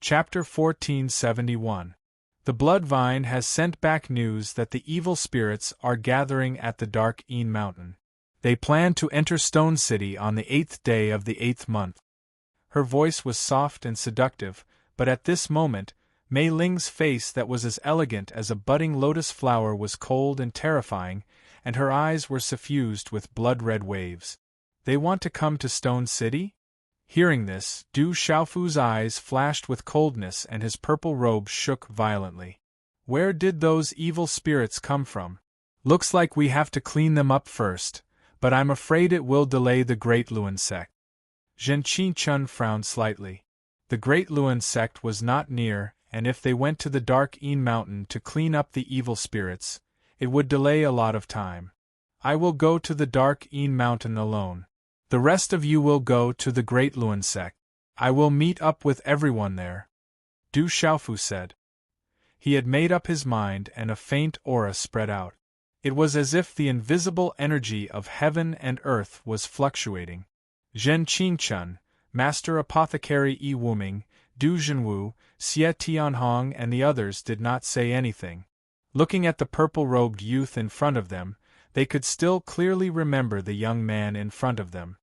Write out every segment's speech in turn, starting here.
Chapter 1471. The Bloodvine has sent back news that the evil spirits are gathering at the Dark Een Mountain. They plan to enter Stone City on the 8th day of the 8th month. Her voice was soft and seductive, but at this moment, Mei Ling's face that was as elegant as a budding lotus flower was cold and terrifying, and her eyes were suffused with blood-red waves. They want to come to Stone City? Hearing this, Du Xiaofu's eyes flashed with coldness and his purple robe shook violently. Where did those evil spirits come from? Looks like we have to clean them up first, but I'm afraid it will delay the Great Luan sect. Zhen Qingchun frowned slightly. The Great Luan sect was not near, and if they went to the Dark Een Mountain to clean up the evil spirits, it would delay a lot of time. I will go to the Dark Een Mountain alone. The rest of you will go to the Great Luan sect. I will meet up with everyone there, Du Xiaofu said. He had made up his mind and a faint aura spread out. It was as if the invisible energy of heaven and earth was fluctuating. Zhen Qingchun, Master Apothecary Yi Wuming, Du Zhenwu, Xie Tianhong and the others did not say anything. Looking at the purple-robed youth in front of them, they could still clearly remember the young man in front of them.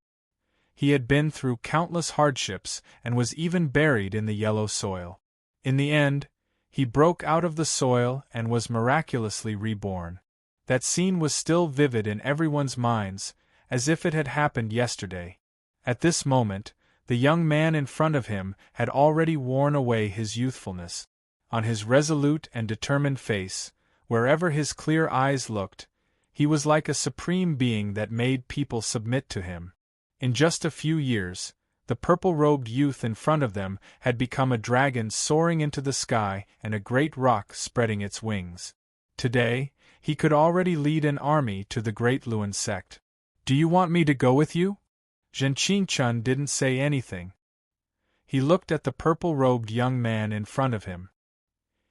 He had been through countless hardships and was even buried in the yellow soil. In the end, he broke out of the soil and was miraculously reborn. That scene was still vivid in everyone's minds, as if it had happened yesterday. At this moment, the young man in front of him had already worn away his youthfulness. On his resolute and determined face, wherever his clear eyes looked, he was like a supreme being that made people submit to him. In just a few years, the purple-robed youth in front of them had become a dragon soaring into the sky and a great rock spreading its wings. Today, he could already lead an army to the Great Luan sect. Do you want me to go with you? Zhen Qingchun didn't say anything. He looked at the purple-robed young man in front of him.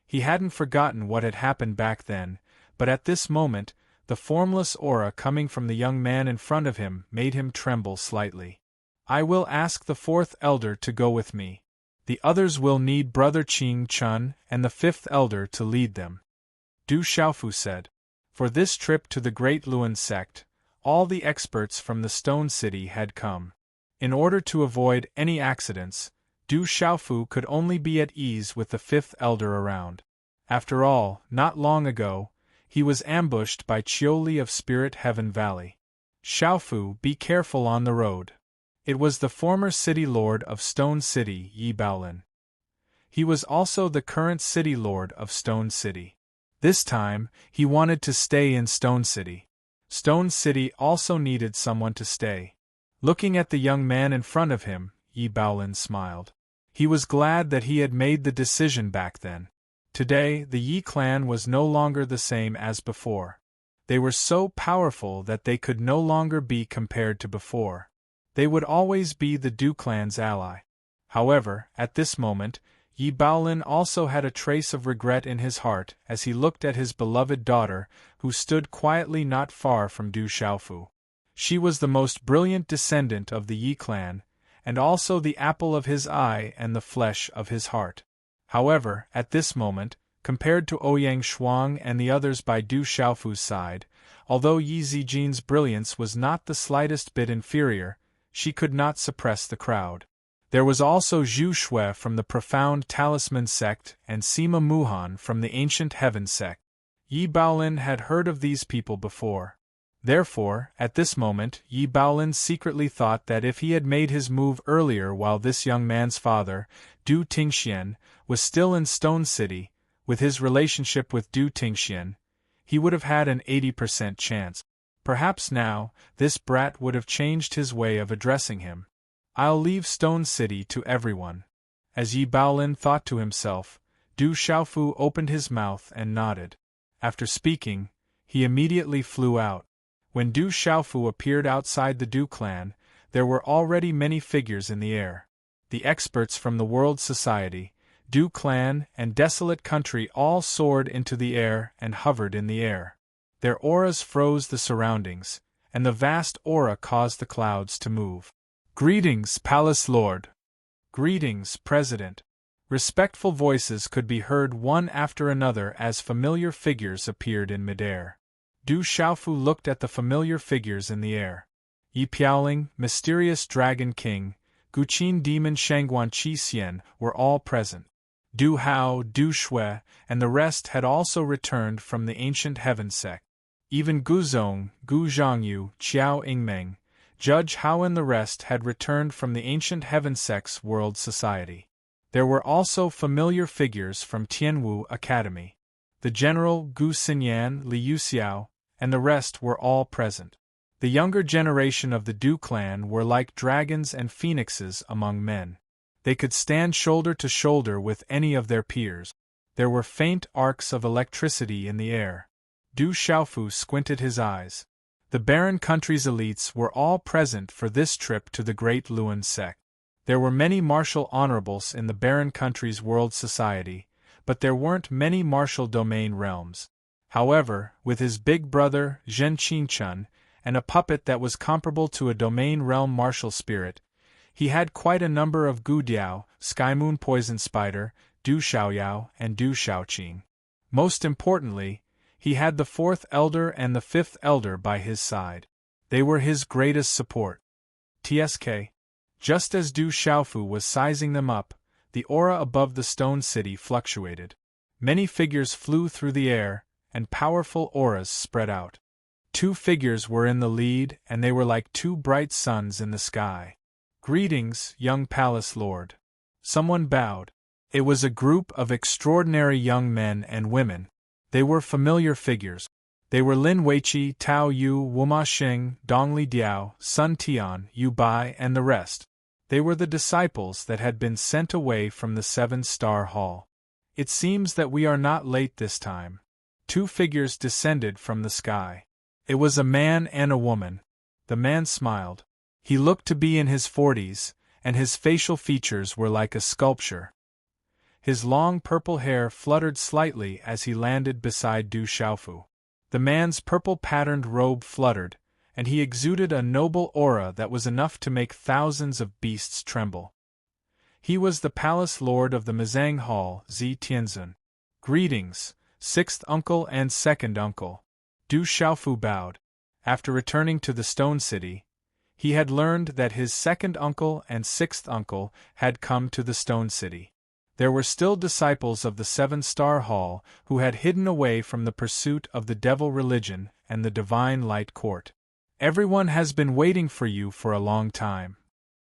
He hadn't forgotten what had happened back then, but at this moment, the formless aura coming from the young man in front of him made him tremble slightly. I will ask the fourth elder to go with me. The others will need Brother Qingchun and the fifth elder to lead them, Du Xiaofu said. For this trip to the Great Luan sect, all the experts from the Stone City had come. In order to avoid any accidents, Du Xiaofu could only be at ease with the fifth elder around. After all, not long ago, he was ambushed by Qiuli of Spirit Heaven Valley. Xiaofu, be careful on the road. It was the former city lord of Stone City, Yi Baolin. He was also the current city lord of Stone City. This time, he wanted to stay in Stone City. Stone City also needed someone to stay. Looking at the young man in front of him, Yi Baolin smiled. He was glad that he had made the decision back then. Today, the Yi clan was no longer the same as before. They were so powerful that they could no longer be compared to before. They would always be the Du clan's ally. However, at this moment, Yi Baolin also had a trace of regret in his heart as he looked at his beloved daughter, who stood quietly not far from Du Xiaofu. She was the most brilliant descendant of the Yi clan, and also the apple of his eye and the flesh of his heart. However, at this moment, compared to Ouyang Shuang and the others by Du Xiaofu's side, although Yi Zijin's brilliance was not the slightest bit inferior, she could not suppress the crowd. There was also Zhu Shui from the Profound Talisman sect and Sima Muhan from the Ancient Heaven sect. Yi Baolin had heard of these people before. Therefore, at this moment, Yi Baolin secretly thought that if he had made his move earlier while this young man's father, Du Tingxian, was still in Stone City, with his relationship with Du Tingxian, he would have had an 80% chance. Perhaps now, this brat would have changed his way of addressing him. I'll leave Stone City to everyone. As Yi Baolin thought to himself, Du Xiaofu opened his mouth and nodded. After speaking, he immediately flew out. When Du Xiaofu appeared outside the Du clan, there were already many figures in the air. The experts from the World Society, Du clan, and Desolate Country all soared into the air and hovered in the air. Their auras froze the surroundings, and the vast aura caused the clouds to move. Greetings, Palace Lord. Greetings, President. Respectful voices could be heard one after another as familiar figures appeared in midair. Du Xiaofu looked at the familiar figures in the air. Yi Piaoling, mysterious Dragon King, Guqin Demon Shangguan Qi Xian were all present. Du Hao, Du Shui, and the rest had also returned from the ancient heaven sect. Even Guzong, Gu Zhangyu, Qiao Yingmeng, Judge Hao and the rest had returned from the ancient heaven sect's world society. There were also familiar figures from Tianwu Academy. The general, Gu Xinyan, Liu Xiao, and the rest were all present. The younger generation of the Du clan were like dragons and phoenixes among men. They could stand shoulder to shoulder with any of their peers. There were faint arcs of electricity in the air. Du Xiaofu squinted his eyes. The barren country's elites were all present for this trip to the Great Luan sect. There were many martial honorables in the barren country's world society, but there weren't many martial domain realms. However, with his big brother, Zhen Qingchun, and a puppet that was comparable to a domain realm martial spirit, he had quite a number of Gu Diao, Skymoon Poison Spider, Du Xiaoyao, and Du Xiaoqing. Most importantly, he had the fourth elder and the fifth elder by his side. They were his greatest support. TSK. Just as Du Xiaofu was sizing them up, the aura above the stone city fluctuated. Many figures flew through the air, and powerful auras spread out. 2 figures were in the lead, and they were like 2 bright suns in the sky. "Greetings, young palace lord." Someone bowed. It was a group of extraordinary young men and women. They were familiar figures. They were Lin Weiqi, Tao Yu, Wuma Xing, Dongli Diao, Sun Tian, Yu Bai, and the rest. They were the disciples that had been sent away from the 7-star hall. "It seems that we are not late this time." 2 figures descended from the sky. It was a man and a woman. The man smiled. He looked to be in his 40s, and his facial features were like a sculpture. His long purple hair fluttered slightly as he landed beside Du Xiaofu. The man's purple-patterned robe fluttered, and he exuded a noble aura that was enough to make thousands of beasts tremble. He was the palace lord of the Mizang Hall, Zi Tianzun. "Greetings, 6th uncle and 2nd uncle." Du Xiaofu bowed. After returning to the Stone City, he had learned that his 2nd uncle and 6th uncle had come to the Stone City. There were still disciples of the 7-star hall who had hidden away from the pursuit of the devil religion and the divine light court. "Everyone has been waiting for you for a long time."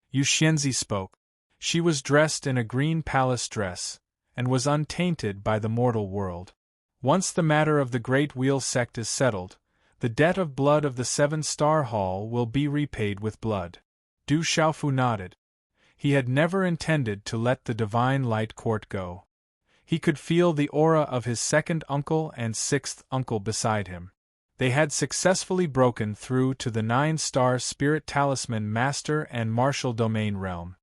Yu Xianzi spoke. She was dressed in a green palace dress, and was untainted by the mortal world. "Once the matter of the Great Wheel sect is settled, the debt of blood of the 7-star hall will be repaid with blood." Du Xiaofu nodded. He had never intended to let the divine light court go. He could feel the aura of his 2nd uncle and 6th uncle beside him. They had successfully broken through to the 9-star spirit talisman master and martial domain realm.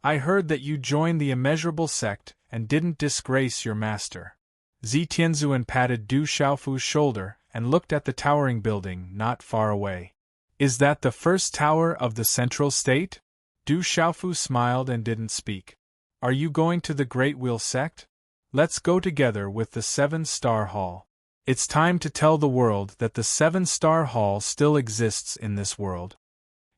"I heard that you joined the immeasurable sect and didn't disgrace your master." Zi Tianzuan patted Du Xiaofu's shoulder and looked at the towering building not far away. "Is that the first tower of the central state?" Du Xiaofu smiled and didn't speak. "Are you going to the Great Wheel sect? Let's go together with the 7-star hall. It's time to tell the world that the 7-star hall still exists in this world."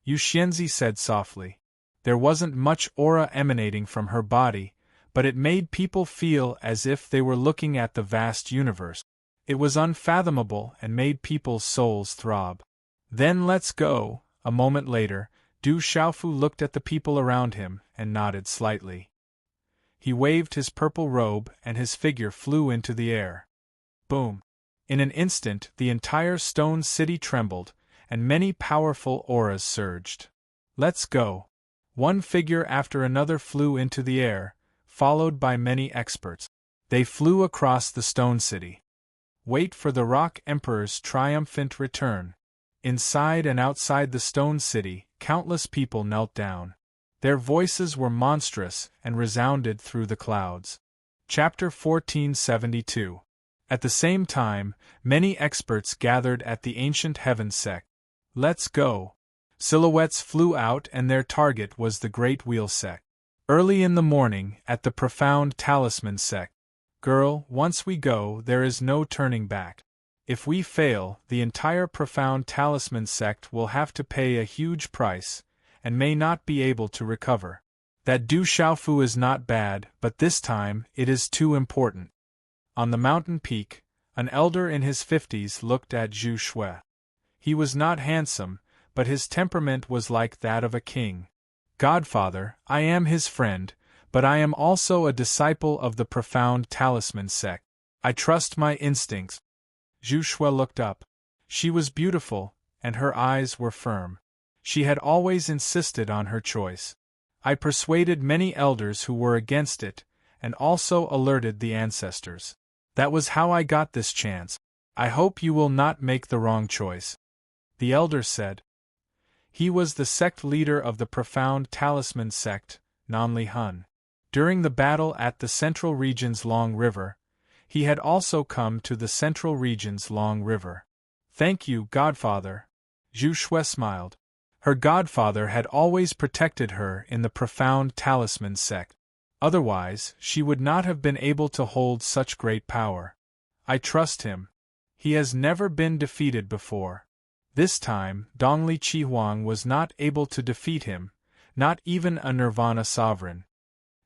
Yu Xianzi said softly. There wasn't much aura emanating from her body, but it made people feel as if they were looking at the vast universe. It was unfathomable and made people's souls throb. "Then let's go." A moment later, Du Xiaofu looked at the people around him and nodded slightly. He waved his purple robe and his figure flew into the air. Boom! In an instant the entire stone city trembled, and many powerful auras surged. "Let's go." One figure after another flew into the air, followed by many experts. They flew across the stone city. Wait for the Rock Emperor's triumphant return. Inside and outside the stone city, countless people knelt down. Their voices were monstrous and resounded through the clouds. Chapter 1472. At the same time, many experts gathered at the ancient heaven sect. "Let's go." Silhouettes flew out and their target was the Great Wheel sect. Early in the morning, at the profound talisman sect. Girl, once we go, there is no turning back. If we fail, the entire profound talisman sect will have to pay a huge price, and may not be able to recover. That Du Xiaofu is not bad, but this time, it is too important. On the mountain peak, an elder in his 50s looked at Zhu Shui. He was not handsome, but his temperament was like that of a king. Godfather, I am his friend, but I am also a disciple of the profound talisman sect. I trust my instincts. Zhu Shui looked up. She was beautiful, and her eyes were firm. She had always insisted on her choice. I persuaded many elders who were against it, and also alerted the ancestors. That was how I got this chance. I hope you will not make the wrong choice. The elder said. He was the sect leader of the profound talisman sect, Nanli Hun. During the battle at the Central Region's Long River, he had also come to the Central Region's Long River. Thank you, Godfather. Zhu Shui smiled. Her godfather had always protected her in the profound talisman sect. Otherwise, she would not have been able to hold such great power. I trust him. He has never been defeated before. This time, Dongli Qihuang was not able to defeat him, not even a Nirvana sovereign.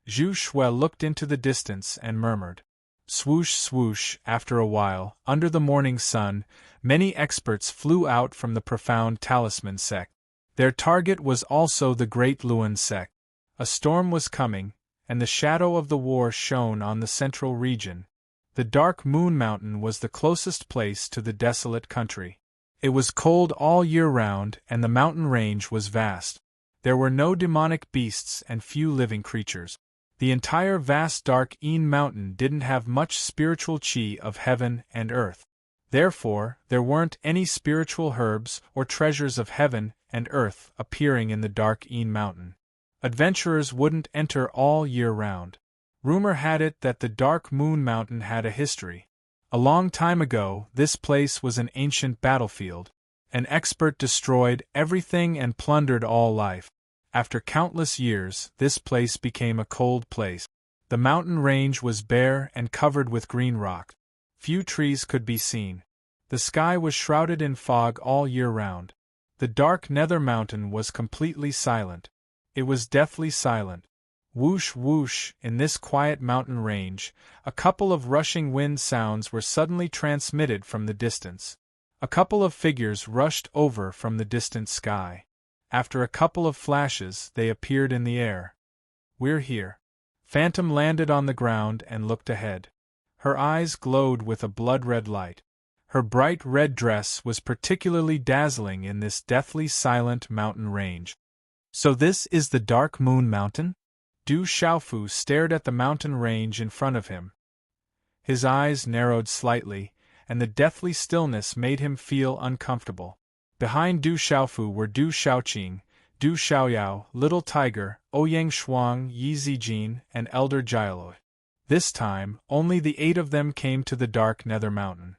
Zhu Shui looked into the distance and murmured. Swoosh swoosh, after a while, under the morning sun, many experts flew out from the profound talisman sect. Their target was also the Great Luan sect. A storm was coming, and the shadow of the war shone on the central region. The dark Moon Mountain was the closest place to the desolate country. It was cold all year round, and the mountain range was vast. There were no demonic beasts and few living creatures. The entire vast dark Een Mountain didn't have much spiritual qi of heaven and earth. Therefore, there weren't any spiritual herbs or treasures of heaven and earth appearing in the dark Een Mountain. Adventurers wouldn't enter all year round. Rumor had it that the Dark Moon Mountain had a history. A long time ago, this place was an ancient battlefield. An expert destroyed everything and plundered all life. After countless years, this place became a cold place. The mountain range was bare and covered with green rock. Few trees could be seen. The sky was shrouded in fog all year round. The dark Nether Mountain was completely silent. It was deathly silent. Whoosh whoosh, in this quiet mountain range, a couple of rushing wind sounds were suddenly transmitted from the distance. A couple of figures rushed over from the distant sky. After a couple of flashes, they appeared in the air. We're here. Phantom landed on the ground and looked ahead. Her eyes glowed with a blood-red light. Her bright red dress was particularly dazzling in this deathly silent mountain range. So this is the Dark Moon Mountain? Du Xiaofu stared at the mountain range in front of him. His eyes narrowed slightly, and the deathly stillness made him feel uncomfortable. Behind Du Xiaofu were Du Xiaoqing, Du Xiaoyao, Little Tiger, Ouyang Shuang, Yi Zijin, and Elder Jialoi. This time, only the 8 of them came to the dark Nether Mountain.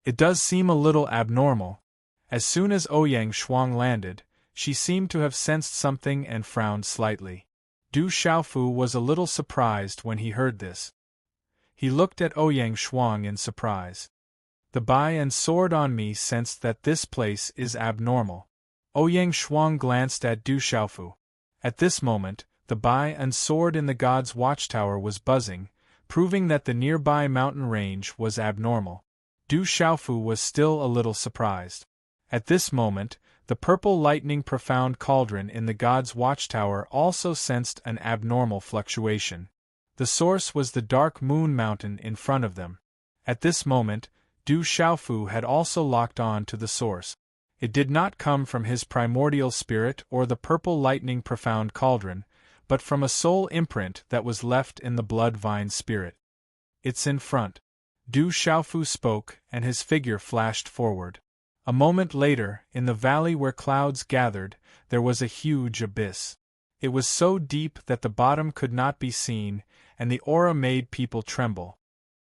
It does seem a little abnormal. As soon as Ouyang Shuang landed, she seemed to have sensed something and frowned slightly. Du Xiaofu was a little surprised when he heard this. He looked at Ouyang Shuang in surprise. The Bai and Sword on Me sensed that this place is abnormal. Ouyang Shuang glanced at Du Xiaofu. At this moment, the Bai and Sword in the God's Watchtower was buzzing, proving that the nearby mountain range was abnormal. Du Xiaofu was still a little surprised. At this moment, the purple lightning profound cauldron in the God's Watchtower also sensed an abnormal fluctuation. The source was the Dark Moon Mountain in front of them. At this moment, Du Xiaofu had also locked on to the source. It did not come from his primordial spirit or the purple lightning profound cauldron, but from a soul imprint that was left in the blood vine spirit. It's in front. Du Xiaofu spoke, and his figure flashed forward. A moment later, in the valley where clouds gathered, there was a huge abyss. It was so deep that the bottom could not be seen, and the aura made people tremble.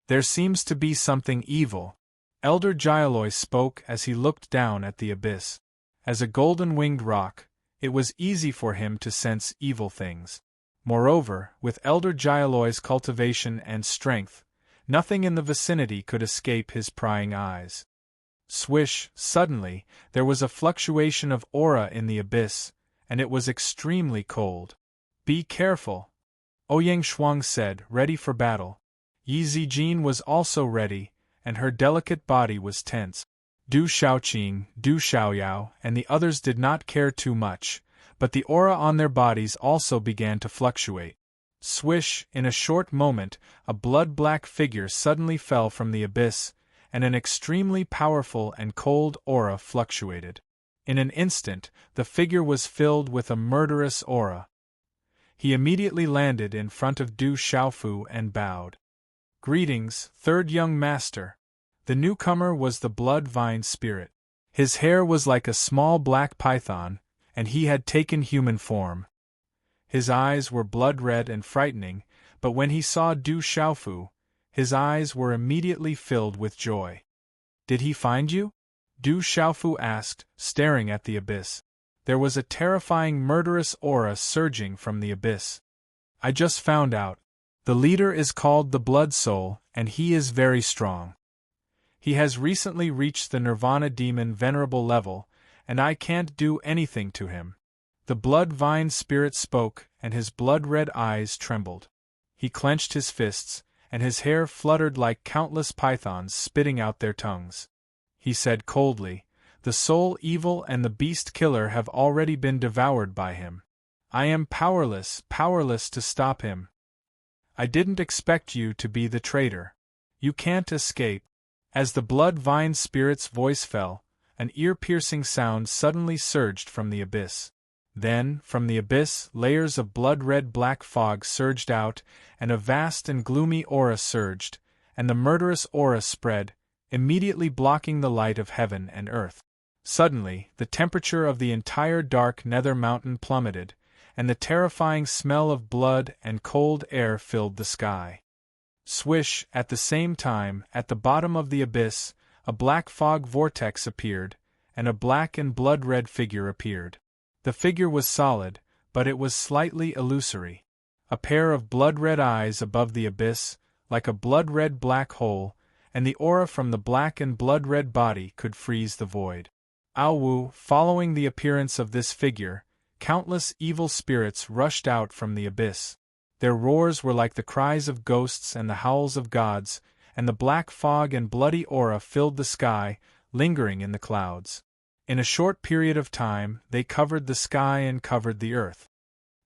There seems to be something evil. Elder Jialoi spoke as he looked down at the abyss. As a golden-winged rock, it was easy for him to sense evil things. Moreover, with Elder Gialoy's cultivation and strength, nothing in the vicinity could escape his prying eyes. Swish, suddenly, there was a fluctuation of aura in the abyss, and it was extremely cold. "Be careful," Ouyang Shuang said, ready for battle. Yi Zijin was also ready, and her delicate body was tense. Du Shaoqing, Du Xiaoyao, and the others did not care too much, but the aura on their bodies also began to fluctuate. Swish, in a short moment, a blood-black figure suddenly fell from the abyss, and an extremely powerful and cold aura fluctuated. In an instant, the figure was filled with a murderous aura. He immediately landed in front of Du Xiaofu and bowed. "Greetings, third young master." The newcomer was the blood vine spirit. His hair was like a small black python, and he had taken human form. His eyes were blood-red and frightening, but when he saw Du Xiaofu, his eyes were immediately filled with joy. "Did he find you?" Du Xiaofu asked, staring at the abyss. There was a terrifying murderous aura surging from the abyss. "I just found out. The leader is called the Blood Soul, and he is very strong. He has recently reached the Nirvana Demon Venerable level, and I can't do anything to him." The blood vine spirit spoke, and his blood-red eyes trembled. He clenched his fists, and his hair fluttered like countless pythons spitting out their tongues. He said coldly, "The soul evil and the beast killer have already been devoured by him. I am powerless to stop him. I didn't expect you to be the traitor. You can't escape." As the blood vine spirit's voice fell, an ear-piercing sound suddenly surged from the abyss. Then, from the abyss, layers of blood-red black fog surged out, and a vast and gloomy aura surged, and the murderous aura spread, immediately blocking the light of heaven and earth. Suddenly, the temperature of the entire dark nether mountain plummeted, and the terrifying smell of blood and cold air filled the sky. Swish, at the same time, at the bottom of the abyss, a black fog vortex appeared, and a black and blood-red figure appeared. The figure was solid, but it was slightly illusory. A pair of blood-red eyes above the abyss, like a blood-red black hole, and the aura from the black and blood-red body could freeze the void. Aowu, following the appearance of this figure, countless evil spirits rushed out from the abyss. Their roars were like the cries of ghosts and the howls of gods, and the black fog and bloody aura filled the sky, lingering in the clouds. In a short period of time, they covered the sky and covered the earth.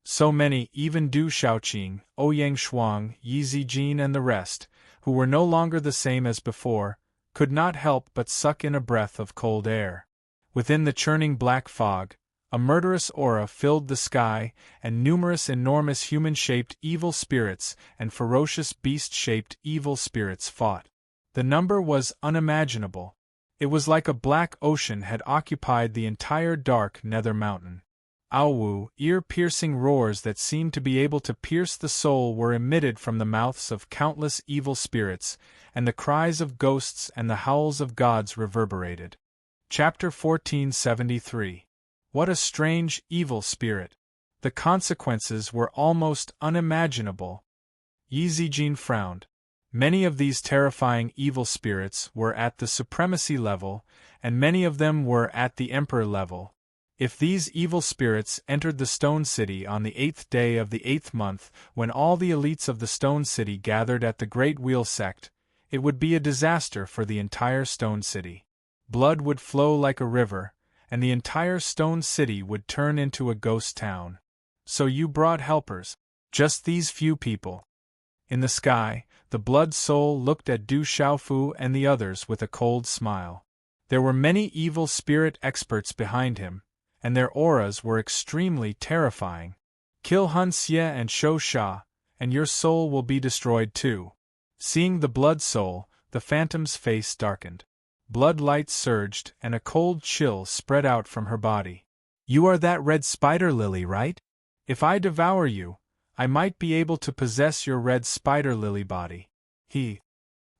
So many, even Du Shaoqing, Ouyang Shuang, Yi Zijin and the rest, who were no longer the same as before, could not help but suck in a breath of cold air. Within the churning black fog, a murderous aura filled the sky, and numerous enormous human-shaped evil spirits and ferocious beast-shaped evil spirits fought. The number was unimaginable. It was like a black ocean had occupied the entire dark nether mountain. Aowu, ear-piercing roars that seemed to be able to pierce the soul were emitted from the mouths of countless evil spirits, and the cries of ghosts and the howls of gods reverberated. Chapter 1473. What a strange, evil spirit! The consequences were almost unimaginable. Yi Zijin frowned. Many of these terrifying evil spirits were at the supremacy level, and many of them were at the emperor level. If these evil spirits entered the Stone City on the 8th day of the 8th month, when all the elites of the Stone City gathered at the Great Wheel Sect, it would be a disaster for the entire Stone City. Blood would flow like a river, and the entire Stone City would turn into a ghost town. So you brought helpers. Just these few people. In the sky, the Blood Soul looked at Du Xiaofu and the others with a cold smile. There were many evil spirit experts behind him, and their auras were extremely terrifying. Kill Han Xie and Shou Sha, and your soul will be destroyed too. Seeing the Blood Soul, the phantom's face darkened. Blood light surged, and a cold chill spread out from her body. You are that red spider lily, right? If I devour you, I might be able to possess your red spider lily body.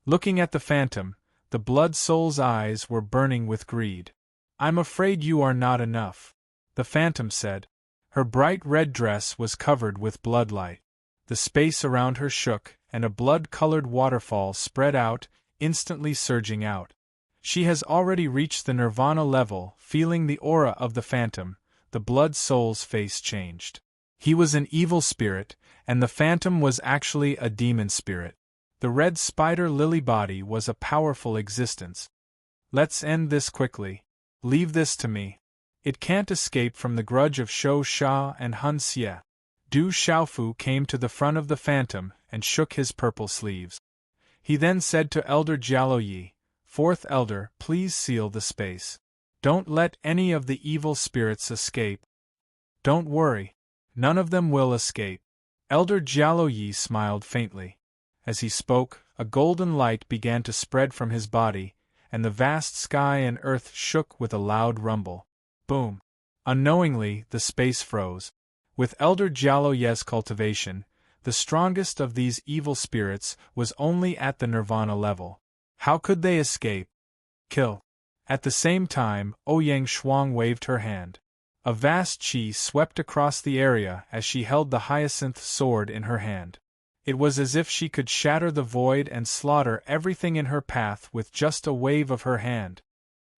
Looking at the phantom, the Blood Soul's eyes were burning with greed. I'm afraid you are not enough, the phantom said. Her bright red dress was covered with bloodlight. The space around her shook, and a blood-colored waterfall spread out, instantly surging out. She has already reached the nirvana level. Feeling the aura of the phantom, the blood soul's face changed. He was an evil spirit, and the phantom was actually a demon spirit. The red spider lily body was a powerful existence. Let's end this quickly. Leave this to me. It can't escape from the grudge of Shou Sha and Hun Xie. Du Xiaofu came to the front of the phantom and shook his purple sleeves. He then said to Elder Jialo Yi, "Fourth Elder, please seal the space. Don't let any of the evil spirits escape." "Don't worry. None of them will escape." Elder Jialo Yi smiled faintly. As he spoke, a golden light began to spread from his body, and the vast sky and earth shook with a loud rumble. Boom! Unknowingly, the space froze. With Elder Jialo Ye's cultivation, the strongest of these evil spirits was only at the nirvana level. How could they escape? Kill! At the same time, Ouyang Shuang waved her hand. A vast qi swept across the area as she held the hyacinth sword in her hand. It was as if she could shatter the void and slaughter everything in her path with just a wave of her hand.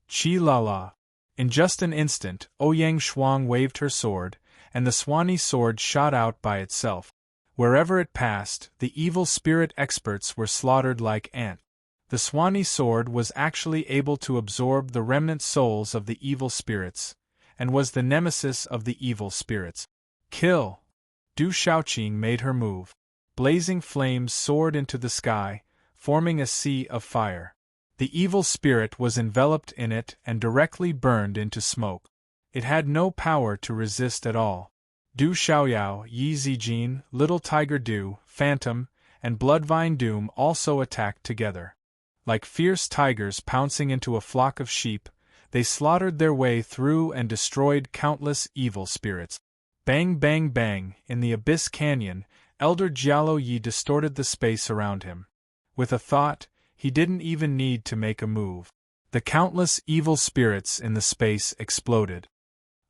Qi la la! In just an instant, Ouyang Shuang waved her sword, and the Swanee sword shot out by itself. Wherever it passed, the evil spirit experts were slaughtered like ants. The Swanee sword was actually able to absorb the remnant souls of the evil spirits, and was the nemesis of the evil spirits. Kill! Du Shaoqing made her move. Blazing flames soared into the sky, forming a sea of fire. The evil spirit was enveloped in it and directly burned into smoke. It had no power to resist at all. Du Xiaoyao, Yi Zijin, Little Tiger Du, Phantom, and Bloodvine Doom also attacked together. Like fierce tigers pouncing into a flock of sheep, they slaughtered their way through and destroyed countless evil spirits. Bang bang bang, in the Abyss Canyon, Elder Jialo Yi distorted the space around him. With a thought, he didn't even need to make a move. The countless evil spirits in the space exploded.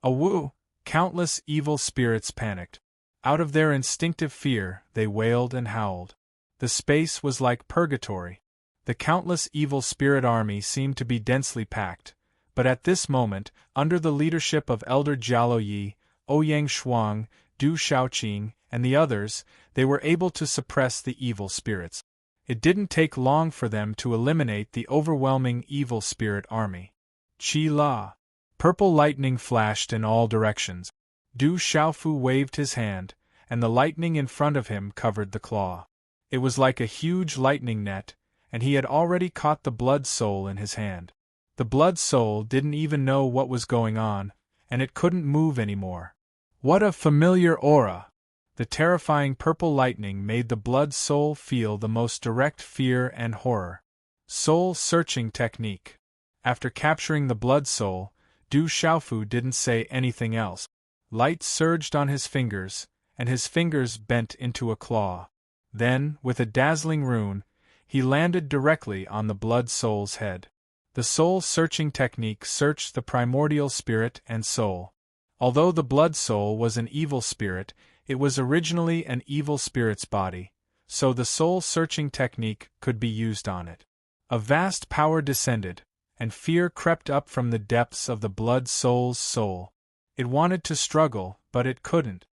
Awoo! Countless evil spirits panicked. Out of their instinctive fear, they wailed and howled. The space was like purgatory. The countless evil spirit army seemed to be densely packed, but at this moment, under the leadership of Elder Jialo Yi, Ouyang Shuang, Du Shaoqing, and the others, they were able to suppress the evil spirits. It didn't take long for them to eliminate the overwhelming evil spirit army. Qi La! Purple lightning flashed in all directions. Du Xiaofu waved his hand, and the lightning in front of him covered the claw. It was like a huge lightning net, and he had already caught the blood soul in his hand. The blood soul didn't even know what was going on, and it couldn't move anymore. What a familiar aura! The terrifying purple lightning made the blood soul feel the most direct fear and horror. Soul-searching technique. After capturing the blood soul, Du Xiaofu didn't say anything else. Light surged on his fingers, and his fingers bent into a claw. Then, with a dazzling rune, he landed directly on the blood soul's head. The soul-searching technique searched the primordial spirit and soul. Although the blood soul was an evil spirit, it was originally an evil spirit's body, so the soul-searching technique could be used on it. A vast power descended, and fear crept up from the depths of the blood soul's soul. It wanted to struggle, but it couldn't.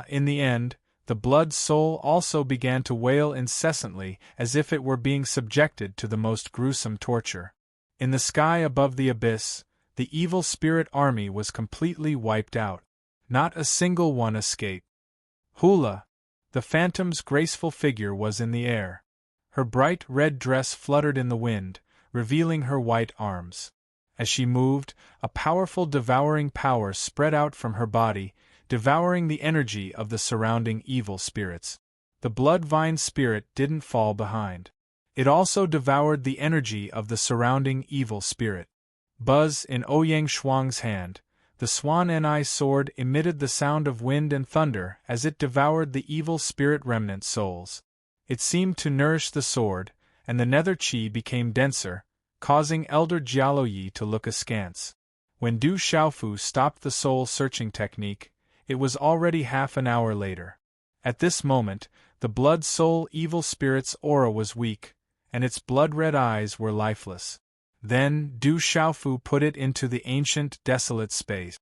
In the end, the blood soul also began to wail incessantly as if it were being subjected to the most gruesome torture. In the sky above the abyss, the evil spirit army was completely wiped out. Not a single one escaped. Hula! The phantom's graceful figure was in the air. Her bright red dress fluttered in the wind, revealing her white arms. As she moved, a powerful devouring power spread out from her body, devouring the energy of the surrounding evil spirits. The blood-vine spirit didn't fall behind. It also devoured the energy of the surrounding evil spirit. Buzz in Ouyang Shuang's hand, the Swan Ni sword emitted the sound of wind and thunder as it devoured the evil spirit remnant souls. It seemed to nourish the sword, and the nether qi became denser, causing Elder Jialo Yi to look askance. When Du Xiaofu stopped the soul-searching technique, It was already half an hour later. At this moment, the blood soul evil spirit's aura was weak, and its blood-red eyes were lifeless. Then Du Xiaofu put it into the ancient desolate space.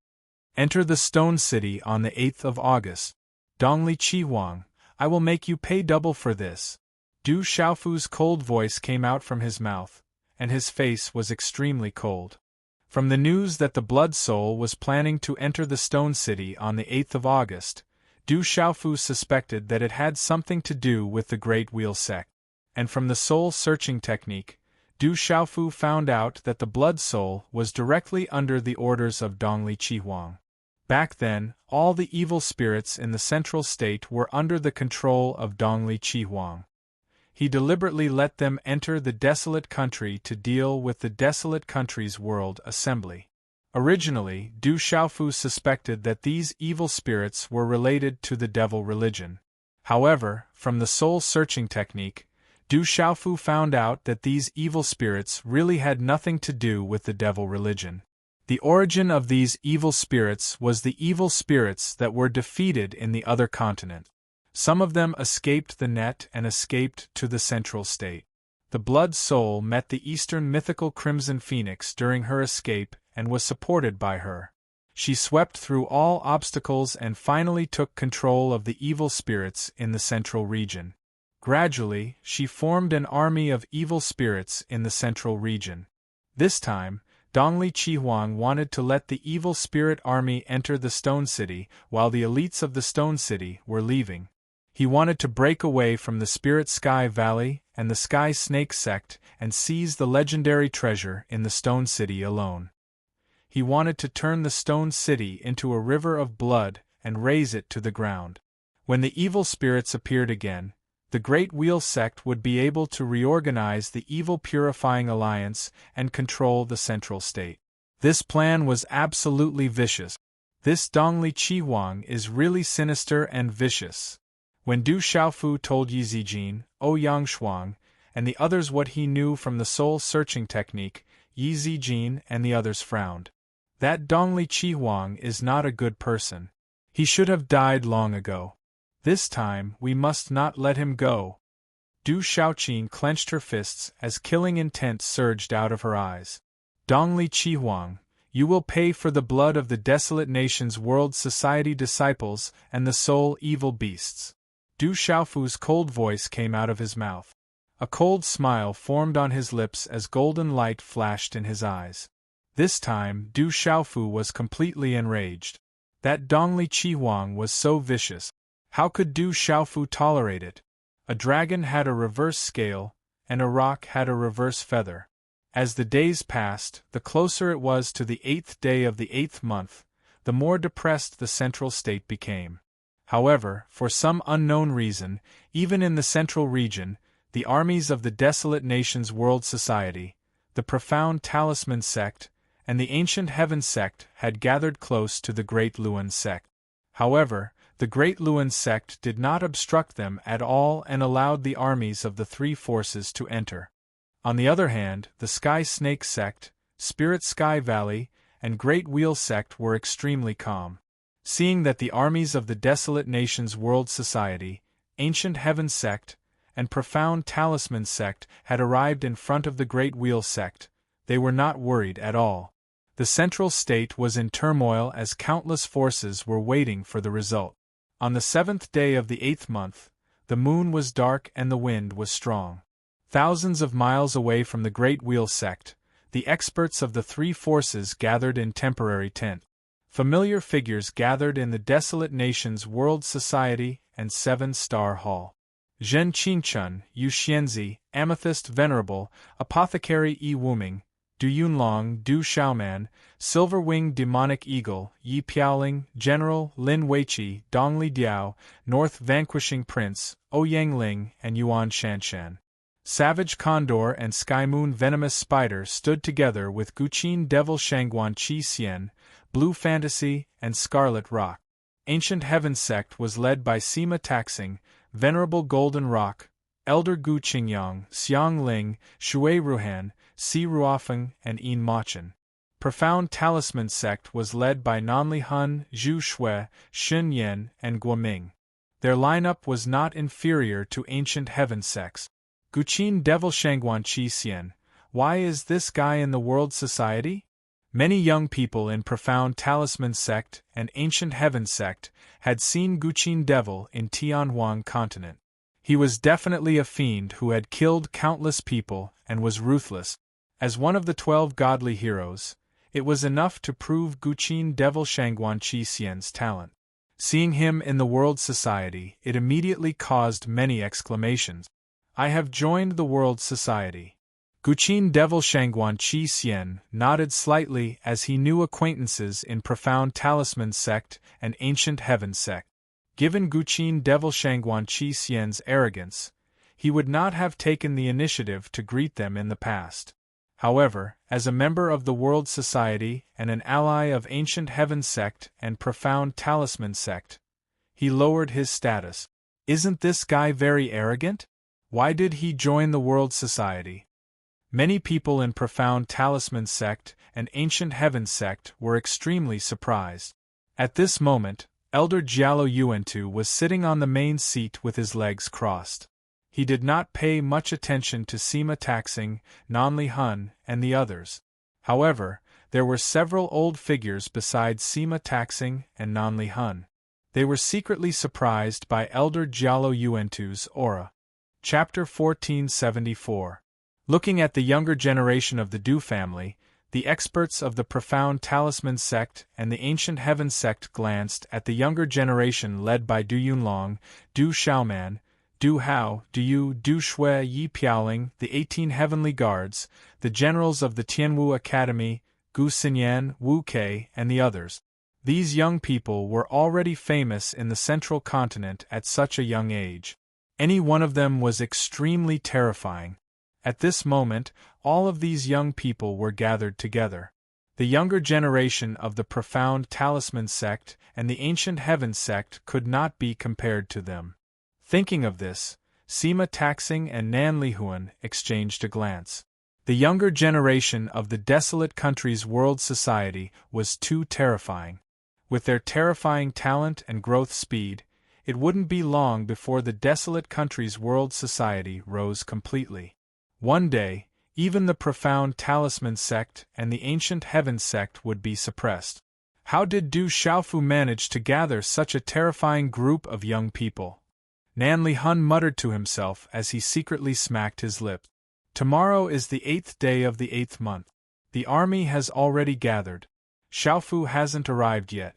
Enter the stone city on the 8th of August. Dongli Qihuang, I will make you pay double for this. Du Xiaofu's cold voice came out from his mouth, and his face was extremely cold. From the news that the blood soul was planning to enter the stone city on the 8th of August, Du Xiaofu suspected that it had something to do with the Great Wheel sect. And from the soul-searching technique, Du Xiaofu found out that the blood soul was directly under the orders of Dongli Qihuang. Back then, all the evil spirits in the central state were under the control of Dongli Qihuang. He deliberately let them enter the desolate country to deal with the desolate country's world assembly. Originally, Du Xiaofu suspected that these evil spirits were related to the devil religion. However, from the soul-searching technique, Du Xiaofu found out that these evil spirits really had nothing to do with the devil religion. The origin of these evil spirits was the evil spirits that were defeated in the other continent. Some of them escaped the net and escaped to the central state. The blood soul met the eastern mythical Crimson Phoenix during her escape and was supported by her. She swept through all obstacles and finally took control of the evil spirits in the central region. Gradually, she formed an army of evil spirits in the central region. This time, Dongli Qihuang wanted to let the evil spirit army enter the Stone City while the elites of the Stone City were leaving. He wanted to break away from the Spirit Sky Valley and the Sky Snake sect and seize the legendary treasure in the Stone City alone. He wanted to turn the Stone City into a river of blood and raze it to the ground. When the evil spirits appeared again, the Great Wheel sect would be able to reorganize the Evil Purifying Alliance and control the central state. This plan was absolutely vicious. This Dongli Qihuang is really sinister and vicious. When Du Xiaofu told Yi Zijin, Ouyang Shuang, and the others what he knew from the soul-searching technique, Yi Zijin and the others frowned. That Dongli Qihuang is not a good person. He should have died long ago. This time, we must not let him go. Du Xiaoqin clenched her fists as killing intent surged out of her eyes. Dongli Qihuang, you will pay for the blood of the desolate nation's world society disciples and the soul evil beasts. Du Xiaofu's cold voice came out of his mouth. A cold smile formed on his lips as golden light flashed in his eyes. This time, Du Xiaofu was completely enraged. That Dongli Qihuang was so vicious. How could Du Xiaofu tolerate it? A dragon had a reverse scale, and a rock had a reverse feather. As the days passed, the closer it was to the 8th day of the 8th month, the more depressed the central state became. However, for some unknown reason, even in the central region, the armies of the Desolate Nations World Society, the Profound Talisman sect, and the Ancient Heaven sect had gathered close to the Great Luan sect. However, the Great Luan sect did not obstruct them at all and allowed the armies of the three forces to enter. On the other hand, the Sky Snake sect, Spirit Sky Valley, and Great Wheel sect were extremely calm. Seeing that the armies of the Desolate Nations World Society, Ancient Heaven sect, and Profound Talisman sect had arrived in front of the Great Wheel sect, they were not worried at all. The central state was in turmoil as countless forces were waiting for the result. On the 7th day of the 8th month, the moon was dark and the wind was strong. Thousands of miles away from the Great Wheel sect, the experts of the three forces gathered in temporary tent. Familiar figures gathered in the Desolate Nations World Society and 7-Star Hall. Zhen Qingchun, Yu Xianzi, Amethyst Venerable, Apothecary Yi Wuming, Du Yunlong, Du Xiaoman, Silver-Winged Demonic Eagle, Yi Piaoling, General, Lin Weiqi, Dongli Diao, North Vanquishing Prince, Ouyang Ling, and Yuan Shanshan. Savage Condor and Sky Moon Venomous Spider stood together with Guqin Devil Shangguan Qi Xian, Blue Fantasy, and Scarlet Rock. Ancient Heaven sect was led by Sima Taxing, Venerable Golden Rock, Elder Gu Qingyang, Xiang Ling, Shui Ruhan, Si Ruofeng, and Yin Machin. Profound Talisman sect was led by Nanli Hun, Zhu Shui, Shun Yan, and Guoming. Their lineup was not inferior to ancient heaven sects. Guqin Devil Shangguan Qi Xian, why is this guy in the world society? Many young people in Profound Talisman sect and Ancient Heaven sect had seen Guqin Devil in Tianhuang continent. He was definitely a fiend who had killed countless people and was ruthless. As one of the 12 godly heroes, it was enough to prove Guqin Devil Shangguan Qi Xian's talent. Seeing him in the world society, it immediately caused many exclamations. I have joined the world society. Guqin Devil Shangguan Qi Xian nodded slightly as he knew acquaintances in Profound Talisman sect and Ancient Heaven sect. Given Guqin Devil Shangguan Qi Xian's arrogance, he would not have taken the initiative to greet them in the past. However, as a member of the World Society and an ally of Ancient Heaven sect and Profound Talisman sect, he lowered his status. Isn't this guy very arrogant? Why did he join the World Society? Many people in Profound Talisman sect and Ancient Heaven sect were extremely surprised. At this moment, Elder Jialo Yuantu was sitting on the main seat with his legs crossed. He did not pay much attention to Sima Taxing, Nanli Hun, and the others. However, there were several old figures besides Sima Taxing and Nanli Hun. They were secretly surprised by Elder Jialo Yuantu's aura. Chapter 1474. Looking at the younger generation of the Du family, the experts of the Profound Talisman sect and the Ancient Heaven sect glanced at the younger generation led by Du Yunlong, Du Xiaoman, Du Hao, Du Yu, Du Shui, Yi Piaoling, the 18 Heavenly Guards, the generals of the Tianwu Academy, Gu Xinyan, Wu Kei, and the others. These young people were already famous in the central continent at such a young age. Any one of them was extremely terrifying. At this moment, all of these young people were gathered together. The younger generation of the Profound Talisman sect and the Ancient Heaven sect could not be compared to them. Thinking of this, Sima Taxing and Nan Lihuan exchanged a glance. The younger generation of the desolate country's world society was too terrifying. With their terrifying talent and growth speed, it wouldn't be long before the desolate country's world society rose completely. One day, even the Profound Talisman sect and the Ancient Heaven sect would be suppressed. How did Du Xiaofu manage to gather such a terrifying group of young people? Nanli Hun muttered to himself as he secretly smacked his lips. Tomorrow is the 8th day of the 8th month. The army has already gathered. Xiaofu hasn't arrived yet.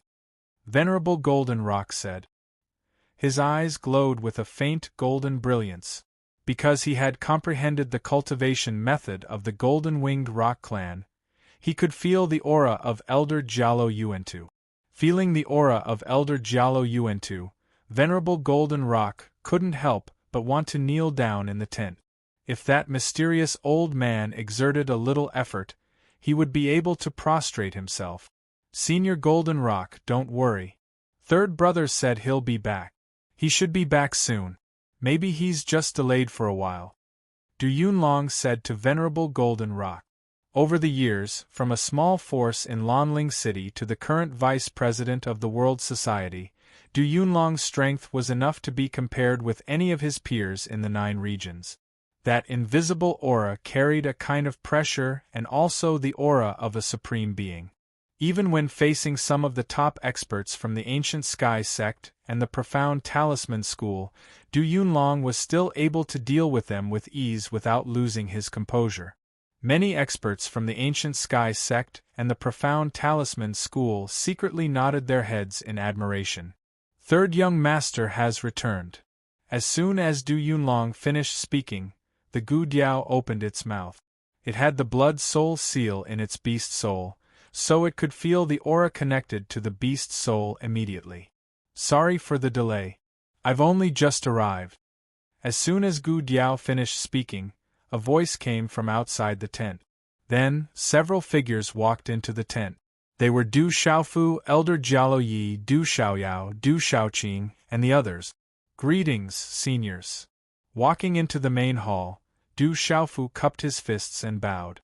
Venerable Golden Rock said. His eyes glowed with a faint golden brilliance. Because he had comprehended the cultivation method of the golden-winged rock clan, he could feel the aura of Elder Jialo Yuantu. Feeling the aura of Elder Jialo Yuantu, Venerable Golden Rock couldn't help but want to kneel down in the tent. If that mysterious old man exerted a little effort, he would be able to prostrate himself. Senior Golden Rock, don't worry. Third brother said he'll be back. He should be back soon. Maybe he's just delayed for a while. Du Yunlong said to Venerable Golden Rock. Over the years, from a small force in Lanling City to the current vice president of the World Society, Du Yunlong's strength was enough to be compared with any of his peers in the 9 regions. That invisible aura carried a kind of pressure and also the aura of a supreme being. Even when facing some of the top experts from the Ancient Sky sect and the Profound Talisman school, Du Yunlong was still able to deal with them with ease without losing his composure. Many experts from the Ancient Sky sect and the Profound Talisman school secretly nodded their heads in admiration. Third young master has returned. As soon as Du Yunlong finished speaking, the Gu Diao opened its mouth. It had the blood soul seal in its beast soul, so it could feel the aura connected to the beast soul immediately. Sorry for the delay. I've only just arrived. As soon as Gu Diao finished speaking, a voice came from outside the tent. Then, several figures walked into the tent. They were Du Xiaofu, Elder Jialo Yi, Du Xiaoyao, Du Xiaoqing, and the others. Greetings, seniors. Walking into the main hall, Du Xiaofu cupped his fists and bowed.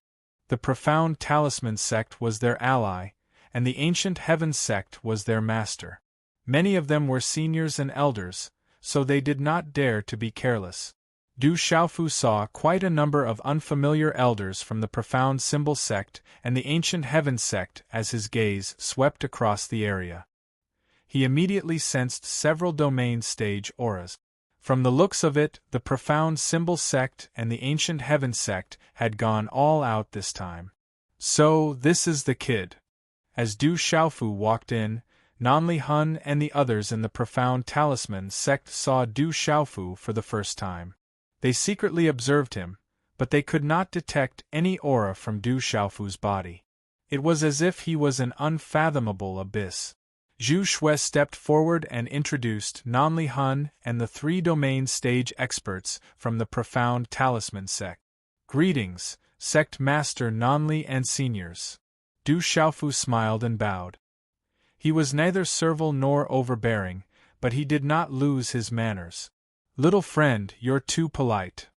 The profound talisman sect was their ally, and the ancient heaven sect was their master. Many of them were seniors and elders, so they did not dare to be careless. Du Xiaofu saw quite a number of unfamiliar elders from the profound symbol sect and the ancient heaven sect as his gaze swept across the area. He immediately sensed several domain stage auras. From the looks of it, the profound symbol sect and the ancient heaven sect had gone all out this time. So, this is the kid. As Du Xiaofu walked in, Nanli Hun and the others in the profound talisman sect saw Du Xiaofu for the first time. They secretly observed him, but they could not detect any aura from Du Xiaofu's body. It was as if he was an unfathomable abyss. Zhu Shui stepped forward and introduced Nanli Hun and the 3 domain stage experts from the profound talisman sect. Greetings, sect master Nanli and seniors. Du Xiaofu smiled and bowed. He was neither servile nor overbearing, but he did not lose his manners. Little friend, you're too polite.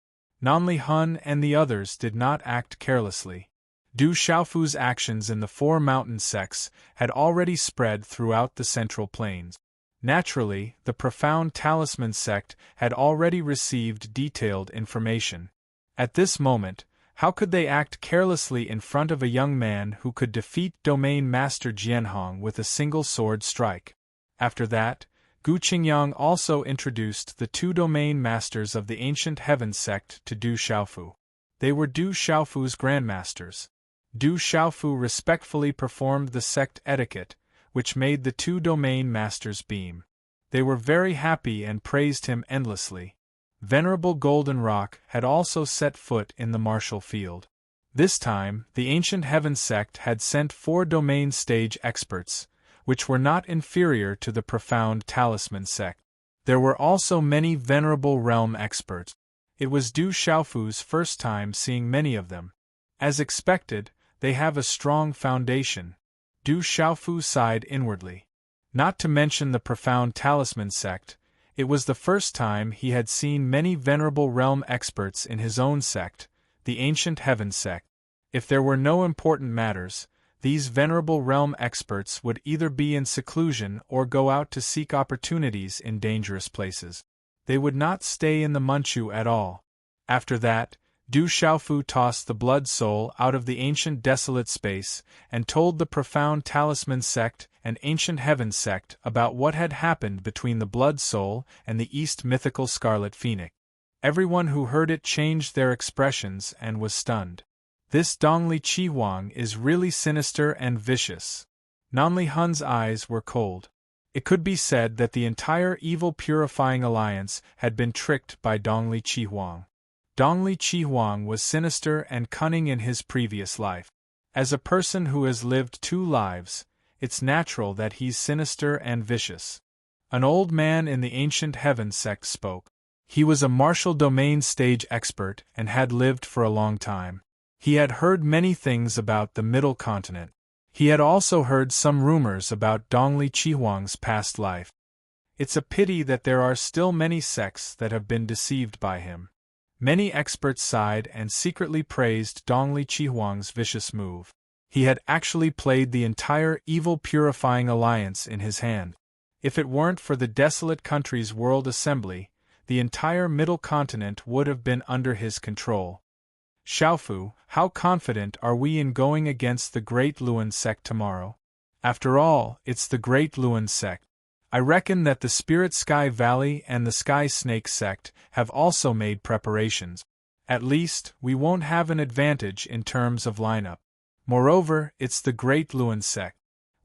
Nanli Hun and the others did not act carelessly. Du Xiaofu's actions in the 4 mountain sects had already spread throughout the central plains. Naturally, the profound talisman sect had already received detailed information. At this moment, how could they act carelessly in front of a young man who could defeat Domain Master Jianhong with a single sword strike? After that, Gu Qingyang also introduced the 2 domain masters of the ancient heaven sect to Du Xiaofu. They were Du Xiaofu's grandmasters. Du Xiaofu respectfully performed the sect etiquette, which made the 2 domain masters beam. They were very happy and praised him endlessly. Venerable Golden Rock had also set foot in the martial field. This time, the ancient heaven sect had sent 4 domain stage experts, which were not inferior to the profound talisman sect. There were also many venerable realm experts. It was Du Xiaofu's first time seeing many of them. As expected, they have a strong foundation. Du Xiaofu sighed inwardly. Not to mention the profound talisman sect, it was the first time he had seen many venerable realm experts in his own sect, the ancient heaven sect. If there were no important matters, these venerable realm experts would either be in seclusion or go out to seek opportunities in dangerous places. They would not stay in the Manchu at all. After that, Du Xiaofu tossed the blood soul out of the ancient desolate space and told the profound talisman sect and ancient heaven sect about what had happened between the blood soul and the east mythical scarlet phoenix. Everyone who heard it changed their expressions and was stunned. This Dongli Qihuang is really sinister and vicious. Nanli Hun's eyes were cold. It could be said that the entire evil purifying alliance had been tricked by Dongli Qihuang. Dongli Qihuang was sinister and cunning in his previous life. As a person who has lived 2 lives, it's natural that he's sinister and vicious. An old man in the ancient heaven sect spoke. He was a martial domain stage expert and had lived for a long time. He had heard many things about the Middle Continent. He had also heard some rumors about Dongli Qihuang's past life. It's a pity that there are still many sects that have been deceived by him. Many experts sighed and secretly praised Dongli Qihuang's vicious move. He had actually played the entire evil purifying alliance in his hand. If it weren't for the desolate country's world assembly, the entire Middle Continent would have been under his control. Xiaofu, how confident are we in going against the Great Luan sect tomorrow? After all, it's the Great Luan sect. I reckon that the Spirit Sky Valley and the Sky Snake sect have also made preparations. At least, we won't have an advantage in terms of lineup. Moreover, it's the Great Luan sect.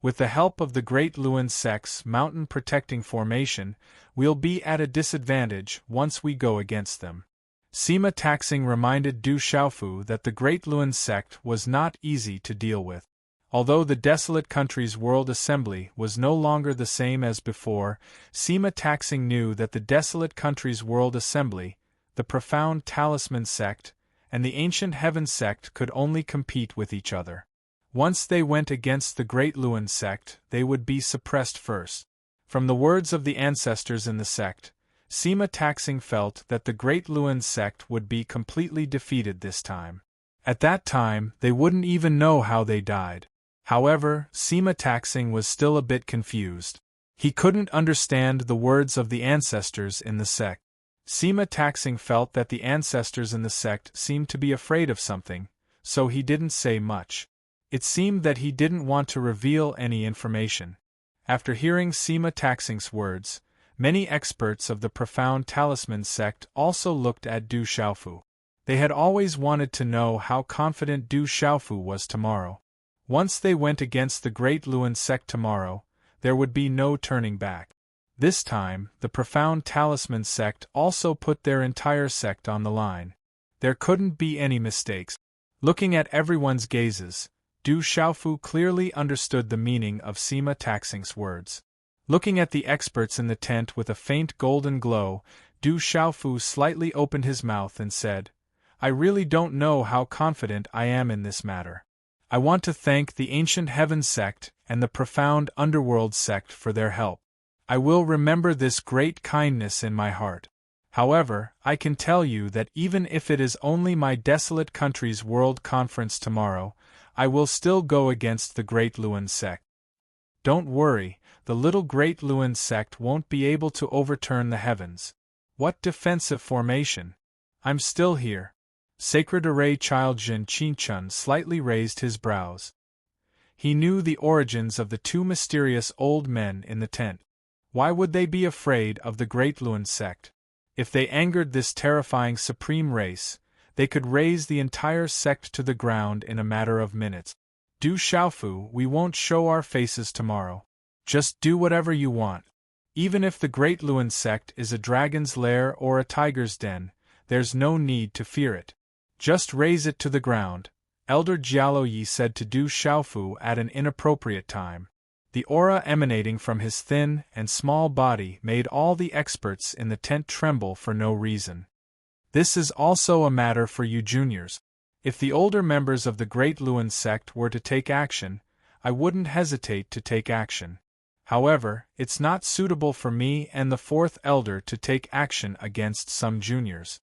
With the help of the Great Luan sect's mountain protecting formation, we'll be at a disadvantage once we go against them. Sima Taxing reminded Du Xiaofu that the Great Luan sect was not easy to deal with. Although the desolate country's world assembly was no longer the same as before, Sima Taxing knew that the desolate country's world assembly, the profound talisman sect, and the ancient heaven sect could only compete with each other. Once they went against the Great Luan sect, they would be suppressed first. From the words of the ancestors in the sect, Sima Taxing felt that the Great Luan sect would be completely defeated this time. At that time, they wouldn't even know how they died. However, Sima Taxing was still a bit confused. He couldn't understand the words of the ancestors in the sect. Sima Taxing felt that the ancestors in the sect seemed to be afraid of something, so he didn't say much. It seemed that he didn't want to reveal any information. After hearing Sima Taxing's words, many experts of the Profound Talisman sect also looked at Du Xiaofu. They had always wanted to know how confident Du Xiaofu was tomorrow. Once they went against the Great Luan sect tomorrow, there would be no turning back. This time, the Profound Talisman sect also put their entire sect on the line. There couldn't be any mistakes. Looking at everyone's gazes, Du Xiaofu clearly understood the meaning of Sima Taxing's words. Looking at the experts in the tent with a faint golden glow, Du Xiaofu slightly opened his mouth and said, "I really don't know how confident I am in this matter. I want to thank the Ancient Heaven sect and the Profound Underworld sect for their help. I will remember this great kindness in my heart. However, I can tell you that even if it is only my desolate country's world conference tomorrow, I will still go against the Great Luan sect. Don't worry, the little Great Luan sect won't be able to overturn the heavens. What defensive formation? I'm still here." Sacred Array Child Jin Qinchun slightly raised his brows. He knew the origins of the two mysterious old men in the tent. Why would they be afraid of the Great Luan sect? If they angered this terrifying supreme race, they could raise the entire sect to the ground in a matter of minutes. Du Xiaofu, we won't show our faces tomorrow. Just do whatever you want. Even if the Great Luan sect is a dragon's lair or a tiger's den, there's no need to fear it. Just raise it to the ground, Elder Jialo Yi said to Du Xiaofu at an inappropriate time. The aura emanating from his thin and small body made all the experts in the tent tremble for no reason. This is also a matter for you juniors. If the older members of the Great Luan sect were to take action, I wouldn't hesitate to take action. However, it's not suitable for me and the fourth elder to take action against some juniors.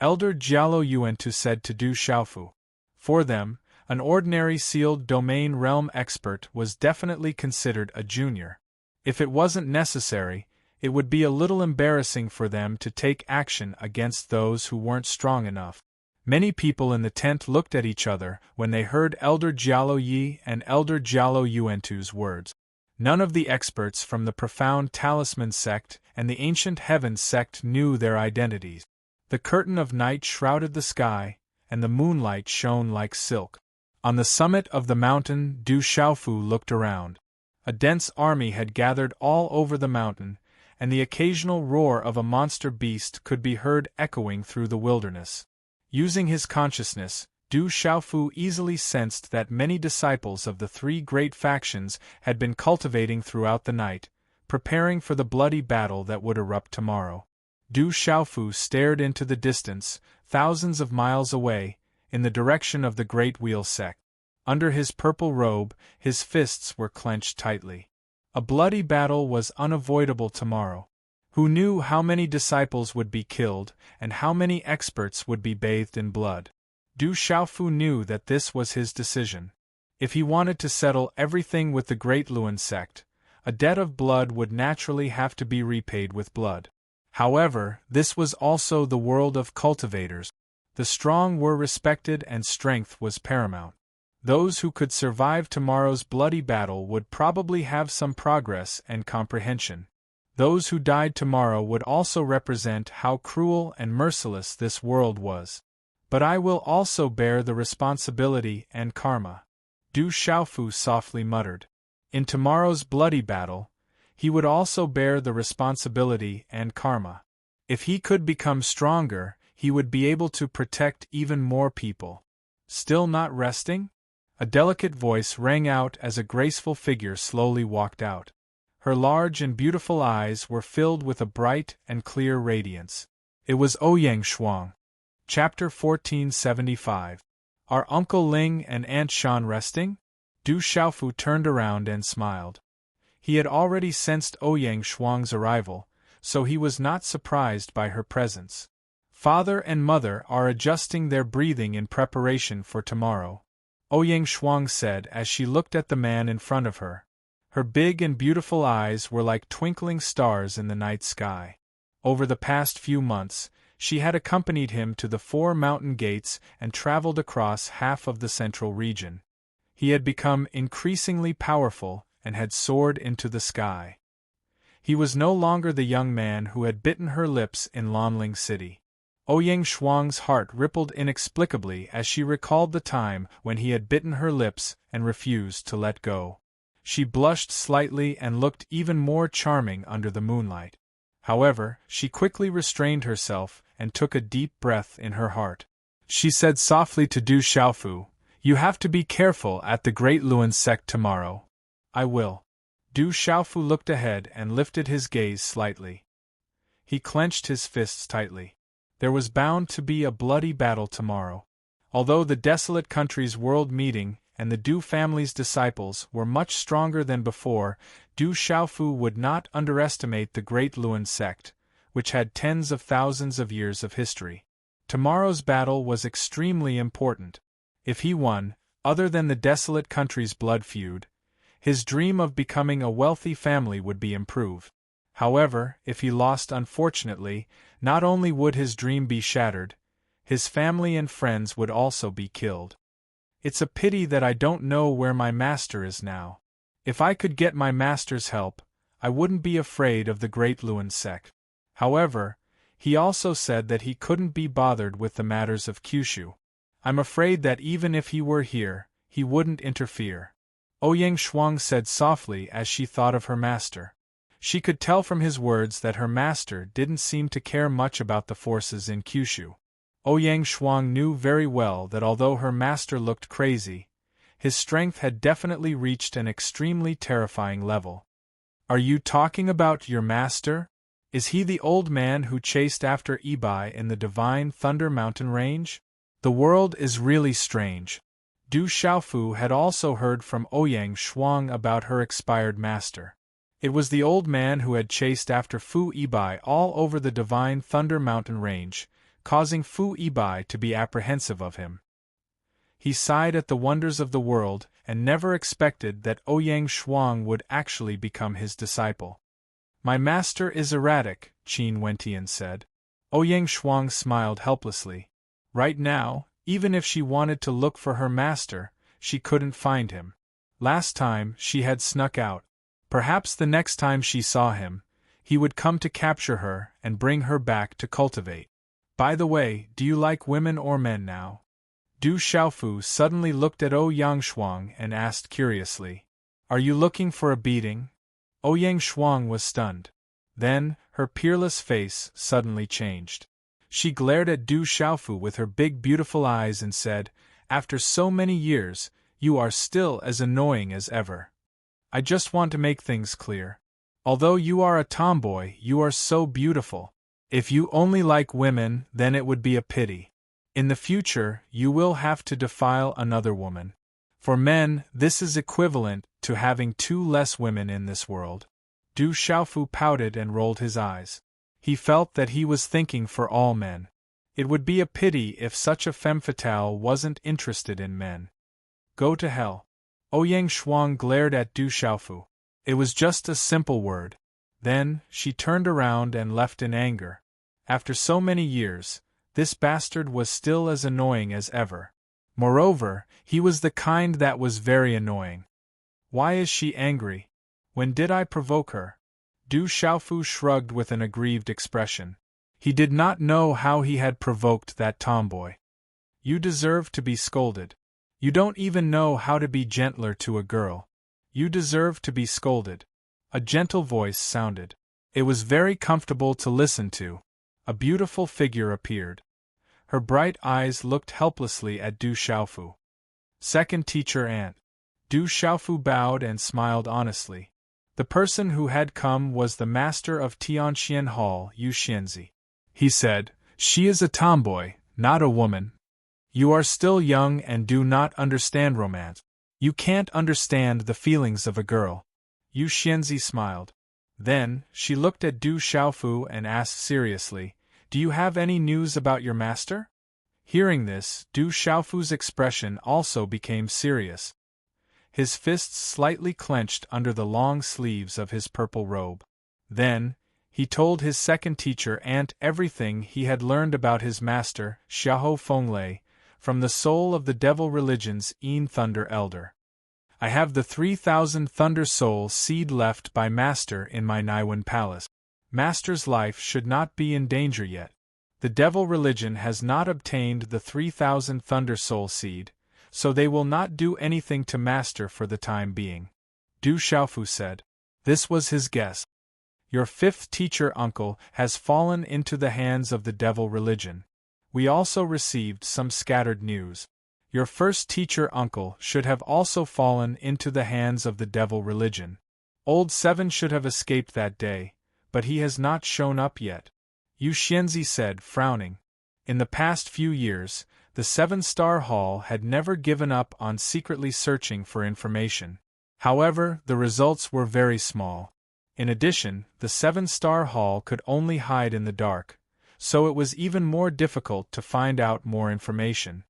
Elder Jialo Yuantu said to Du Xiaofu. For them, an ordinary sealed domain realm expert was definitely considered a junior. If it wasn't necessary, it would be a little embarrassing for them to take action against those who weren't strong enough. Many people in the tent looked at each other when they heard Elder Jialo Yi and Elder Jialo Yuantu's words. None of the experts from the Profound Talisman sect and the Ancient Heaven sect knew their identities. The curtain of night shrouded the sky, and the moonlight shone like silk. On the summit of the mountain, Du Xiaofu looked around. A dense army had gathered all over the mountain, and the occasional roar of a monster beast could be heard echoing through the wilderness. Using his consciousness, Du Xiaofu easily sensed that many disciples of the three great factions had been cultivating throughout the night, preparing for the bloody battle that would erupt tomorrow. Du Xiaofu stared into the distance, thousands of miles away, in the direction of the Great Wheel sect. Under his purple robe, his fists were clenched tightly. A bloody battle was unavoidable tomorrow. Who knew how many disciples would be killed, and how many experts would be bathed in blood? Du Xiaofu knew that this was his decision. If he wanted to settle everything with the Great Luan sect, a debt of blood would naturally have to be repaid with blood. However, this was also the world of cultivators. The strong were respected and strength was paramount. Those who could survive tomorrow's bloody battle would probably have some progress and comprehension. Those who died tomorrow would also represent how cruel and merciless this world was. But I will also bear the responsibility and karma. Du Xiaofu softly muttered. In tomorrow's bloody battle, he would also bear the responsibility and karma. If he could become stronger, he would be able to protect even more people. Still not resting? A delicate voice rang out as a graceful figure slowly walked out. Her large and beautiful eyes were filled with a bright and clear radiance. It was Ouyang Shuang. Chapter 1475. Are Uncle Ling and Aunt Shan resting? Du Xiaofu turned around and smiled. He had already sensed Ouyang Shuang's arrival, so he was not surprised by her presence. Father and mother are adjusting their breathing in preparation for tomorrow, Ouyang Shuang said as she looked at the man in front of her. Her big and beautiful eyes were like twinkling stars in the night sky. Over the past few months, she had accompanied him to the 4 mountain gates and traveled across half of the central region. He had become increasingly powerful and had soared into the sky. He was no longer the young man who had bitten her lips in Lanling City. Ouyang Shuang's heart rippled inexplicably as she recalled the time when he had bitten her lips and refused to let go. She blushed slightly and looked even more charming under the moonlight. However, she quickly restrained herself and took a deep breath in her heart. She said softly to Du Xiaofu, "You have to be careful at the Great Luan sect tomorrow." "I will." Du Xiaofu looked ahead and lifted his gaze slightly. He clenched his fists tightly. There was bound to be a bloody battle tomorrow. Although the desolate country's world meeting and the Du family's disciples were much stronger than before, Du Xiaofu would not underestimate the Great Luan sect, which had tens of thousands of years of history. Tomorrow's battle was extremely important. If he won, other than the desolate country's blood feud, his dream of becoming a wealthy family would be improved. However, if he lost unfortunately, not only would his dream be shattered, his family and friends would also be killed. "It's a pity that I don't know where my master is now. If I could get my master's help, I wouldn't be afraid of the Great Luan sect." However, he also said that he couldn't be bothered with the matters of Kyushu. "I'm afraid that even if he were here, he wouldn't interfere," Ouyang Shuang said softly as she thought of her master. She could tell from his words that her master didn't seem to care much about the forces in Kyushu. Ouyang Shuang knew very well that although her master looked crazy, his strength had definitely reached an extremely terrifying level. "Are you talking about your master? Is he the old man who chased after Ibai in the Divine Thunder Mountain Range? The world is really strange." Du Xiaofu had also heard from Ouyang Shuang about her expired master. It was the old man who had chased after Fu Ibai all over the Divine Thunder Mountain Range, causing Fu Ibai to be apprehensive of him. He sighed at the wonders of the world and never expected that Ouyang Shuang would actually become his disciple. "My master is erratic," Qin Wentian said. Ouyang Shuang smiled helplessly. Right now, even if she wanted to look for her master, she couldn't find him. Last time, she had snuck out. Perhaps the next time she saw him, he would come to capture her and bring her back to cultivate. "By the way, do you like women or men now?" Du Xiaofu suddenly looked at Ouyang Shuang and asked curiously. "Are you looking for a beating?" Ouyang Shuang was stunned. Then, her peerless face suddenly changed. She glared at Du Xiaofu with her big beautiful eyes and said, "After so many years, you are still as annoying as ever. I just want to make things clear. Although you are a tomboy, you are so beautiful. If you only like women, then it would be a pity. In the future, you will have to defile another woman. For men, this is equivalent to having 2 less women in this world." Du Xiaofu pouted and rolled his eyes. He felt that he was thinking for all men. It would be a pity if such a femme fatale wasn't interested in men. "Go to hell." Ouyang Shuang glared at Du Xiaofu. It was just a simple word. Then, she turned around and left in anger. After so many years, this bastard was still as annoying as ever. Moreover, he was the kind that was very annoying. Why is she angry? When did I provoke her? Du Xiaofu shrugged with an aggrieved expression. He did not know how he had provoked that tomboy. "You deserve to be scolded. You don't even know how to be gentler to a girl. You deserve to be scolded." A gentle voice sounded. It was very comfortable to listen to. A beautiful figure appeared. Her bright eyes looked helplessly at Du Xiaofu. "Second teacher aunt." Du Xiaofu bowed and smiled honestly. The person who had come was the master of Tianxian Hall, Yu Xianzi. He said, "She is a tomboy, not a woman. You are still young and do not understand romance. You can't understand the feelings of a girl." Yu Xianzi smiled. Then, she looked at Du Xiaofu and asked seriously, Do you have any news about your master? Hearing this, Du Xiaofu's expression also became serious. His fists slightly clenched under the long sleeves of his purple robe. Then, he told his second teacher Ant everything he had learned about his master, Xiahou Fenglei, from the soul of the devil religion's Yin Thunder Elder. I have the 3,000 Thunder Soul seed left by Master in my Naiwen Palace. Master's life should not be in danger yet. The devil religion has not obtained the 3,000 Thunder Soul seed, so they will not do anything to Master for the time being. Du Xiaofu said. This was his guess. Your fifth teacher uncle has fallen into the hands of the devil religion. We also received some scattered news. Your first teacher uncle should have also fallen into the hands of the devil religion. Old Seven should have escaped that day, but he has not shown up yet. Yu Xianzi said, frowning. In the past few years, the Seven-Star Hall had never given up on secretly searching for information. However, the results were very small. In addition, the Seven-Star Hall could only hide in the dark, so it was even more difficult to find out more information.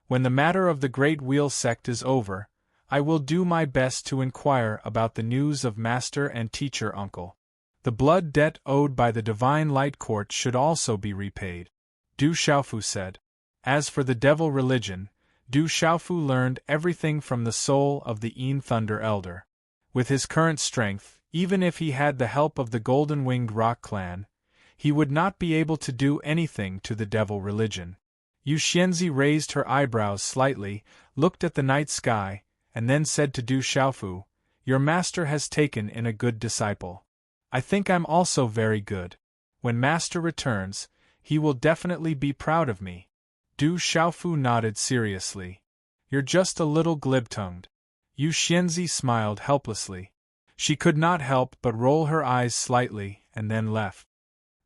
When the matter of the Great Wheel sect is over, I will do my best to inquire about the news of Master and Teacher Uncle. The blood debt owed by the Divine Light Court should also be repaid, Du Xiaofu said. As for the devil religion, Du Xiaofu learned everything from the soul of the Yin Thunder Elder. With his current strength, even if he had the help of the Golden-Winged Rock Clan, he would not be able to do anything to the devil religion. Yu Xianzi raised her eyebrows slightly, looked at the night sky, and then said to Du Xiaofu, Your master has taken in a good disciple. I think I'm also very good. When master returns, he will definitely be proud of me. Du Xiaofu nodded seriously. You're just a little glib-tongued. Yu Xianzi smiled helplessly. She could not help but roll her eyes slightly, and then left.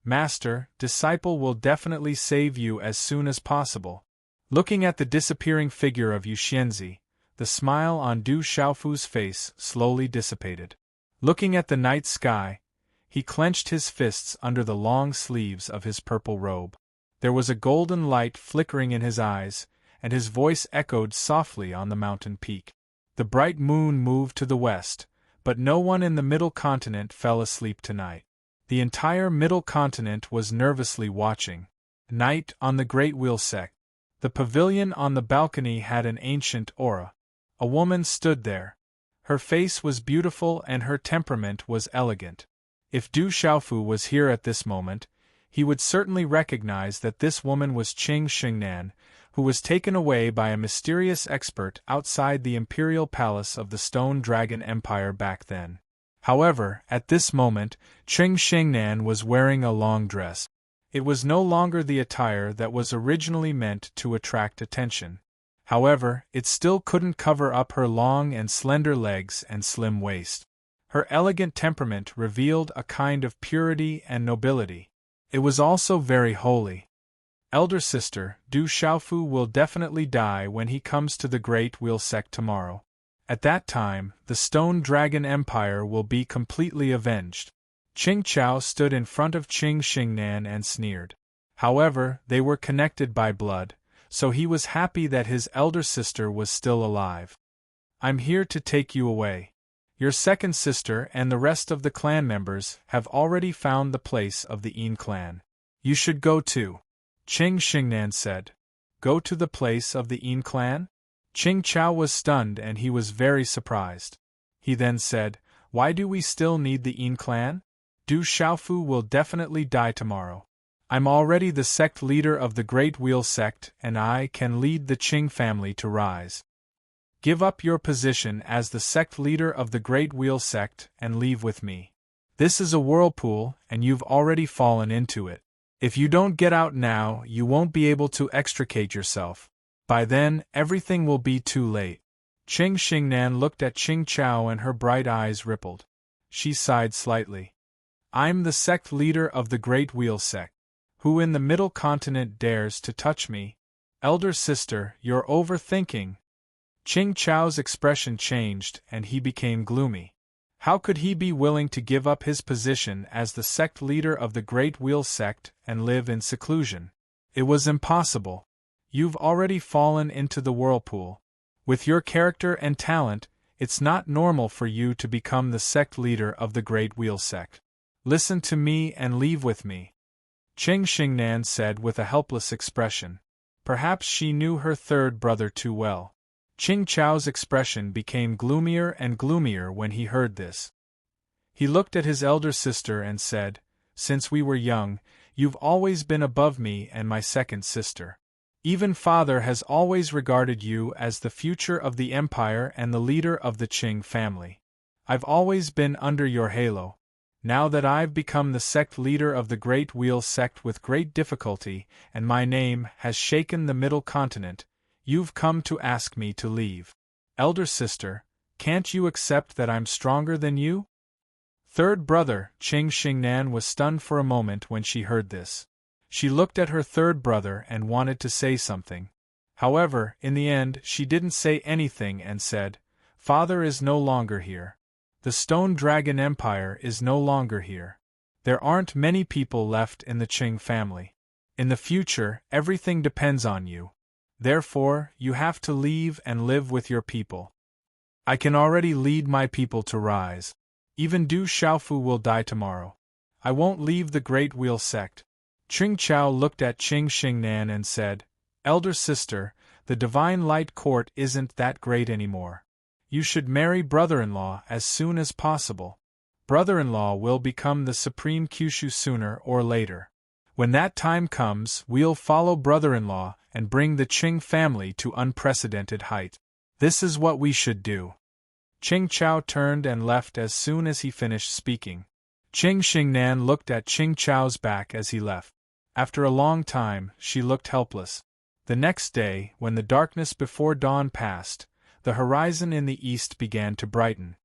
Master, disciple will definitely save you as soon as possible. Looking at the disappearing figure of Yu Xianzi, the smile on Du Xiaofu's face slowly dissipated. Looking at the night sky, he clenched his fists under the long sleeves of his purple robe. There was a golden light flickering in his eyes, and his voice echoed softly on the mountain peak. The bright moon moved to the west, but no one in the Middle Continent fell asleep tonight. The entire Middle Continent was nervously watching. Night on the Great Wheel sect. The pavilion on the balcony had an ancient aura. A woman stood there. Her face was beautiful and her temperament was elegant. If Du Xiaofu was here at this moment, he would certainly recognize that this woman was Qing Xingnan, who was taken away by a mysterious expert outside the imperial palace of the Stone Dragon Empire back then. However, at this moment, Qing Xingnan was wearing a long dress. It was no longer the attire that was originally meant to attract attention. However, it still couldn't cover up her long and slender legs and slim waist. Her elegant temperament revealed a kind of purity and nobility. It was also very holy. Elder sister, Du Xiaofu will definitely die when he comes to the Great Wheel sect tomorrow. At that time, the Stone Dragon Empire will be completely avenged. Qing Chao stood in front of Qing Xingnan and sneered. However, they were connected by blood, so he was happy that his elder sister was still alive. I'm here to take you away. Your second sister and the rest of the clan members have already found the place of the Yin clan. You should go too. Qing Xingnan said. Go to the place of the Yin clan? Qing Chao was stunned and he was very surprised. He then said, Why do we still need the Yin clan? Du Xiaofu will definitely die tomorrow. I'm already the sect leader of the Great Wheel sect and I can lead the Qing family to rise. Give up your position as the sect leader of the Great Wheel sect and leave with me. This is a whirlpool and you've already fallen into it. If you don't get out now, you won't be able to extricate yourself. By then, everything will be too late. Qing Xingnan looked at Qing Chao and her bright eyes rippled. She sighed slightly. I'm the sect leader of the Great Wheel sect. Who in the Middle Continent dares to touch me? Elder sister, you're overthinking. Qing Chao's expression changed and he became gloomy. How could he be willing to give up his position as the sect leader of the Great Wheel sect and live in seclusion? It was impossible. You've already fallen into the whirlpool. With your character and talent, it's not normal for you to become the sect leader of the Great Wheel sect. Listen to me and leave with me. Qing Xingnan said with a helpless expression. Perhaps she knew her third brother too well. Qing Chao's expression became gloomier and gloomier when he heard this. He looked at his elder sister and said, "Since we were young, you've always been above me and my second sister. Even father has always regarded you as the future of the empire and the leader of the Qing family. I've always been under your halo. Now that I've become the sect leader of the Great Wheel sect with great difficulty, and my name has shaken the Middle Continent, you've come to ask me to leave. Elder sister, can't you accept that I'm stronger than you?" Third brother, Qing Xingnan was stunned for a moment when she heard this. She looked at her third brother and wanted to say something. However, in the end, she didn't say anything and said, "Father is no longer here. The Stone Dragon Empire is no longer here. There aren't many people left in the Qing family. In the future, everything depends on you. Therefore, you have to leave and live with your people. I can already lead my people to rise. Even Du Xiaofu will die tomorrow. I won't leave the Great Wheel sect." Qing Chao looked at Qing Xingnan and said, "Elder sister, the Divine Light Court isn't that great anymore. You should marry brother-in-law as soon as possible. Brother-in-law will become the supreme Kyushu sooner or later. When that time comes, we'll follow brother-in-law and bring the Qing family to unprecedented height. This is what we should do." Qing Chao turned and left as soon as he finished speaking. Qing Xingnan looked at Qing Chao's back as he left. After a long time, she looked helpless. The next day, when the darkness before dawn passed, the horizon in the east began to brighten.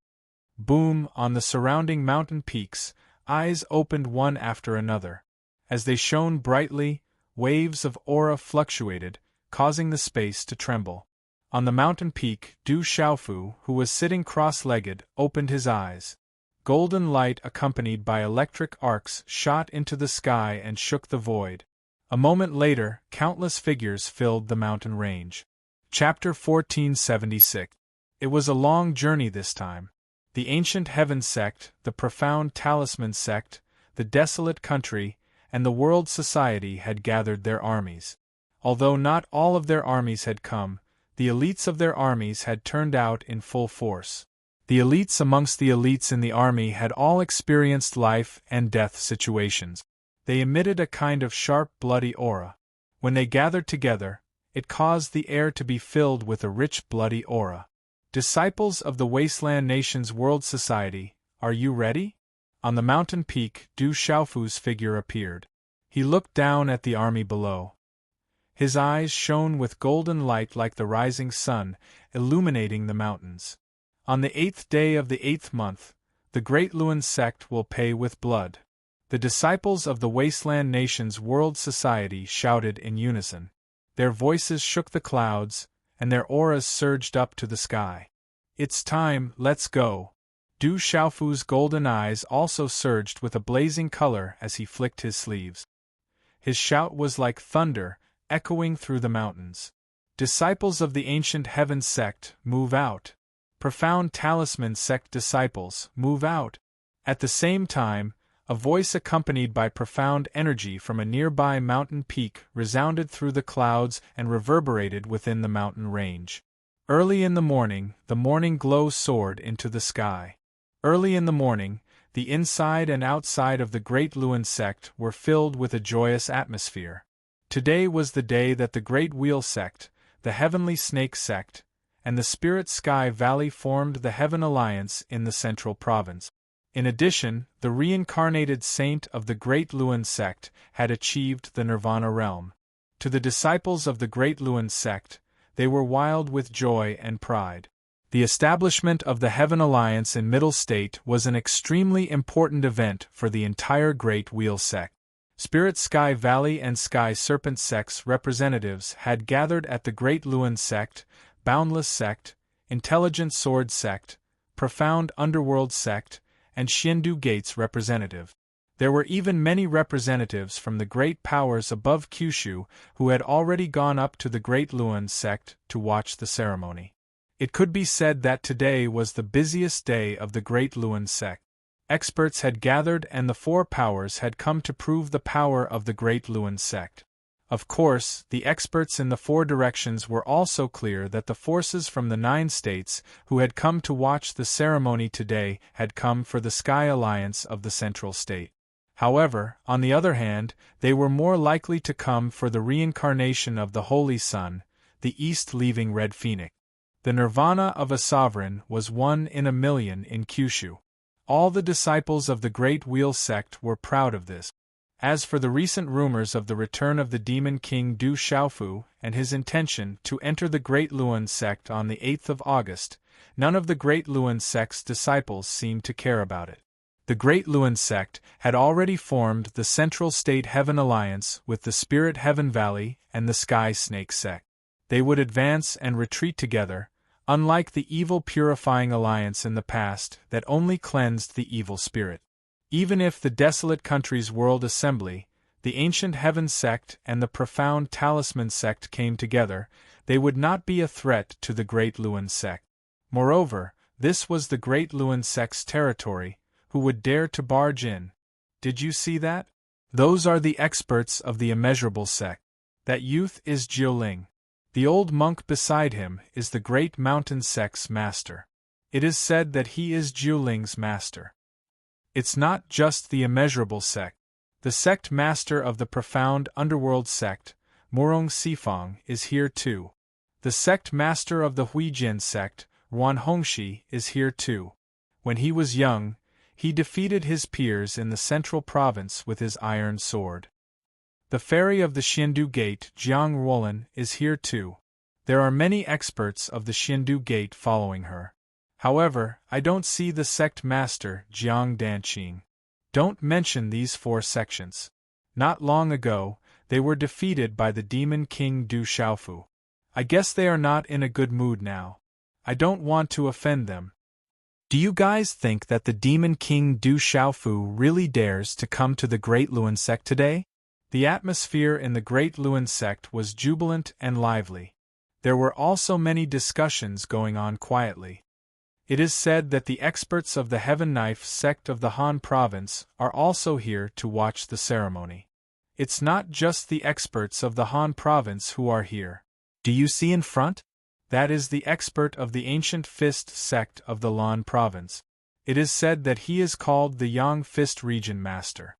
Boom, on the surrounding mountain peaks, eyes opened one after another. As they shone brightly, waves of aura fluctuated, causing the space to tremble. On the mountain peak, Du Xiaofu, who was sitting cross-legged, opened his eyes. Golden light accompanied by electric arcs shot into the sky and shook the void. A moment later, countless figures filled the mountain range. Chapter 1476. It was a long journey this time. The Ancient Heaven sect, the Profound Talisman sect, the Desolate Country, and the World Society had gathered their armies. Although not all of their armies had come, the elites of their armies had turned out in full force. The elites amongst the elites in the army had all experienced life and death situations. They emitted a kind of sharp, bloody aura. When they gathered together, it caused the air to be filled with a rich, bloody aura. Disciples of the Wasteland Nations World Society, are you ready? On the mountain peak, Du Xiaofu's figure appeared. He looked down at the army below. His eyes shone with golden light like the rising sun, illuminating the mountains. On the 8th day of the 8th month, the Great Luan sect will pay with blood. The disciples of the Wasteland Nations World Society shouted in unison. Their voices shook the clouds, and their auras surged up to the sky. "It's time, let's go." Du Xiaofu's golden eyes also surged with a blazing color as he flicked his sleeves. His shout was like thunder, echoing through the mountains. "Disciples of the Ancient Heaven sect, move out. Profound Talisman sect disciples, move out." At the same time, a voice accompanied by profound energy from a nearby mountain peak resounded through the clouds and reverberated within the mountain range. Early in the morning glow soared into the sky. Early in the morning, the inside and outside of the Great Luan sect were filled with a joyous atmosphere. Today was the day that the Great Wheel sect, the Heavenly Snake sect, and the Spirit Sky Valley formed the Heaven Alliance in the Central Province. In addition, the reincarnated saint of the Great Luan sect had achieved the Nirvana realm. To the disciples of the Great Luan sect, they were wild with joy and pride. The establishment of the Heaven Alliance in Middle State was an extremely important event for the entire Great Wheel sect. Spirit Sky Valley and Sky Serpent sects representatives had gathered at the Great Luan sect, Boundless sect, Intelligent Sword sect, profound underworld sect, and Xiandu Gate's representative. There were even many representatives from the great powers above Kyushu who had already gone up to the Great Luan sect to watch the ceremony. It could be said that today was the busiest day of the Great Luan sect. Experts had gathered and the four powers had come to prove the power of the Great Luan sect. Of course, the experts in the four directions were also clear that the forces from the 9 states who had come to watch the ceremony today had come for the Sky Alliance of the Central State. However, on the other hand, they were more likely to come for the reincarnation of the Holy Sun, the East leaving Red Phoenix. The nirvana of a sovereign was 1 in a million in Kyushu. All the disciples of the Great Wheel sect were proud of this. As for the recent rumors of the return of the demon king Du Xiaofu and his intention to enter the Great Luan sect on the 8th of August, none of the Great Luan sect's disciples seemed to care about it. The Great Luan sect had already formed the Central State Heaven Alliance with the Spirit Heaven Valley and the Sky Snake sect. They would advance and retreat together, unlike the evil purifying alliance in the past that only cleansed the evil spirit. Even if the Desolate Country's World Assembly, the Ancient Heaven sect and the Profound Talisman sect came together, they would not be a threat to the Great Luan sect. Moreover, this was the Great Luan sect's territory. Who would dare to barge in? Did you see that? Those are the experts of the Immeasurable sect. That youth is Jiuling. The old monk beside him is the Great Mountain sect's master. It is said that he is Jiuling's master. It's not just the Immeasurable sect. The sect master of the Profound Underworld sect, Murong Sifang, is here too. The sect master of the Huijin sect, Ruan Hongxi, is here too. When he was young, he defeated his peers in the central province with his iron sword. The fairy of the Xiandu Gate, Jiang Ruolin, is here too. There are many experts of the Xiandu Gate following her. However, I don't see the sect master, Jiang Danqing. Don't mention these 4 sections. Not long ago, they were defeated by the demon king Du Xiaofu. I guess they are not in a good mood now. I don't want to offend them. Do you guys think that the demon king Du Xiaofu really dares to come to the Great Luan sect today? The atmosphere in the Great Luan sect was jubilant and lively. There were also many discussions going on quietly. It is said that the experts of the Heaven Knife sect of the Han province are also here to watch the ceremony. It's not just the experts of the Han province who are here. Do you see in front? That is the expert of the Ancient Fist sect of the Lan province. It is said that he is called the Yang Fist Region Master.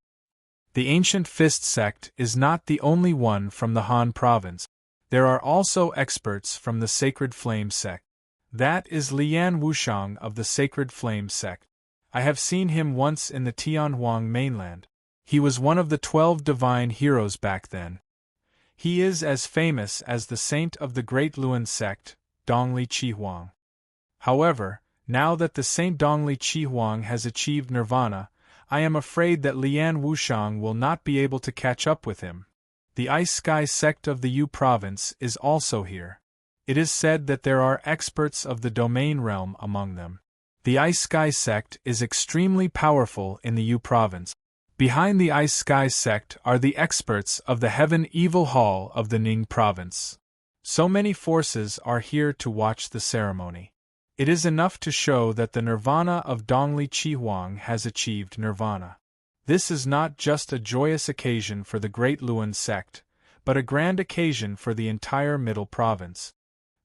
The Ancient Fist sect is not the only one from the Han province. There are also experts from the Sacred Flame sect. That is Lian Wushang of the Sacred Flame sect. I have seen him once in the Tianhuang mainland. He was one of the 12 divine heroes back then. He is as famous as the saint of the Great Luan sect, Dongli Chihuang. However, now that the Saint Dongli Chihuang has achieved nirvana, I am afraid that Lian Wushang will not be able to catch up with him. The Ice Sky sect of the Yu province is also here. It is said that there are experts of the domain realm among them. The Ice Sky sect is extremely powerful in the Yu province. Behind the Ice Sky sect are the experts of the Heaven Evil Hall of the Ning province. So many forces are here to watch the ceremony. It is enough to show that the nirvana of Dongli Chihuang has achieved nirvana. This is not just a joyous occasion for the Great Luan sect, but a grand occasion for the entire Middle Province.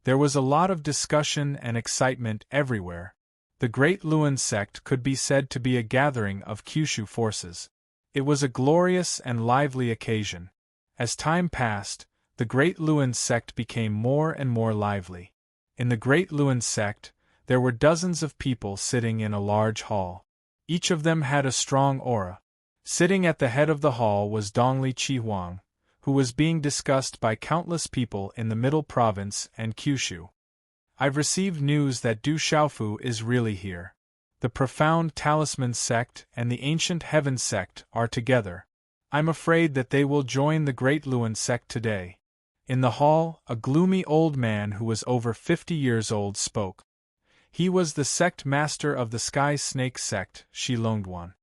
There was a lot of discussion and excitement everywhere. The Great Luan sect could be said to be a gathering of Kyushu forces. It was a glorious and lively occasion. As time passed, the Great Luan sect became more and more lively. In the Great Luan sect, there were dozens of people sitting in a large hall. Each of them had a strong aura. Sitting at the head of the hall was Dongli Chihuang, who was being discussed by countless people in the Middle Province and Kyushu. I've received news that Du Xiaofu is really here. The Profound Talisman sect and the Ancient Heaven sect are together. I'm afraid that they will join the Great Luan sect today. In the hall, a gloomy old man who was over 50 years old spoke. He was the sect master of the Sky Snake sect, Shilongduan.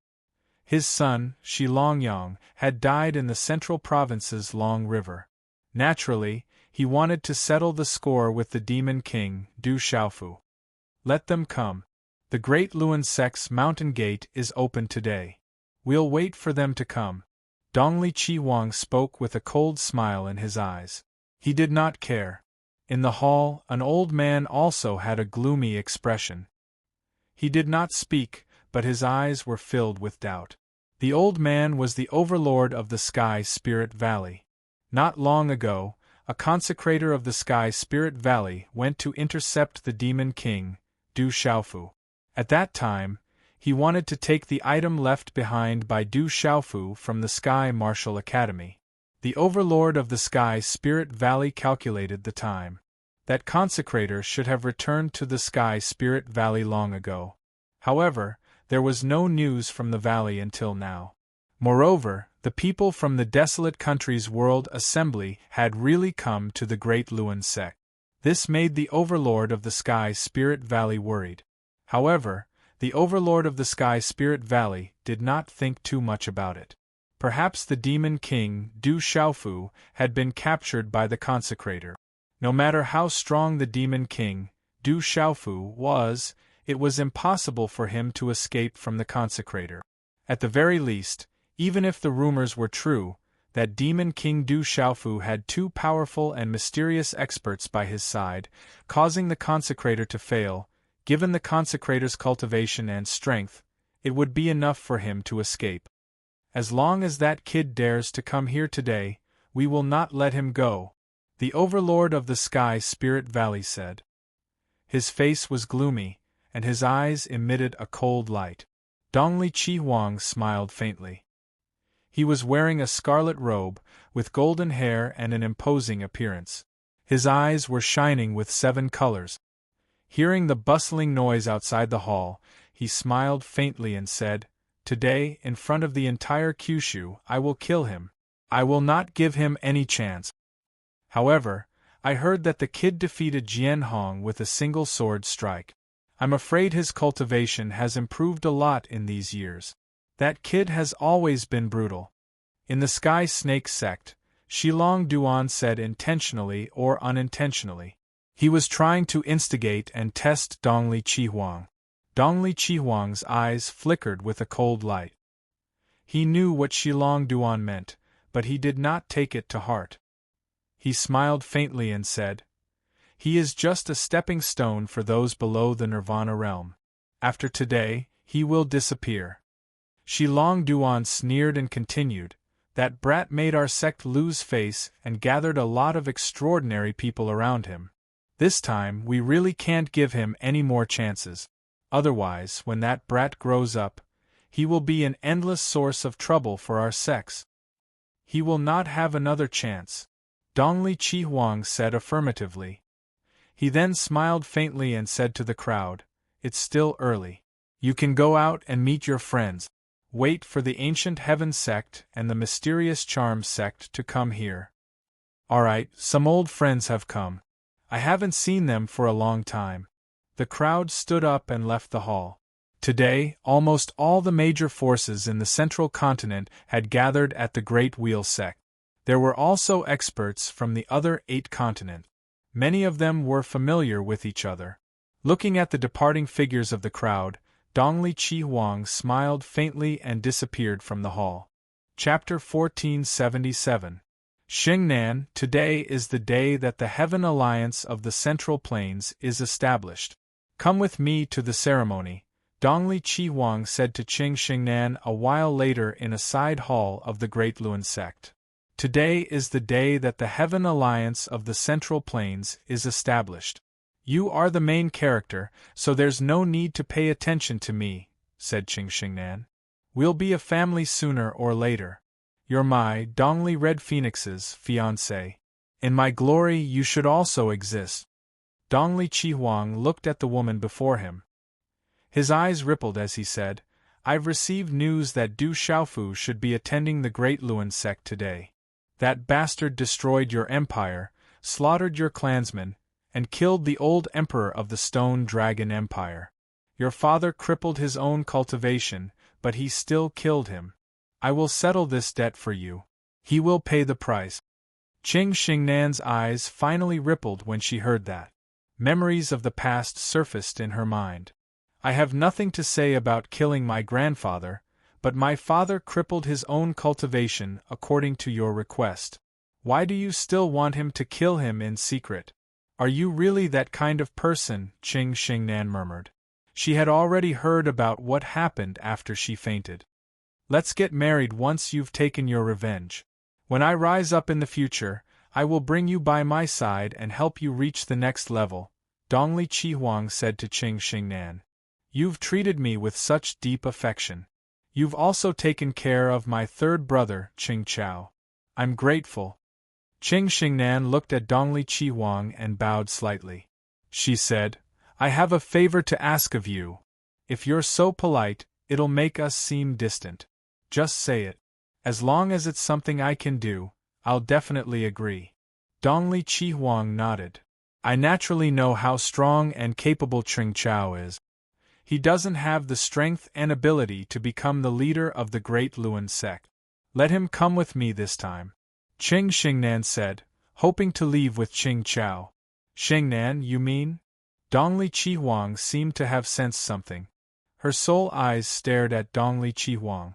His son, Shilongyang, had died in the central province's Long River. Naturally, he wanted to settle the score with the demon king, Du Xiaofu. Let them come. The Great Luan sect's mountain gate is open today. We'll wait for them to come. Dongli Qihuang spoke with a cold smile in his eyes. He did not care. In the hall, an old man also had a gloomy expression. He did not speak, but his eyes were filled with doubt. The old man was the overlord of the Sky Spirit Valley. Not long ago, a consecrator of the Sky Spirit Valley went to intercept the demon king, Du Xiaofu. At that time, he wanted to take the item left behind by Du Xiaofu from the Sky Martial Academy. The overlord of the Sky Spirit Valley calculated the time. That consecrator should have returned to the Sky Spirit Valley long ago. However, there was no news from the valley until now. Moreover, the people from the desolate country's world assembly had really come to the Great Luan sect. This made the overlord of the Sky Spirit Valley worried. However, the overlord of the Sky Spirit Valley did not think too much about it. Perhaps the demon king, Du Xiaofu, had been captured by the consecrator. No matter how strong the demon king, Du Xiaofu, was, it was impossible for him to escape from the consecrator. At the very least, even if the rumors were true, that demon king Du Xiaofu had two powerful and mysterious experts by his side, causing the consecrator to fail, given the consecrator's cultivation and strength, it would be enough for him to escape. As long as that kid dares to come here today, we will not let him go, the overlord of the Sky Spirit Valley said. His face was gloomy, and his eyes emitted a cold light. Dongli Qihuang smiled faintly. He was wearing a scarlet robe, with golden hair and an imposing appearance. His eyes were shining with 7 colors. Hearing the bustling noise outside the hall, he smiled faintly and said, "Today, in front of the entire Kyushu, I will kill him. I will not give him any chance." However, I heard that the kid defeated Jian Hong with a single sword strike. I'm afraid his cultivation has improved a lot in these years. That kid has always been brutal. In the Sky Snake sect, Shilong Duan said intentionally or unintentionally. He was trying to instigate and test Dongli Qihuang. Dongli Qihuang's eyes flickered with a cold light. He knew what Shilong Duan meant, but he did not take it to heart. He smiled faintly and said, "He is just a stepping stone for those below the Nirvana realm. After today, he will disappear." Shilong Duan sneered and continued, "That brat made our sect lose face and gathered a lot of extraordinary people around him. This time we really can't give him any more chances. Otherwise, when that brat grows up, he will be an endless source of trouble for our sects. He will not have another chance." Dongli Qihuang said affirmatively. He then smiled faintly and said to the crowd, "It's still early. You can go out and meet your friends. Wait for the Ancient Heaven sect and the Mysterious Charms sect to come here." "Alright, some old friends have come. I haven't seen them for a long time." The crowd stood up and left the hall. Today, almost all the major forces in the central continent had gathered at the Great Wheel sect. There were also experts from the other 8 continents. Many of them were familiar with each other. Looking at the departing figures of the crowd, Dongli Qihuang smiled faintly and disappeared from the hall. Chapter 1477. Xingnan, today is the day that the Heaven Alliance of the Central Plains is established. "Come with me to the ceremony," Dongli Qihuang said to Qing Xingnan a while later in a side hall of the Great Luan sect. "Today is the day that the Heaven Alliance of the Central Plains is established. You are the main character, so there's no need to pay attention to me," said Qing Xingnan. "We'll be a family sooner or later. You're my Dongli Red Phoenix's fiancé. In my glory you should also exist." Dongli Qihuang looked at the woman before him. His eyes rippled as he said, "I've received news that Du Xiaofu should be attending the Great Luan sect today. That bastard destroyed your empire, slaughtered your clansmen, and killed the old emperor of the Stone Dragon Empire. Your father crippled his own cultivation, but he still killed him. I will settle this debt for you. He will pay the price." Qing Xingnan's eyes finally rippled when she heard that. Memories of the past surfaced in her mind. "I have nothing to say about killing my grandfather, but my father crippled his own cultivation according to your request. Why do you still want him to kill him in secret? Are you really that kind of person?" Qing Xingnan murmured. She had already heard about what happened after she fainted. "Let's get married once you've taken your revenge. When I rise up in the future, I will bring you by my side and help you reach the next level," Dongli Qihuang said to Qing Xingnan. "You've treated me with such deep affection. You've also taken care of my third brother, Qing Chao. I'm grateful." Qing Xingnan looked at Dongli Qihuang and bowed slightly. She said, "I have a favor to ask of you. If you're so polite, it'll make us seem distant. Just say it. As long as it's something I can do, I'll definitely agree." Dongli Qihuang nodded. "I naturally know how strong and capable Qing Chao is. He doesn't have the strength and ability to become the leader of the Great Luan sect. Let him come with me this time," Qing Xingnan said, hoping to leave with Qing Chao. "Xingnan, you mean?" Dongli Qihuang seemed to have sensed something. Her soul eyes stared at Dongli Qihuang.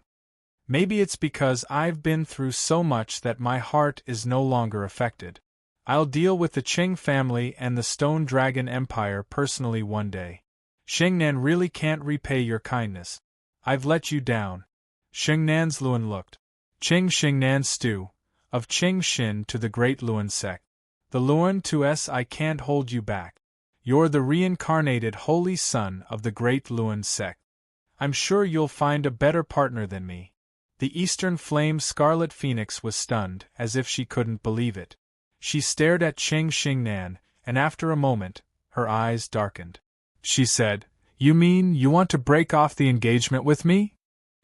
"Maybe it's because I've been through so much that my heart is no longer affected. I'll deal with the Qing family and the Stone Dragon Empire personally one day. Xingnan really can't repay your kindness. I've let you down." Xingnan's Luan looked. Qing Xingnan stew, of Qing Xin to the Great Luan sect. The Luan to S. I can't hold you back. You're the reincarnated Holy Son of the Great Luan sect. I'm sure you'll find a better partner than me. The Eastern Flame Scarlet Phoenix was stunned, as if she couldn't believe it. She stared at Qing Xingnan, and after a moment, her eyes darkened. She said, "You mean you want to break off the engagement with me?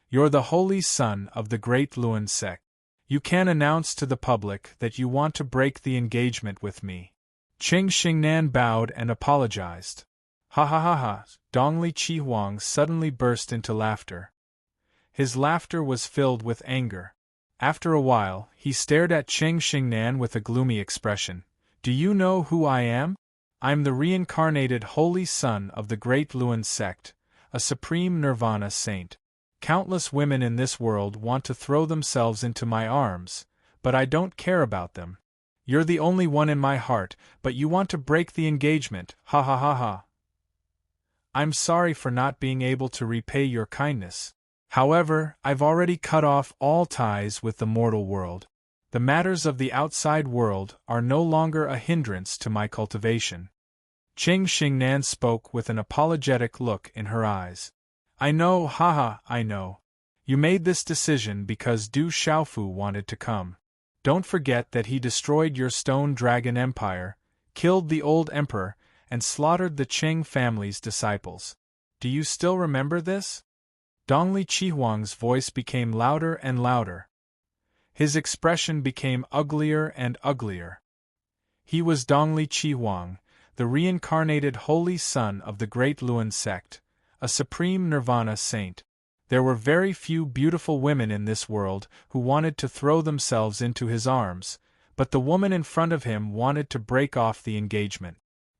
You're the Holy Son of the Great Luan sect. You can announce to the public that you want to break the engagement with me." Qing Xingnan bowed and apologized. "Ha ha ha ha!" Dongli Qihuang suddenly burst into laughter. His laughter was filled with anger. After a while, he stared at Qing Xingnan with a gloomy expression. "Do you know who I am? I'm the reincarnated Holy Son of the Great Luan sect, a supreme nirvana saint. Countless women in this world want to throw themselves into my arms, but I don't care about them. You're the only one in my heart, but you want to break the engagement, ha ha ha ha. I'm sorry for not being able to repay your kindness. However, I've already cut off all ties with the mortal world. The matters of the outside world are no longer a hindrance to my cultivation." Qing Xingnan spoke with an apologetic look in her eyes. "I know, haha, I know. You made this decision because Du Xiaofu wanted to come. Don't forget that he destroyed your Stone Dragon Empire, killed the old emperor, and slaughtered the Qing family's disciples. Do you still remember this?" Dongli Qihuang's voice became louder and louder. His expression became uglier and uglier. He was Dongli Qihuang, the reincarnated Holy Son of the Great Luan sect, a supreme nirvana saint. There were very few beautiful women in this world who wanted to throw themselves into his arms, but the woman in front of him wanted to break off the engagement.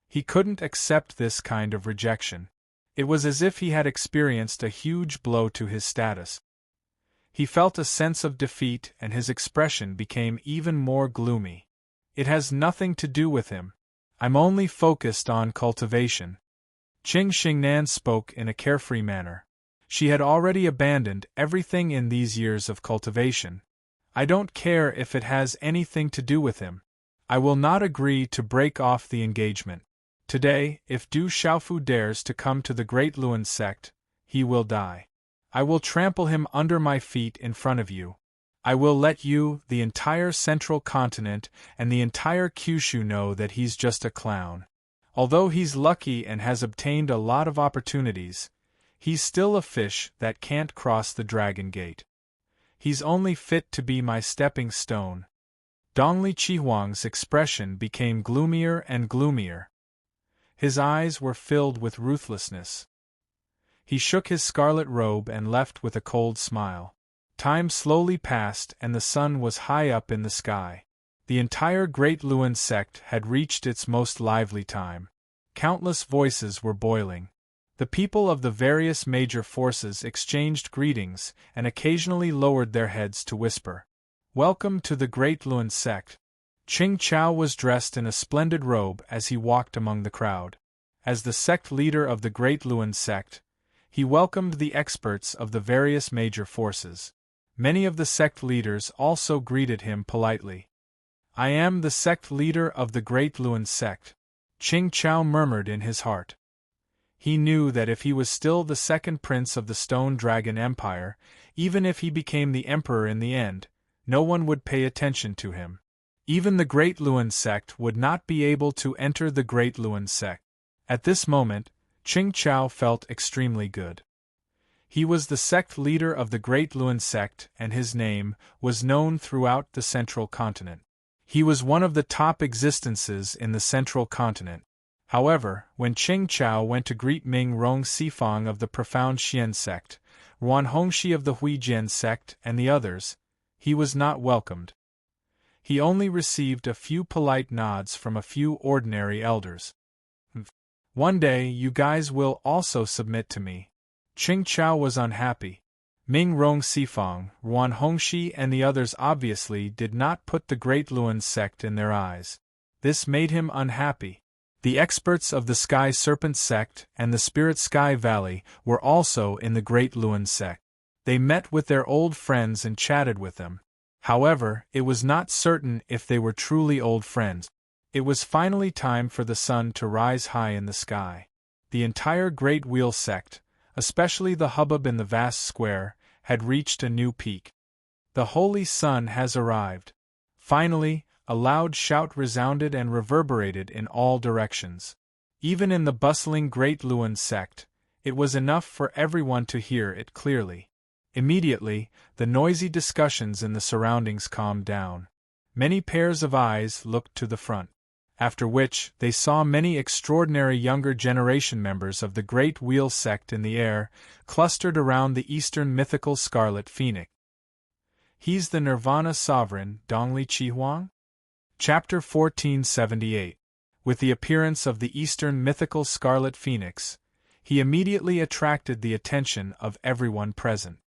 He couldn't accept this kind of rejection. It was as if he had experienced a huge blow to his status. He felt a sense of defeat and his expression became even more gloomy. "It has nothing to do with him. I'm only focused on cultivation." Qing Xingnan spoke in a carefree manner. She had already abandoned everything in these years of cultivation. "I don't care if it has anything to do with him. I will not agree to break off the engagement. Today, if Du Xiaofu dares to come to the Great Luan sect, he will die. I will trample him under my feet in front of you. I will let you, the entire central continent, and the entire Kyushu know that he's just a clown. Although he's lucky and has obtained a lot of opportunities, he's still a fish that can't cross the Dragon Gate. He's only fit to be my stepping stone." Dongli Qihuang's expression became gloomier and gloomier. His eyes were filled with ruthlessness. He shook his scarlet robe and left with a cold smile. Time slowly passed and the sun was high up in the sky. The entire Great Luan sect had reached its most lively time. Countless voices were boiling. The people of the various major forces exchanged greetings and occasionally lowered their heads to whisper, "Welcome to the Great Luan sect." Qing Chao was dressed in a splendid robe as he walked among the crowd. As the sect leader of the Great Luan sect, he welcomed the experts of the various major forces. Many of the sect leaders also greeted him politely. "I am the sect leader of the Great Luan sect," Qing Chao murmured in his heart. He knew that if he was still the second prince of the Stone Dragon Empire, even if he became the emperor in the end, no one would pay attention to him. Even the Great Luan sect would not be able to enter the Great Luan sect. At this moment, Qing Chao felt extremely good. He was the sect leader of the Great Luan sect and his name was known throughout the Central Continent. He was one of the top existences in the Central Continent. However, when Qing Chao went to greet Ming Rong Sifang of the Profound Xian sect, Ruan Hongxi of the Huijian sect and the others, he was not welcomed. He only received a few polite nods from a few ordinary elders. "One day you guys will also submit to me." Qing Chao was unhappy. Ming Rong Sifang, Ruan Hongxi and the others obviously did not put the Great Luan sect in their eyes. This made him unhappy. The experts of the Sky Serpent sect and the Spirit Sky Valley were also in the Great Luan sect. They met with their old friends and chatted with them. However, it was not certain if they were truly old friends. It was finally time for the sun to rise high in the sky. The entire Great Wheel sect, especially the hubbub in the vast square, had reached a new peak. "The Holy Sun has arrived." Finally, a loud shout resounded and reverberated in all directions. Even in the bustling Great Luan sect, it was enough for everyone to hear it clearly. Immediately, the noisy discussions in the surroundings calmed down. Many pairs of eyes looked to the front. After which, they saw many extraordinary younger generation members of the Great Wheel sect in the air, clustered around the Eastern mythical Scarlet Phoenix. "He's the Nirvana Sovereign, Dongli Chihuang?" Chapter 1478. With the appearance of the Eastern mythical Scarlet Phoenix, he immediately attracted the attention of everyone present.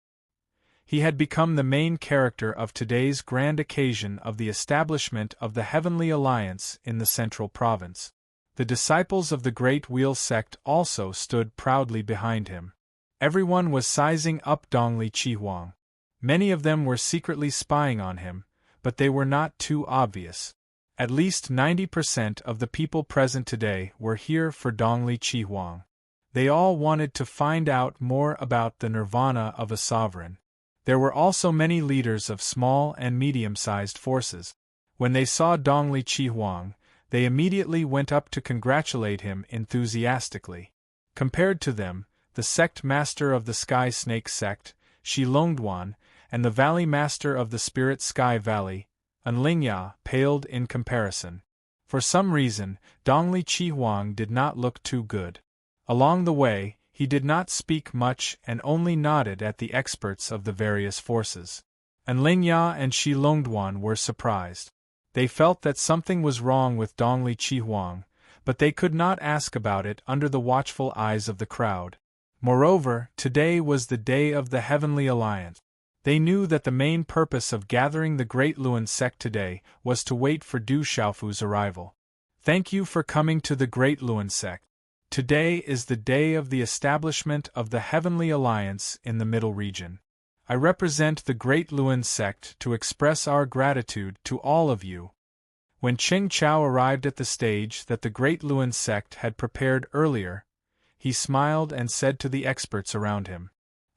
He had become the main character of today's grand occasion of the establishment of the Heavenly Alliance in the Central Province. The disciples of the Great Wheel sect also stood proudly behind him. Everyone was sizing up Dongli Chihuang. Many of them were secretly spying on him, but they were not too obvious. At least 90% of the people present today were here for Dongli Chihuang. They all wanted to find out more about the nirvana of a sovereign. There were also many leaders of small and medium-sized forces. When they saw Dongli Chihuang, they immediately went up to congratulate him enthusiastically. Compared to them, the sect master of the Sky Snake sect, Shi Longduan, and the valley master of the Spirit Sky Valley, Unlingya, paled in comparison. For some reason, Dongli Chihuang did not look too good. Along the way, he did not speak much and only nodded at the experts of the various forces. Unlingya and Shi Longduan were surprised. They felt that something was wrong with Dongli Chihuang, but they could not ask about it under the watchful eyes of the crowd. Moreover, today was the day of the Heavenly Alliance. They knew that the main purpose of gathering the Great Luan sect today was to wait for Du Xiaofu's arrival. "Thank you for coming to the Great Luan sect. Today is the day of the establishment of the Heavenly Alliance in the Middle Region. I represent the Great Luan sect to express our gratitude to all of you." When Qing Chao arrived at the stage that the Great Luan sect had prepared earlier, he smiled and said to the experts around him.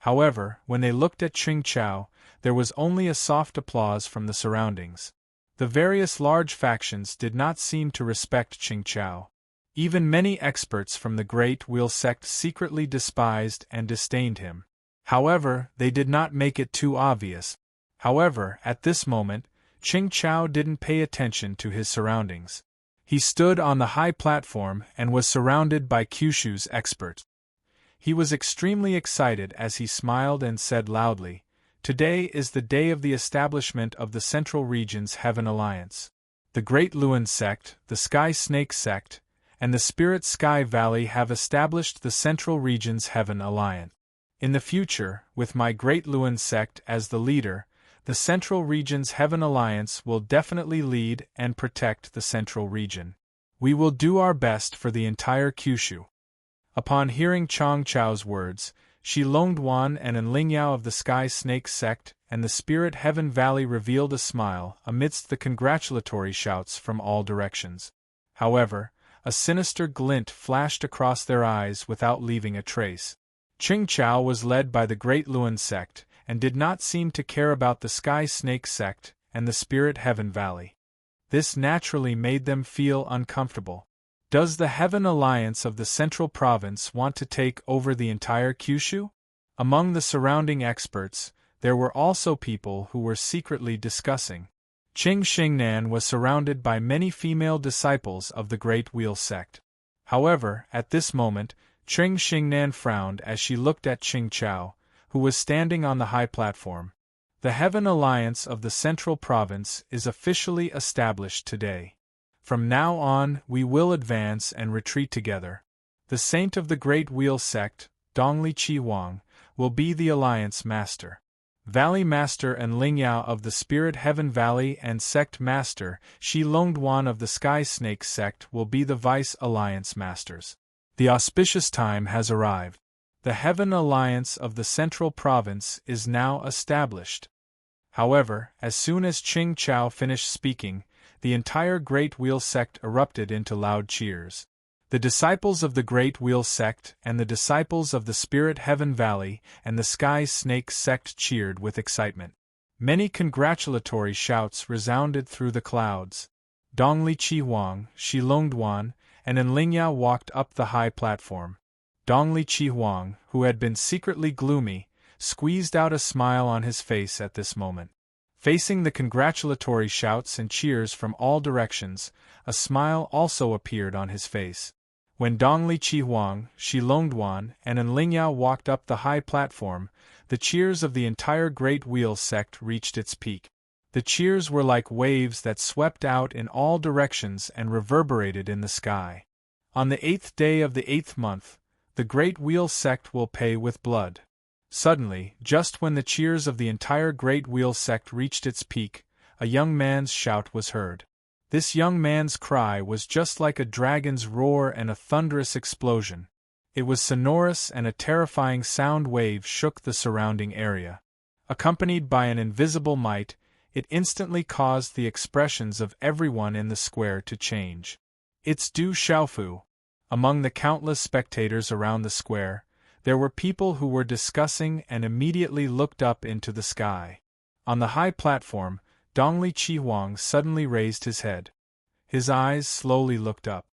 However, when they looked at Qing Chao, there was only a soft applause from the surroundings. The various large factions did not seem to respect Qing Chao. Even many experts from the Great Wheel sect secretly despised and disdained him. However, they did not make it too obvious. However, at this moment, Qing Chao didn't pay attention to his surroundings. He stood on the high platform and was surrounded by Kyushu's experts. He was extremely excited as he smiled and said loudly, "Today is the day of the establishment of the Central Region's Heaven Alliance. The Great Luan Sect, the Sky Snake Sect, and the Spirit Sky Valley have established the Central Region's Heaven Alliance. In the future, with my Great Luan Sect as the leader, the Central Region's Heaven Alliance will definitely lead and protect the Central Region. We will do our best for the entire Kyushu." Upon hearing Chong Chao's words, Shi Longduan and Enlingyao of the Sky Snake Sect and the Spirit Heaven Valley revealed a smile amidst the congratulatory shouts from all directions. However, a sinister glint flashed across their eyes without leaving a trace. Ching Chao was led by the Great Luan Sect and did not seem to care about the Sky Snake Sect and the Spirit Heaven Valley. This naturally made them feel uncomfortable. Does the Heaven Alliance of the Central Province want to take over the entire Kyushu? Among the surrounding experts, there were also people who were secretly discussing. Qing Xingnan was surrounded by many female disciples of the Great Wheel Sect. However, at this moment, Qing Xingnan frowned as she looked at Qing Chao, who was standing on the high platform. The Heaven Alliance of the Central Province is officially established today. From now on, we will advance and retreat together. The Saint of the Great Wheel Sect, Dongli Qi Wang, will be the Alliance Master. Valley Master Enlingyao of the Spirit Heaven Valley and Sect Master Shi Longduan of the Sky Snake Sect will be the Vice Alliance Masters. The auspicious time has arrived. The Heaven Alliance of the Central Province is now established. However, as soon as Qing Chao finished speaking, the entire Great Wheel Sect erupted into loud cheers. The disciples of the Great Wheel Sect and the disciples of the Spirit Heaven Valley and the Sky Snake Sect cheered with excitement. Many congratulatory shouts resounded through the clouds. Dongli Qi Wang, Shi Longduan, and Enlingyao walked up the high platform. Dongli Qi Wang, who had been secretly gloomy, squeezed out a smile on his face at this moment. Facing the congratulatory shouts and cheers from all directions, a smile also appeared on his face. When Dongli Qi Wang, Shi Longduan, and Enlingyao walked up the high platform, the cheers of the entire Great Wheel Sect reached its peak. The cheers were like waves that swept out in all directions and reverberated in the sky. On the 8th day of the 8th month, the Great Wheel Sect will pay with blood. Suddenly, just when the cheers of the entire Great Wheel Sect reached its peak, a young man's shout was heard. This young man's cry was just like a dragon's roar and a thunderous explosion. It was sonorous and a terrifying sound wave shook the surrounding area. Accompanied by an invisible might, it instantly caused the expressions of everyone in the square to change. "It's Du Xiaofu." Among the countless spectators around the square, there were people who were discussing and immediately looked up into the sky. On the high platform, Dongli Qi Wang suddenly raised his head. His eyes slowly looked up.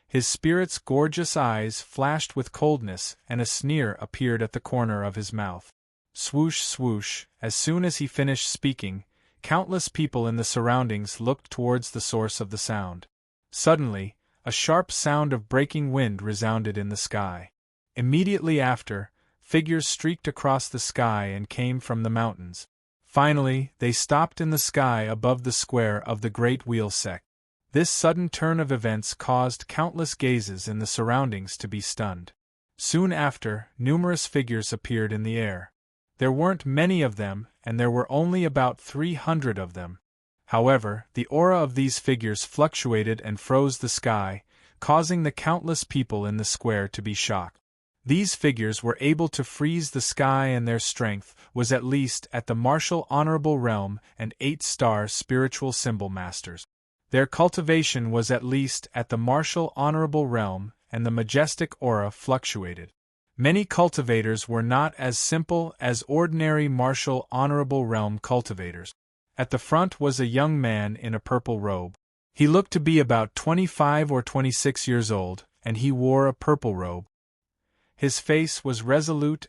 His spirit's gorgeous eyes flashed with coldness and a sneer appeared at the corner of his mouth. Swoosh swoosh, as soon as he finished speaking, countless people in the surroundings looked towards the source of the sound. Suddenly, a sharp sound of breaking wind resounded in the sky. Immediately after, figures streaked across the sky and came from the mountains. Finally, they stopped in the sky above the square of the Great Wheel Sect. This sudden turn of events caused countless gazes in the surroundings to be stunned. Soon after, numerous figures appeared in the air. There weren't many of them, and there were only about 300 of them. However, the aura of these figures fluctuated and froze the sky, causing the countless people in the square to be shocked. These figures were able to freeze the sky and their strength was at least at the martial honorable realm and 8-star spiritual symbol masters. Their cultivation was at least at the martial honorable realm and the majestic aura fluctuated. Many cultivators were not as simple as ordinary martial honorable realm cultivators. At the front was a young man in a purple robe. He looked to be about 25 or 26 years old, and he wore a purple robe. His face was resolute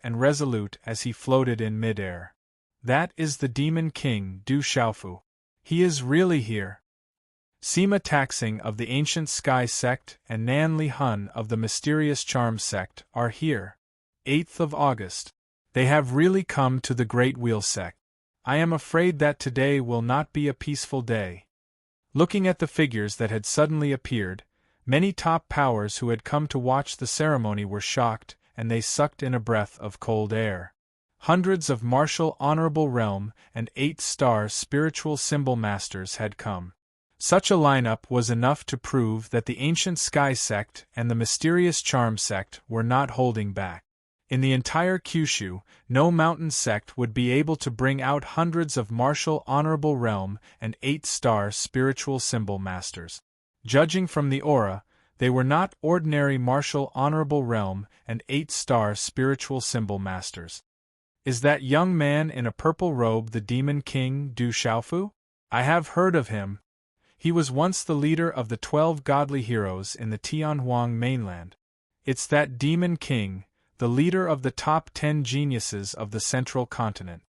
as he floated in mid-air. "That is the Demon King Du Xiaofu. He is really here." Sima Taxing of the Ancient Sky Sect and Nan Li Hun of the Mysterious Charm Sect are here. 8th of August. They have really come to the Great Wheel Sect. I am afraid that today will not be a peaceful day. Looking at the figures that had suddenly appeared, many top powers who had come to watch the ceremony were shocked, and they sucked in a breath of cold air. Hundreds of martial honorable realm and 8-star spiritual symbol masters had come. Such a lineup was enough to prove that the Ancient Sky Sect and the Mysterious Charm Sect were not holding back. In the entire Kyushu, no mountain sect would be able to bring out hundreds of martial honorable realm and 8-star spiritual symbol masters. Judging from the aura, they were not ordinary martial honorable realm and 8-star spiritual symbol masters. Is that young man in a purple robe the Demon King Du Xiaofu? I have heard of him. He was once the leader of the 12 godly heroes in the Tianhuang mainland. It's that Demon King, the leader of the top 10 geniuses of the central continent.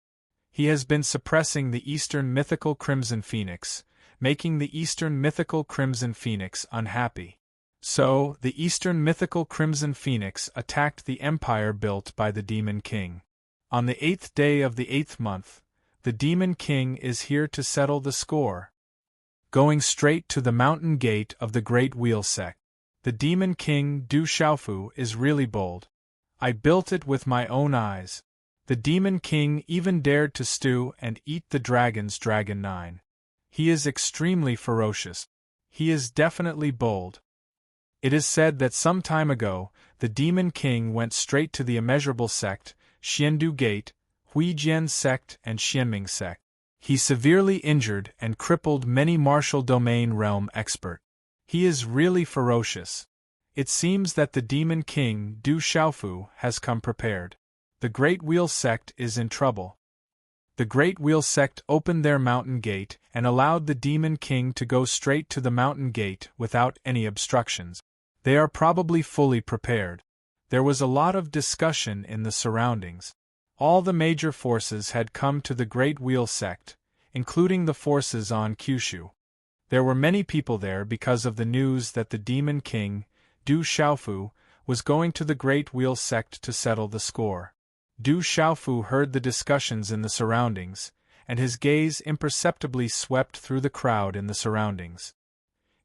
He has been suppressing the Eastern mythical Crimson Phoenix, making the Eastern mythical Crimson Phoenix unhappy. So, the Eastern mythical Crimson Phoenix attacked the empire built by the Demon King. On the 8th day of the 8th month, the Demon King is here to settle the score. Going straight to the mountain gate of the Great Wheel Sect. The Demon King Du Xiaofu is really bold. I built it with my own eyes. The Demon King even dared to stew and eat the dragon's Dragon 9. He is extremely ferocious. He is definitely bold. It is said that some time ago, the Demon King went straight to the Immeasurable Sect, Xiandu Gate, Huijian Sect and Xianming Sect. He severely injured and crippled many martial domain realm expert. He is really ferocious. It seems that the Demon King Du Xiaofu has come prepared. The Great Wheel Sect is in trouble. The Great Wheel Sect opened their mountain gate and allowed the Demon King to go straight to the mountain gate without any obstructions. They are probably fully prepared. There was a lot of discussion in the surroundings. All the major forces had come to the Great Wheel Sect, including the forces on Kyushu. There were many people there because of the news that the Demon King, Du Xiaofu, was going to the Great Wheel Sect to settle the score. Du Xiaofu heard the discussions in the surroundings, and his gaze imperceptibly swept through the crowd in the surroundings.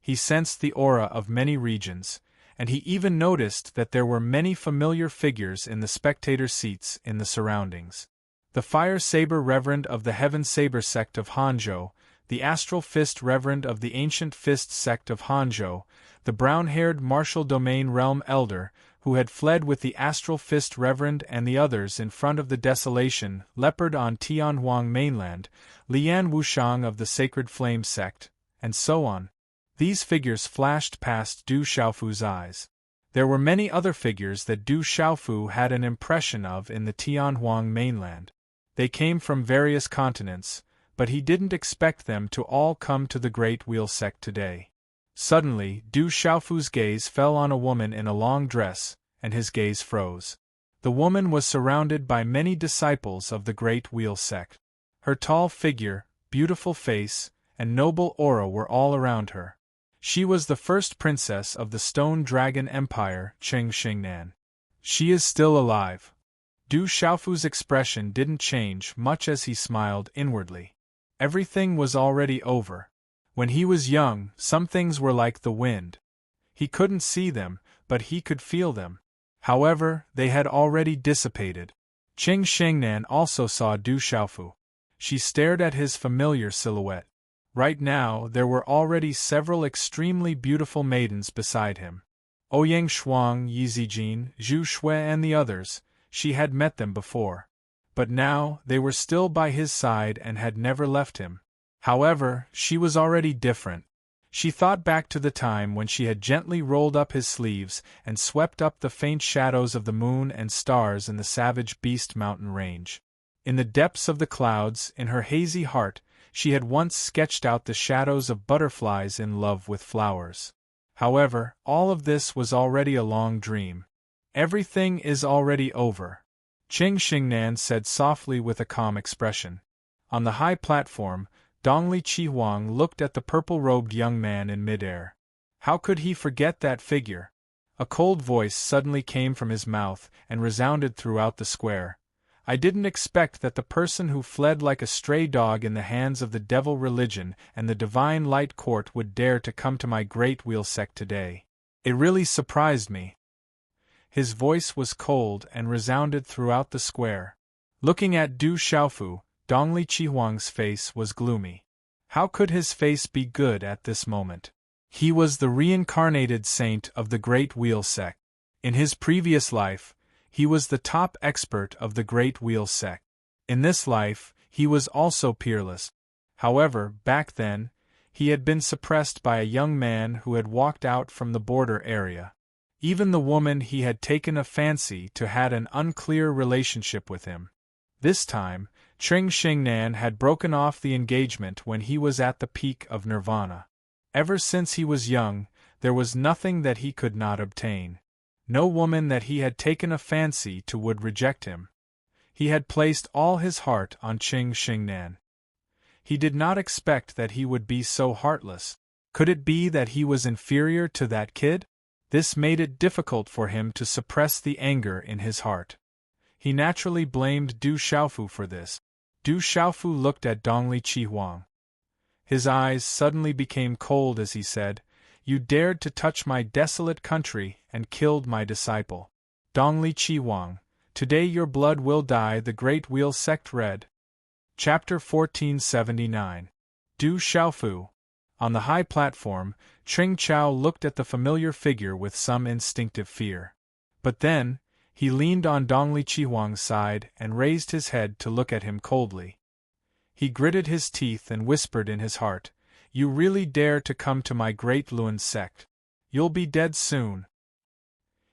He sensed the aura of many regions, and he even noticed that there were many familiar figures in the spectator seats in the surroundings. The Fire Saber Reverend of the Heaven Saber Sect of Hanzhou, the Astral Fist Reverend of the Ancient Fist Sect of Hanzhou, the brown-haired Martial Domain Realm Elder, who had fled with the Astral Fist Reverend and the others in front of the Desolation Leopard on Tianhuang mainland, Lian Wushang of the Sacred Flame Sect, and so on. These figures flashed past Du Xiaofu's eyes. There were many other figures that Du Xiaofu had an impression of in the Tianhuang mainland. They came from various continents, but he didn't expect them to all come to the Great Wheel Sect today. Suddenly, Du Xiaofu's gaze fell on a woman in a long dress, and his gaze froze. The woman was surrounded by many disciples of the Great Wheel Sect. Her tall figure, beautiful face, and noble aura were all around her. She was the first princess of the Stone Dragon Empire, Cheng Xingnan. She is still alive. Du Xiaofu's expression didn't change much as he smiled inwardly. Everything was already over. When he was young, some things were like the wind. He couldn't see them, but he could feel them. However, they had already dissipated. Cheng Xingnan also saw Du Xiaofu. She stared at his familiar silhouette. Right now, there were already several extremely beautiful maidens beside him. Ouyang Shuang, Yi Zijin, Zhu Shui and the others, she had met them before. But now, they were still by his side and had never left him. However, she was already different. She thought back to the time when she had gently rolled up his sleeves and swept up the faint shadows of the moon and stars in the Savage Beast mountain range. In the depths of the clouds, in her hazy heart, she had once sketched out the shadows of butterflies in love with flowers. However, all of this was already a long dream. Everything is already over. Cheng Xingnan said softly with a calm expression. On the high platform, Dongli Chi looked at the purple-robed young man in midair. How could he forget that figure? A cold voice suddenly came from his mouth and resounded throughout the square. I didn't expect that the person who fled like a stray dog in the hands of the devil religion and the divine light court would dare to come to my great wheel sect today. It really surprised me. His voice was cold and resounded throughout the square. Looking at Du Xiaofu, Dongli Chi face was gloomy. How could his face be good at this moment? He was the reincarnated saint of the Great Wheel sect. In his previous life, he was the top expert of the Great Wheel sect. In this life, he was also peerless. However, back then, he had been suppressed by a young man who had walked out from the border area. Even the woman he had taken a fancy to had an unclear relationship with him. This time, Cheng Xingnan had broken off the engagement when he was at the peak of nirvana. Ever since he was young, there was nothing that he could not obtain. No woman that he had taken a fancy to would reject him. He had placed all his heart on Cheng Xingnan. He did not expect that he would be so heartless. Could it be that he was inferior to that kid? This made it difficult for him to suppress the anger in his heart. He naturally blamed Du Xiaofu for this. Du Xiaofu looked at Dongli Chi. His eyes suddenly became cold as he said, "You dared to touch my desolate country and killed my disciple. Dongli Chi, today your blood will dye the Great Wheel sect red." Chapter 1479. Du Xiaofu. On the high platform, Cheng Chao looked at the familiar figure with some instinctive fear. But then, he leaned on Dongli Chi side and raised his head to look at him coldly. He gritted his teeth and whispered in his heart, "You really dare to come to my Great Lun sect? You'll be dead soon."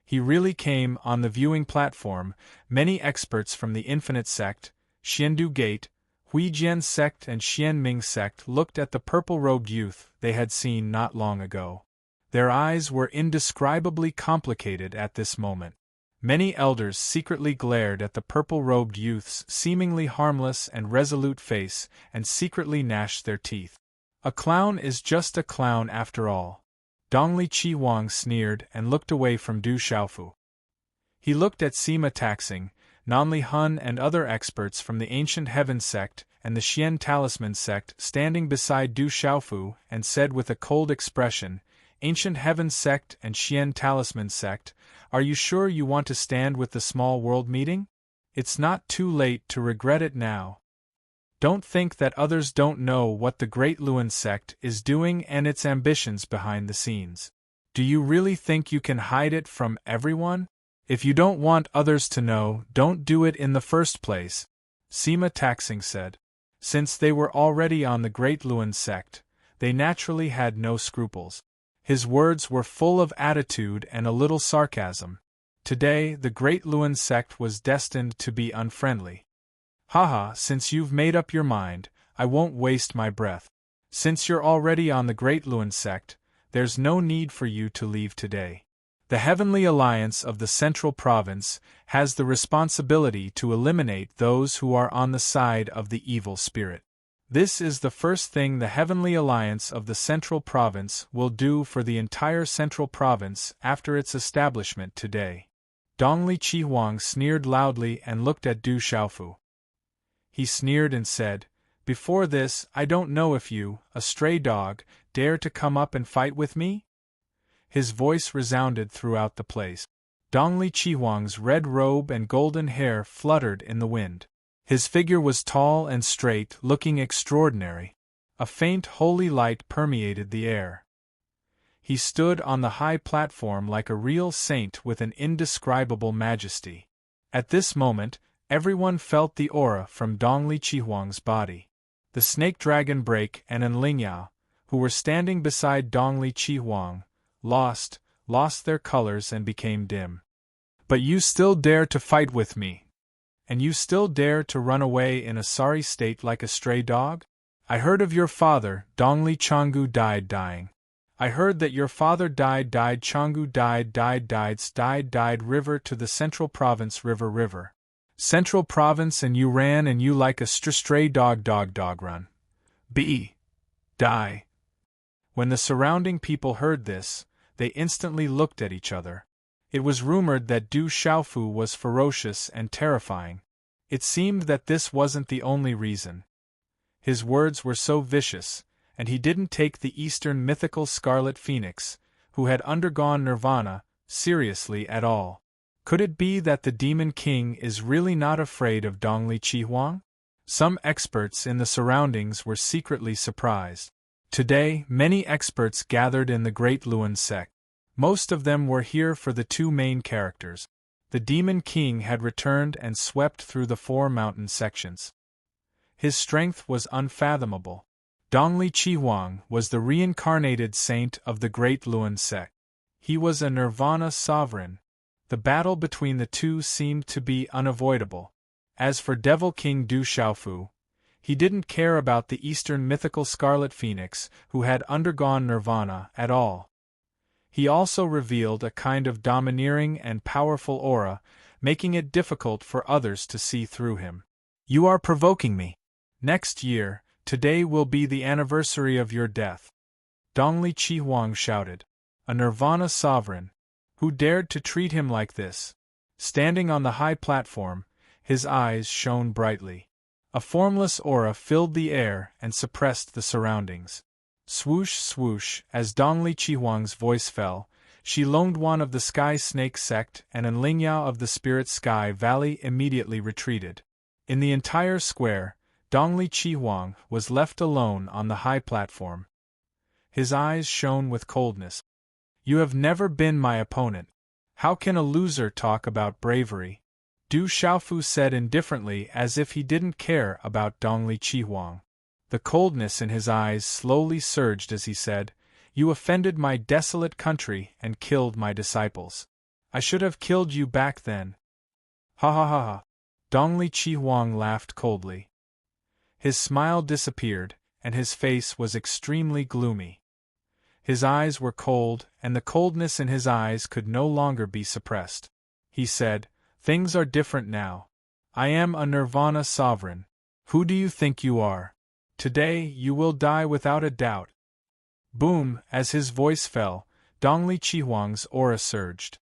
He really came on the viewing platform. Many experts from the Infinite sect, Xiandu Gate, Huijian sect and Xianming sect looked at the purple-robed youth they had seen not long ago. Their eyes were indescribably complicated at this moment. Many elders secretly glared at the purple-robed youth's seemingly harmless and resolute face and secretly gnashed their teeth. A clown is just a clown after all. Dongli Chi sneered and looked away from Du Xiaofu. He looked at Sima Taxing, Nanli Hun and other experts from the Ancient Heaven sect and the Xian Talisman sect standing beside Du Xiaofu and said with a cold expression, "Ancient Heaven sect and Xian Talisman sect, are you sure you want to stand with the small world meeting? It's not too late to regret it now. Don't think that others don't know what the Great Lun sect is doing and its ambitions behind the scenes. Do you really think you can hide it from everyone? If you don't want others to know, don't do it in the first place," Sima Taxing said. Since they were already on the Great Lun sect, they naturally had no scruples. His words were full of attitude and a little sarcasm. Today, the Great Lun sect was destined to be unfriendly. "Haha, since you've made up your mind, I won't waste my breath. Since you're already on the Great Lun sect, there's no need for you to leave today. The Heavenly Alliance of the Central Province has the responsibility to eliminate those who are on the side of the evil spirit. This is the first thing the Heavenly Alliance of the Central Province will do for the entire Central Province after its establishment today." Dongli Chi sneered loudly and looked at Du Xiaofu. He sneered and said, "Before this, I don't know if you, a stray dog, dare to come up and fight with me?" His voice resounded throughout the place. Dongli Chi red robe and golden hair fluttered in the wind. His figure was tall and straight, looking extraordinary. A faint holy light permeated the air. He stood on the high platform like a real saint with an indescribable majesty. At this moment, everyone felt the aura from Dongli Chi body. The snake dragon Break and Enlingyao, who were standing beside Dongli Chi lost their colors and became dim. "But you still dare to fight with me? And you still dare to run away in a sorry state like a stray dog? I heard of your father, Dongli Changgu dying. I heard that your father died Changgu died river to the Central Province river. Central Province and you ran and you like a stray dog run. Die. When the surrounding people heard this, they instantly looked at each other. It was rumored that Du Xiaofu was ferocious and terrifying. It seemed that this wasn't the only reason. His words were so vicious, and he didn't take the Eastern mythical Scarlet Phoenix, who had undergone nirvana, seriously at all. Could it be that the Demon King is really not afraid of Dongli Qihuang? Some experts in the surroundings were secretly surprised. Today, many experts gathered in the Great Luan sect. Most of them were here for the two main characters. The Demon King had returned and swept through the 4 mountain sections. His strength was unfathomable. Dongli Qihuang was the reincarnated saint of the Great Luan sect. He was a nirvana sovereign. The battle between the two seemed to be unavoidable. As for Devil King Du Xiaofu, he didn't care about the Eastern mythical Scarlet Phoenix who had undergone nirvana at all. He also revealed a kind of domineering and powerful aura, making it difficult for others to see through him. You are provoking me. Next year, today will be the anniversary of your death. Dongli Qihuang shouted. A nirvana sovereign. Who dared to treat him like this? Standing on the high platform, his eyes shone brightly. A formless aura filled the air and suppressed the surroundings. Swoosh swoosh, as Dongli Qihuang's voice fell, Shi Longduan of the Sky Snake sect and Enlingyao of the Spirit Sky Valley immediately retreated. In the entire square, Dongli Qihuang was left alone on the high platform. His eyes shone with coldness. You have never been my opponent. How can a loser talk about bravery? Du Xiaofu said indifferently as if he didn't care about Dongli Qihuang. The coldness in his eyes slowly surged as he said, You offended my desolate country and killed my disciples. I should have killed you back then. Ha ha ha ha. Dongli Qihuang laughed coldly. His smile disappeared, and his face was extremely gloomy. His eyes were cold, and the coldness in his eyes could no longer be suppressed. He said, Things are different now. I am a nirvana sovereign. Who do you think you are? Today you will die without a doubt. Boom! As his voice fell, Dongli Qihuang's aura surged.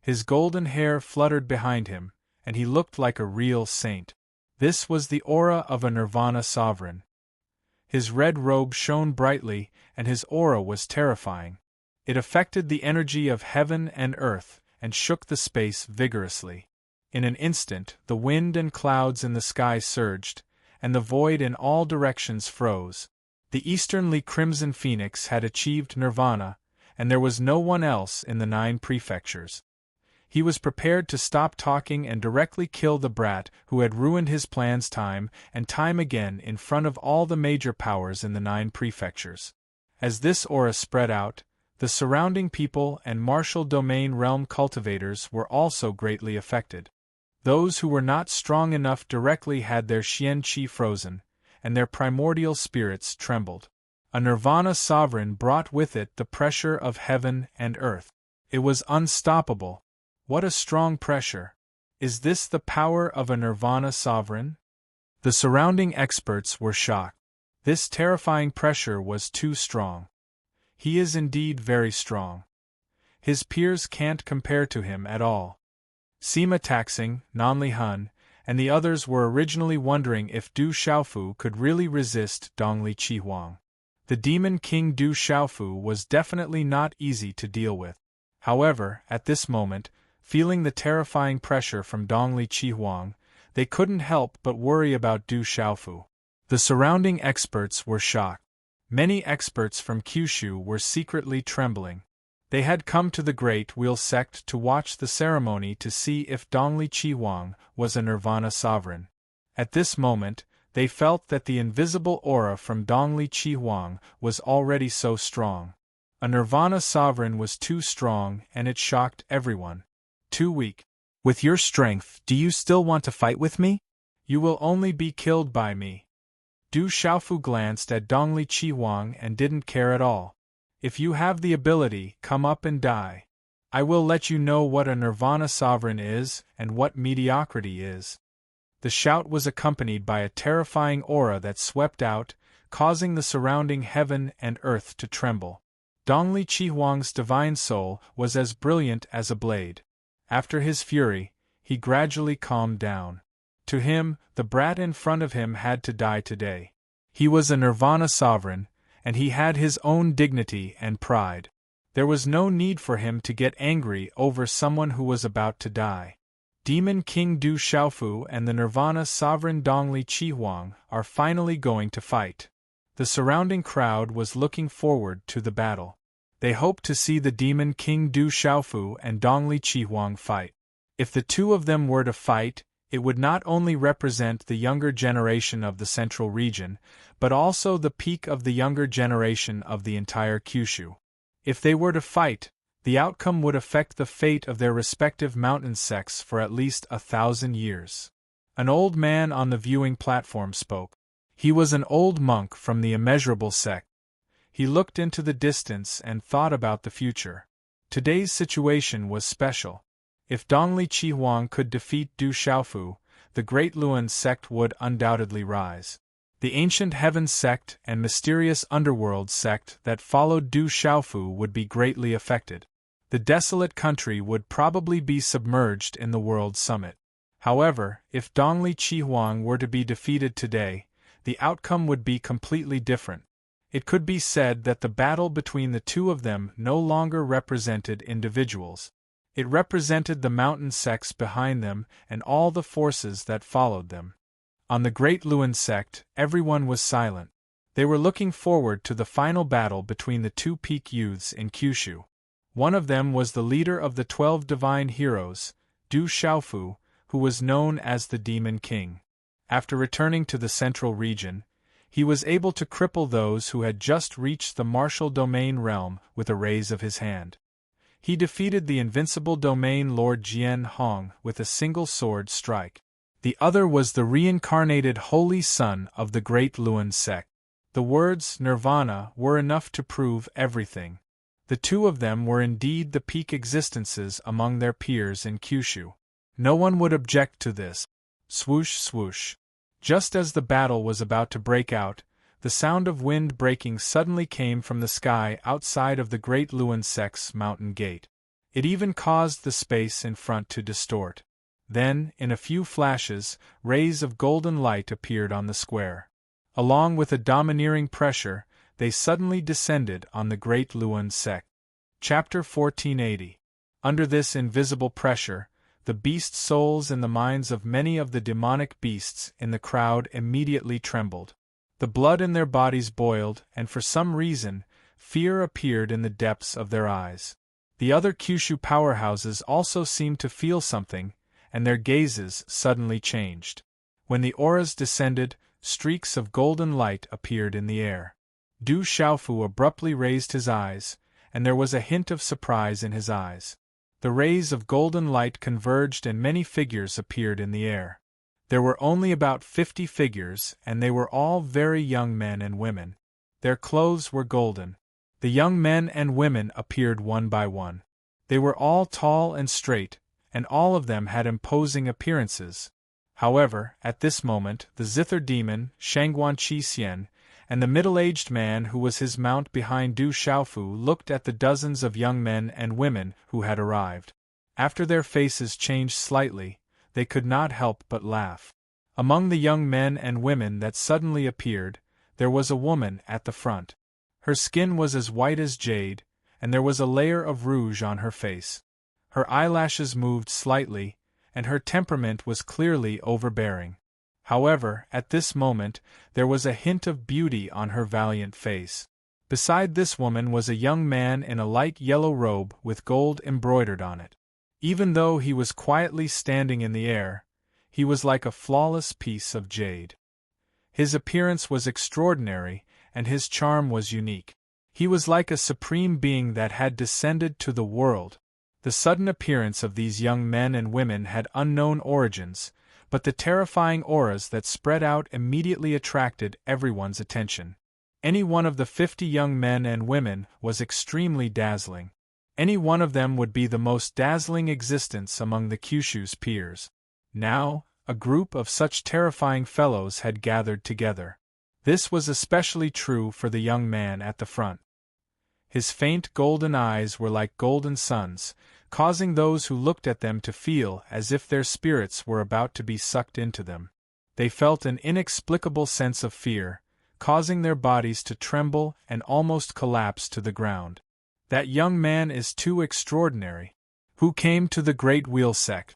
His golden hair fluttered behind him, and he looked like a real saint. This was the aura of a nirvana sovereign. His red robe shone brightly, and his aura was terrifying. It affected the energy of heaven and earth, and shook the space vigorously. In an instant, the wind and clouds in the sky surged, and the void in all directions froze. The easternly Crimson Phoenix had achieved nirvana, and there was no one else in the 9 prefectures. He was prepared to stop talking and directly kill the brat who had ruined his plans time and time again in front of all the major powers in the 9 prefectures. As this aura spread out, the surrounding people and martial domain realm cultivators were also greatly affected. Those who were not strong enough directly had their Xian Qi frozen, and their primordial spirits trembled. A nirvana sovereign brought with it the pressure of heaven and earth. It was unstoppable. What a strong pressure! Is this the power of a nirvana sovereign? The surrounding experts were shocked. This terrifying pressure was too strong. He is indeed very strong. His peers can't compare to him at all. Sima Taxing, Nanli Hun, and the others were originally wondering if Du Xiaofu could really resist Dongli Qihuang. The Demon King Du Xiaofu was definitely not easy to deal with. However, at this moment, feeling the terrifying pressure from Dongli Qihuang, they couldn't help but worry about Du Xiaofu. The surrounding experts were shocked. Many experts from Kyushu were secretly trembling. They had come to the Great Wheel sect to watch the ceremony to see if Dongli Qihuang was a nirvana sovereign. At this moment, they felt that the invisible aura from Dongli Qihuang was already so strong. A nirvana sovereign was too strong and it shocked everyone. Too weak. With your strength, do you still want to fight with me? You will only be killed by me. Du Xiaofu glanced at Dongli Qihuang and didn't care at all. If you have the ability, come up and die. I will let you know what a nirvana sovereign is and what mediocrity is. The shout was accompanied by a terrifying aura that swept out, causing the surrounding heaven and earth to tremble. Dongli Chihuang's divine soul was as brilliant as a blade. After his fury, he gradually calmed down. To him, the brat in front of him had to die today. He was a nirvana sovereign, and he had his own dignity and pride. There was no need for him to get angry over someone who was about to die. Demon King Du Xiaofu and the nirvana sovereign Dongli Chihuang are finally going to fight. The surrounding crowd was looking forward to the battle. They hoped to see the Demon King Du Xiaofu and Dongli Chihuang fight. If the two of them were to fight, it would not only represent the younger generation of the central region, but also the peak of the younger generation of the entire Kyushu. If they were to fight, the outcome would affect the fate of their respective mountain sects for at least 1,000 years. An old man on the viewing platform spoke. He was an old monk from the immeasurable sect. He looked into the distance and thought about the future. Today's situation was special. If Dongli Chihuang could defeat Du Xiaofu, the Great Luan sect would undoubtedly rise. The ancient heaven sect and mysterious underworld sect that followed Du Xiaofu would be greatly affected. The desolate country would probably be submerged in the World Summit. However, if Dongli Chihuang were to be defeated today, the outcome would be completely different. It could be said that the battle between the two of them no longer represented individuals. It represented the mountain sects behind them and all the forces that followed them. On the Great Luan sect, everyone was silent. They were looking forward to the final battle between the two peak youths in Kyushu. One of them was the leader of the 12 divine heroes, Du Xiaofu, who was known as the Demon King. After returning to the central region, he was able to cripple those who had just reached the martial domain realm with a raise of his hand. He defeated the invincible domain Lord Jian Hong with a single sword strike. The other was the reincarnated Holy Son of the Great Luan sect. The words nirvana were enough to prove everything. The two of them were indeed the peak existences among their peers in Kyushu. No one would object to this. Swoosh swoosh. Just as the battle was about to break out, the sound of wind breaking suddenly came from the sky outside of the Great Luan sect's mountain gate. It even caused the space in front to distort. Then, in a few flashes, rays of golden light appeared on the square. Along with a domineering pressure, they suddenly descended on the Great Luan sect. Chapter 1480. Under this invisible pressure, the beast souls in the minds of many of the demonic beasts in the crowd immediately trembled. The blood in their bodies boiled, and for some reason, fear appeared in the depths of their eyes. The other Kyushu powerhouses also seemed to feel something, and their gazes suddenly changed. When the auras descended, streaks of golden light appeared in the air. Du Xiaofu abruptly raised his eyes, and there was a hint of surprise in his eyes. The rays of golden light converged and many figures appeared in the air. There were only about 50 figures, and they were all very young men and women. Their clothes were golden. The young men and women appeared one by one. They were all tall and straight, and all of them had imposing appearances. However, at this moment, the zither demon, Shangguan Xixian, and the middle-aged man who was his mount behind Du Xiaofu looked at the dozens of young men and women who had arrived. After their faces changed slightly, they could not help but laugh. Among the young men and women that suddenly appeared, there was a woman at the front. Her skin was as white as jade, and there was a layer of rouge on her face. Her eyelashes moved slightly, and her temperament was clearly overbearing. However, at this moment, there was a hint of beauty on her valiant face. Beside this woman was a young man in a light yellow robe with gold embroidered on it. Even though he was quietly standing in the air, he was like a flawless piece of jade. His appearance was extraordinary, and his charm was unique. He was like a supreme being that had descended to the world. The sudden appearance of these young men and women had unknown origins, but the terrifying auras that spread out immediately attracted everyone's attention. Any one of the 50 young men and women was extremely dazzling. Any one of them would be the most dazzling existence among the Kyushu's peers. Now, a group of such terrifying fellows had gathered together. This was especially true for the young man at the front. His faint golden eyes were like golden suns, causing those who looked at them to feel as if their spirits were about to be sucked into them. They felt an inexplicable sense of fear, causing their bodies to tremble and almost collapse to the ground. That young man is too extraordinary. Who came to the Great Wheel Sect?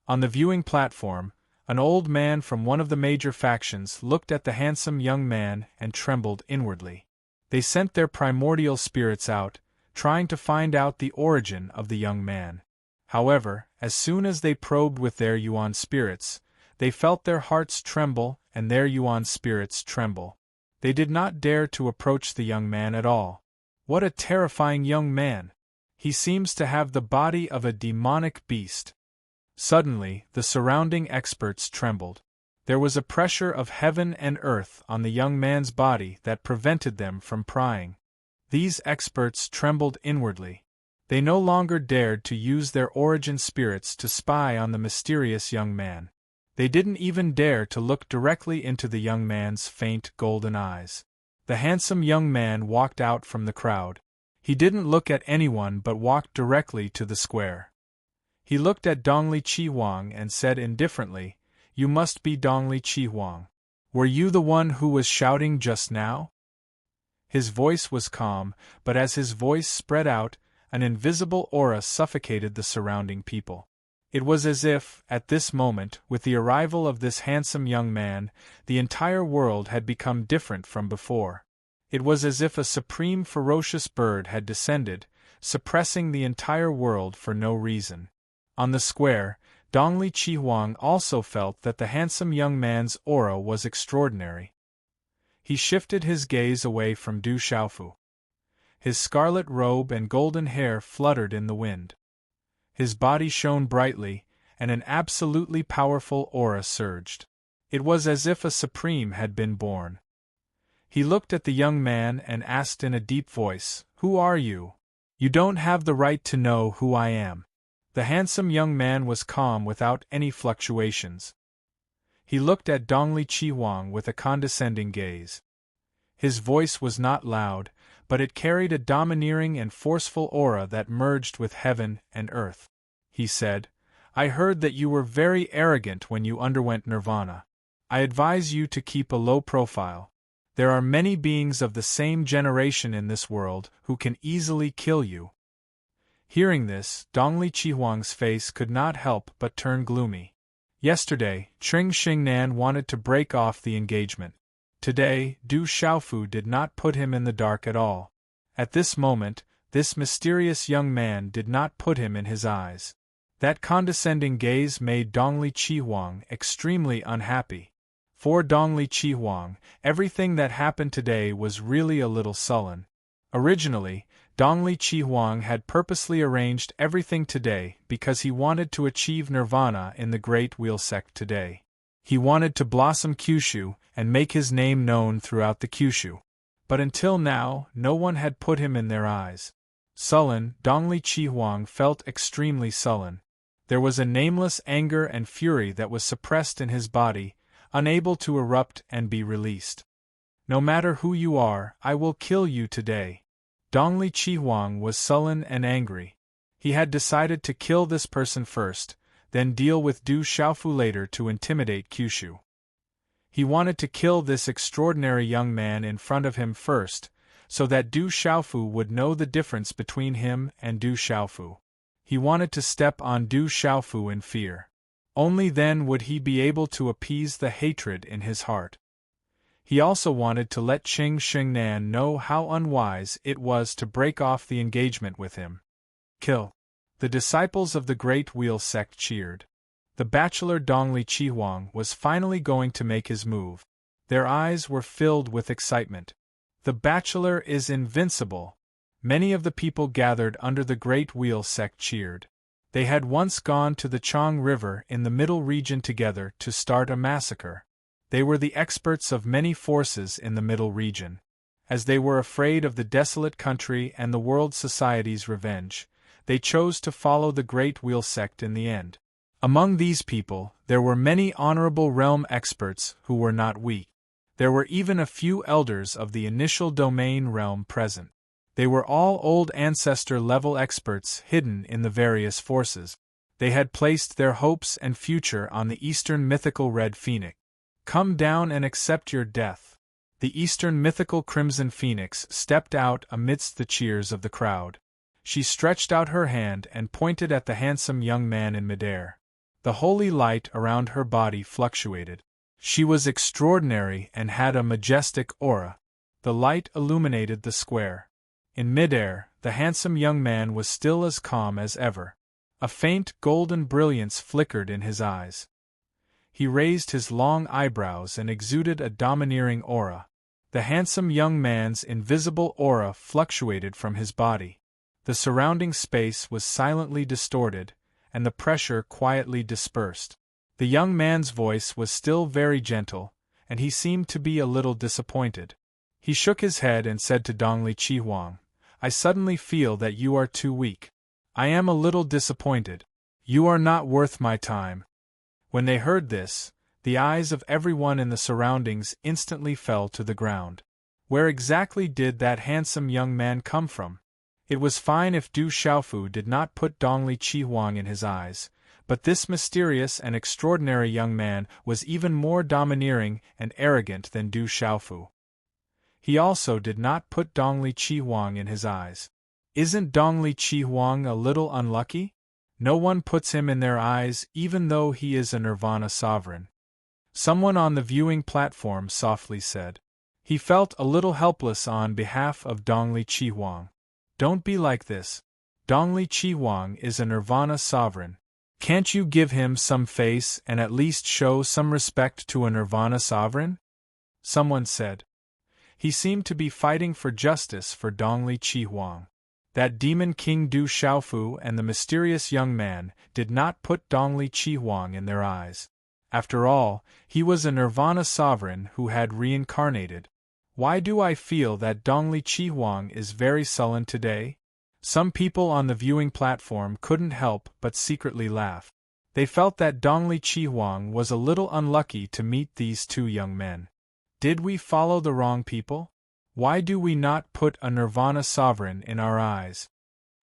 On the viewing platform, an old man from one of the major factions looked at the handsome young man and trembled inwardly. They sent their primordial spirits out, trying to find out the origin of the young man. However, as soon as they probed with their yuan spirits, they felt their hearts tremble and their yuan spirits tremble. They did not dare to approach the young man at all. What a terrifying young man! He seems to have the body of a demonic beast. Suddenly, the surrounding experts trembled. There was a pressure of heaven and earth on the young man's body that prevented them from prying. These experts trembled inwardly. They no longer dared to use their origin spirits to spy on the mysterious young man. They didn't even dare to look directly into the young man's faint golden eyes. The handsome young man walked out from the crowd. He didn't look at anyone but walked directly to the square. He looked at Dongli Chi-Huang and said indifferently, "You must be Dongli Chi-Huang. Were you the one who was shouting just now?" His voice was calm, but as his voice spread out, an invisible aura suffocated the surrounding people. It was as if, at this moment, with the arrival of this handsome young man, the entire world had become different from before. It was as if a supreme ferocious bird had descended, suppressing the entire world for no reason. On the square, Dongli Chi-Huang also felt that the handsome young man's aura was extraordinary. He shifted his gaze away from Du Xiaofu. His scarlet robe and golden hair fluttered in the wind. His body shone brightly, and an absolutely powerful aura surged. It was as if a supreme had been born. He looked at the young man and asked in a deep voice, "Who are you? You don't have the right to know who I am." The handsome young man was calm without any fluctuations. He looked at Dongli Chi-Huang with a condescending gaze. His voice was not loud, but it carried a domineering and forceful aura that merged with heaven and earth. He said, "I heard that you were very arrogant when you underwent nirvana. I advise you to keep a low profile. There are many beings of the same generation in this world who can easily kill you." Hearing this, Dongli Chi-Huang's face could not help but turn gloomy. Yesterday, Tring Xingnan wanted to break off the engagement. Today, Du Xiaofu did not put him in the dark at all. At this moment, this mysterious young man did not put him in his eyes. That condescending gaze made Dongli Chi-Huang extremely unhappy. For Dongli Chi-Huang, everything that happened today was really a little sullen. Originally, Dongli Chi-Huang had purposely arranged everything today because he wanted to achieve nirvana in the Great Wheel Sect today. He wanted to blossom Kyushu and make his name known throughout the Kyushu. But until now, no one had put him in their eyes. Sullen, Dongli Chi-Huang felt extremely sullen. There was a nameless anger and fury that was suppressed in his body, unable to erupt and be released. "No matter who you are, I will kill you today." Dongli Chi-Huang was sullen and angry. He had decided to kill this person first, then deal with Du Xiaofu later to intimidate Kyushu. He wanted to kill this extraordinary young man in front of him first, so that Du Xiaofu would know the difference between him and Du Xiaofu. He wanted to step on Du Xiaofu in fear. Only then would he be able to appease the hatred in his heart. He also wanted to let Tring Xingnan know how unwise it was to break off the engagement with him. Kill. The disciples of the Great Wheel Sect cheered. The bachelor Dongli Chi-Huang was finally going to make his move. Their eyes were filled with excitement. The bachelor is invincible. Many of the people gathered under the Great Wheel Sect cheered. They had once gone to the Chang River in the middle region together to start a massacre. They were the experts of many forces in the middle region. As they were afraid of the desolate country and the world society's revenge, they chose to follow the Great Wheel Sect in the end. Among these people, there were many honorable realm experts who were not weak. There were even a few elders of the initial domain realm present. They were all old ancestor-level experts hidden in the various forces. They had placed their hopes and future on the Eastern mythical Red Phoenix. Come down and accept your death. The Eastern mythical Crimson Phoenix stepped out amidst the cheers of the crowd. She stretched out her hand and pointed at the handsome young man in midair. The holy light around her body fluctuated. She was extraordinary and had a majestic aura. The light illuminated the square. In midair, the handsome young man was still as calm as ever. A faint golden brilliance flickered in his eyes. He raised his long eyebrows and exuded a domineering aura. The handsome young man's invisible aura fluctuated from his body. The surrounding space was silently distorted, and the pressure quietly dispersed. The young man's voice was still very gentle, and he seemed to be a little disappointed. He shook his head and said to Dongli Chihuang, "I suddenly feel that you are too weak. I am a little disappointed. You are not worth my time." When they heard this, the eyes of everyone in the surroundings instantly fell to the ground. Where exactly did that handsome young man come from? It was fine if Du Xiaofu did not put Dongli Chihuang in his eyes, but this mysterious and extraordinary young man was even more domineering and arrogant than Du Xiaofu. He also did not put Dongli Chihuang in his eyes. Isn't Dongli Chihuang a little unlucky? No one puts him in their eyes even though he is a Nirvana sovereign. Someone on the viewing platform softly said. He felt a little helpless on behalf of Dongli Chihuang. Don't be like this. Dongli Chihuang is a Nirvana sovereign. Can't you give him some face and at least show some respect to a Nirvana sovereign? Someone said. He seemed to be fighting for justice for Dongli Chihuang. That demon king Du Xiaofu and the mysterious young man did not put Dongli Chihuang in their eyes. After all, he was a Nirvana sovereign who had reincarnated. Why do I feel that Dongli Chihuang is very sullen today? Some people on the viewing platform couldn't help but secretly laugh. They felt that Dongli Chihuang was a little unlucky to meet these two young men. Did we follow the wrong people? Why do we not put a Nirvana sovereign in our eyes?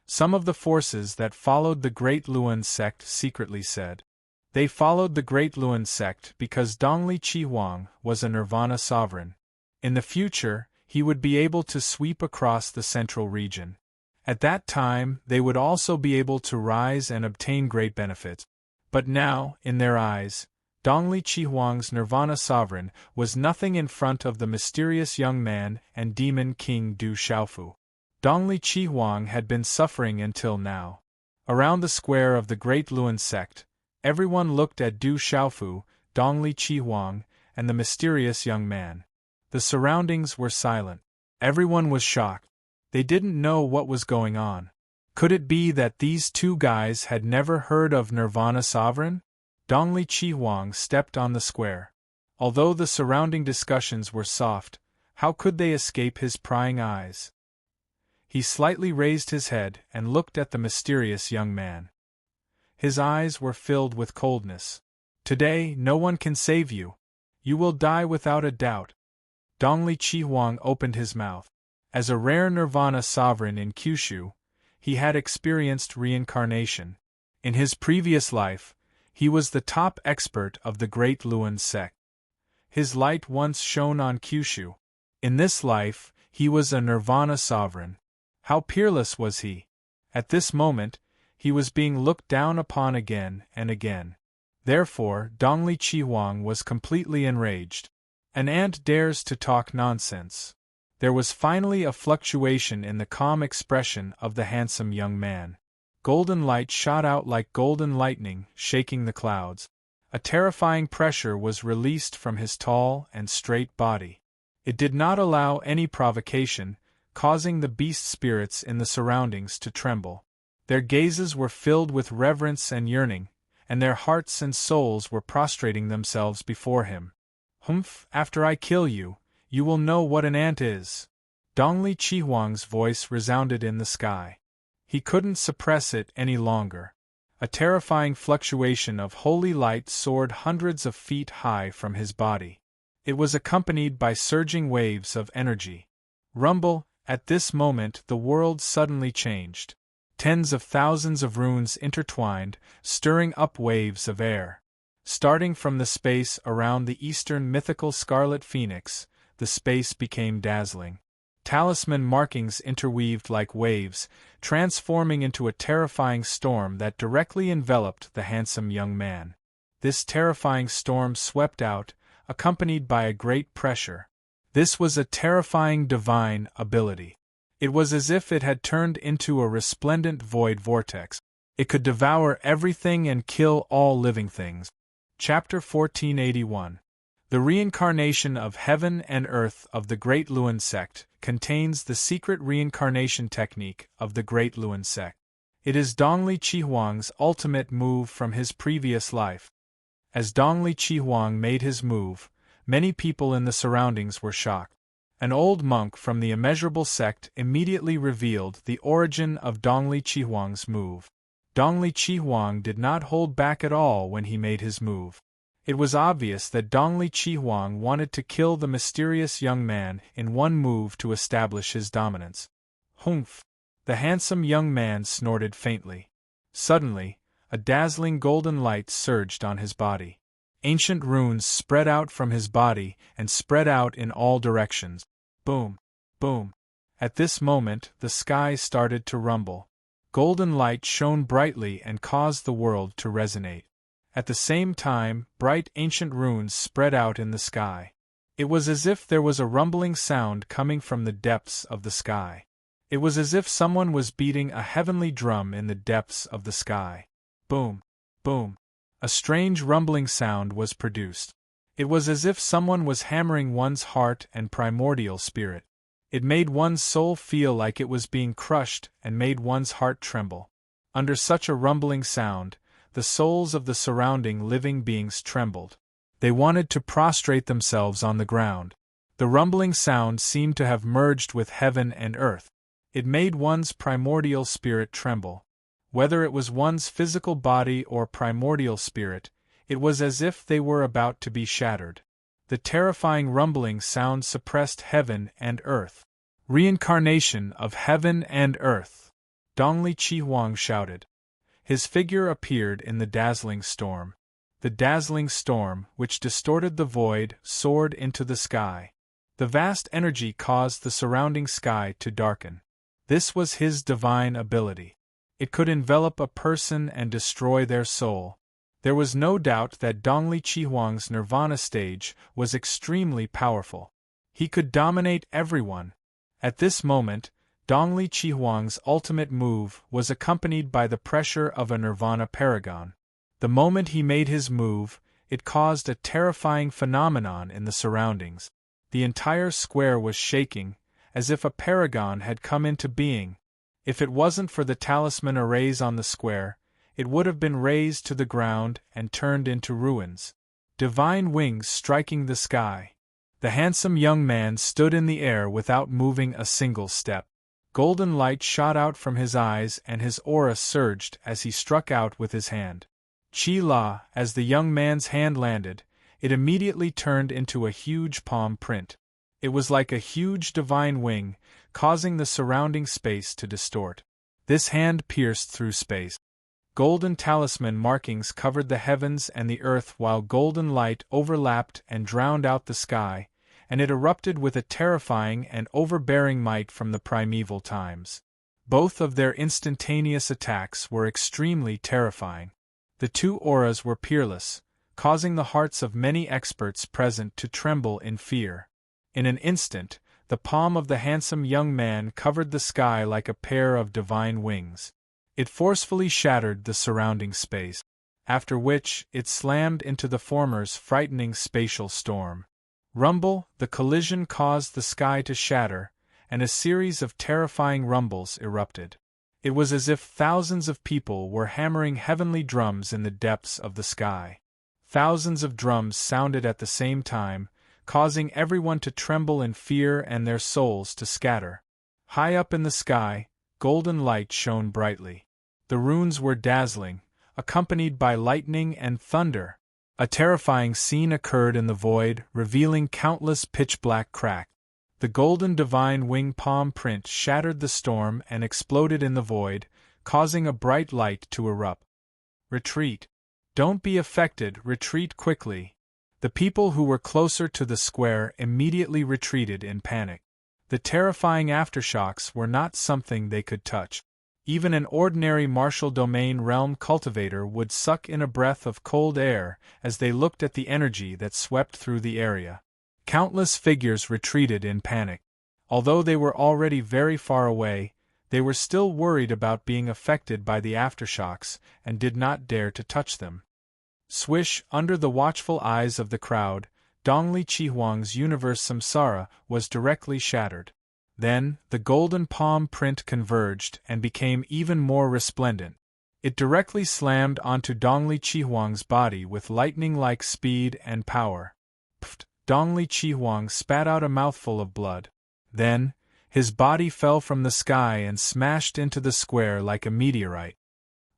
Some of the forces that followed the Great Luan sect secretly said. They followed the Great Luan sect because Dongli Chihuang was a Nirvana sovereign. In the future, he would be able to sweep across the central region. At that time, they would also be able to rise and obtain great benefits. But now, in their eyes, Dongli Chihuang's Nirvana sovereign was nothing in front of the mysterious young man and demon king Du Xiaofu. Dongli Chihuang had been suffering until now. Around the square of the Great Luan sect, everyone looked at Du Xiaofu, Dongli Chihuang, and the mysterious young man. The surroundings were silent. Everyone was shocked. They didn't know what was going on. Could it be that these two guys had never heard of Nirvana sovereign? Dongli Chihuang stepped on the square. Although the surrounding discussions were soft, how could they escape his prying eyes? He slightly raised his head and looked at the mysterious young man. His eyes were filled with coldness. Today, no one can save you. You will die without a doubt. Dongli Chihuang opened his mouth. As a rare Nirvana sovereign in Kyushu, he had experienced reincarnation. In his previous life, he was the top expert of the Great Luan sect. His light once shone on Kyushu. In this life, he was a Nirvana sovereign. How peerless was he! At this moment, he was being looked down upon again and again. Therefore, Dongli Chihuang was completely enraged. An ant dares to talk nonsense. There was finally a fluctuation in the calm expression of the handsome young man. Golden light shot out like golden lightning, shaking the clouds. A terrifying pressure was released from his tall and straight body. It did not allow any provocation, causing the beast spirits in the surroundings to tremble. Their gazes were filled with reverence and yearning, and their hearts and souls were prostrating themselves before him. "Humph, after I kill you, you will know what an ant is." Dongli Chihuang's voice resounded in the sky. He couldn't suppress it any longer. A terrifying fluctuation of holy light soared hundreds of feet high from his body. It was accompanied by surging waves of energy. Rumble, at this moment the world suddenly changed. Tens of thousands of runes intertwined, stirring up waves of air. Starting from the space around the eastern mythical Scarlet Phoenix, the space became dazzling. Talisman markings interweaved like waves, transforming into a terrifying storm that directly enveloped the handsome young man. This terrifying storm swept out, accompanied by a great pressure. This was a terrifying divine ability. It was as if it had turned into a resplendent void vortex. It could devour everything and kill all living things. Chapter 1481. The Reincarnation of Heaven and Earth of the Great Luan Sect contains the secret reincarnation technique of the Great Luan Sect. It is Dongli Chihuang's ultimate move from his previous life. As Dongli Chihuang made his move, many people in the surroundings were shocked. An old monk from the immeasurable sect immediately revealed the origin of Dongli Chihuang's move. Dongli Chihuang did not hold back at all when he made his move. It was obvious that Dongli Chihuang wanted to kill the mysterious young man in one move to establish his dominance. Humph! The handsome young man snorted faintly. Suddenly, a dazzling golden light surged on his body. Ancient runes spread out from his body and spread out in all directions. Boom! Boom! At this moment, the sky started to rumble. Golden light shone brightly and caused the world to resonate. At the same time, bright ancient runes spread out in the sky. It was as if there was a rumbling sound coming from the depths of the sky. It was as if someone was beating a heavenly drum in the depths of the sky. Boom! Boom! A strange rumbling sound was produced. It was as if someone was hammering one's heart and primordial spirit. It made one's soul feel like it was being crushed and made one's heart tremble. Under such a rumbling sound, the souls of the surrounding living beings trembled. They wanted to prostrate themselves on the ground. The rumbling sound seemed to have merged with heaven and earth. It made one's primordial spirit tremble. Whether it was one's physical body or primordial spirit, it was as if they were about to be shattered. The terrifying rumbling sound suppressed heaven and earth. Reincarnation of heaven and earth! Dongli Chihuang shouted. His figure appeared in the dazzling storm. The dazzling storm, which distorted the void, soared into the sky. The vast energy caused the surrounding sky to darken. This was his divine ability. It could envelop a person and destroy their soul. There was no doubt that Dongli Chihuang's nirvana stage was extremely powerful. He could dominate everyone. At this moment, Dongli Chihuang's ultimate move was accompanied by the pressure of a nirvana paragon. The moment he made his move, it caused a terrifying phenomenon in the surroundings. The entire square was shaking, as if a paragon had come into being. If it wasn't for the talisman arrays on the square, it would have been razed to the ground and turned into ruins. Divine wings striking the sky. The handsome young man stood in the air without moving a single step. Golden light shot out from his eyes and his aura surged as he struck out with his hand. Chi-La, as the young man's hand landed, it immediately turned into a huge palm print. It was like a huge divine wing, causing the surrounding space to distort. This hand pierced through space. Golden talisman markings covered the heavens and the earth while golden light overlapped and drowned out the sky, and it erupted with a terrifying and overbearing might from the primeval times. Both of their instantaneous attacks were extremely terrifying. The two auras were peerless, causing the hearts of many experts present to tremble in fear. In an instant, the palm of the handsome young man covered the sky like a pair of divine wings. It forcefully shattered the surrounding space, after which it slammed into the former's frightening spatial storm. Rumble, the collision caused the sky to shatter, and a series of terrifying rumbles erupted. It was as if thousands of people were hammering heavenly drums in the depths of the sky. Thousands of drums sounded at the same time, causing everyone to tremble in fear and their souls to scatter. High up in the sky, golden light shone brightly. The runes were dazzling, accompanied by lightning and thunder. A terrifying scene occurred in the void, revealing countless pitch-black cracks. The golden divine wing palm print shattered the storm and exploded in the void, causing a bright light to erupt. Retreat. Don't be affected, retreat quickly. The people who were closer to the square immediately retreated in panic. The terrifying aftershocks were not something they could touch. Even an ordinary martial domain realm cultivator would suck in a breath of cold air as they looked at the energy that swept through the area. Countless figures retreated in panic. Although they were already very far away, they were still worried about being affected by the aftershocks and did not dare to touch them. Swish, under the watchful eyes of the crowd, Dongli Chihuang's universe samsara was directly shattered. Then, the golden palm print converged and became even more resplendent. It directly slammed onto Dongli Chihuang's body with lightning-like speed and power. Pfft! Dongli Chihuang spat out a mouthful of blood. Then, his body fell from the sky and smashed into the square like a meteorite.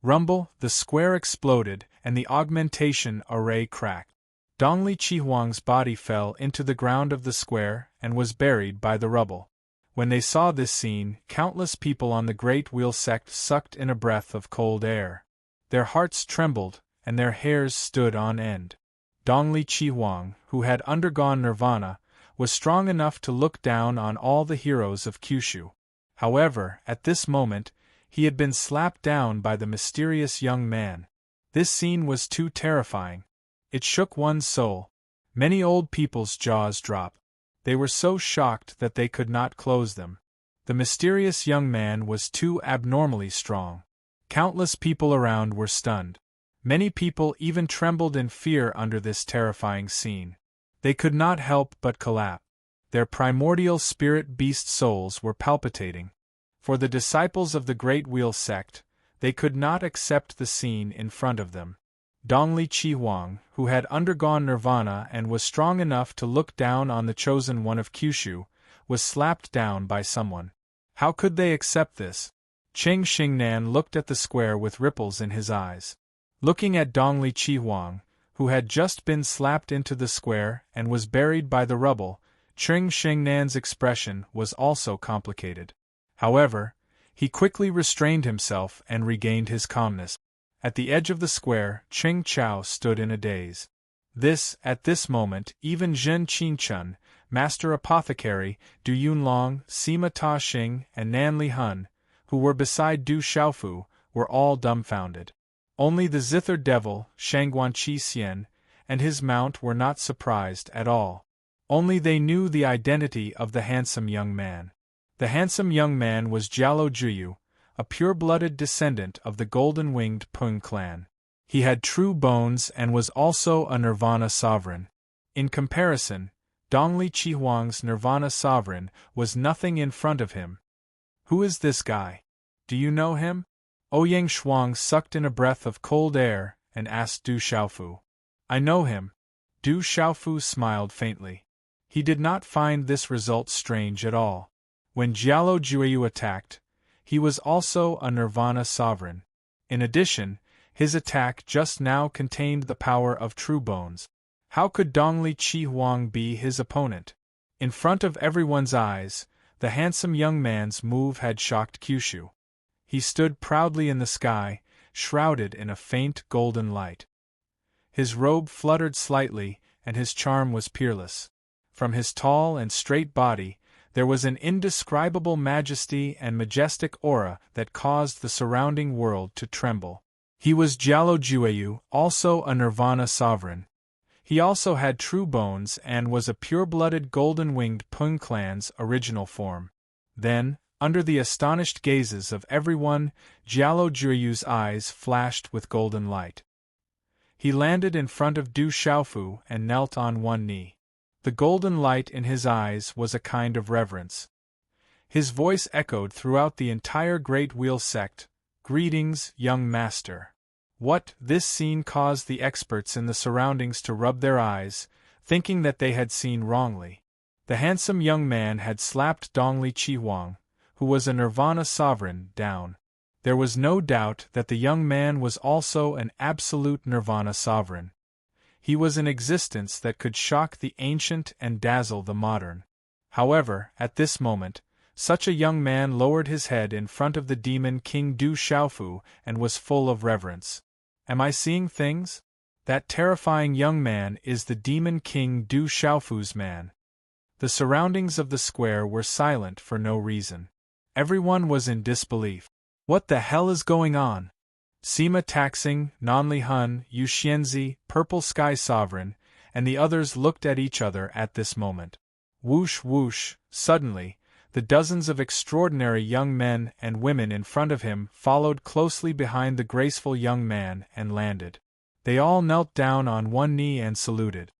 Rumble, the square exploded, and the augmentation array cracked. Dongli Chihuang's body fell into the ground of the square and was buried by the rubble. When they saw this scene, countless people on the Great Wheel sect sucked in a breath of cold air. Their hearts trembled, and their hairs stood on end. Dongli Chihuang, who had undergone nirvana, was strong enough to look down on all the heroes of Kyushu. However, at this moment, he had been slapped down by the mysterious young man. This scene was too terrifying. It shook one's soul. Many old people's jaws dropped. They were so shocked that they could not close them. The mysterious young man was too abnormally strong. Countless people around were stunned. Many people even trembled in fear under this terrifying scene. They could not help but collapse. Their primordial spirit beast souls were palpitating. For the disciples of the Great Wheel sect, they could not accept the scene in front of them. Dongli Chihuang, who had undergone nirvana and was strong enough to look down on the chosen one of Kyushu, was slapped down by someone. How could they accept this? Cheng Xingnan looked at the square with ripples in his eyes. Looking at Dongli Chihuang, who had just been slapped into the square and was buried by the rubble, Cheng Xingnan's expression was also complicated. However, he quickly restrained himself and regained his calmness. At the edge of the square, Cheng Chao stood in a daze. At this moment, even Zhen Qinchun, Master Apothecary, Du Yunlong, Sima Ta Xing, and Nan Li Hun, who were beside Du Xiaofu, were all dumbfounded. Only the Zither Devil, Shangguanqi Xian, and his mount were not surprised at all. Only they knew the identity of the handsome young man. The handsome young man was Jialo Juyu, a pure-blooded descendant of the golden-winged Pung clan. He had true bones and was also a Nirvana sovereign. In comparison, Dongli Chihuang's Nirvana sovereign was nothing in front of him. Who is this guy? Do you know him? Ouyang Shuang sucked in a breath of cold air and asked Du Xiaofu. I know him. Du Xiaofu smiled faintly. He did not find this result strange at all. When Jialo Juyu attacked, he was also a Nirvana sovereign. In addition, his attack just now contained the power of true bones. How could Dongli Chihuang be his opponent? In front of everyone's eyes, the handsome young man's move had shocked Kyushu. He stood proudly in the sky, shrouded in a faint golden light. His robe fluttered slightly, and his charm was peerless. From his tall and straight body, there was an indescribable majesty and majestic aura that caused the surrounding world to tremble. He was Jialo Juyu, also a Nirvana sovereign. He also had true bones and was a pure-blooded golden-winged Pung clan's original form. Then, under the astonished gazes of everyone, Jialo Juyu's eyes flashed with golden light. He landed in front of Du Xiaofu and knelt on one knee. The golden light in his eyes was a kind of reverence. His voice echoed throughout the entire Great Wheel sect, "Greetings, young master." This scene caused the experts in the surroundings to rub their eyes, thinking that they had seen wrongly. The handsome young man had slapped Dongli Chihuang, who was a Nirvana sovereign, down. There was no doubt that the young man was also an absolute Nirvana sovereign. He was an existence that could shock the ancient and dazzle the modern. However, at this moment, such a young man lowered his head in front of the demon King Du Xiaofu and was full of reverence. Am I seeing things? That terrifying young man is the demon King Du Xiaofu's man. The surroundings of the square were silent for no reason. Everyone was in disbelief. What the hell is going on? Sima Taxing, Nanli Hun, Yu Xianzi, Purple Sky Sovereign, and the others looked at each other at this moment. Whoosh whoosh, suddenly, the dozens of extraordinary young men and women in front of him followed closely behind the graceful young man and landed. They all knelt down on one knee and saluted.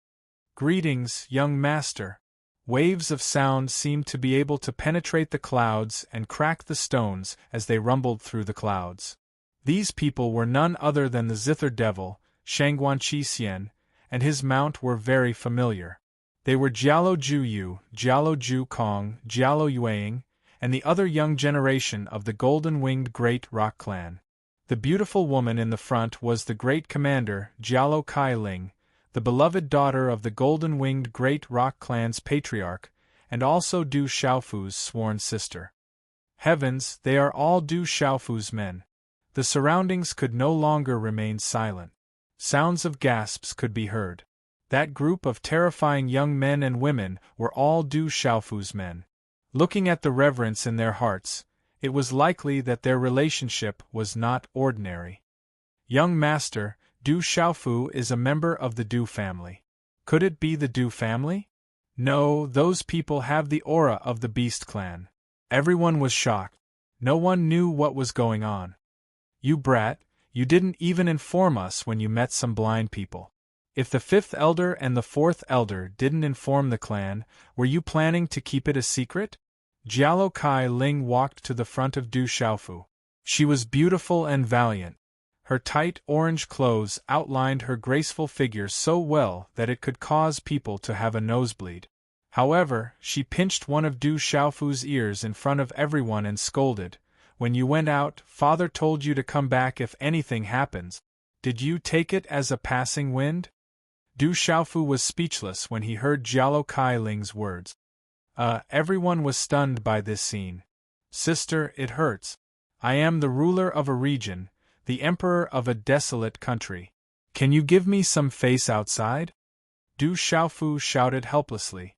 Greetings, young master. Waves of sound seemed to be able to penetrate the clouds and crack the stones as they rumbled through the clouds. These people were none other than the Zither Devil, Shangguan Xian, and his mount were very familiar. They were Jialo Juyu, Jialo Ju Kong, Jialo Yueying, and the other young generation of the golden-winged Great Rock Clan. The beautiful woman in the front was the great commander, Jialo Kai Ling, the beloved daughter of the golden-winged Great Rock Clan's patriarch, and also Du Xiaofu's sworn sister. Heavens, they are all Du Xiaofu's men. The surroundings could no longer remain silent. Sounds of gasps could be heard. That group of terrifying young men and women were all Du Xiaofu's men. Looking at the reverence in their hearts, it was likely that their relationship was not ordinary. Young master, Du Xiaofu is a member of the Du family. Could it be the Du family? No, those people have the aura of the Beast clan. Everyone was shocked. No one knew what was going on. You brat, you didn't even inform us when you met some blind people. If the fifth elder and the fourth elder didn't inform the clan, were you planning to keep it a secret? Jialo Kai Ling walked to the front of Du Xiaofu. She was beautiful and valiant. Her tight orange clothes outlined her graceful figure so well that it could cause people to have a nosebleed. However, she pinched one of Du Xiaofu's ears in front of everyone and scolded, "When you went out, father told you to come back if anything happens. Did you take it as a passing wind?" Du Xiaofu was speechless when he heard Jialo Kai Ling's words. Everyone was stunned by this scene. "Sister, it hurts. I am the ruler of a region, the emperor of a desolate country. Can you give me some face outside?" Du Xiaofu shouted helplessly.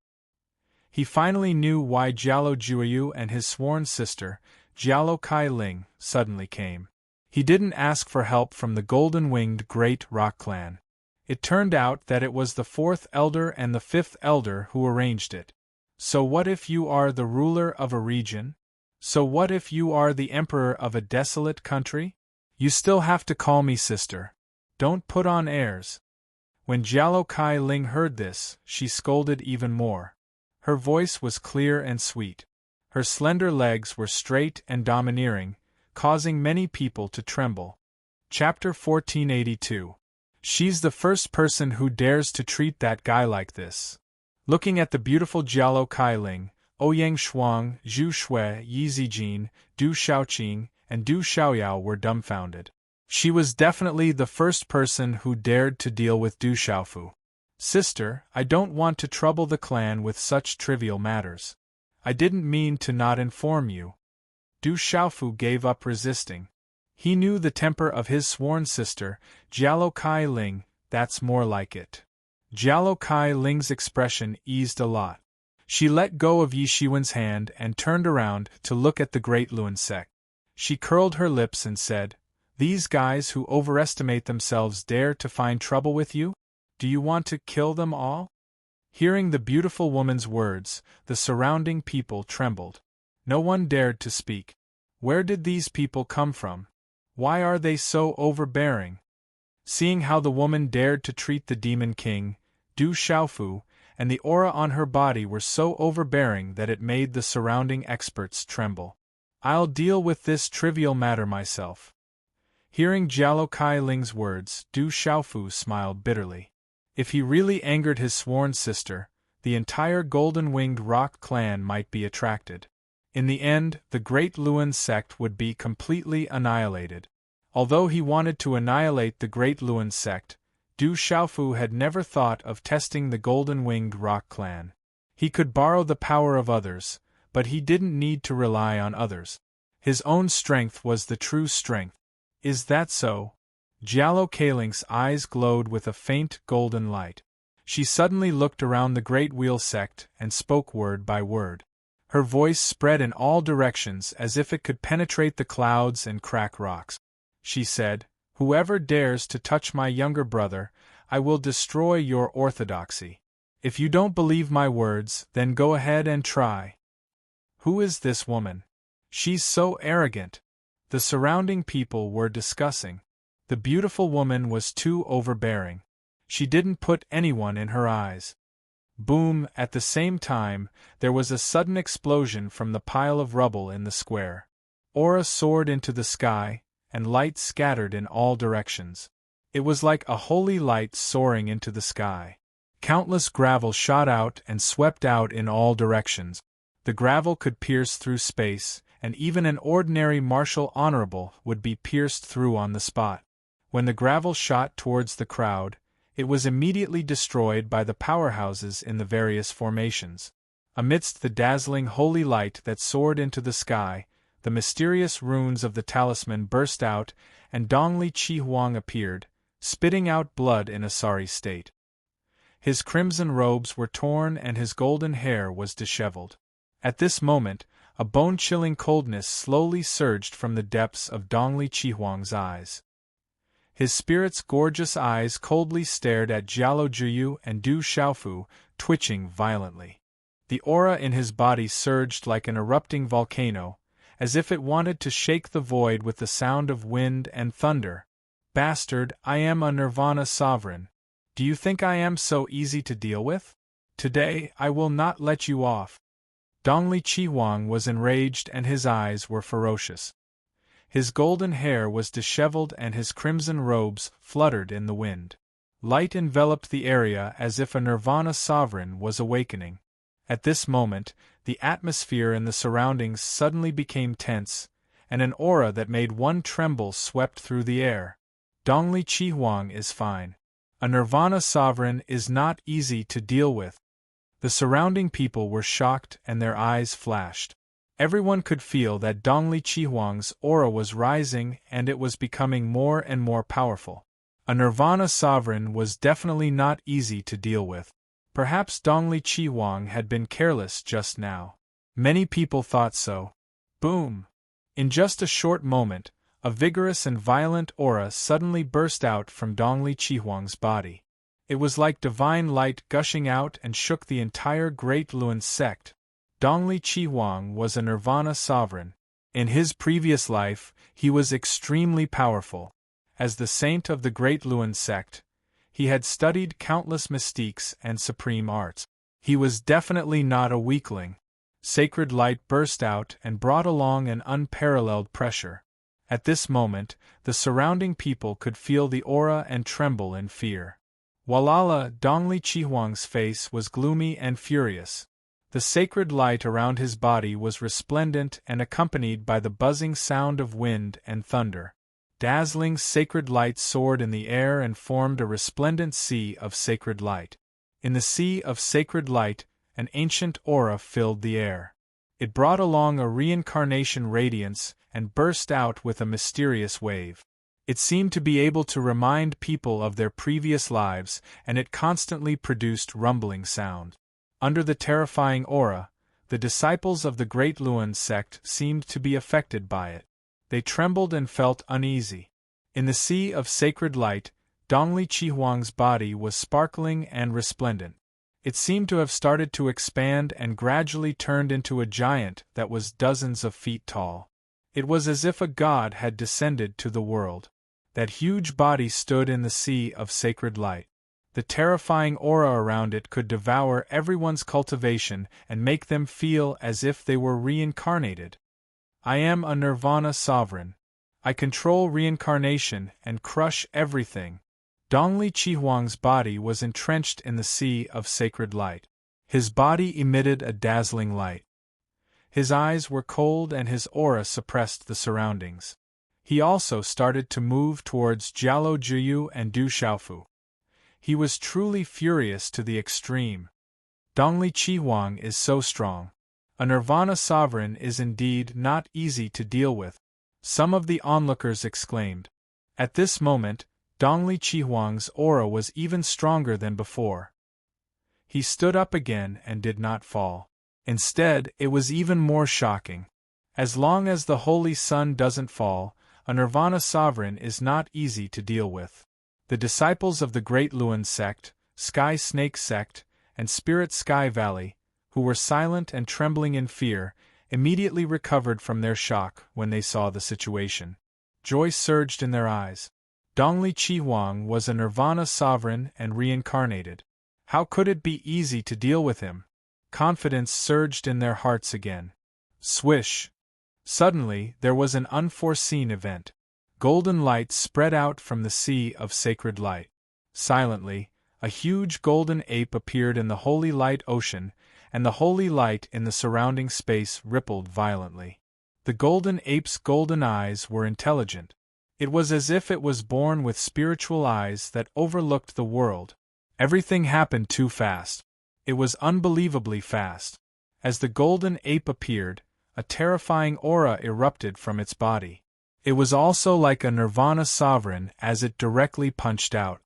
He finally knew why Jialo Juyu and his sworn sister, Jialo Kai Ling, suddenly came. He didn't ask for help from the golden-winged Great Rock Clan. It turned out that it was the fourth elder and the fifth elder who arranged it. So what if you are the ruler of a region? So what if you are the emperor of a desolate country? You still have to call me sister. Don't put on airs. When Jialo Kai Ling heard this, she scolded even more. Her voice was clear and sweet. Her slender legs were straight and domineering, causing many people to tremble. Chapter 1482. She's the first person who dares to treat that guy like this. Looking at the beautiful Jialo Kai Ling, Ouyang Shuang, Zhu Shui, Yi Zijin, Du Xiaoqing, and Du Xiaoyao were dumbfounded. She was definitely the first person who dared to deal with Du Xiaofu. "Sister, I don't want to trouble the clan with such trivial matters. I didn't mean to not inform you." Du Xiaofu gave up resisting. He knew the temper of his sworn sister, Jialo Kai Ling. That's more like it. Jialo Kai Ling's expression eased a lot. She let go of Yi Shiwen's hand and turned around to look at the Great Luan sect. She curled her lips and said, "These guys who overestimate themselves dare to find trouble with you? Do you want to kill them all?" Hearing the beautiful woman's words, the surrounding people trembled. No one dared to speak. Where did these people come from? Why are they so overbearing? Seeing how the woman dared to treat the Demon King, Du Xiaofu, and the aura on her body were so overbearing that it made the surrounding experts tremble. "I'll deal with this trivial matter myself." Hearing Jialo Kai Ling's words, Du Xiaofu smiled bitterly. If he really angered his sworn sister, the entire golden-winged rock clan might be attracted. In the end, the Great Luan sect would be completely annihilated. Although he wanted to annihilate the Great Luan sect, Du Xiaofu had never thought of testing the golden-winged rock clan. He could borrow the power of others, but he didn't need to rely on others. His own strength was the true strength. Is that so? Jialo Kaling's eyes glowed with a faint golden light. She suddenly looked around the Great Wheel sect and spoke word by word. Her voice spread in all directions as if it could penetrate the clouds and crack rocks. She said, "Whoever dares to touch my younger brother, I will destroy your orthodoxy. If you don't believe my words, then go ahead and try." Who is this woman? She's so arrogant. The surrounding people were discussing. The beautiful woman was too overbearing. She didn't put anyone in her eyes. Boom! At the same time, there was a sudden explosion from the pile of rubble in the square. Aura soared into the sky, and light scattered in all directions. It was like a holy light soaring into the sky. Countless gravel shot out and swept out in all directions. The gravel could pierce through space, and even an ordinary martial honorable would be pierced through on the spot. When the gravel shot towards the crowd, it was immediately destroyed by the powerhouses in the various formations. Amidst the dazzling holy light that soared into the sky, the mysterious runes of the talisman burst out, and Dongli Chihuang appeared, spitting out blood in a sorry state. His crimson robes were torn and his golden hair was disheveled. At this moment, a bone-chilling coldness slowly surged from the depths of Dongli Chihuang's eyes. His spirit's gorgeous eyes coldly stared at Jialo Juyu and Du Xiaofu, twitching violently. The aura in his body surged like an erupting volcano, as if it wanted to shake the void with the sound of wind and thunder. "Bastard, I am a Nirvana sovereign. Do you think I am so easy to deal with? Today, I will not let you off." Dongli Chihuang was enraged and his eyes were ferocious. His golden hair was disheveled and his crimson robes fluttered in the wind. Light enveloped the area as if a Nirvana sovereign was awakening. At this moment, the atmosphere in the surroundings suddenly became tense, and an aura that made one tremble swept through the air. Dongli Chihuang is fine. A Nirvana sovereign is not easy to deal with. The surrounding people were shocked and their eyes flashed. Everyone could feel that Dongli Chihuang's aura was rising and it was becoming more and more powerful. A Nirvana sovereign was definitely not easy to deal with. Perhaps Dongli Chihuang had been careless just now. Many people thought so. Boom! In just a short moment, a vigorous and violent aura suddenly burst out from Dongli Chihuang's body. It was like divine light gushing out and shook the entire Great Luan sect. Dongli Chihuang was a Nirvana sovereign. In his previous life, he was extremely powerful. As the saint of the Great Luan sect, he had studied countless mystiques and supreme arts. He was definitely not a weakling. Sacred light burst out and brought along an unparalleled pressure. At this moment, the surrounding people could feel the aura and tremble in fear. Walala, Dongli Chihuang's face was gloomy and furious. The sacred light around his body was resplendent and accompanied by the buzzing sound of wind and thunder. Dazzling sacred light soared in the air and formed a resplendent sea of sacred light. In the sea of sacred light, an ancient aura filled the air. It brought along a reincarnation radiance and burst out with a mysterious wave. It seemed to be able to remind people of their previous lives, and it constantly produced rumbling sound. Under the terrifying aura, the disciples of the Great Luan sect seemed to be affected by it. They trembled and felt uneasy. In the sea of sacred light, Dongli Chihuang's body was sparkling and resplendent. It seemed to have started to expand and gradually turned into a giant that was dozens of feet tall. It was as if a god had descended to the world. That huge body stood in the sea of sacred light. The terrifying aura around it could devour everyone's cultivation and make them feel as if they were reincarnated. I am a Nirvana sovereign. I control reincarnation and crush everything. Dongli Chihuang's body was entrenched in the sea of sacred light. His body emitted a dazzling light. His eyes were cold and his aura suppressed the surroundings. He also started to move towards Jialo Juyu and Du Xiaofu. He was truly furious to the extreme. Dongli Chi Huang is so strong. A Nirvana sovereign is indeed not easy to deal with, some of the onlookers exclaimed. At this moment, Dongli Chi Huang's aura was even stronger than before. He stood up again and did not fall. Instead, it was even more shocking. As long as the holy sun doesn't fall, a Nirvana sovereign is not easy to deal with. The disciples of the Great Luan sect, Sky Snake sect, and Spirit Sky Valley, who were silent and trembling in fear, immediately recovered from their shock when they saw the situation. Joy surged in their eyes. Dongli Chi Huang was a Nirvana sovereign and reincarnated. How could it be easy to deal with him? Confidence surged in their hearts again. Swish! Suddenly, there was an unforeseen event. Golden light spread out from the sea of sacred light. Silently, a huge golden ape appeared in the holy light ocean, and the holy light in the surrounding space rippled violently. The golden ape's golden eyes were intelligent. It was as if it was born with spiritual eyes that overlooked the world. Everything happened too fast. It was unbelievably fast. As the golden ape appeared, a terrifying aura erupted from its body. It was also like a Nirvana sovereign as it directly punched out.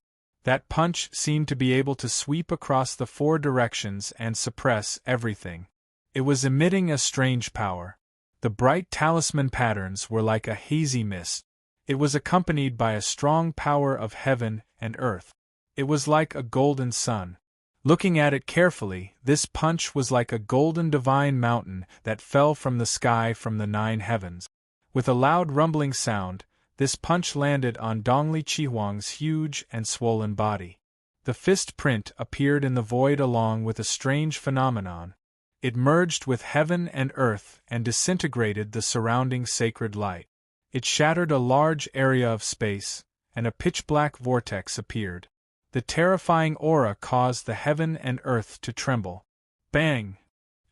That punch seemed to be able to sweep across the four directions and suppress everything. It was emitting a strange power. The bright talisman patterns were like a hazy mist. It was accompanied by a strong power of heaven and earth. It was like a golden sun. Looking at it carefully, this punch was like a golden divine mountain that fell from the sky from the 9 heavens. With a loud rumbling sound, this punch landed on Dongli Chi Huang's huge and swollen body. The fist print appeared in the void along with a strange phenomenon. It merged with heaven and earth and disintegrated the surrounding sacred light. It shattered a large area of space, and a pitch-black vortex appeared. The terrifying aura caused the heaven and earth to tremble. Bang!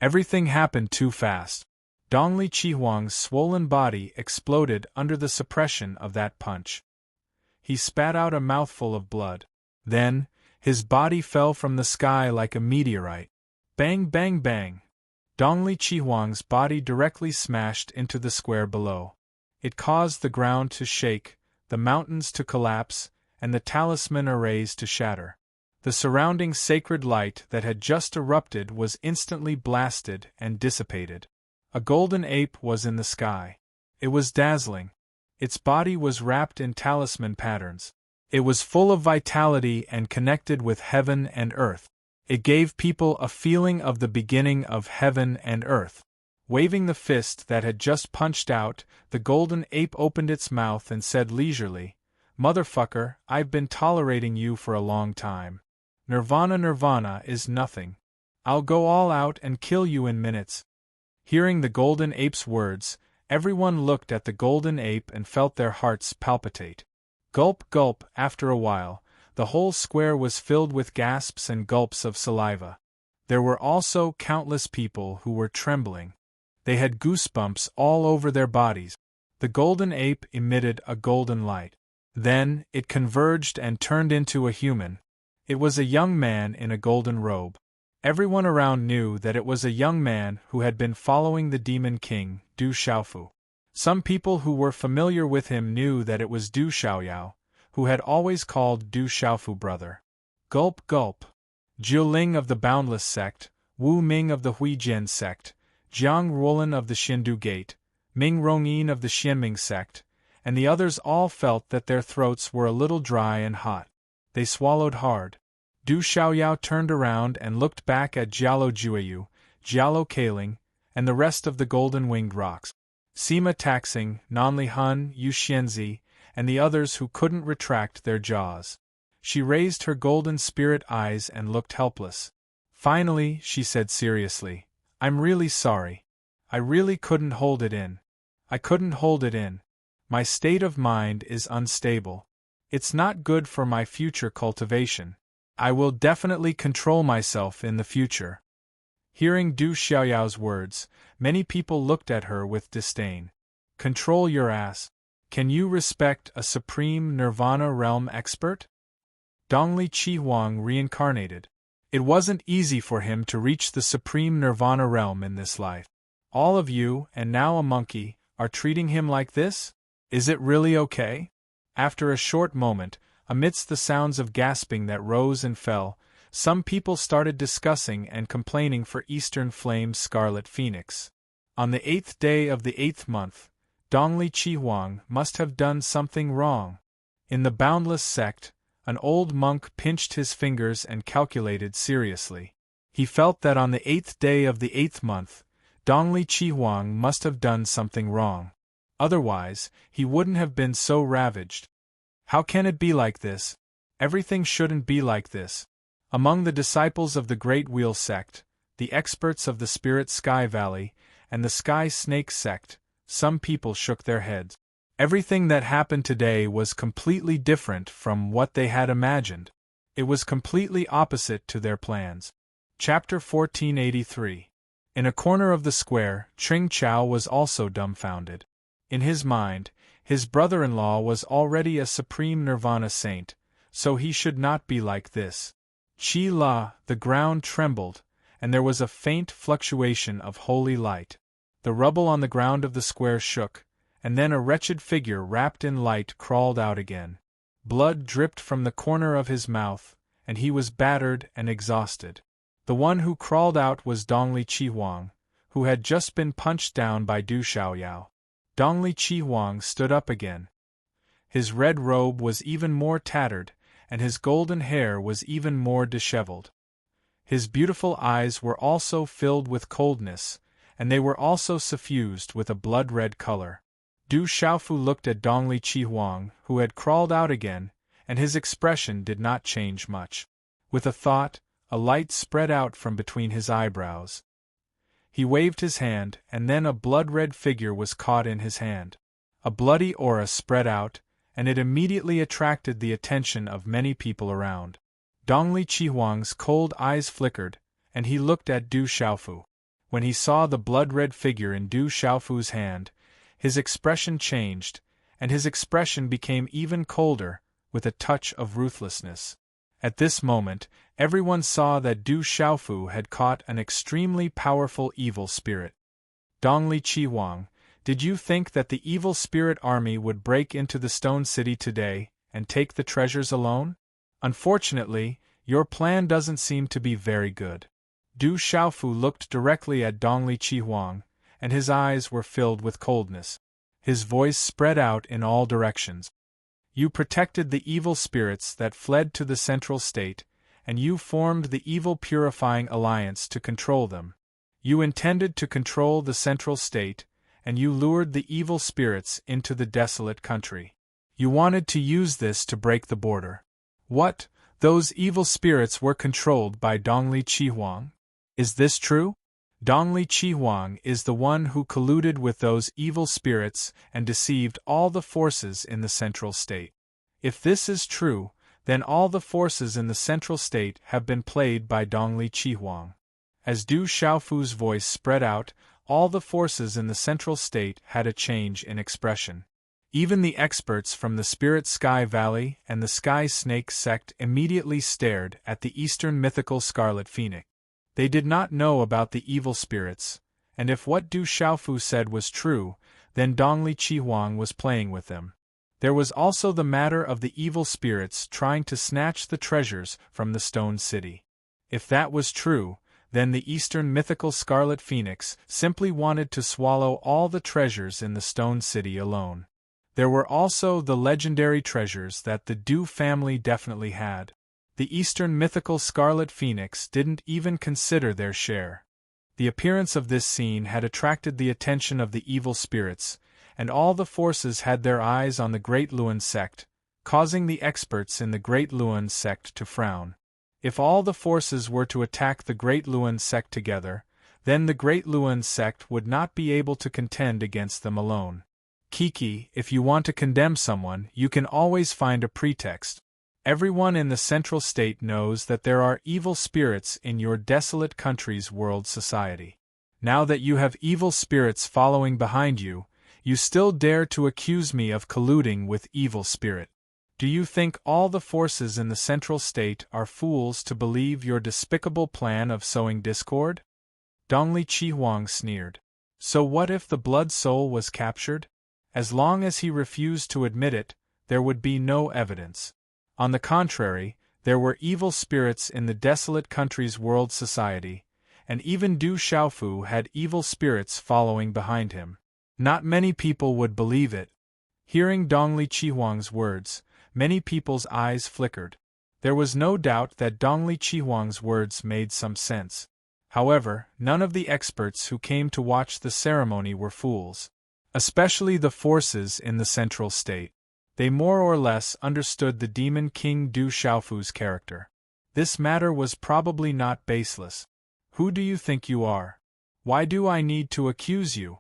Everything happened too fast. Dongli Chi Huang's swollen body exploded under the suppression of that punch. He spat out a mouthful of blood. Then, his body fell from the sky like a meteorite. Bang, bang, bang! Dongli Chi Huang's body directly smashed into the square below. It caused the ground to shake, the mountains to collapse, and the talisman arrays to shatter. The surrounding sacred light that had just erupted was instantly blasted and dissipated. A golden ape was in the sky. It was dazzling. Its body was wrapped in talisman patterns. It was full of vitality and connected with heaven and earth. It gave people a feeling of the beginning of heaven and earth. Waving the fist that had just punched out, the golden ape opened its mouth and said leisurely, "Motherfucker, I've been tolerating you for a long time. Nirvana is nothing. I'll go all out and kill you in minutes." Hearing the golden ape's words, everyone looked at the golden ape and felt their hearts palpitate. Gulp, gulp, after a while, the whole square was filled with gasps and gulps of saliva. There were also countless people who were trembling. They had goosebumps all over their bodies. The golden ape emitted a golden light. Then, it converged and turned into a human. It was a young man in a golden robe. Everyone around knew that it was a young man who had been following the demon king, Du Xiaofu. Some people who were familiar with him knew that it was Du Xiaoyao, who had always called Du Xiaofu brother. Gulp, gulp. Jiu Ling of the Boundless sect, Wu Ming of the Huijian sect, Jiang Ruolin of the Xindu Gate, Ming Rongyin of the Xianming sect, and the others all felt that their throats were a little dry and hot. They swallowed hard. Du Xiaoyao turned around and looked back at Jialo Jueyu, Jialo Kaling, and the rest of the golden-winged rocks. Sima Taxing, Nanli Hun, Yu Xianzi, and the others who couldn't retract their jaws. She raised her golden spirit eyes and looked helpless. Finally, she said seriously, "I'm really sorry. I really couldn't hold it in. I couldn't hold it in. My state of mind is unstable. It's not good for my future cultivation. I will definitely control myself in the future." Hearing Du Xiaoyao's words, many people looked at her with disdain. Control your ass. Can you respect a supreme Nirvana realm expert? Dongli Chi Huang reincarnated. It wasn't easy for him to reach the supreme nirvana realm in this life. All of you, and now a monkey, are treating him like this? Is it really okay? After a short moment, amidst the sounds of gasping that rose and fell, some people started discussing and complaining for Eastern Flame's Scarlet Phoenix. On the 8th day of the 8th month, Dongli Chi Huang must have done something wrong. In the Boundless sect, an old monk pinched his fingers and calculated seriously. He felt that on the 8th day of the 8th month, Dongli Chi Huang must have done something wrong. Otherwise, he wouldn't have been so ravaged. How can it be like this? Everything shouldn't be like this. Among the disciples of the Great Wheel sect, the experts of the Spirit Sky Valley, and the Sky Snake sect, some people shook their heads. Everything that happened today was completely different from what they had imagined. It was completely opposite to their plans. Chapter 1483. In a corner of the square, Ching Chao was also dumbfounded. In his mind, his brother-in-law was already a supreme nirvana saint, so he should not be like this. Chi La, the ground trembled, and there was a faint fluctuation of holy light. The rubble on the ground of the square shook, and then a wretched figure wrapped in light crawled out again. Blood dripped from the corner of his mouth, and he was battered and exhausted. The one who crawled out was Dongli Chi Huang, who had just been punched down by Du Xiaoyao. Dongli Chi Huang stood up again. His red robe was even more tattered, and his golden hair was even more disheveled. His beautiful eyes were also filled with coldness, and they were also suffused with a blood-red color. Du Xiaofu looked at Dongli Chi Huang, who had crawled out again, and his expression did not change much. With a thought, a light spread out from between his eyebrows. He waved his hand, and then a blood-red figure was caught in his hand. A bloody aura spread out, and it immediately attracted the attention of many people around. Dongli Chi Huang's cold eyes flickered, and he looked at Du Xiaofu. When he saw the blood-red figure in Du Xiaofu's hand, his expression changed, and his expression became even colder, with a touch of ruthlessness. At this moment, everyone saw that Du Xiaofu had caught an extremely powerful evil spirit. Dongli Chi Huang, did you think that the evil spirit army would break into the Stone City today, and take the treasures alone? Unfortunately, your plan doesn't seem to be very good. Du Xiaofu looked directly at Dongli Chi Huang, and his eyes were filled with coldness. His voice spread out in all directions. You protected the evil spirits that fled to the Central State, and you formed the Evil Purifying Alliance to control them. You intended to control the Central State, and you lured the evil spirits into the desolate country. You wanted to use this to break the border. What? Those evil spirits were controlled by Dongli Chi Huang? Is this true? Dongli Chi Huang is the one who colluded with those evil spirits and deceived all the forces in the Central State. If this is true, then all the forces in the Central State have been played by Dongli Chi Huang. As Du Xiaofu's voice spread out, all the forces in the Central State had a change in expression. Even the experts from the Spirit Sky Valley and the Sky Snake sect immediately stared at the Eastern mythical Scarlet Phoenix. They did not know about the evil spirits, and if what Du Xiaofu said was true, then Dongli Chi Huang was playing with them. There was also the matter of the evil spirits trying to snatch the treasures from the Stone City. If that was true, then the Eastern mythical Scarlet Phoenix simply wanted to swallow all the treasures in the Stone City alone. There were also the legendary treasures that the Du family definitely had. The Eastern mythical Scarlet Phoenix didn't even consider their share. The appearance of this scene had attracted the attention of the evil spirits, and all the forces had their eyes on the Great Luan sect, causing the experts in the Great Luan sect to frown. If all the forces were to attack the Great Luan sect together, then the Great Luan sect would not be able to contend against them alone. Kiki, if you want to condemn someone, you can always find a pretext. Everyone in the Central State knows that there are evil spirits in your desolate country's world society. Now that you have evil spirits following behind you, you still dare to accuse me of colluding with evil spirit. Do you think all the forces in the central state are fools to believe your despicable plan of sowing discord? Dongli Chihuang sneered. So what if the blood soul was captured? As long as he refused to admit it, there would be no evidence. On the contrary, there were evil spirits in the desolate country's world society, and even Du Xiaofu had evil spirits following behind him. Not many people would believe it. Hearing Dongli Chihuang's words, many people's eyes flickered. There was no doubt that Dongli Chihuang's words made some sense. However, none of the experts who came to watch the ceremony were fools. Especially the forces in the central state. They more or less understood the demon king Du Xiaofu's character. This matter was probably not baseless. Who do you think you are? Why do I need to accuse you?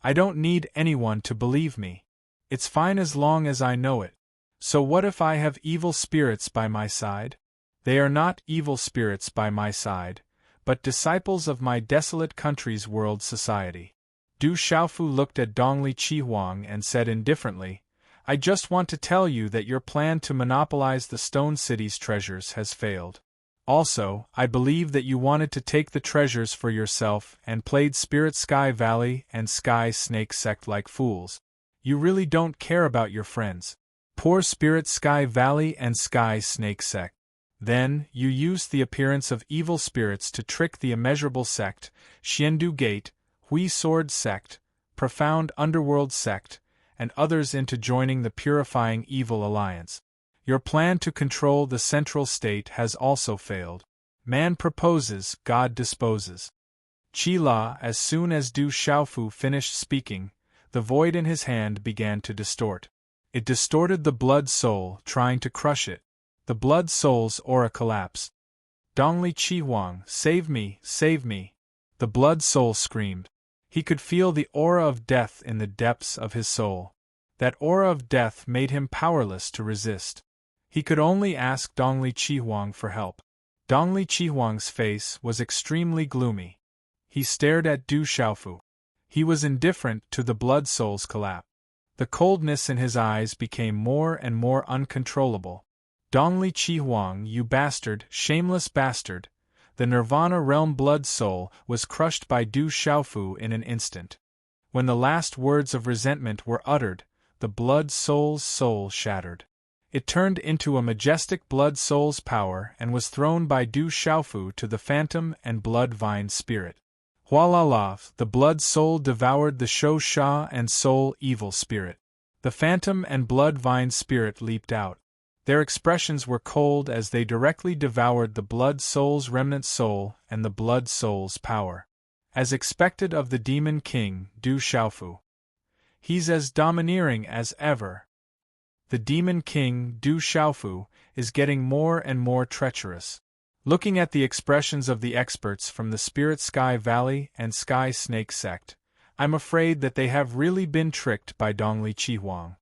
I don't need anyone to believe me. It's fine as long as I know it. So what if I have evil spirits by my side? They are not evil spirits by my side, but disciples of my desolate country's world society. Du Xiaofu looked at Dongli Chihuang and said indifferently, I just want to tell you that your plan to monopolize the Stone City's treasures has failed. Also, I believe that you wanted to take the treasures for yourself and played Spirit Sky Valley and Sky Snake Sect like fools. You really don't care about your friends. Poor Spirit Sky Valley and Sky Snake Sect. Then, you used the appearance of evil spirits to trick the Immeasurable Sect, Xiandu Gate, Hui Sword Sect, Profound Underworld Sect, and others into joining the Purifying Evil Alliance. Your plan to control the central state has also failed. Man proposes, God disposes. Qi-La, as soon as Du Xiaofu finished speaking, the void in his hand began to distort. It distorted the blood soul, trying to crush it. The blood soul's aura collapsed. Dongli Chihuang, save me, save me! The blood soul screamed. He could feel the aura of death in the depths of his soul. That aura of death made him powerless to resist. He could only ask Dongli Chihuang for help. Dongli Chihuang's face was extremely gloomy. He stared at Du Xiaofu. He was indifferent to the blood soul's collapse. The coldness in his eyes became more and more uncontrollable. Dongli Chihuang, you bastard, shameless bastard! The Nirvana realm blood soul was crushed by Du Xiaofu in an instant. When the last words of resentment were uttered, the blood soul's soul shattered. It turned into a majestic blood soul's power and was thrown by Du Xiaofu to the phantom and blood vine spirit. Hualala, the blood soul devoured the Shou Sha and soul evil spirit. The phantom and blood vine spirit leaped out. Their expressions were cold as they directly devoured the blood soul's remnant soul and the blood soul's power. As expected of the demon king, Du Xiaofu. He's as domineering as ever. The demon king, Du Xiaofu, is getting more and more treacherous. Looking at the expressions of the experts from the Spirit Sky Valley and Sky Snake Sect, I'm afraid that they have really been tricked by Dongli Chihuang.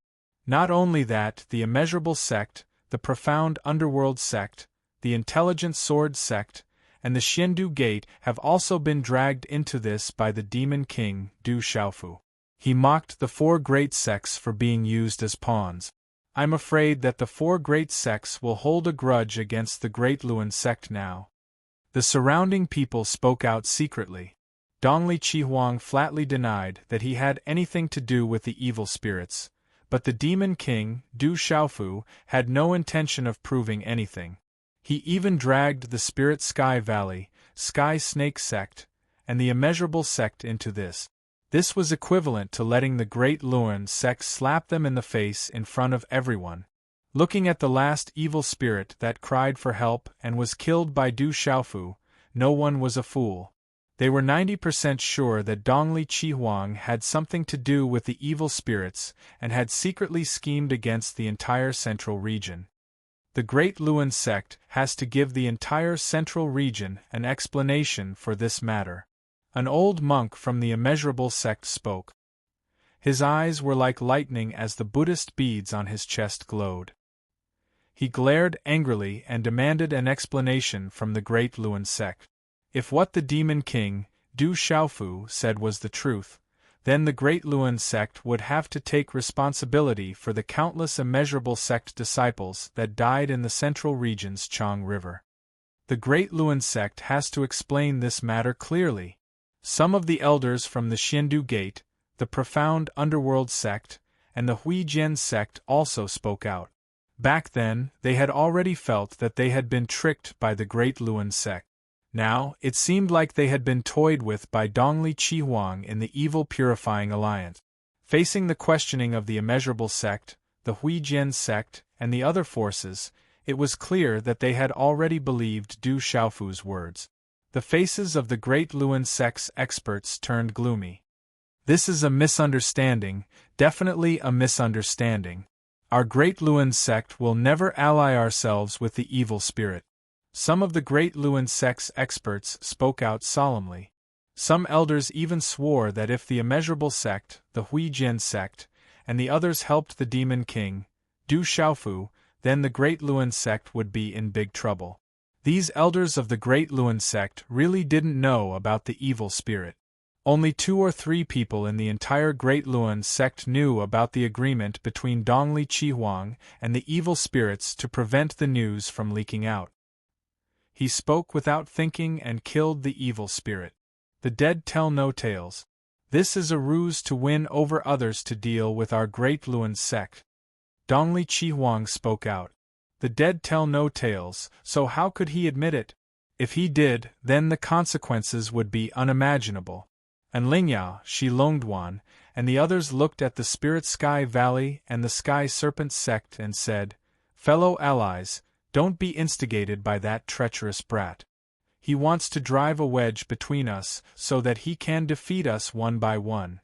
Not only that, the Immeasurable Sect, the Profound Underworld Sect, the Intelligent Sword Sect, and the Xiandu Gate have also been dragged into this by the Demon King, Du Xiaofu. He mocked the four great sects for being used as pawns. I'm afraid that the four great sects will hold a grudge against the Great Luan sect now. The surrounding people spoke out secretly. Dongli Chihuang flatly denied that he had anything to do with the evil spirits, but the Demon King, Du Xiaofu, had no intention of proving anything. He even dragged the Spirit Sky Valley, Sky Snake Sect, and the Immeasurable Sect into this. This was equivalent to letting the Great Luan sect slap them in the face in front of everyone. Looking at the last evil spirit that cried for help and was killed by Du Xiaofu, no one was a fool. They were 90% sure that Dongli Chihuang had something to do with the evil spirits and had secretly schemed against the entire central region. The Great Luan sect has to give the entire central region an explanation for this matter. An old monk from the Immeasurable sect spoke. His eyes were like lightning as the Buddhist beads on his chest glowed. He glared angrily and demanded an explanation from the Great Luan sect. If what the Demon King, Du Xiaofu, said was the truth, then the Great Luan sect would have to take responsibility for the countless immeasurable sect disciples that died in the central region's Chang River. The Great Luan sect has to explain this matter clearly. Some of the elders from the Xiandu Gate, the profound underworld sect, and the Huijian sect also spoke out. Back then, they had already felt that they had been tricked by the Great Luan sect. Now, it seemed like they had been toyed with by Dongli Qihuang in the evil purifying alliance. Facing the questioning of the immeasurable sect, the Huijian sect, and the other forces, it was clear that they had already believed Du Xiaofu's words. The faces of the Great Luan sect's experts turned gloomy. This is a misunderstanding, definitely a misunderstanding. Our Great Luan sect will never ally ourselves with the evil spirit. Some of the Great Luan sect's experts spoke out solemnly. Some elders even swore that if the immeasurable sect, the Huijian sect, and the others helped the Demon King, Du Xiaofu, then the Great Luan sect would be in big trouble. These elders of the Great Luan sect really didn't know about the evil spirit. Only 2 or 3 people in the entire Great Luan sect knew about the agreement between Dongli Qihuang and the evil spirits to prevent the news from leaking out. He spoke without thinking and killed the evil spirit. The dead tell no tales. This is a ruse to win over others to deal with our Great Luan sect. Dongli Qihuang spoke out. The dead tell no tales, so how could he admit it? If he did, then the consequences would be unimaginable. And Lingyao, Shi Longduan, and the others looked at the Spirit Sky Valley and the Sky Serpent sect and said, "Fellow allies, don't be instigated by that treacherous brat. He wants to drive a wedge between us so that he can defeat us one by one."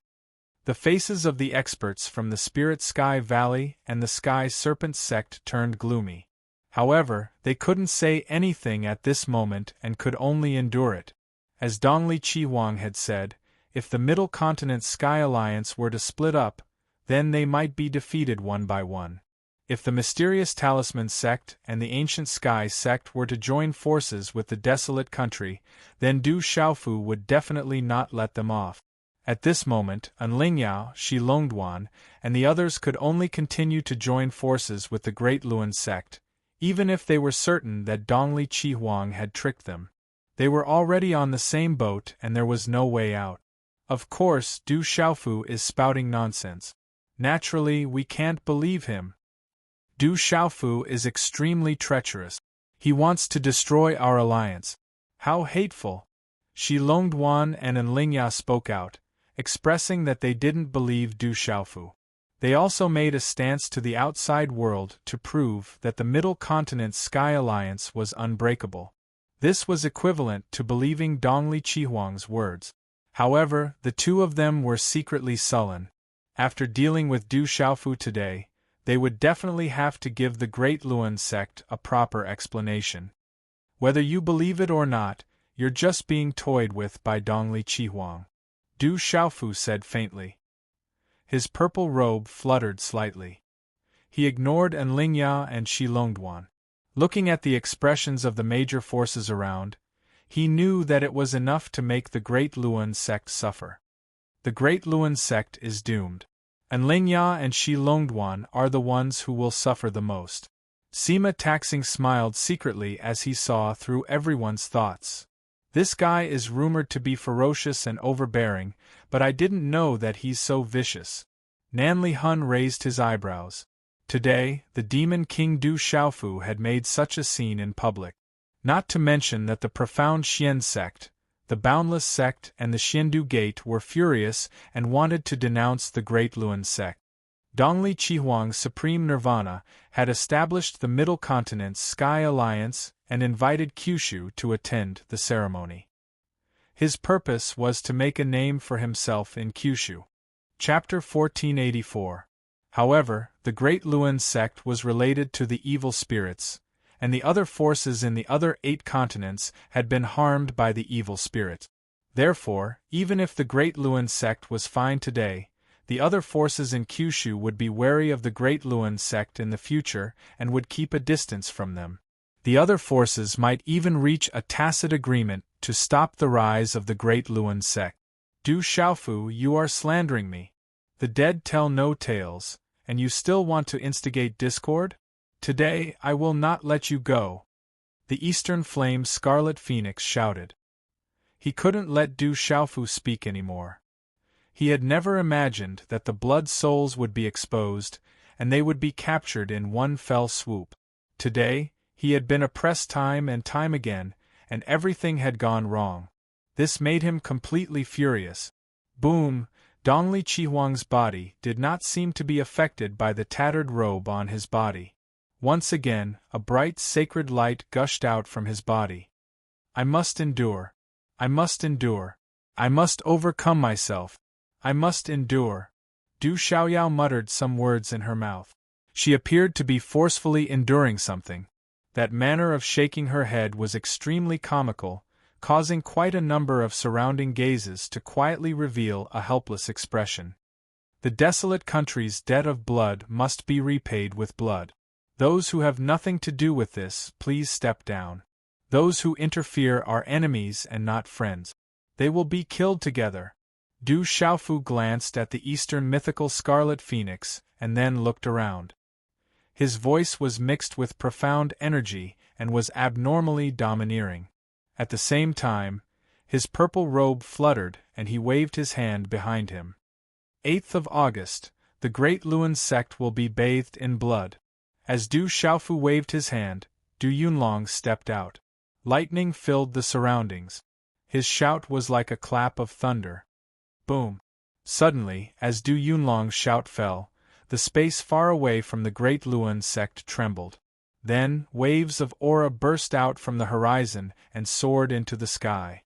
The faces of the experts from the Spirit Sky Valley and the Sky Serpent sect turned gloomy. However, they couldn't say anything at this moment and could only endure it. As Dongli Qihuang had said, if the Middle Continent Sky Alliance were to split up, then they might be defeated one by one. If the mysterious Talisman sect and the Ancient Sky sect were to join forces with the desolate country, then Du Xiaofu would definitely not let them off. At this moment, Lingyao, Shi Longduan, and the others could only continue to join forces with the Great Luan sect, even if they were certain that Dongli Qihuang had tricked them. They were already on the same boat and there was no way out. Of course, Du Xiaofu is spouting nonsense. Naturally, we can't believe him. Du Xiaofu is extremely treacherous. He wants to destroy our alliance. How hateful! Shi Longduan and Lingyao spoke out, expressing that they didn't believe Du Xiaofu. They also made a stance to the outside world to prove that the Middle Continent Sky Alliance was unbreakable. This was equivalent to believing Dongli Qihuang's words. However, the 2 of them were secretly sullen. After dealing with Du Xiaofu today, they would definitely have to give the Great Luan sect a proper explanation. Whether you believe it or not, you're just being toyed with by Dongli Qihuang, Du Xiaofu said faintly. His purple robe fluttered slightly. He ignored Lingyao and Shi Longduan. Looking at the expressions of the major forces around, he knew that it was enough to make the Great Luan sect suffer. The Great Luan sect is doomed. Lingyao and Shi Longduan are the ones who will suffer the most. Sima Taxing smiled secretly as he saw through everyone's thoughts. This guy is rumored to be ferocious and overbearing, but I didn't know that he's so vicious. Nanli Hun raised his eyebrows. Today, the Demon King Du Xiaofu had made such a scene in public. Not to mention that the profound Xian sect, the Boundless sect and the Xiandu Gate were furious and wanted to denounce the Great Luan sect. Dongli Qihuang's Supreme Nirvana had established the Middle Continent's Sky Alliance and invited Kyushu to attend the ceremony. His purpose was to make a name for himself in Kyushu. Chapter 1484. However, the Great Luan sect was related to the evil spirits, and the other forces in the other 8 continents had been harmed by the evil spirit. Therefore, even if the Great Luan sect was fine today, the other forces in Kyushu would be wary of the Great Luan sect in the future and would keep a distance from them. The other forces might even reach a tacit agreement to stop the rise of the Great Luan sect. Du Xiaofu, you are slandering me. The dead tell no tales, and you still want to instigate discord? Today I will not let you go. The Eastern Flame Scarlet Phoenix shouted. He couldn't let Du Xiaofu speak anymore. He had never imagined that the Blood Souls would be exposed, and they would be captured in one fell swoop. Today, he had been oppressed time and time again, and everything had gone wrong. This made him completely furious. Boom! Dongli Qihuang's body did not seem to be affected by the tattered robe on his body. Once again, a bright sacred light gushed out from his body. I must endure. I must endure. I must overcome myself. I must endure. Du Xiaoyao muttered some words in her mouth. She appeared to be forcefully enduring something. That manner of shaking her head was extremely comical, causing quite a number of surrounding gazes to quietly reveal a helpless expression. The desolate country's debt of blood must be repaid with blood. Those who have nothing to do with this, please step down. Those who interfere are enemies and not friends. They will be killed together. Du Xiaofu glanced at the Eastern mythical Scarlet Phoenix and then looked around. His voice was mixed with profound energy and was abnormally domineering. At the same time, his purple robe fluttered and he waved his hand behind him. 8th of August, the Great Luan sect will be bathed in blood. As Du Xiaofu waved his hand, Du Yunlong stepped out. Lightning filled the surroundings. His shout was like a clap of thunder. Boom! Suddenly, as Du Yunlong's shout fell, the space far away from the Great Luan sect trembled. Then, waves of aura burst out from the horizon and soared into the sky.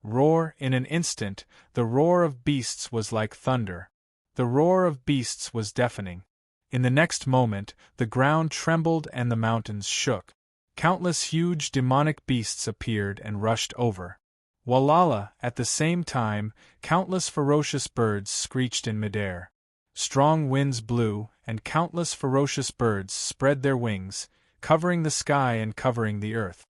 Roar! In an instant, the roar of beasts was like thunder. The roar of beasts was deafening. In the next moment, the ground trembled and the mountains shook. Countless huge demonic beasts appeared and rushed over. Walala, at the same time, countless ferocious birds screeched in midair. Strong winds blew, and countless ferocious birds spread their wings, covering the sky and covering the earth.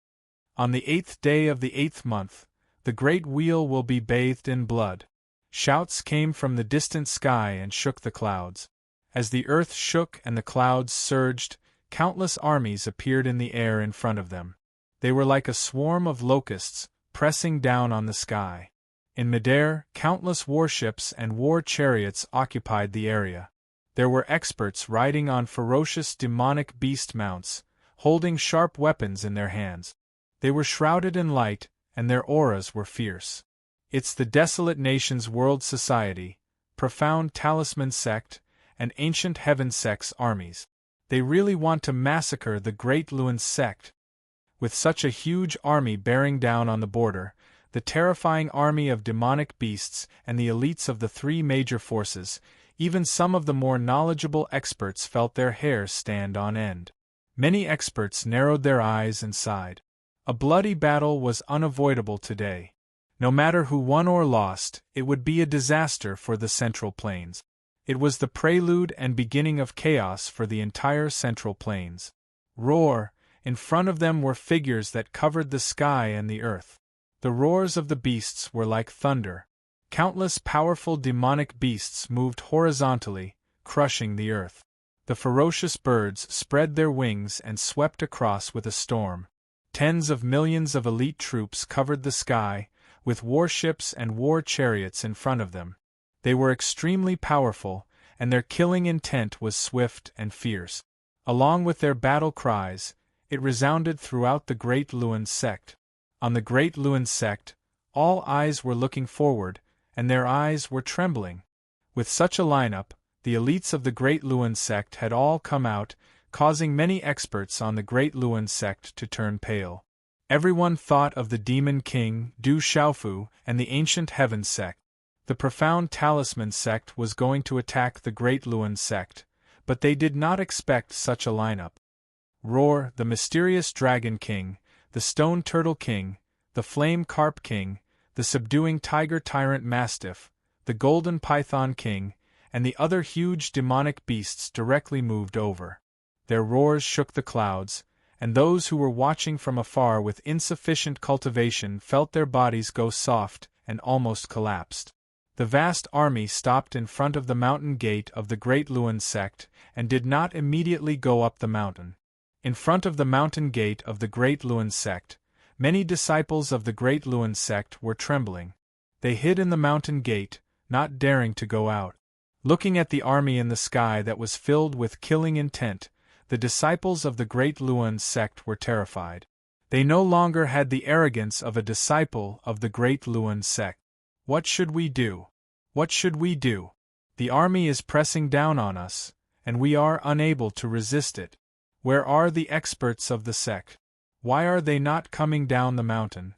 On the 8th day of the 8th month, the great wheel will be bathed in blood. Shouts came from the distant sky and shook the clouds. As the earth shook and the clouds surged, countless armies appeared in the air in front of them. They were like a swarm of locusts, pressing down on the sky. In midair, countless warships and war chariots occupied the area. There were experts riding on ferocious demonic beast mounts, holding sharp weapons in their hands. They were shrouded in light, and their auras were fierce. It's the Desolate Nations World Society, Profound Talisman Sect, and Ancient Heaven Sect's armies. They really want to massacre the Great Luan sect. With such a huge army bearing down on the border, the terrifying army of demonic beasts and the elites of the three major forces, even some of the more knowledgeable experts felt their hair stand on end. Many experts narrowed their eyes and sighed. A bloody battle was unavoidable today. No matter who won or lost, it would be a disaster for the Central Plains. It was the prelude and beginning of chaos for the entire Central Plains. Roar! In front of them were figures that covered the sky and the earth. The roars of the beasts were like thunder. Countless powerful demonic beasts moved horizontally, crushing the earth. The ferocious birds spread their wings and swept across with a storm. Tens of millions of elite troops covered the sky, with warships and war chariots in front of them. They were extremely powerful, and their killing intent was swift and fierce. Along with their battle cries, it resounded throughout the Great Luan sect. On the Great Luan sect, all eyes were looking forward, and their eyes were trembling. With such a lineup, the elites of the Great Luan sect had all come out, causing many experts on the Great Luan sect to turn pale. Everyone thought of the Demon King, Du Xiaofu, and the Ancient Heaven sect. The Profound Talisman sect was going to attack the Great Luan sect, but they did not expect such a lineup. Roar! The Mysterious Dragon King, the Stone Turtle King, the Flame Carp King, the Subduing Tiger Tyrant Mastiff, the Golden Python King, and the other huge demonic beasts directly moved over. Their roars shook the clouds, and those who were watching from afar with insufficient cultivation felt their bodies go soft and almost collapsed. The vast army stopped in front of the mountain gate of the Great Luan sect and did not immediately go up the mountain. In front of the mountain gate of the Great Luan sect, many disciples of the Great Luan sect were trembling. They hid in the mountain gate, not daring to go out. Looking at the army in the sky that was filled with killing intent, the disciples of the Great Luan sect were terrified. They no longer had the arrogance of a disciple of the Great Luan sect. What should we do? What should we do? The army is pressing down on us, and we are unable to resist it. Where are the experts of the sect? Why are they not coming down the mountain?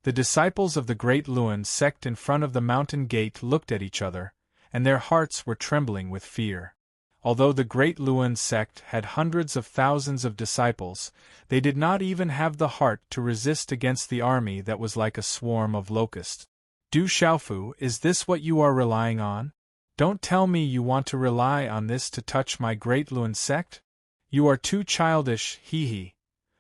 The disciples of the Great Luan sect in front of the mountain gate looked at each other, and their hearts were trembling with fear. Although the Great Luan sect had hundreds of thousands of disciples, they did not even have the heart to resist against the army that was like a swarm of locusts. Du Xiaofu, is this what you are relying on? Don't tell me you want to rely on this to touch my Great Luan sect? You are too childish, hee.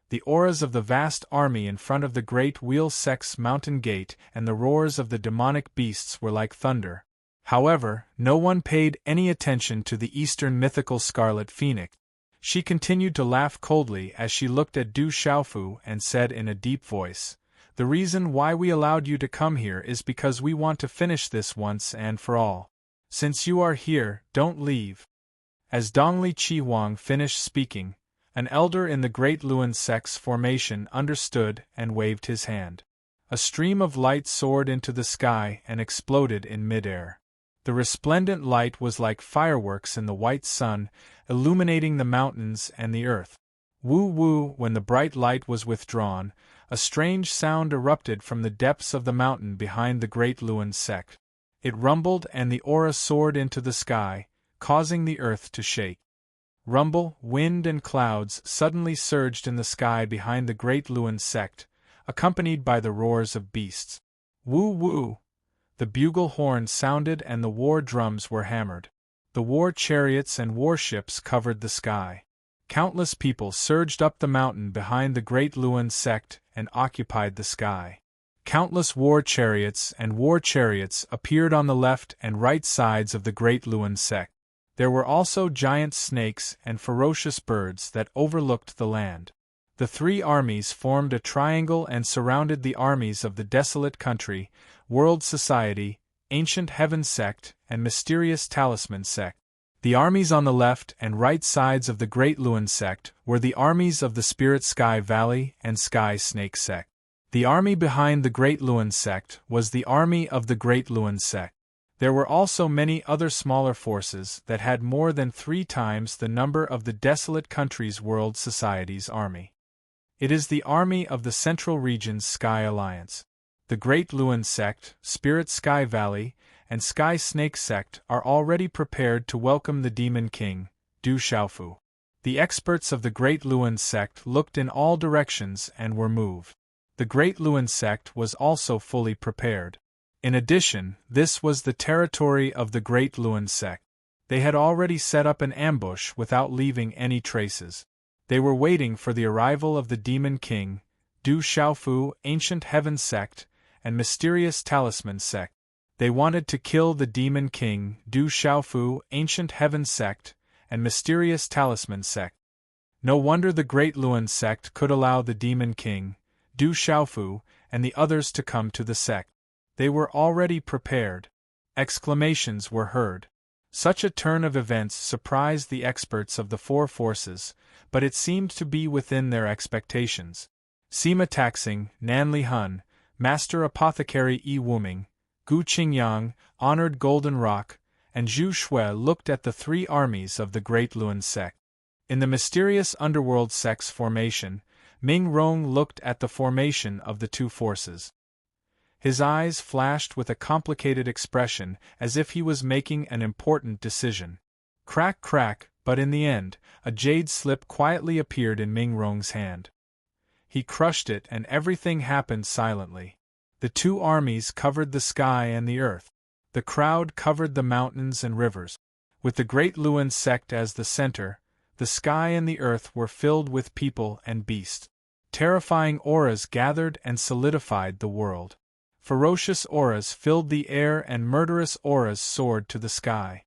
The auras of the vast army in front of the Great Wheel sect's mountain gate and the roars of the demonic beasts were like thunder. However, no one paid any attention to the Eastern mythical Scarlet Phoenix. She continued to laugh coldly as she looked at Du Xiaofu and said in a deep voice, "The reason why we allowed you to come here is because we want to finish this once and for all. Since you are here, don't leave." As Dongli Qihuang finished speaking, an elder in the Great Luan sect's formation understood and waved his hand. A stream of light soared into the sky and exploded in midair. The resplendent light was like fireworks in the white sun, illuminating the mountains and the earth. Woo-woo, when the bright light was withdrawn, a strange sound erupted from the depths of the mountain behind the Great Luan sect. It rumbled and the aura soared into the sky, causing the earth to shake. Rumble, wind and clouds suddenly surged in the sky behind the Great Luan sect, accompanied by the roars of beasts. Woo-woo! The bugle horn sounded and the war drums were hammered. The war chariots and warships covered the sky. Countless people surged up the mountain behind the Great Luan sect and occupied the sky. Countless war chariots appeared on the left and right sides of the Great Luan sect. There were also giant snakes and ferocious birds that overlooked the land. The three armies formed a triangle and surrounded the armies of the Desolate Country, World Society, Ancient Heaven Sect, and Mysterious Talisman Sect. The armies on the left and right sides of the Great Luan sect were the armies of the Spirit Sky Valley and Sky Snake Sect. The army behind the Great Luan sect was the army of the Great Luan sect. There were also many other smaller forces that had more than 3 times the number of the Desolate Country's World Society's army. It is the army of the Central Region's Sky Alliance. The Great Luan sect, Spirit Sky Valley, and Sky Snake sect are already prepared to welcome the Demon King, Du Xiaofu. The experts of the Great Luan sect looked in all directions and were moved. The Great Luan sect was also fully prepared. In addition, this was the territory of the Great Luan sect. They had already set up an ambush without leaving any traces. They were waiting for the arrival of the Demon King, Du Xiaofu, Ancient Heaven Sect, and Mysterious Talisman Sect. They wanted to kill the Demon King, Du Xiaofu, Ancient Heaven Sect, and Mysterious Talisman Sect. No wonder the Great Luan sect could allow the Demon King, Du Xiaofu, and the others to come to the sect. They were already prepared. Exclamations were heard. Such a turn of events surprised the experts of the 4 forces, but it seemed to be within their expectations. Sima Taxing, Nan Li Hun, Master Apothecary Yi Wuming, Gu Qingyang, Honored Golden Rock, and Zhu Shui looked at the 3 armies of the Great Luan sect. In the Mysterious Underworld sect's formation, Ming Rong looked at the formation of the 2 forces. His eyes flashed with a complicated expression as if he was making an important decision. Crack crack, but in the end, a jade slip quietly appeared in Ming Rong's hand. He crushed it and everything happened silently. The 2 armies covered the sky and the earth. The crowd covered the mountains and rivers. With the Great Luan sect as the center, the sky and the earth were filled with people and beasts. Terrifying auras gathered and solidified the world. Ferocious auras filled the air and murderous auras soared to the sky.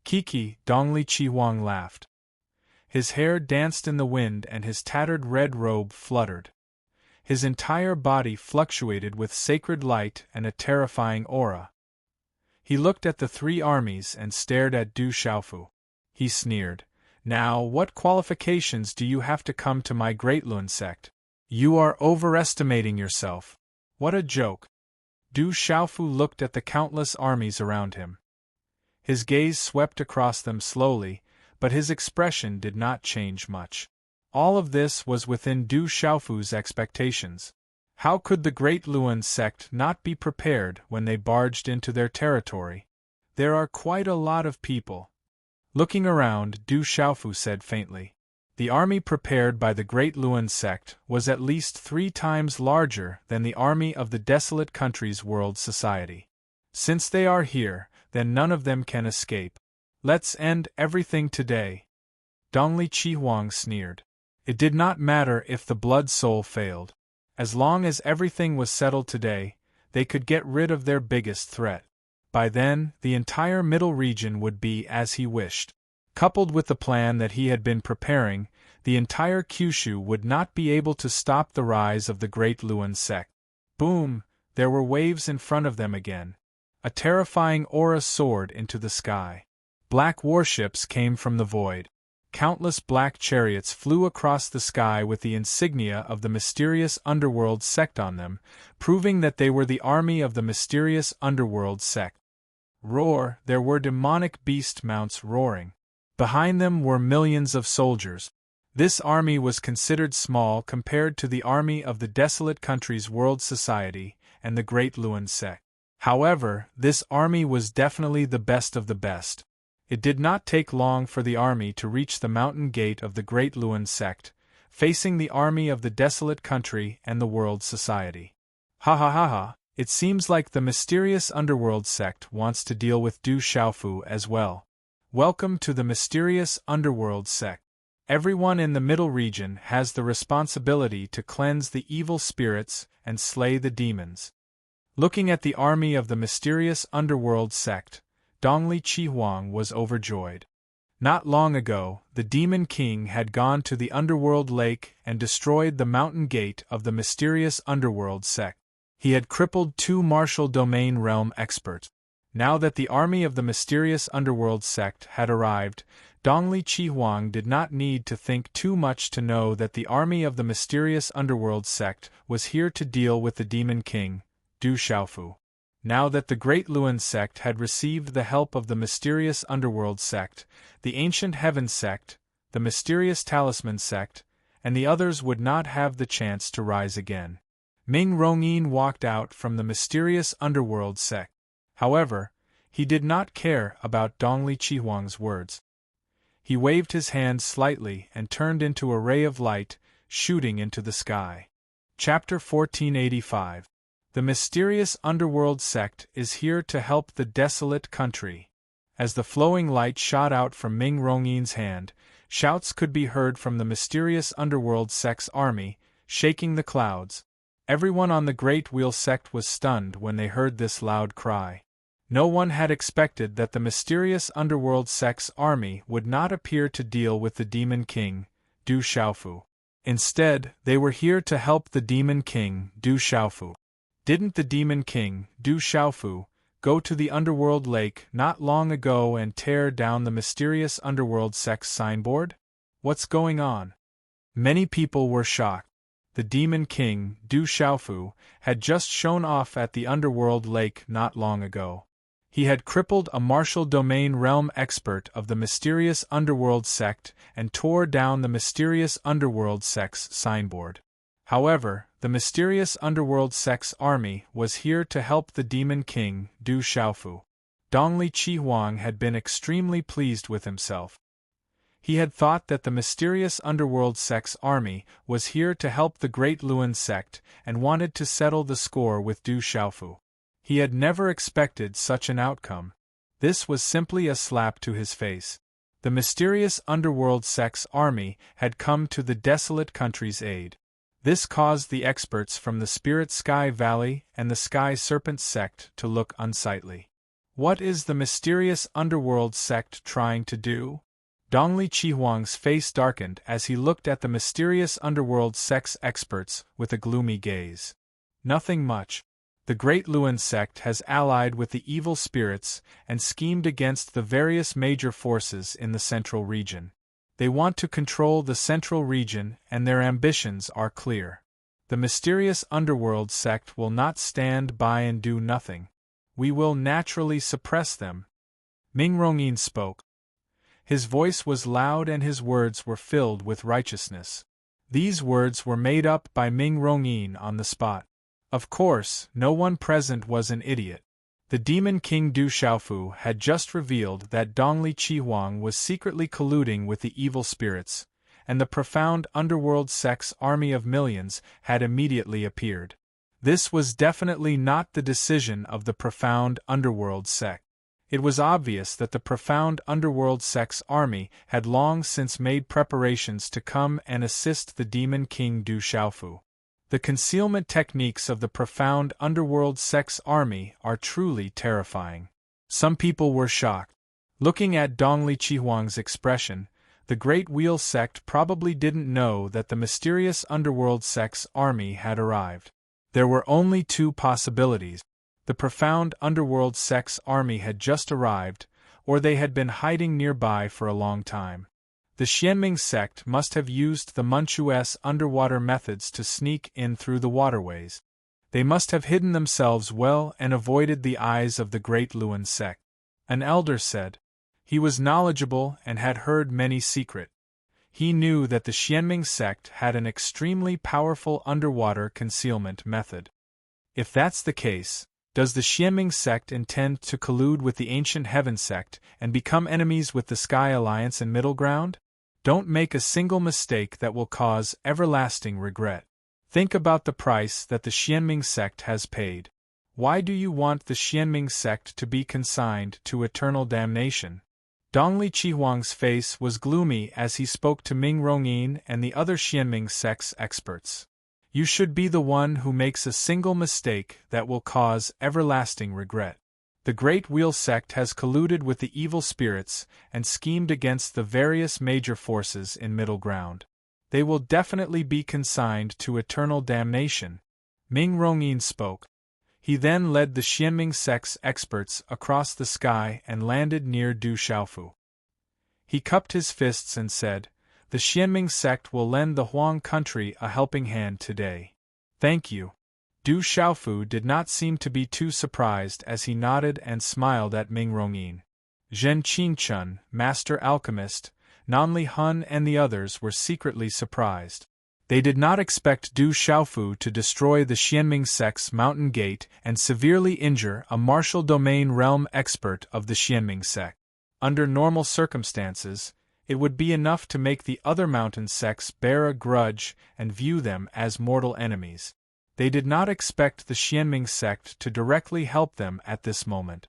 Kiki, Dongli Chihuang laughed. His hair danced in the wind and his tattered red robe fluttered. His entire body fluctuated with sacred light and a terrifying aura. He looked at the three armies and stared at Du Xiaofu. He sneered. Now, what qualifications do you have to come to my Great Lun sect? You are overestimating yourself. What a joke. Du Xiaofu looked at the countless armies around him. His gaze swept across them slowly, but his expression did not change much. All of this was within Du Xiaofu's expectations. How could the Great Luan sect not be prepared when they barged into their territory? There are quite a lot of people. Looking around, Du Xiaofu said faintly. The army prepared by the Great Luan sect was at least 3 times larger than the army of the Desolate Countries World Society. Since they are here, then none of them can escape. Let's end everything today. Dongli Chihuang sneered. It did not matter if the blood soul failed. As long as everything was settled today, they could get rid of their biggest threat. By then, the entire middle region would be as he wished. Coupled with the plan that he had been preparing, the entire Kyushu would not be able to stop the rise of the Great Luan sect. Boom! There were waves in front of them again. A terrifying aura soared into the sky. Black warships came from the void. Countless black chariots flew across the sky with the insignia of the mysterious underworld sect on them, proving that they were the army of the mysterious underworld sect. Roar! There were demonic beast mounts roaring. Behind them were millions of soldiers. This army was considered small compared to the army of the Desolate Countries World Society and the Great Luan sect. However, this army was definitely the best of the best. It did not take long for the army to reach the mountain gate of the Great Luan sect, facing the army of the Desolate Country and the World Society. Ha ha ha ha, it seems like the mysterious underworld sect wants to deal with Du Xiaofu as well. Welcome to the mysterious underworld sect. Everyone in the middle region has the responsibility to cleanse the evil spirits and slay the demons. Looking at the army of the mysterious underworld sect, Dongli Chihuang was overjoyed. Not long ago, the Demon King had gone to the underworld lake and destroyed the mountain gate of the mysterious underworld sect. He had crippled 2 martial domain realm experts. Now that the army of the mysterious underworld sect had arrived, Dongli Chihuang did not need to think too much to know that the army of the mysterious underworld sect was here to deal with the Demon King, Du Xiaofu. Now that the Great Luan sect had received the help of the mysterious underworld sect, the ancient heaven sect, the mysterious talisman sect, and the others would not have the chance to rise again. Ming Rongyin walked out from the mysterious underworld sect. However, he did not care about Dongli Chihuang's words. He waved his hand slightly and turned into a ray of light, shooting into the sky. Chapter 1485. The mysterious underworld sect is here to help the desolate country. As the flowing light shot out from Ming Rongyin's hand, shouts could be heard from the mysterious underworld sect's army, shaking the clouds. Everyone on the Great Wheel sect was stunned when they heard this loud cry. No one had expected that the mysterious underworld sect's army would not appear to deal with the Demon King, Du Xiaofu. Instead, they were here to help the Demon King, Du Xiaofu. Didn't the Demon King, Du Xiaofu, go to the underworld lake not long ago and tear down the mysterious underworld sect's signboard? What's going on? Many people were shocked. The Demon King, Du Xiaofu, had just shown off at the underworld lake not long ago. He had crippled a martial domain realm expert of the mysterious underworld sect and tore down the mysterious underworld sect's signboard. However, the mysterious underworld sect's army was here to help the Demon King, Du Xiaofu. Dongli Chihuang had been extremely pleased with himself. He had thought that the mysterious underworld sect's army was here to help the Great Luan sect and wanted to settle the score with Du Xiaofu. He had never expected such an outcome. This was simply a slap to his face. The mysterious underworld sect's army had come to the desolate country's aid. This caused the experts from the Spirit Sky Valley and the Sky Serpent sect to look unsightly. What is the mysterious underworld sect trying to do? Dongli Chihuang's face darkened as he looked at the mysterious underworld sect's experts with a gloomy gaze. Nothing much. The Great Luan sect has allied with the evil spirits and schemed against the various major forces in the central region. They want to control the central region, and their ambitions are clear. The mysterious underworld sect will not stand by and do nothing. We will naturally suppress them. Ming Rongyin spoke. His voice was loud and his words were filled with righteousness. These words were made up by Ming Rongyin on the spot. Of course, no one present was an idiot. The Demon King Du Xiaofu had just revealed that Dongli Chihuang was secretly colluding with the evil spirits, and the profound underworld sect's army of millions had immediately appeared. This was definitely not the decision of the profound underworld sect. It was obvious that the profound underworld sect's army had long since made preparations to come and assist the Demon King Du Xiaofu. The concealment techniques of the profound underworld sect's army are truly terrifying. Some people were shocked. Looking at Dongli Chihuang's expression, the Great Wheel sect probably didn't know that the mysterious underworld sect's army had arrived. There were only two possibilities. The profound underworld sect's army had just arrived, or they had been hiding nearby for a long time. The Xianming sect must have used the Manchu's underwater methods to sneak in through the waterways. They must have hidden themselves well and avoided the eyes of the Great Luan sect. An elder said. He was knowledgeable and had heard many secrets. He knew that the Xianming sect had an extremely powerful underwater concealment method. If that's the case, does the Xianming sect intend to collude with the Ancient Heaven sect and become enemies with the Sky Alliance and Middle Ground? Don't make a single mistake that will cause everlasting regret. Think about the price that the Xianming sect has paid. Why do you want the Xianming sect to be consigned to eternal damnation? Dongli Chihuang's face was gloomy as he spoke to Ming Rongyin and the other Xianming sect's experts. You should be the one who makes a single mistake that will cause everlasting regret. The Great Wheel sect has colluded with the evil spirits and schemed against the various major forces in Middle Ground. They will definitely be consigned to eternal damnation. Ming Rongyin spoke. He then led the Xianming sect's experts across the sky and landed near Du Xiaofu. He cupped his fists and said, "The Xianming sect will lend the Huang country a helping hand today. Thank you." Du Xiaofu did not seem to be too surprised as he nodded and smiled at Ming Rongyin. Zhen Qingchun, Master Alchemist, Nanli Hun and the others were secretly surprised. They did not expect Du Xiaofu to destroy the Xianming sect's mountain gate and severely injure a martial domain realm expert of the Xianming sect. Under normal circumstances, it would be enough to make the other mountain sects bear a grudge and view them as mortal enemies. They did not expect the Xianming sect to directly help them at this moment.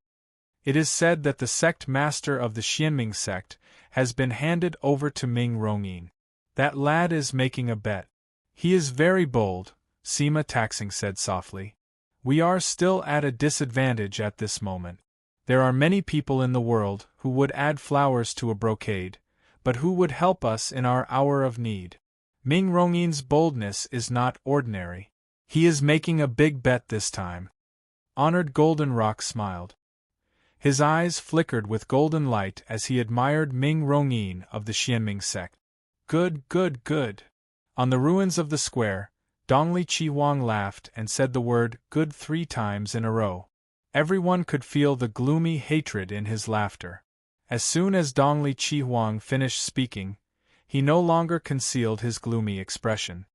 It is said that the sect master of the Xianming sect has been handed over to Ming Rongyin. That lad is making a bet. He is very bold, Sima Taxing said softly. We are still at a disadvantage at this moment. There are many people in the world who would add flowers to a brocade, but who would help us in our hour of need. Ming Rongyin's boldness is not ordinary. He is making a big bet this time. Honored Goldenrock smiled. His eyes flickered with golden light as he admired Ming Rongyin of the Xianming sect. Good, good, good. On the ruins of the square, Dongli Chihuang laughed and said the word good 3 times in a row. Everyone could feel the gloomy hatred in his laughter. As soon as Dongli Chihuang finished speaking, he no longer concealed his gloomy expression.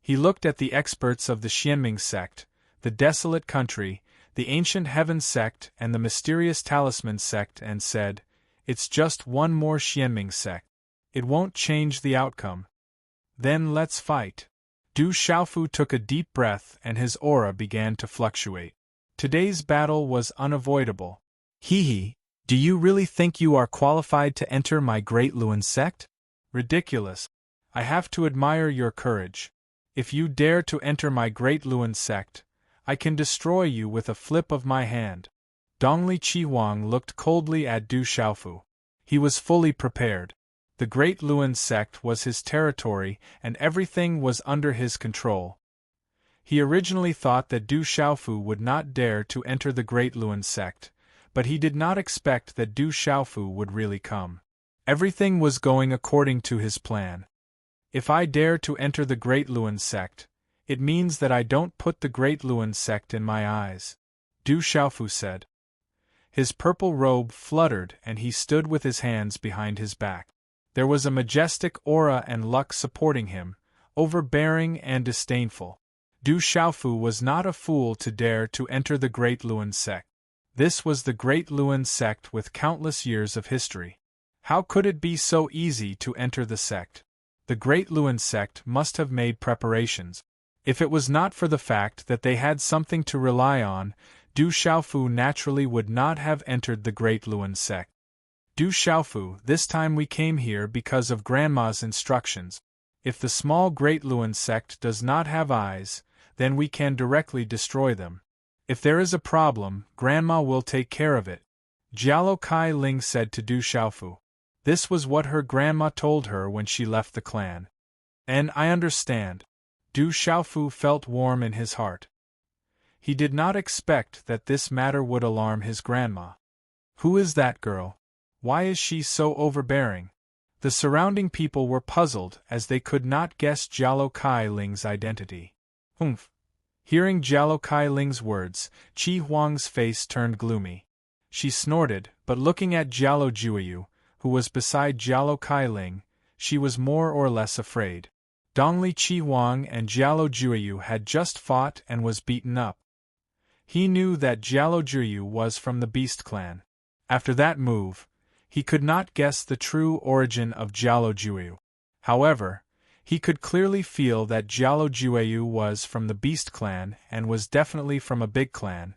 He looked at the experts of the Xianming sect, the Desolate Country, the Ancient Heaven sect and the Mysterious Talisman sect and said, "It's just one more Xianming sect. It won't change the outcome. Then let's fight." Du Xiaofu took a deep breath and his aura began to fluctuate. Today's battle was unavoidable. Hee, do you really think you are qualified to enter my Great Luan sect? Ridiculous. I have to admire your courage. If you dare to enter my Great Luan sect, I can destroy you with a flip of my hand. Dongli Qihuang looked coldly at Du Xiaofu. He was fully prepared. The Great Luan sect was his territory and everything was under his control. He originally thought that Du Xiaofu would not dare to enter the Great Luan sect, but he did not expect that Du Xiaofu would really come. Everything was going according to his plan. If I dare to enter the Great Luan sect, it means that I don't put the Great Luan sect in my eyes, Du Xiaofu said. His purple robe fluttered and he stood with his hands behind his back. There was a majestic aura and luck supporting him, overbearing and disdainful. Du Xiaofu was not a fool to dare to enter the Great Luan sect. This was the Great Luan sect with countless years of history. How could it be so easy to enter the sect? The Great Luan sect must have made preparations. If it was not for the fact that they had something to rely on, Du Xiaofu naturally would not have entered the Great Luan sect. Du Xiaofu, this time we came here because of Grandma's instructions. If the small Great Luan sect does not have eyes, then we can directly destroy them. If there is a problem, Grandma will take care of it, Jialo Kai Ling said to Du Xiaofu. This was what her grandma told her when she left the clan. And I understand. Du Xiaofu felt warm in his heart. He did not expect that this matter would alarm his grandma. Who is that girl? Why is she so overbearing? The surrounding people were puzzled as they could not guess Jialo Kai Ling's identity. Humph. Hearing Jialo Kai Ling's words, Qi Huang's face turned gloomy. She snorted, but looking at Jialo Juiyu, who was beside Jialo Kai Ling, she was more or less afraid. Dongli Qihuang and Jialo Juiyu had just fought and was beaten up. He knew that Jialo Juiyu was from the Beast clan. After that move, he could not guess the true origin of Jialo Juiyu. However, he could clearly feel that Jialo Juiyu was from the Beast clan and was definitely from a big clan.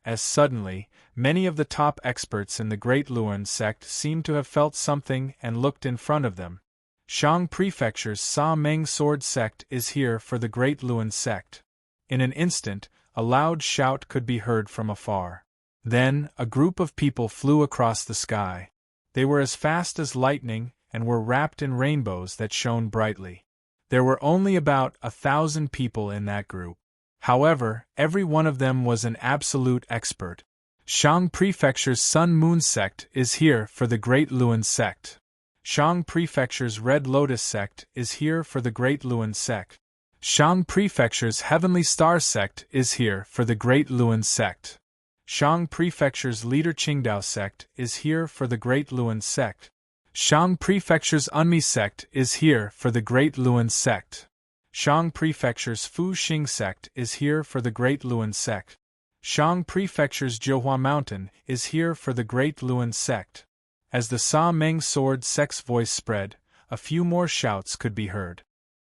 As suddenly, many of the top experts in the Great Luan sect seemed to have felt something and looked in front of them. Shang Prefecture's Sa Meng Sword sect is here for the Great Luan sect. In an instant, a loud shout could be heard from afar. Then, a group of people flew across the sky. They were as fast as lightning and were wrapped in rainbows that shone brightly. There were only about 1,000 people in that group. However, every one of them was an absolute expert. Shang Prefecture's Sun Moon sect is here for the Great Luan sect. Shang Prefecture's Red Lotus sect is here for the Great Luan sect. Shang Prefecture's Heavenly Star sect is here for the Great Luan sect. Shang Prefecture's Leader Qingdao sect is here for the Great Luan sect. Shang Prefecture's Unmi sect is here for the Great Luan sect. Shang Prefecture's Fu Xing sect is here for the Great Luan sect. Shang Prefecture's Zhohua Mountain is here for the Great Luan sect. As the Sa Meng Sword sect's voice spread, a few more shouts could be heard.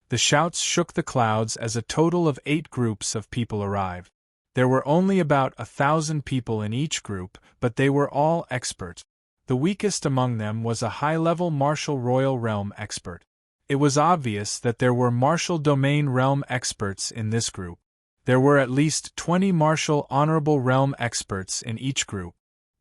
The shouts shook the clouds as a total of 8 groups of people arrived. There were only about 1,000 people in each group, but they were all experts. The weakest among them was a high-level martial royal realm expert. It was obvious that there were martial domain realm experts in this group. There were at least 20 martial honorable realm experts in each group.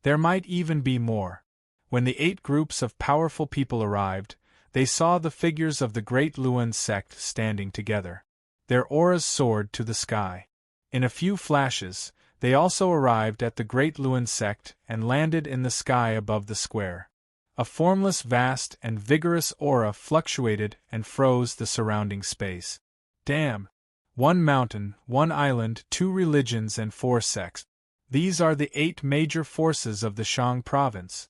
There might even be more. When the 8 groups of powerful people arrived, they saw the figures of the Great Luan sect standing together. Their auras soared to the sky. In a few flashes, they also arrived at the Great Luan sect and landed in the sky above the square. A formless, vast, and vigorous aura fluctuated and froze the surrounding space. Damn! 1 mountain, 1 island, 2 religions and 4 sects. These are the 8 major forces of the Shang province.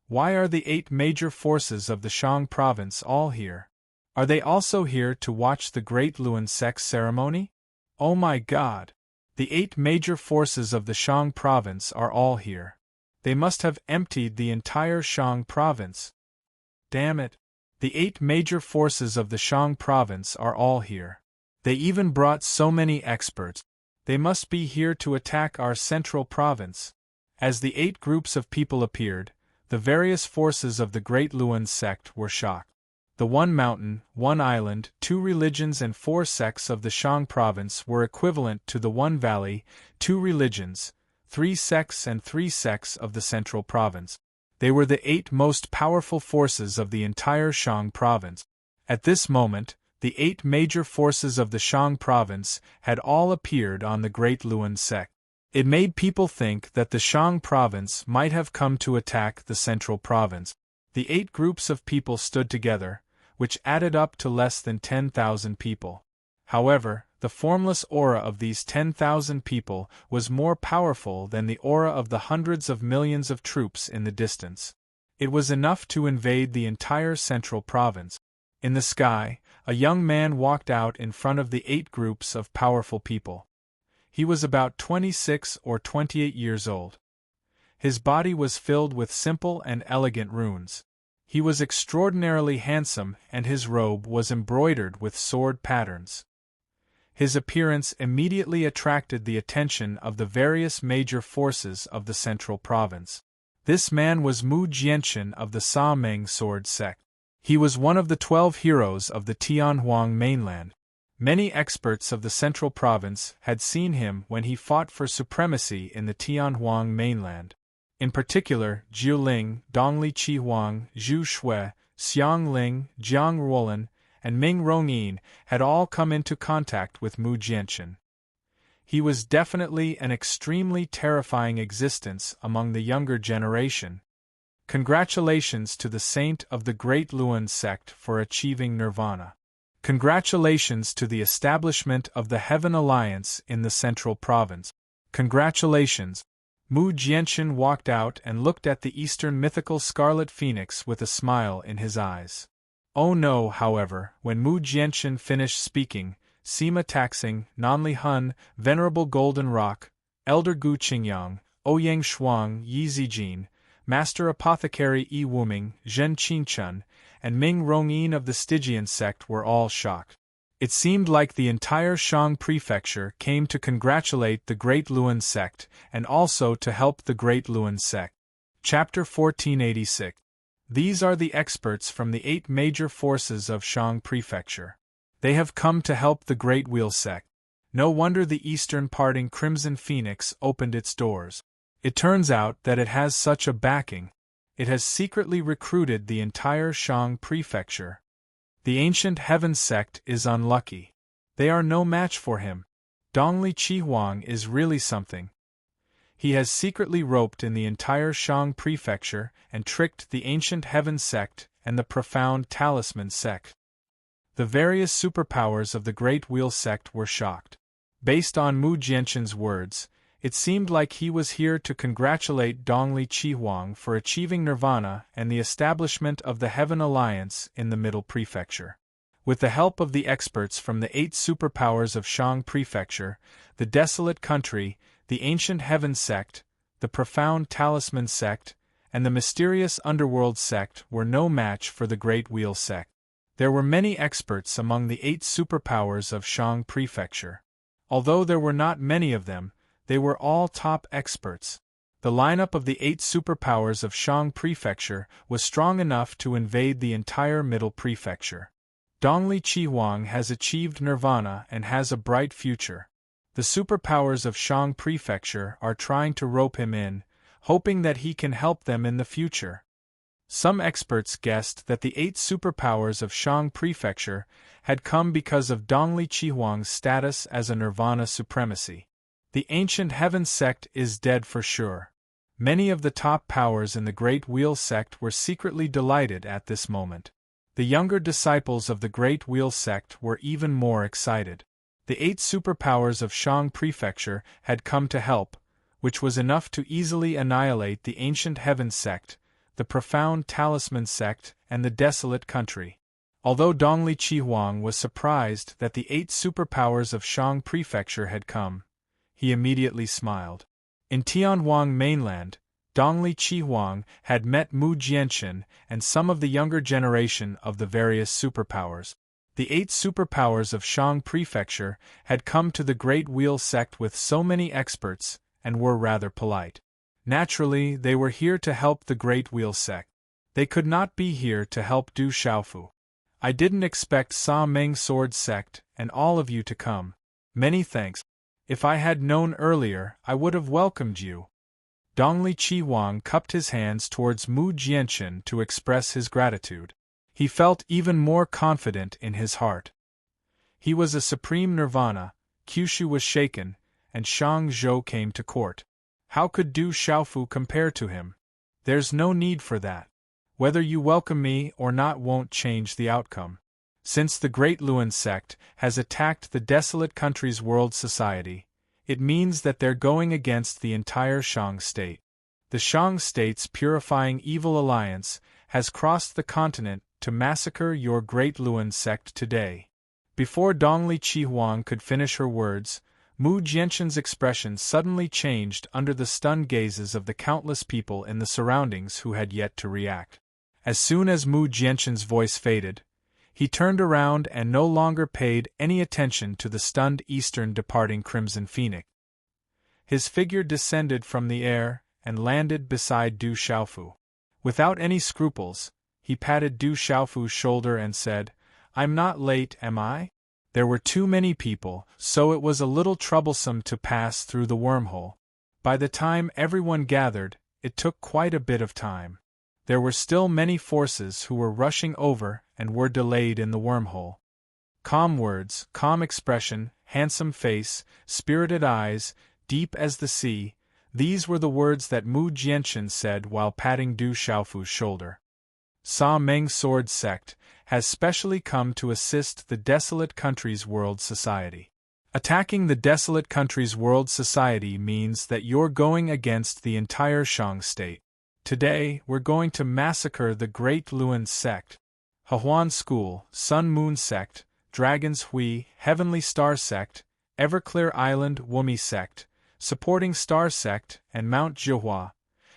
Why are the 8 major forces of the Shang province all here? Are they also here to watch the Great Luan sect ceremony? Oh my God! The 8 major forces of the Shang province are all here. They must have emptied the entire Shang province. Damn it! The 8 major forces of the Shang province are all here. They even brought so many experts. They must be here to attack our central province. As the 8 groups of people appeared, the various forces of the Great Luan sect were shocked. The one mountain, one island, two religions and four sects of the Shang province were equivalent to the one valley, two religions, three sects and three sects of the central province. They were the 8 most powerful forces of the entire Shang province. At this moment, the 8 major forces of the Shang province had all appeared on the Great Luan sect. It made people think that the Shang province might have come to attack the central province. The 8 groups of people stood together, which added up to less than 10,000 people. However, the formless aura of these 10,000 people was more powerful than the aura of the hundreds of millions of troops in the distance. It was enough to invade the entire central province. In the sky, a young man walked out in front of the 8 groups of powerful people. He was about 26 or 28 years old. His body was filled with simple and elegant runes. He was extraordinarily handsome, and his robe was embroidered with sword patterns. His appearance immediately attracted the attention of the various major forces of the central province. This man was Mu Jianchen of the Sa Meng sword sect. He was one of the 12 heroes of the Tianhuang mainland. Many experts of the central province had seen him when he fought for supremacy in the Tianhuang mainland. In particular, Jiu Ling, Dongli Qihuang, Zhu Shui, Xiang Ling, Jiang Ruolin, and Ming Rongyin had all come into contact with Mu Jianchen. He was definitely an extremely terrifying existence among the younger generation. Congratulations to the saint of the Great Luan sect for achieving nirvana. Congratulations to the establishment of the Heaven Alliance in the central province. Congratulations. Mu Jianchen walked out and looked at the eastern mythical scarlet phoenix with a smile in his eyes. Oh no, however, when Mu Jianchen finished speaking, Sima Taxing, Nanli Hun, Venerable Golden Rock, Elder Gu Qingyang, Ouyang Shuang, Yi Zijin, Master Apothecary Yi Wuming, Zhen Qinchun, and Ming Rongyin of the Stygian sect were all shocked. It seemed like the entire Shang prefecture came to congratulate the Great Luan sect and also to help the Great Luan sect. Chapter 1486. These are the experts from the 8 major forces of Shang prefecture. They have come to help the Great Wheel sect. No wonder the eastern parting Crimson Phoenix opened its doors. It turns out that it has such a backing. It has secretly recruited the entire Shang prefecture. The ancient Heaven sect is unlucky. They are no match for him. Dongli Qihuang is really something. He has secretly roped in the entire Shang prefecture and tricked the ancient Heaven sect and the profound Talisman sect. The various superpowers of the Great Wheel sect were shocked. Based on Mu Jianchen's words, it seemed like he was here to congratulate Dongli Qihuang for achieving nirvana and the establishment of the Heaven Alliance in the Middle Prefecture. With the help of the experts from the 8 superpowers of Shang Prefecture, the Desolate Country, the Ancient Heaven Sect, the Profound Talisman Sect, and the Mysterious Underworld Sect were no match for the Great Wheel Sect. There were many experts among the 8 superpowers of Shang Prefecture. Although there were not many of them, they were all top experts. The lineup of the 8 superpowers of Shang Prefecture was strong enough to invade the entire Middle Prefecture. Dongli Qihuang has achieved nirvana and has a bright future. The superpowers of Shang Prefecture are trying to rope him in, hoping that he can help them in the future. Some experts guessed that the 8 superpowers of Shang Prefecture had come because of Dongli Qihuang's status as a nirvana supremacy. The ancient Heaven sect is dead for sure. Many of the top powers in the Great Wheel sect were secretly delighted at this moment. The younger disciples of the Great Wheel sect were even more excited. The 8 superpowers of Shang Prefecture had come to help, which was enough to easily annihilate the ancient Heaven sect, the Profound Talisman sect, and the Desolate Country. Although Dongli Qihuang was surprised that the 8 superpowers of Shang Prefecture had come, he immediately smiled. In Tianhuang mainland, Dongli Qihuang had met Mu Jianchen and some of the younger generation of the various superpowers. The 8 superpowers of Shang Prefecture had come to the Great Wheel sect with so many experts and were rather polite. Naturally, they were here to help the Great Wheel sect. They could not be here to help Du Xiaofu. I didn't expect Sa Meng Sword Sect and all of you to come. Many thanks. If I had known earlier, I would have welcomed you. Dongli Chi Huang cupped his hands towards Mu Jianchen to express his gratitude. He felt even more confident in his heart. He was a supreme nirvana, Kyushu was shaken, and Shang Zhou came to court. How could Du Xiaofu compare to him? There's no need for that. Whether you welcome me or not won't change the outcome. Since the Great Luan sect has attacked the desolate country's world society, it means that they're going against the entire Shang state. The Shang state's purifying evil alliance has crossed the continent to massacre your Great Luan sect today. Before Dongli Chi Huang could finish her words, Mu Jianchen's expression suddenly changed under the stunned gazes of the countless people in the surroundings who had yet to react. As soon as Mu Jianchen's voice faded, he turned around and no longer paid any attention to the stunned eastern departing Crimson Phoenix. His figure descended from the air and landed beside Du Xiaofu. Without any scruples, he patted Du Xiaofu's shoulder and said, "I'm not late, am I?" There were too many people, so it was a little troublesome to pass through the wormhole. By the time everyone gathered, it took quite a bit of time. There were still many forces who were rushing over and were delayed in the wormhole. Calm words, calm expression, handsome face, spirited eyes, deep as the sea, these were the words that Mu Jianchen said while patting Du Xiaofu's shoulder. Sa Meng Sword Sect has specially come to assist the desolate country's world society. Attacking the desolate country's world society means that you're going against the entire Shang state. Today, we're going to massacre the Great Luan Sect, Hehuan School, Sun Moon Sect, Dragon's Hui, Heavenly Star Sect, Everclear Island Wumi Sect, Supporting Star Sect, and Mount Zhihua,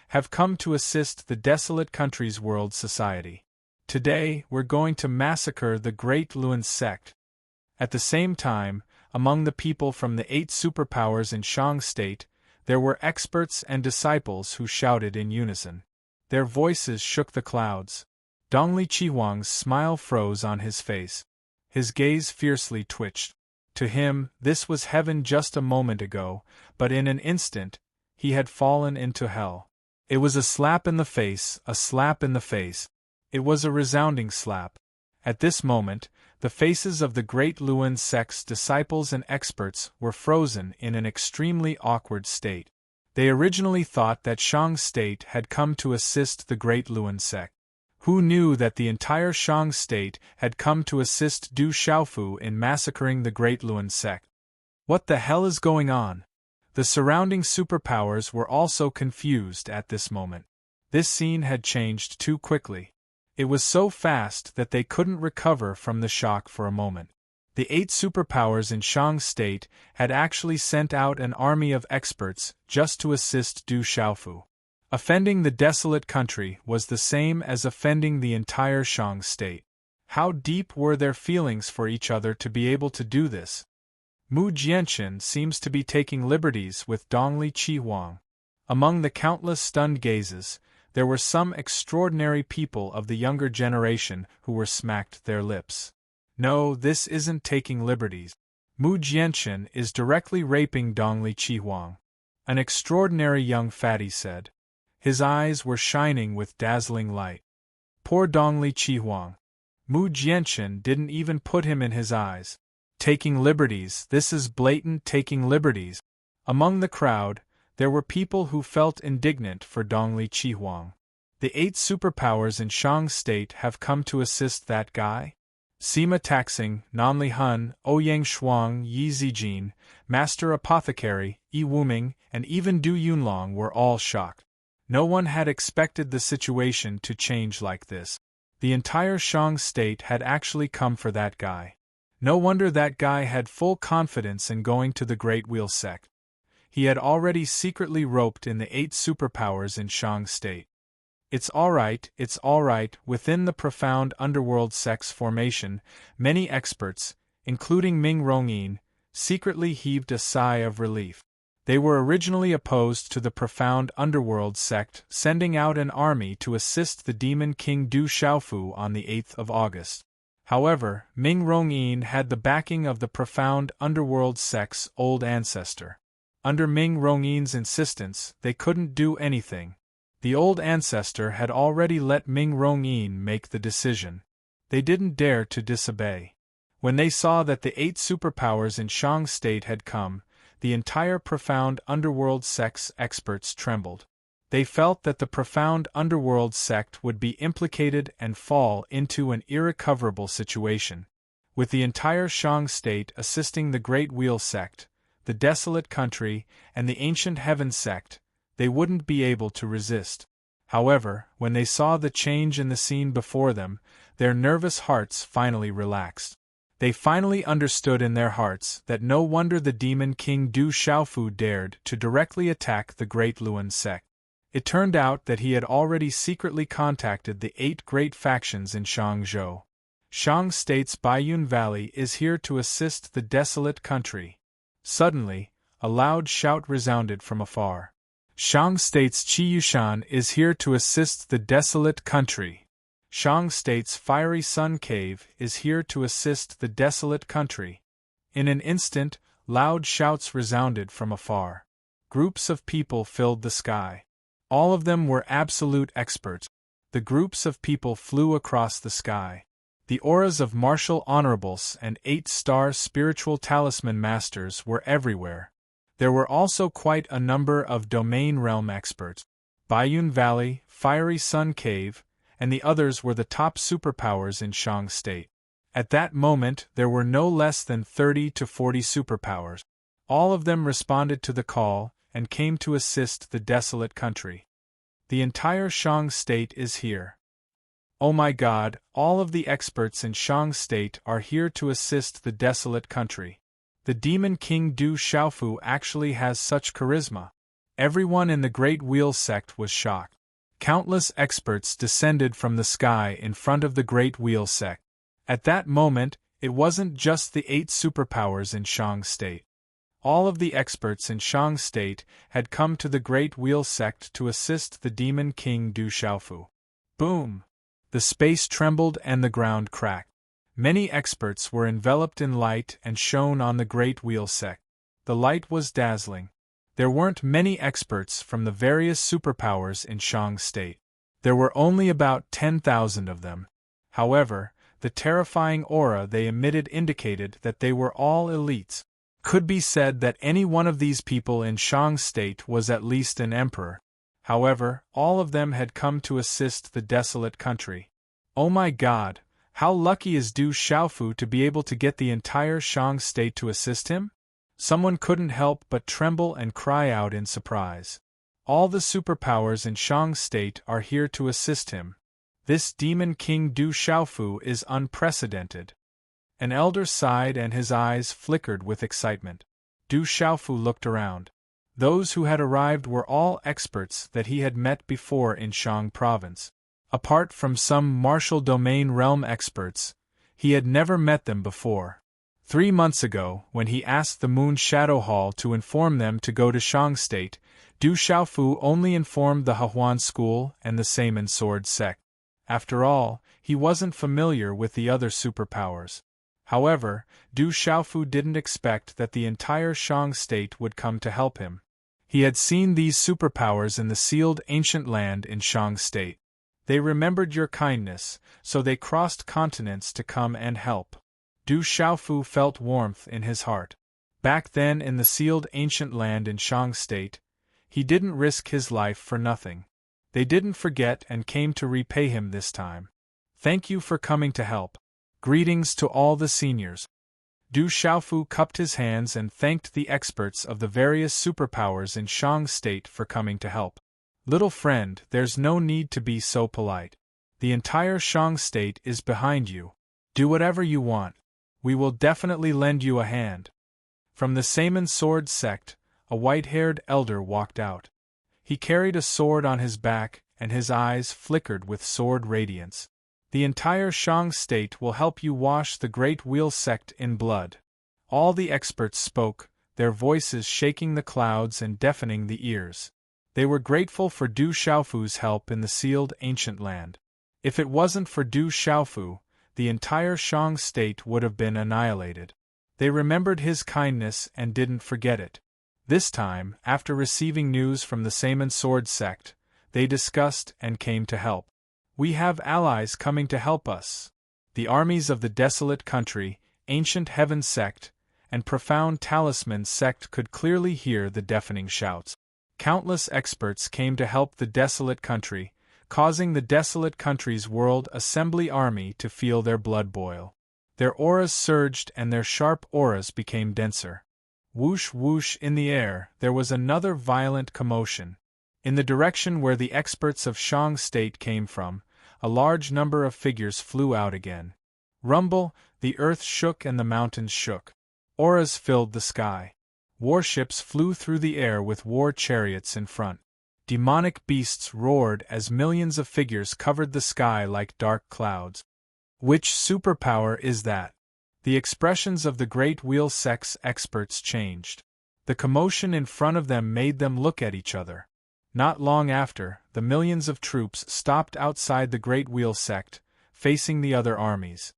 have come to assist the desolate country's world society. Today, we're going to massacre the Great Luan Sect. At the same time, among the people from the 8 superpowers in Shang State, there were experts and disciples who shouted in unison. Their voices shook the clouds. Dongli Chi Huang's smile froze on his face. His gaze fiercely twitched. To him, this was heaven just a moment ago, but in an instant, he had fallen into hell. It was a slap in the face, a slap in the face. It was a resounding slap. At this moment, the faces of the Great Luan Sect's disciples and experts were frozen in an extremely awkward state. They originally thought that Shang State had come to assist the Great Luan Sect. Who knew that the entire Shang State had come to assist Du Xiaofu in massacring the Great Luan Sect? What the hell is going on? The surrounding superpowers were also confused at this moment. This scene had changed too quickly. It was so fast that they couldn't recover from the shock for a moment. The 8 superpowers in Shang State had actually sent out an army of experts just to assist Du Xiaofu. Offending the desolate country was the same as offending the entire Shang State. How deep were their feelings for each other to be able to do this? Mu Jianchen seems to be taking liberties with Dongli Chi Huang. Among the countless stunned gazes, there were some extraordinary people of the younger generation who were smacked their lips. No, this isn't taking liberties. Mu Jianchen is directly raping Dongli Chi Huang. An extraordinary young fatty said. His eyes were shining with dazzling light. Poor Dongli Chi Huang. Mu Jianchen didn't even put him in his eyes. Taking liberties, this is blatant taking liberties. Among the crowd, there were people who felt indignant for Dongli Chi Huang. The 8 superpowers in Shang State have come to assist that guy? Sima Taxing, Nanli Hun, Ouyang Shuang, Yi Zijin, Master Apothecary, Yi Wuming, and even Du Yunlong were all shocked. No one had expected the situation to change like this. The entire Shang State had actually come for that guy. No wonder that guy had full confidence in going to the Great Wheel Sect. He had already secretly roped in the 8 superpowers in Shang State. It's alright, within the profound underworld sect's formation, many experts, including Ming Rongyin, secretly heaved a sigh of relief. They were originally opposed to the profound underworld sect sending out an army to assist the demon king Du Xiaofu on the 8th of August. However, Ming Rongyin had the backing of the profound underworld sect's old ancestor. Under Ming Rongyin's insistence, they couldn't do anything. The old ancestor had already let Ming Rongyin make the decision. They didn't dare to disobey. When they saw that the 8 superpowers in Shang State had come, the entire profound underworld sect's experts trembled. They felt that the profound underworld sect would be implicated and fall into an irrecoverable situation. With the entire Shang State assisting the Great Wheel sect, the Desolate Country, and the Ancient Heaven sect, they wouldn't be able to resist. However, when they saw the change in the scene before them, their nervous hearts finally relaxed. They finally understood in their hearts that no wonder the Demon King Du Xiaofu dared to directly attack the Great Luan sect. It turned out that he had already secretly contacted the 8 great factions in Shangzhou. Shang State's Baiyun Valley is here to assist the Desolate Country. Suddenly, a loud shout resounded from afar. Shang State's Qiyushan is here to assist the Desolate Country. Shang State's Fiery Sun Cave is here to assist the Desolate Country. In an instant, loud shouts resounded from afar. Groups of people filled the sky. All of them were absolute experts. The groups of people flew across the sky. The auras of martial honorables and 8-star spiritual talisman masters were everywhere. There were also quite a number of domain realm experts. Baiyun Valley, Fiery Sun Cave, and the others were the top superpowers in Shang State. At that moment there were no less than 30 to 40 superpowers. All of them responded to the call and came to assist the Desolate Country. The entire Shang State is here. Oh my God, all of the experts in Shang State are here to assist the Desolate Country. The Demon King Du Xiaofu actually has such charisma. Everyone in the Great Wheel sect was shocked. Countless experts descended from the sky in front of the Great Wheel sect. At that moment, it wasn't just the 8 superpowers in Shang State. All of the experts in Shang State had come to the Great Wheel sect to assist the Demon King Du Xiaofu. Boom! The space trembled and the ground cracked. Many experts were enveloped in light and shone on the Great Wheel sect. The light was dazzling. There weren't many experts from the various superpowers in Shang State. There were only about 10,000 of them. However, the terrifying aura they emitted indicated that they were all elites. Could be said that any one of these people in Shang State was at least an emperor. However, all of them had come to assist the Desolate Country. Oh my God, how lucky is Du Xiaofu to be able to get the entire Shang State to assist him? Someone couldn't help but tremble and cry out in surprise. All the superpowers in Shang State are here to assist him. This Demon King Du Xiaofu is unprecedented. An elder sighed and his eyes flickered with excitement. Du Xiaofu looked around. Those who had arrived were all experts that he had met before in Shang Province. Apart from some martial domain realm experts, he had never met them before. 3 months ago, when he asked the Moon Shadow Hall to inform them to go to Shang State, Du Xiaofu only informed the Hehuan School and the Saiman Sword sect. After all, he wasn't familiar with the other superpowers. However, Du Xiaofu didn't expect that the entire Shang State would come to help him. He had seen these superpowers in the sealed ancient land in Shang State. They remembered your kindness, so they crossed continents to come and help. Du Xiaofu felt warmth in his heart. Back then in the sealed ancient land in Shang State, he didn't risk his life for nothing. They didn't forget and came to repay him this time. Thank you for coming to help. Greetings to all the seniors. Du Xiaofu cupped his hands and thanked the experts of the various superpowers in Shang State for coming to help. Little friend, there's no need to be so polite. The entire Shang State is behind you. Do whatever you want. We will definitely lend you a hand. From the Saiman Sword sect, a white-haired elder walked out. He carried a sword on his back, and his eyes flickered with sword radiance. The entire Shang State will help you wash the Great Wheel sect in blood. All the experts spoke, their voices shaking the clouds and deafening the ears. They were grateful for Du Xiaofu's help in the sealed ancient land. If it wasn't for Du Xiaofu, the entire Shang state would have been annihilated. They remembered his kindness and didn't forget it. This time, after receiving news from the Saman Sword sect, they discussed and came to help. We have allies coming to help us. The armies of the Desolate Country, Ancient Heaven sect, and Profound Talisman sect could clearly hear the deafening shouts. Countless experts came to help the Desolate Country, causing the Desolate Country's World Assembly army to feel their blood boil. Their auras surged and their sharp auras became denser. Whoosh whoosh in the air, there was another violent commotion. In the direction where the experts of Shang State came from, a large number of figures flew out again. Rumble, the earth shook and the mountains shook. Auras filled the sky. Warships flew through the air with war chariots in front. Demonic beasts roared as millions of figures covered the sky like dark clouds. Which superpower is that? The expressions of the Great Wheel Sect's experts changed. The commotion in front of them made them look at each other. Not long after, the millions of troops stopped outside the Great Wheel Sect, facing the other armies.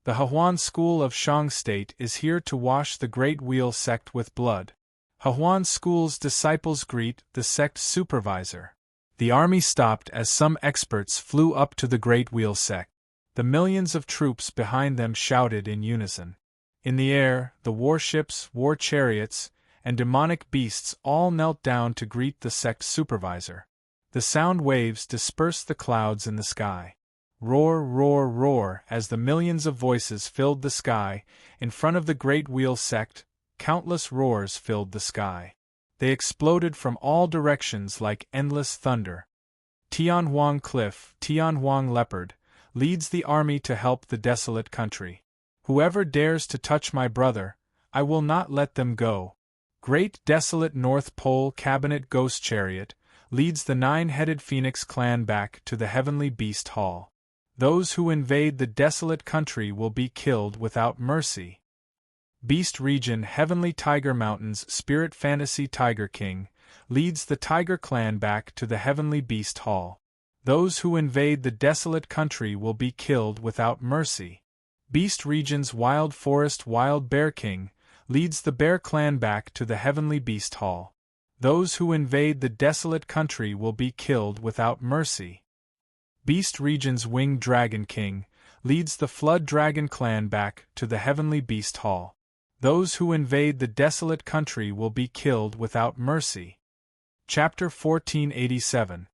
The Hahuan School of Shang State is here to wash the Great Wheel Sect with blood. Hahuan School's disciples greet the sect's supervisor. The army stopped as some experts flew up to the Great Wheel Sect. The millions of troops behind them shouted in unison. In the air, the warships, war chariots, and demonic beasts all knelt down to greet the sect's supervisor. The sound waves dispersed the clouds in the sky. Roar, roar, roar, as the millions of voices filled the sky, in front of the Great Wheel Sect, countless roars filled the sky. They exploded from all directions like endless thunder. Tianhuang Cliff, Tianhuang Leopard, leads the army to help the Desolate Country. Whoever dares to touch my brother, I will not let them go. Great Desolate North Pole Cabinet Ghost Chariot leads the nine-headed Phoenix clan back to the Heavenly Beast Hall. Those who invade the Desolate Country will be killed without mercy. Beast Region Heavenly Tiger Mountains Spirit Fantasy Tiger King leads the Tiger clan back to the Heavenly Beast Hall. Those who invade the Desolate Country will be killed without mercy. Beast Region's Wild Forest Wild Bear King leads the Bear clan back to the Heavenly Beast Hall. Those who invade the Desolate Country will be killed without mercy. Beast Region's Winged Dragon King leads the Flood Dragon clan back to the Heavenly Beast Hall. Those who invade the Desolate Country will be killed without mercy. Chapter 1487.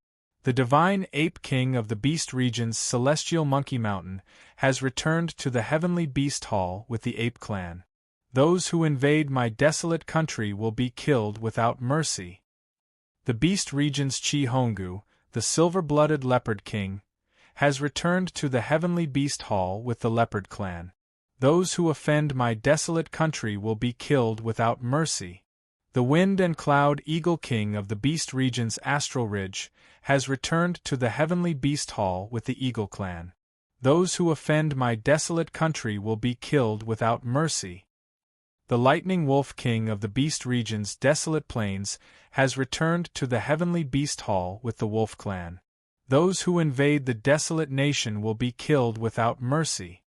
The Divine Ape King of the Beast Region's Celestial Monkey Mountain has returned to the Heavenly Beast Hall with the Ape Clan. Those who invade my desolate country will be killed without mercy. The Beast Region's Chi Hongu, the Silver-Blooded Leopard King, has returned to the Heavenly Beast Hall with the Leopard Clan. Those who offend my desolate country will be killed without mercy. The Wind and Cloud Eagle King of the Beast Region's Astral Ridge has returned to the Heavenly Beast Hall with the Eagle Clan. Those who offend my desolate country will be killed without mercy. The Lightning Wolf King of the Beast Region's Desolate Plains has returned to the Heavenly Beast Hall with the Wolf Clan. Those who invade the desolate nation will be killed without mercy.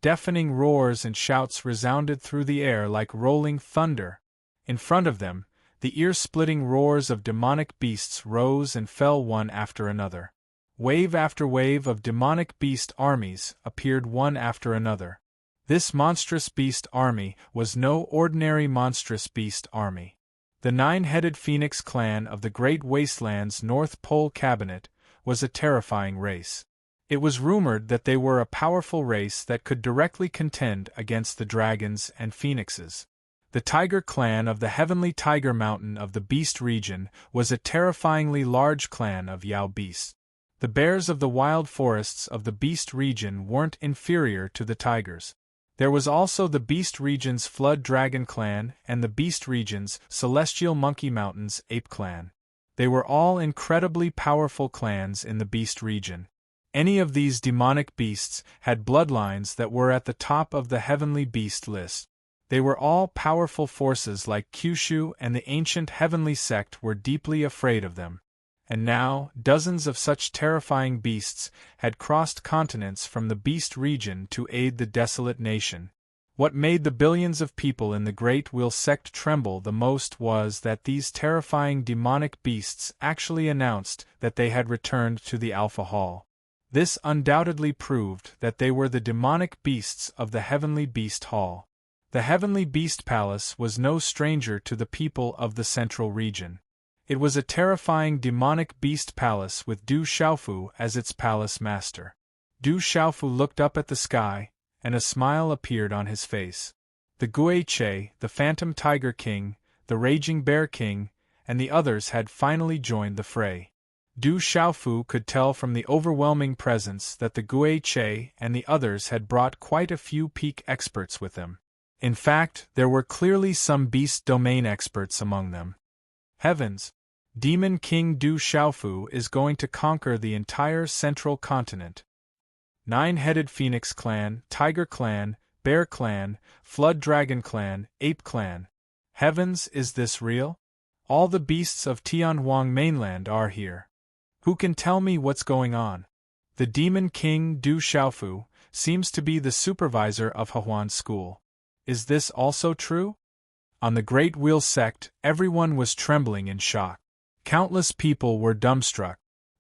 Deafening roars and shouts resounded through the air like rolling thunder. In front of them, the ear-splitting roars of demonic beasts rose and fell one after another. Wave after wave of demonic beast armies appeared one after another. This monstrous beast army was no ordinary monstrous beast army. The nine-headed Phoenix clan of the Great Wasteland's North Pole Cabinet was a terrifying race. It was rumored that they were a powerful race that could directly contend against the dragons and phoenixes. The Tiger clan of the Heavenly Tiger Mountain of the Beast Region was a terrifyingly large clan of Yao beasts. The bears of the wild forests of the Beast Region weren't inferior to the tigers. There was also the Beast Region's Flood Dragon clan and the Beast Region's Celestial Monkey Mountains Ape clan. They were all incredibly powerful clans in the Beast Region. Any of these demonic beasts had bloodlines that were at the top of the Heavenly Beast list. They were all powerful forces like Kyushu, and the ancient Heavenly Sect were deeply afraid of them. and now dozens of such terrifying beasts had crossed continents from the beast region to aid the desolate nation. What made the billions of people in the Great Wheel sect tremble the most was that these terrifying demonic beasts actually announced that they had returned to the Alpha Hall. This undoubtedly proved that they were the demonic beasts of the Heavenly Beast Hall. The Heavenly Beast Palace was no stranger to the people of the Central Region. It was a terrifying demonic beast palace with Du Xiaofu as its palace master. Du Xiaofu looked up at the sky, and a smile appeared on his face. The Gui Che, the Phantom Tiger King, the Raging Bear King, and the others had finally joined the fray. Du Xiaofu could tell from the overwhelming presence that the Gui Che and the others had brought quite a few peak experts with them. In fact, there were clearly some beast domain experts among them. Heavens! Demon King Du Xiaofu is going to conquer the entire central continent. Nine-headed Phoenix Clan, Tiger Clan, Bear Clan, Flood Dragon Clan, Ape Clan. Heavens, is this real? All the beasts of Tianhuang mainland are here. Who can tell me what's going on? The Demon King Du Xiaofu seems to be the supervisor of Hehuan School. Is this also true? On the Great Wheel sect, everyone was trembling in shock. Countless people were dumbstruck.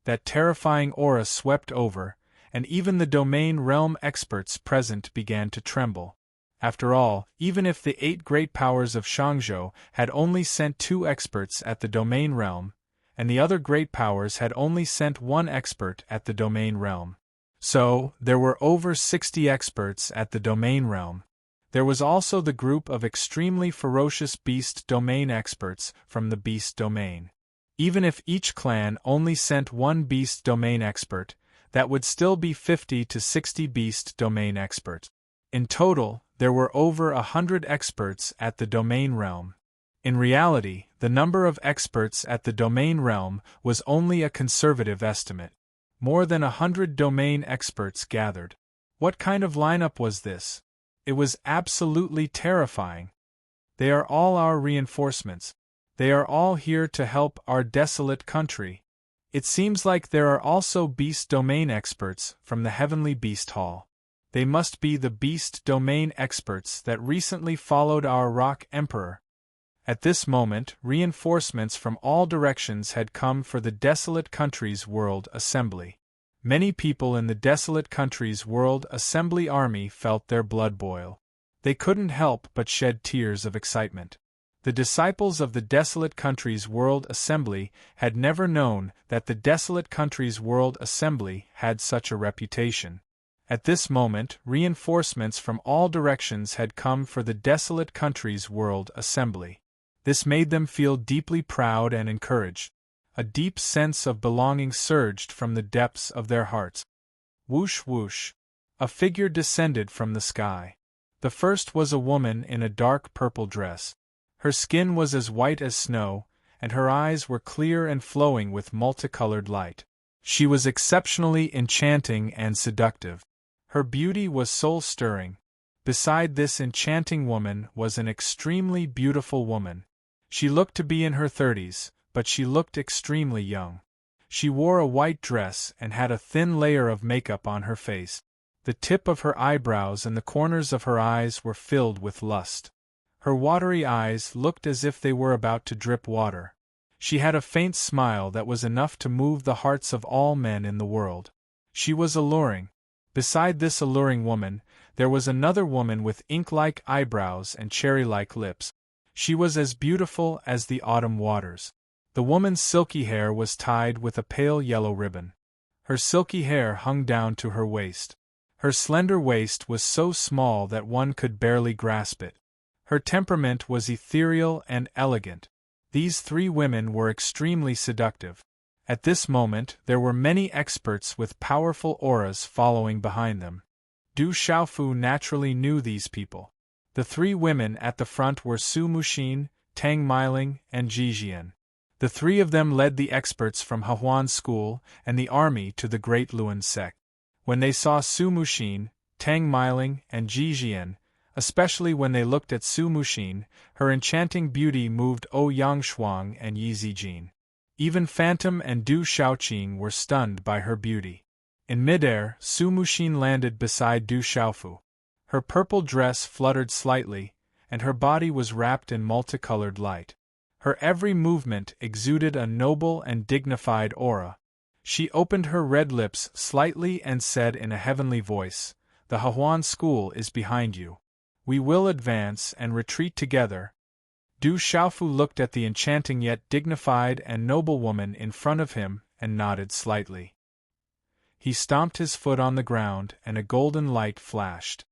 That terrifying aura swept over, and even the domain realm experts present began to tremble. After all, even if the 8 great powers of Shangzhou had only sent 2 experts at the domain realm, and the other great powers had only sent 1 expert at the domain realm. So, there were over 60 experts at the domain realm. There was also the group of extremely ferocious beast domain experts from the beast domain. Even if each clan only sent 1 beast domain expert, that would still be 50 to 60 beast domain experts. In total, there were over 100 experts at the domain realm. In reality, the number of experts at the domain realm was only a conservative estimate. More than 100 domain experts gathered. What kind of lineup was this? It was absolutely terrifying. They are all our reinforcements. They are all here to help our desolate country. It seems like there are also beast domain experts from the Heavenly Beast Hall. They must be the beast domain experts that recently followed our Rock Emperor. At this moment, reinforcements from all directions had come for the desolate country's World Assembly. Many people in the desolate country's World Assembly army felt their blood boil. They couldn't help but shed tears of excitement. The disciples of the desolate country's World Assembly had never known that the desolate country's World Assembly had such a reputation. At this moment, reinforcements from all directions had come for the desolate country's World Assembly. This made them feel deeply proud and encouraged. A deep sense of belonging surged from the depths of their hearts. Whoosh whoosh! A figure descended from the sky. The first was a woman in a dark purple dress. Her skin was as white as snow, and her eyes were clear and flowing with multicolored light. She was exceptionally enchanting and seductive. Her beauty was soul-stirring. Beside this enchanting woman was an extremely beautiful woman. She looked to be in her 30s, but she looked extremely young. She wore a white dress and had a thin layer of makeup on her face. The tip of her eyebrows and the corners of her eyes were filled with lust. Her watery eyes looked as if they were about to drip water. She had a faint smile that was enough to move the hearts of all men in the world. She was alluring. Beside this alluring woman, there was another woman with ink-like eyebrows and cherry-like lips. She was as beautiful as the autumn waters. The woman's silky hair was tied with a pale yellow ribbon. Her silky hair hung down to her waist. Her slender waist was so small that one could barely grasp it. Her temperament was ethereal and elegant. These 3 women were extremely seductive. At this moment, there were many experts with powerful auras following behind them. Du Xiaofu naturally knew these people. The 3 women at the front were Su Muxin, Tang Miling, and Jijian. The 3 of them led the experts from Hehuan School and the army to the Great Luan sect. When they saw Su Muxin, Tang Miling, and Jijian, especially when they looked at Su Muxin, her enchanting beauty moved Yang Shuang and Yi Zijin. Even Phantom and Du Shaoqing were stunned by her beauty. In midair, Su Muxin landed beside Du Xiaofu. Her purple dress fluttered slightly, and her body was wrapped in multicolored light. Her every movement exuded a noble and dignified aura. She opened her red lips slightly and said in a heavenly voice, "The Hehuan school is behind you. We will advance and retreat together." Du Xiaofu looked at the enchanting yet dignified and noble woman in front of him and nodded slightly. He stomped his foot on the ground and a golden light flashed.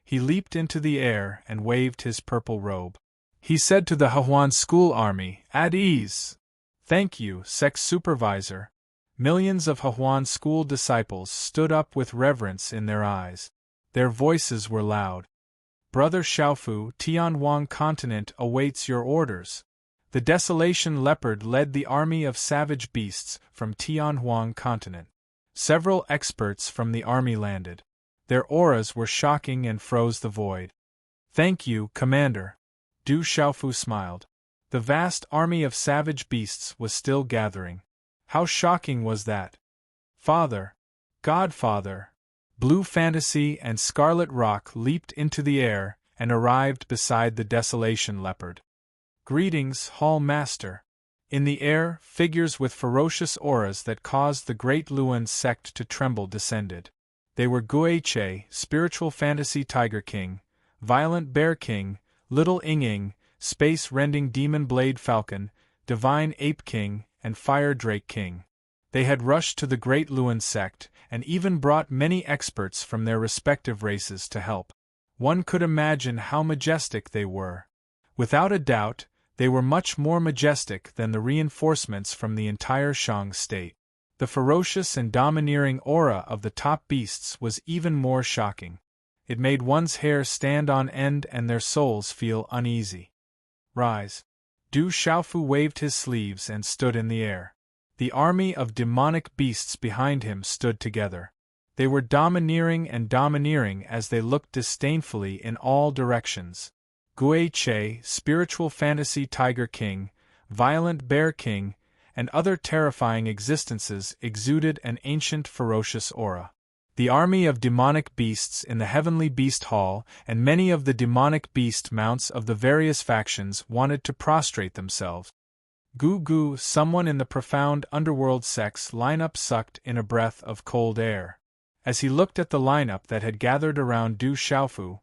He leaped into the air and waved his purple robe. He said to the Hehuan school army, "At ease." "Thank you, sect supervisor." Millions of Hehuan school disciples stood up with reverence in their eyes. Their voices were loud. "Brother Xiaofu, Tianhuang continent awaits your orders." The Desolation Leopard led the army of savage beasts from Tianhuang continent. Several experts from the army landed. Their auras were shocking and froze the void. "Thank you, Commander." Du Xiaofu smiled. The vast army of savage beasts was still gathering. How shocking was that? "Father! Godfather!" Blue Fantasy and Scarlet Rock leaped into the air and arrived beside the Desolation Leopard. "Greetings, Hall Master." In the air, figures with ferocious auras that caused the Great Luan sect to tremble descended. They were Guiche, Spiritual Fantasy Tiger King, Violent Bear King, Little Ying, Space-Rending Demon Blade Falcon, Divine Ape King, and Fire Drake King. They had rushed to the Great Luan sect, and even brought many experts from their respective races to help. One could imagine how majestic they were. Without a doubt, they were much more majestic than the reinforcements from the entire Shang state. The ferocious and domineering aura of the top beasts was even more shocking. It made one's hair stand on end and their souls feel uneasy. "Rise." Du Xiaofu waved his sleeves and stood in the air. The army of demonic beasts behind him stood together. They were domineering as they looked disdainfully in all directions. Guiche, Spiritual Fantasy Tiger King, Violent Bear King, and other terrifying existences exuded an ancient ferocious aura. The army of demonic beasts in the Heavenly Beast Hall and many of the demonic beast mounts of the various factions wanted to prostrate themselves. Gu, someone in the profound underworld sect's lineup, sucked in a breath of cold air. As he looked at the lineup that had gathered around Du Xiaofu,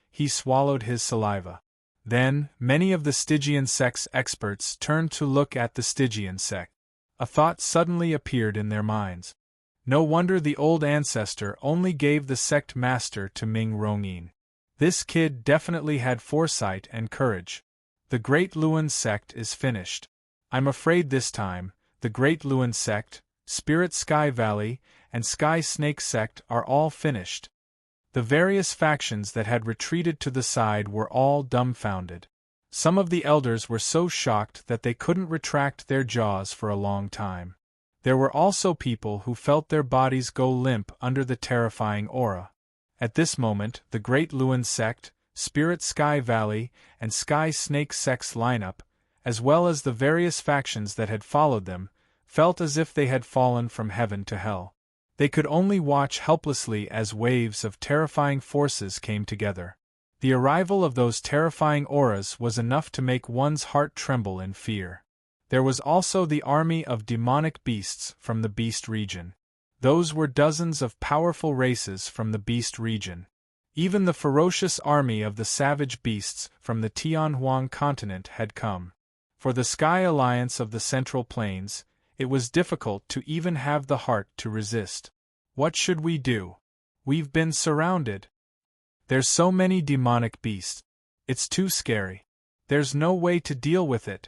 he swallowed his saliva. Then, many of the Stygian sect's experts turned to look at the Stygian sect. A thought suddenly appeared in their minds. No wonder the old ancestor only gave the sect master to Ming Rongyin. This kid definitely had foresight and courage. The Great Luan sect is finished. I'm afraid this time, the Great Luan sect, Spirit Sky Valley, and Sky Snake sect are all finished. The various factions that had retreated to the side were all dumbfounded. Some of the elders were so shocked that they couldn't retract their jaws for a long time. There were also people who felt their bodies go limp under the terrifying aura. At this moment, the Great Luan sect, Spirit Sky Valley, and Sky Snake sect's lineup, as well as the various factions that had followed them, felt as if they had fallen from heaven to hell. They could only watch helplessly as waves of terrifying forces came together. The arrival of those terrifying auras was enough to make one's heart tremble in fear. There was also the army of demonic beasts from the Beast region. Those were dozens of powerful races from the Beast region. Even the ferocious army of the savage beasts from the Tianhuang continent had come. For the Sky Alliance of the Central Plains, it was difficult to even have the heart to resist. What should we do? We've been surrounded. There's so many demonic beasts. It's too scary. There's no way to deal with it.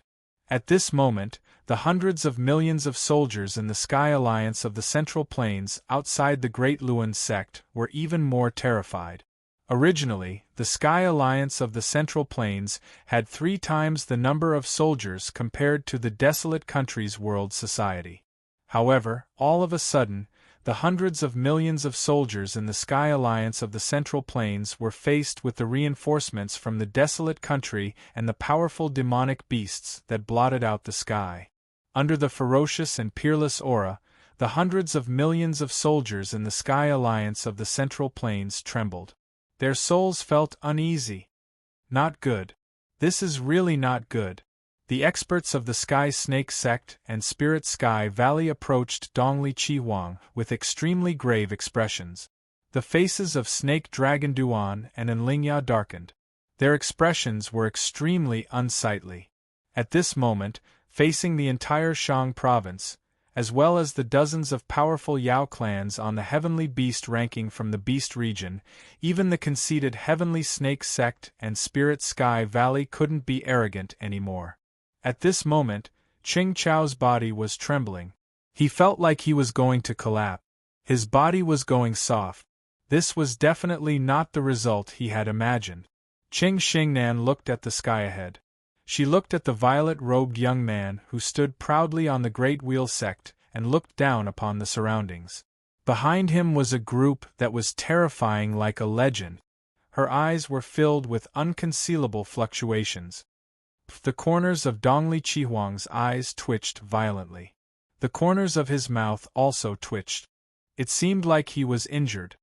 At this moment, the hundreds of millions of soldiers in the Sky Alliance of the Central Plains outside the Great Luan sect were even more terrified. Originally, the Sky Alliance of the Central Plains had 3 times the number of soldiers compared to the desolate country's world society. However, all of a sudden, the hundreds of millions of soldiers in the Sky Alliance of the Central Plains were faced with the reinforcements from the desolate country and the powerful demonic beasts that blotted out the sky. Under the ferocious and peerless aura, the hundreds of millions of soldiers in the Sky Alliance of the Central Plains trembled. Their souls felt uneasy. Not good. This is really not good. The experts of the Sky Snake Sect and Spirit Sky Valley approached Dongli Chi Huang with extremely grave expressions. The faces of Snake Dragon Duan and Enlingya darkened. Their expressions were extremely unsightly. At this moment, facing the entire Shang province, as well as the dozens of powerful Yao clans on the Heavenly Beast ranking from the Beast region, even the conceited Heavenly Snake Sect and Spirit Sky Valley couldn't be arrogant anymore. At this moment, Qing Chao's body was trembling. He felt like he was going to collapse. His body was going soft. This was definitely not the result he had imagined. Qing Xingnan looked at the sky ahead. She looked at the violet-robed young man who stood proudly on the Great Wheel Sect and looked down upon the surroundings. Behind him was a group that was terrifying like a legend. Her eyes were filled with unconcealable fluctuations. The corners of Dongli Chi Huang's eyes twitched violently. The corners of his mouth also twitched. It seemed like he was injured.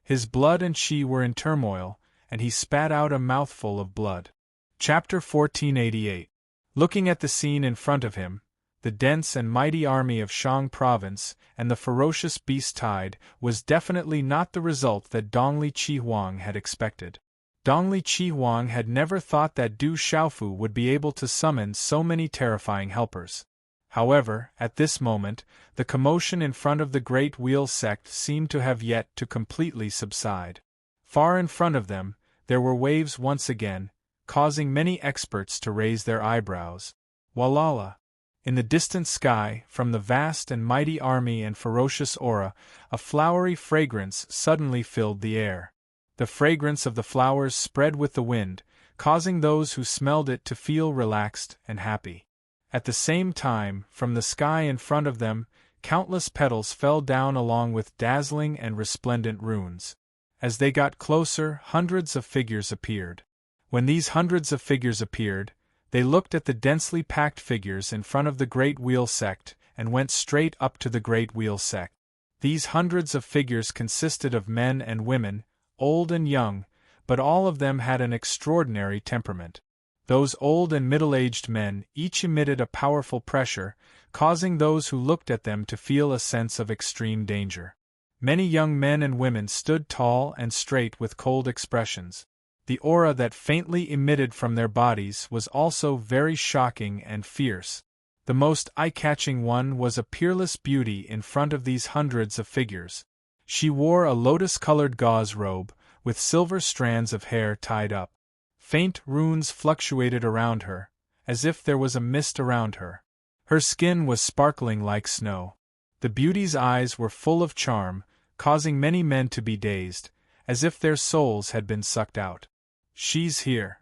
His blood and qi were in turmoil, and he spat out a mouthful of blood. Chapter 1488. Looking at the scene in front of him, the dense and mighty army of Shang province and the ferocious beast tide was definitely not the result that Dongli Chi Huang had expected. Dongli Chi Huang had never thought that Du Xiaofu would be able to summon so many terrifying helpers. However, at this moment, the commotion in front of the Great Wheel Sect seemed to have yet to completely subside. Far in front of them, there were waves once again, causing many experts to raise their eyebrows. Walala! In the distant sky, from the vast and mighty army and ferocious aura, a flowery fragrance suddenly filled the air. The fragrance of the flowers spread with the wind, causing those who smelled it to feel relaxed and happy. At the same time, from the sky in front of them, countless petals fell down along with dazzling and resplendent runes. As they got closer, hundreds of figures appeared. When these hundreds of figures appeared, they looked at the densely packed figures in front of the Great Wheel Sect and went straight up to the Great Wheel Sect. These hundreds of figures consisted of men and women, old and young, but all of them had an extraordinary temperament. Those old and middle-aged men each emitted a powerful pressure, causing those who looked at them to feel a sense of extreme danger. Many young men and women stood tall and straight with cold expressions. The aura that faintly emitted from their bodies was also very shocking and fierce. The most eye-catching one was a peerless beauty in front of these hundreds of figures. She wore a lotus-colored gauze robe, with silver strands of hair tied up. Faint runes fluctuated around her, as if there was a mist around her. Her skin was sparkling like snow. The beauty's eyes were full of charm, causing many men to be dazed, as if their souls had been sucked out. She's here.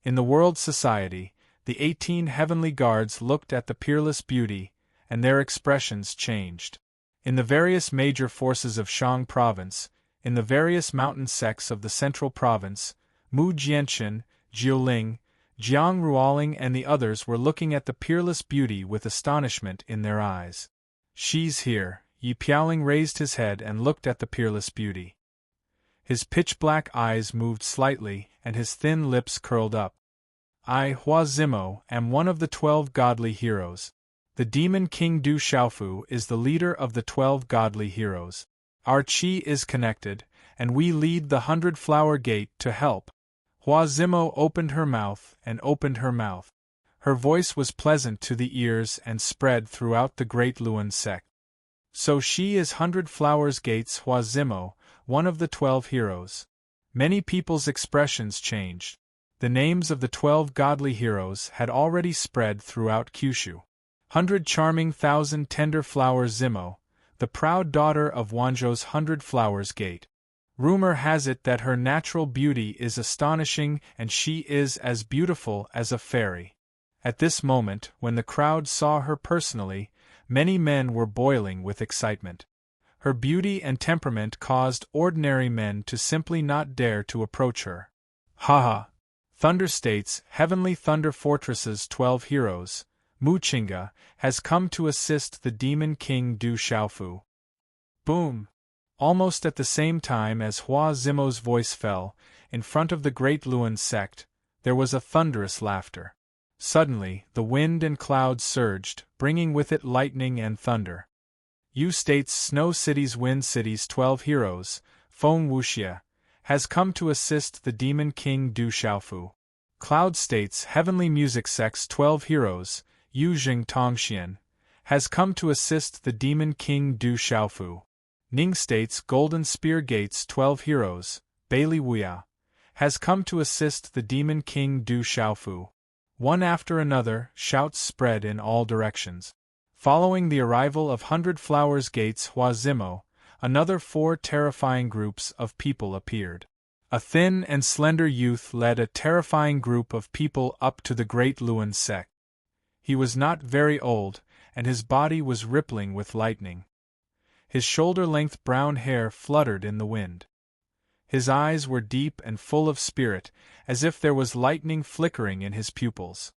In the world society, the 18 heavenly guards looked at the peerless beauty, and their expressions changed. In the various major forces of Shang province, in the various mountain sects of the central province, Mu Jianchen, Jiuling, Jiang Ruoling and the others were looking at the peerless beauty with astonishment in their eyes. She's here. Yi Piaoling raised his head and looked at the peerless beauty. His pitch-black eyes moved slightly, and his thin lips curled up. I, Hua Zimo, am one of the 12 godly heroes. The demon king Du Xiaofu is the leader of the 12 godly heroes. Our qi is connected, and we lead the 100-flower gate to help. Hua Zimo opened her mouth and opened her mouth. Her voice was pleasant to the ears and spread throughout the Great Luan sect. So she is 100 Flowers Gate's Hua Zimo, one of the 12 heroes. Many people's expressions changed. The names of the 12 godly heroes had already spread throughout Kyushu. 100 Charming Thousand Tender Flowers Zimo, the proud daughter of Wanzhou's 100 Flowers Gate. Rumor has it that her natural beauty is astonishing and she is as beautiful as a fairy. At this moment, when the crowd saw her personally, many men were boiling with excitement. Her beauty and temperament caused ordinary men to simply not dare to approach her. Haha! Thunder State's Heavenly Thunder Fortress's 12 heroes, Muqinga, has come to assist the Demon King Du Xiaofu. Boom! Almost at the same time as Hua Zimo's voice fell, in front of the great Luan sect, there was a thunderous laughter. Suddenly, the wind and clouds surged, bringing with it lightning and thunder. Yu State's Snow City's Wind City's 12 heroes, Feng Wuxia, has come to assist the Demon King Du Xiaofu. Cloud State's Heavenly Music Sect's 12 heroes, Yu Jing Tongxian, has come to assist the Demon King Du Xiaofu. Ning State's Golden Spear Gate's 12 heroes, Bailey Wuya, has come to assist the Demon King Du Xiaofu. One after another, shouts spread in all directions. Following the arrival of 100 Flowers Gate's Hua Zimo, another 4 terrifying groups of people appeared. A thin and slender youth led a terrifying group of people up to the great Luan sect. He was not very old, and his body was rippling with lightning. His shoulder-length brown hair fluttered in the wind. His eyes were deep and full of spirit, as if there was lightning flickering in his pupils.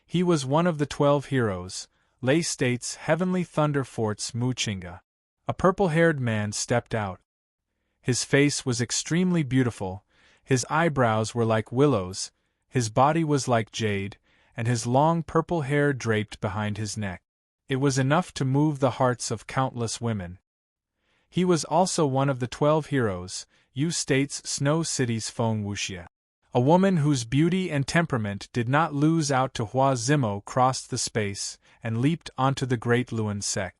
He was one of the 12 heroes, Lei State's Heavenly Thunder Fort's Muqinga. A purple-haired man stepped out. His face was extremely beautiful, his eyebrows were like willows, his body was like jade, and his long purple hair draped behind his neck. It was enough to move the hearts of countless women. He was also one of the 12 heroes, Yu State's Snow City's Feng Wuxia. A woman whose beauty and temperament did not lose out to Hua Zimo crossed the space and leaped onto the great Luan sect.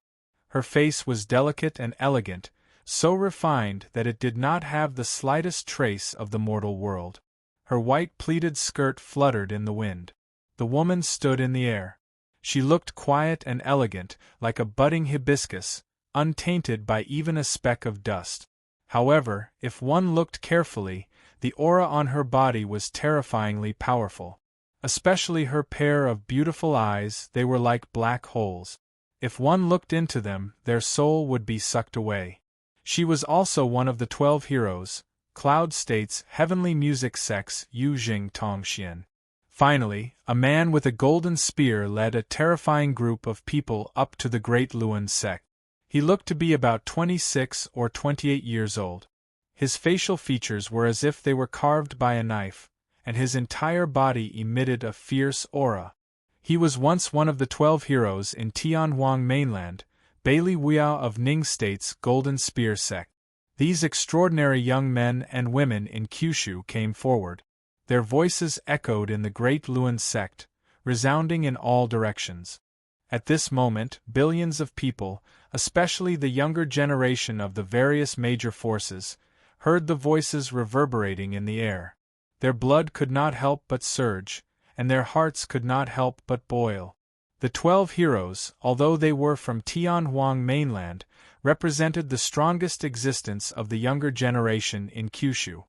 Her face was delicate and elegant, so refined that it did not have the slightest trace of the mortal world. Her white pleated skirt fluttered in the wind. The woman stood in the air. She looked quiet and elegant, like a budding hibiscus, untainted by even a speck of dust. However, if one looked carefully, the aura on her body was terrifyingly powerful. Especially her pair of beautiful eyes, they were like black holes. If one looked into them, their soul would be sucked away. She was also one of the 12 heroes, Cloud State's Heavenly Music Sect's Yu Jing Tongxian. Finally, a man with a golden spear led a terrifying group of people up to the great Luan sect. He looked to be about 26 or 28 years old. His facial features were as if they were carved by a knife, and his entire body emitted a fierce aura. He was once one of the 12 heroes in Tianhuang mainland, Bailey Wuya of Ning State's Golden Spear sect. These extraordinary young men and women in Kyushu came forward. Their voices echoed in the great Luan sect, resounding in all directions. At this moment, billions of people, especially the younger generation of the various major forces, heard the voices reverberating in the air. Their blood could not help but surge, and their hearts could not help but boil. The 12 heroes, although they were from Tianhuang mainland, represented the strongest existence of the younger generation in Kyushu.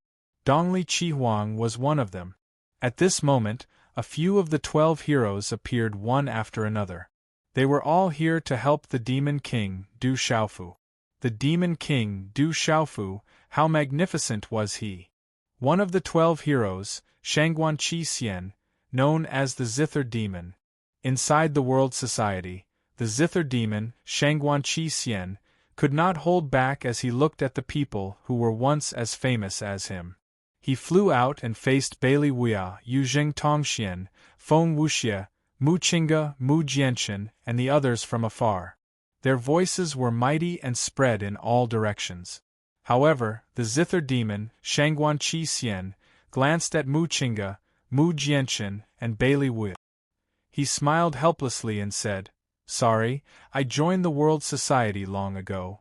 Dongli Chihuang was one of them. At this moment, a few of the 12 heroes appeared one after another. They were all here to help the Demon King, Du Xiaofu. The Demon King, Du Xiaofu, how magnificent was he! One of the 12 heroes, Shangguan Qi Xian, known as the Zither Demon. Inside the World Society, the Zither Demon, Shangguan Qi Xian, could not hold back as he looked at the people who were once as famous as him. He flew out and faced Bailey Wuya, Yu Jing Tongxian, Feng Wuxia, Muqinga, Mu Jianchen, and the others from afar. Their voices were mighty and spread in all directions. However, the Zither Demon, Shangguan Qi Xian, glanced at Muqinga, Mu Jianchen, and Bailey Wuya. He smiled helplessly and said, "Sorry, I joined the World Society long ago."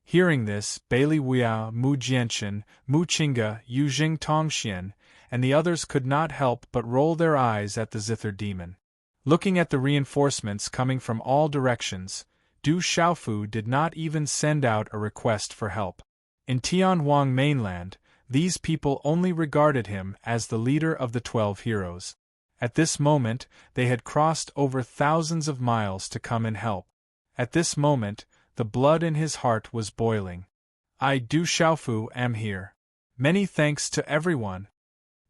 Hearing this, Bailey Wuya, Mu Jianchen, Muqinga, Yu Jing Tongxian, and the others could not help but roll their eyes at the Zither Demon. Looking at the reinforcements coming from all directions, Du Xiaofu did not even send out a request for help. In Tianhuang mainland, these people only regarded him as the leader of the 12 heroes. At this moment, they had crossed over thousands of miles to come and help. At this moment, the blood in his heart was boiling. "I, Du Xiaofu, am here. Many thanks to everyone."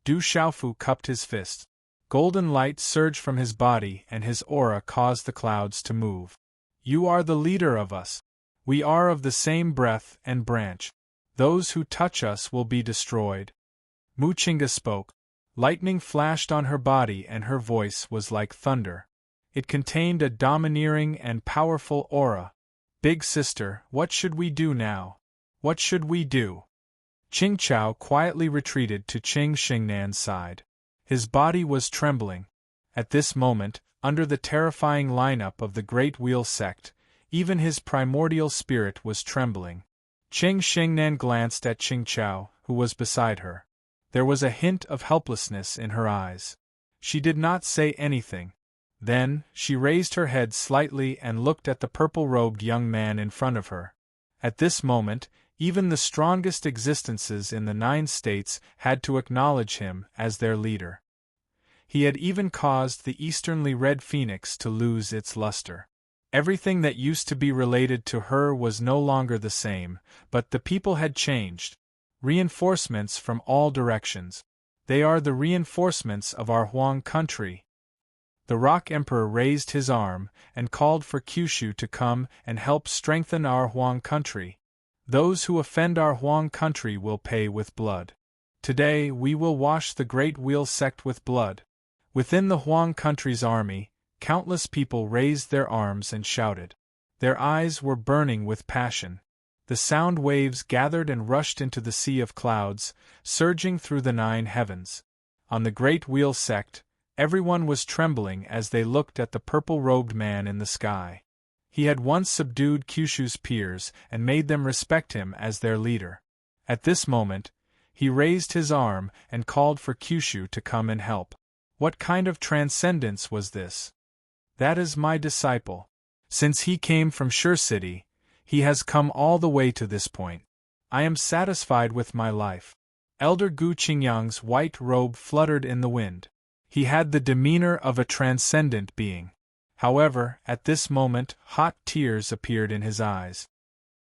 Du Xiaofu cupped his fist. Golden light surged from his body and his aura caused the clouds to move. You are the leader of us. We are of the same breath and branch. Those who touch us will be destroyed. Muchinga spoke. Lightning flashed on her body and her voice was like thunder. It contained a domineering and powerful aura. Big sister, what should we do now? What should we do? Qingqiao quietly retreated to Qing Xingnan's side. His body was trembling. At this moment, under the terrifying lineup of the Great Wheel sect, even his primordial spirit was trembling. Qing Xingnan glanced at Qingqiao, who was beside her. There was a hint of helplessness in her eyes. She did not say anything. Then, she raised her head slightly and looked at the purple-robed young man in front of her. At this moment, even the strongest existences in the 9 states had to acknowledge him as their leader. He had even caused the easternly red phoenix to lose its luster. Everything that used to be related to her was no longer the same, but the people had changed. Reinforcements from all directions. They are the reinforcements of our Huang country. The Rock Emperor raised his arm and called for Kyushu to come and help strengthen our Huang country. Those who offend our Huang country will pay with blood. Today we will wash the Great Wheel sect with blood. Within the Huang country's army, countless people raised their arms and shouted. Their eyes were burning with passion. The sound waves gathered and rushed into the sea of clouds, surging through the 9 heavens. On the Great Wheel sect, everyone was trembling as they looked at the purple-robed man in the sky. He had once subdued Kyushu's peers and made them respect him as their leader. At this moment, he raised his arm and called for Kyushu to come and help. What kind of transcendence was this? That is my disciple. Since he came from Sure City, he has come all the way to this point. I am satisfied with my life. Elder Gu Qingyang's white robe fluttered in the wind. He had the demeanor of a transcendent being. However, at this moment, hot tears appeared in his eyes.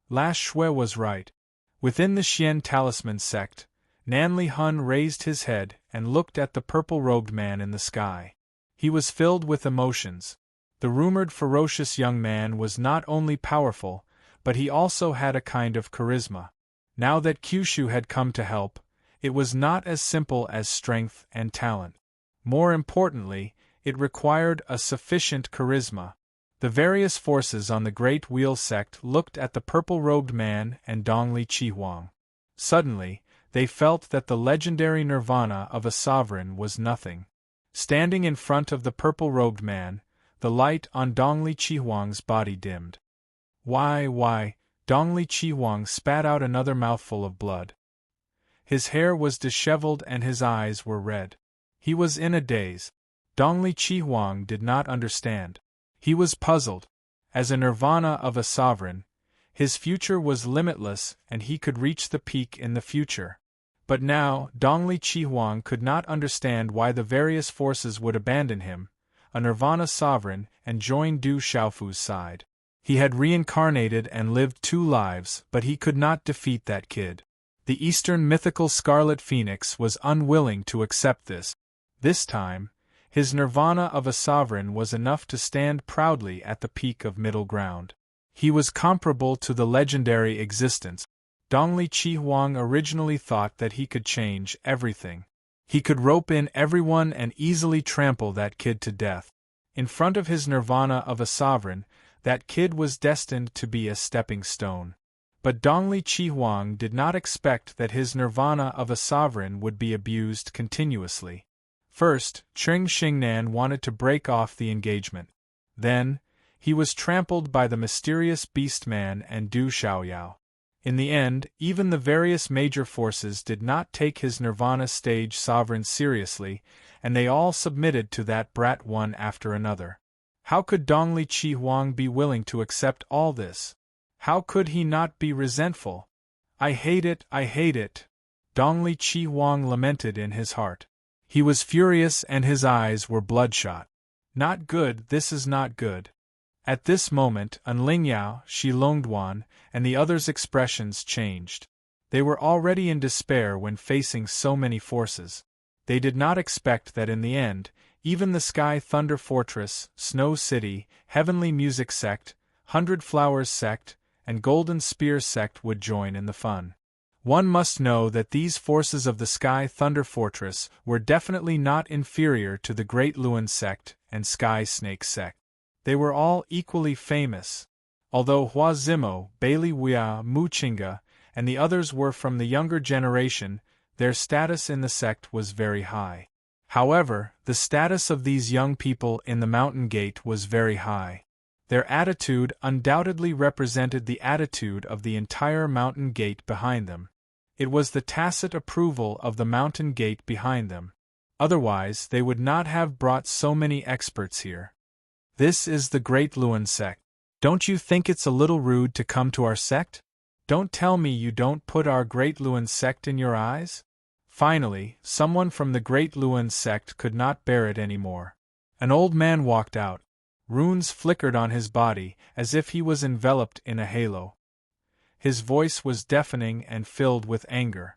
Lash Shui was right. Within the Xian Talisman sect, Nanli Hun raised his head and looked at the purple-robed man in the sky. He was filled with emotions. The rumored ferocious young man was not only powerful, but he also had a kind of charisma. Now that Kyushu had come to help, it was not as simple as strength and talent. More importantly, it required a sufficient charisma. The various forces on the Great Wheel sect looked at the purple-robed man and Dongli Chihuang. Suddenly, they felt that the legendary nirvana of a sovereign was nothing. Standing in front of the purple-robed man, the light on Dongli Chihuang's body dimmed. Why, Dongli Chihuang spat out another mouthful of blood. His hair was disheveled and his eyes were red. He was in a daze. Dongli Chihuang did not understand. He was puzzled. As a nirvana of a sovereign, his future was limitless and he could reach the peak in the future. But now, Dongli Chihuang could not understand why the various forces would abandon him, a nirvana sovereign, and join Du Xiaofu's side. He had reincarnated and lived 2 lives, but he could not defeat that kid. The Eastern mythical Scarlet Phoenix was unwilling to accept this. This time, his nirvana of a sovereign was enough to stand proudly at the peak of middle ground. He was comparable to the legendary existence. Dongli Chihuang originally thought that he could change everything. He could rope in everyone and easily trample that kid to death. In front of his nirvana of a sovereign, that kid was destined to be a stepping stone. But Dongli Chihuang did not expect that his nirvana of a sovereign would be abused continuously. First, Qing Xingnan wanted to break off the engagement. Then, he was trampled by the mysterious Beastman and Du Xiaoyao. In the end, even the various major forces did not take his nirvana stage sovereign seriously, and they all submitted to that brat one after another. How could Dongli Chihuang be willing to accept all this? How could he not be resentful? I hate it, Dongli Chihuang lamented in his heart. He was furious and his eyes were bloodshot. Not good, this is not good. At this moment, Anlingyao, Shi Longduan, and the others' expressions changed. They were already in despair when facing so many forces. They did not expect that in the end, Even the Sky Thunder Fortress, Snow City, Heavenly Music Sect, 100 Flowers Sect, and Golden Spear Sect would join in the fun. One must know that these forces of the Sky Thunder Fortress were definitely not inferior to the Great Luan Sect and Sky Snake Sect. They were all equally famous. Although Hua Zimo, Bailey Wia, Mu Chinga, and the others were from the younger generation, their status in the sect was very high. However, the status of these young people in the Mountain Gate was very high. Their attitude undoubtedly represented the attitude of the entire Mountain Gate behind them. It was the tacit approval of the Mountain Gate behind them. Otherwise, they would not have brought so many experts here. This is the Great Luan Sect. Don't you think it's a little rude to come to our sect? Don't tell me you don't put our Great Luan Sect in your eyes? Finally, someone from the Great Luan Sect could not bear it anymore. An old man walked out. Runes flickered on his body, as if he was enveloped in a halo. His voice was deafening and filled with anger.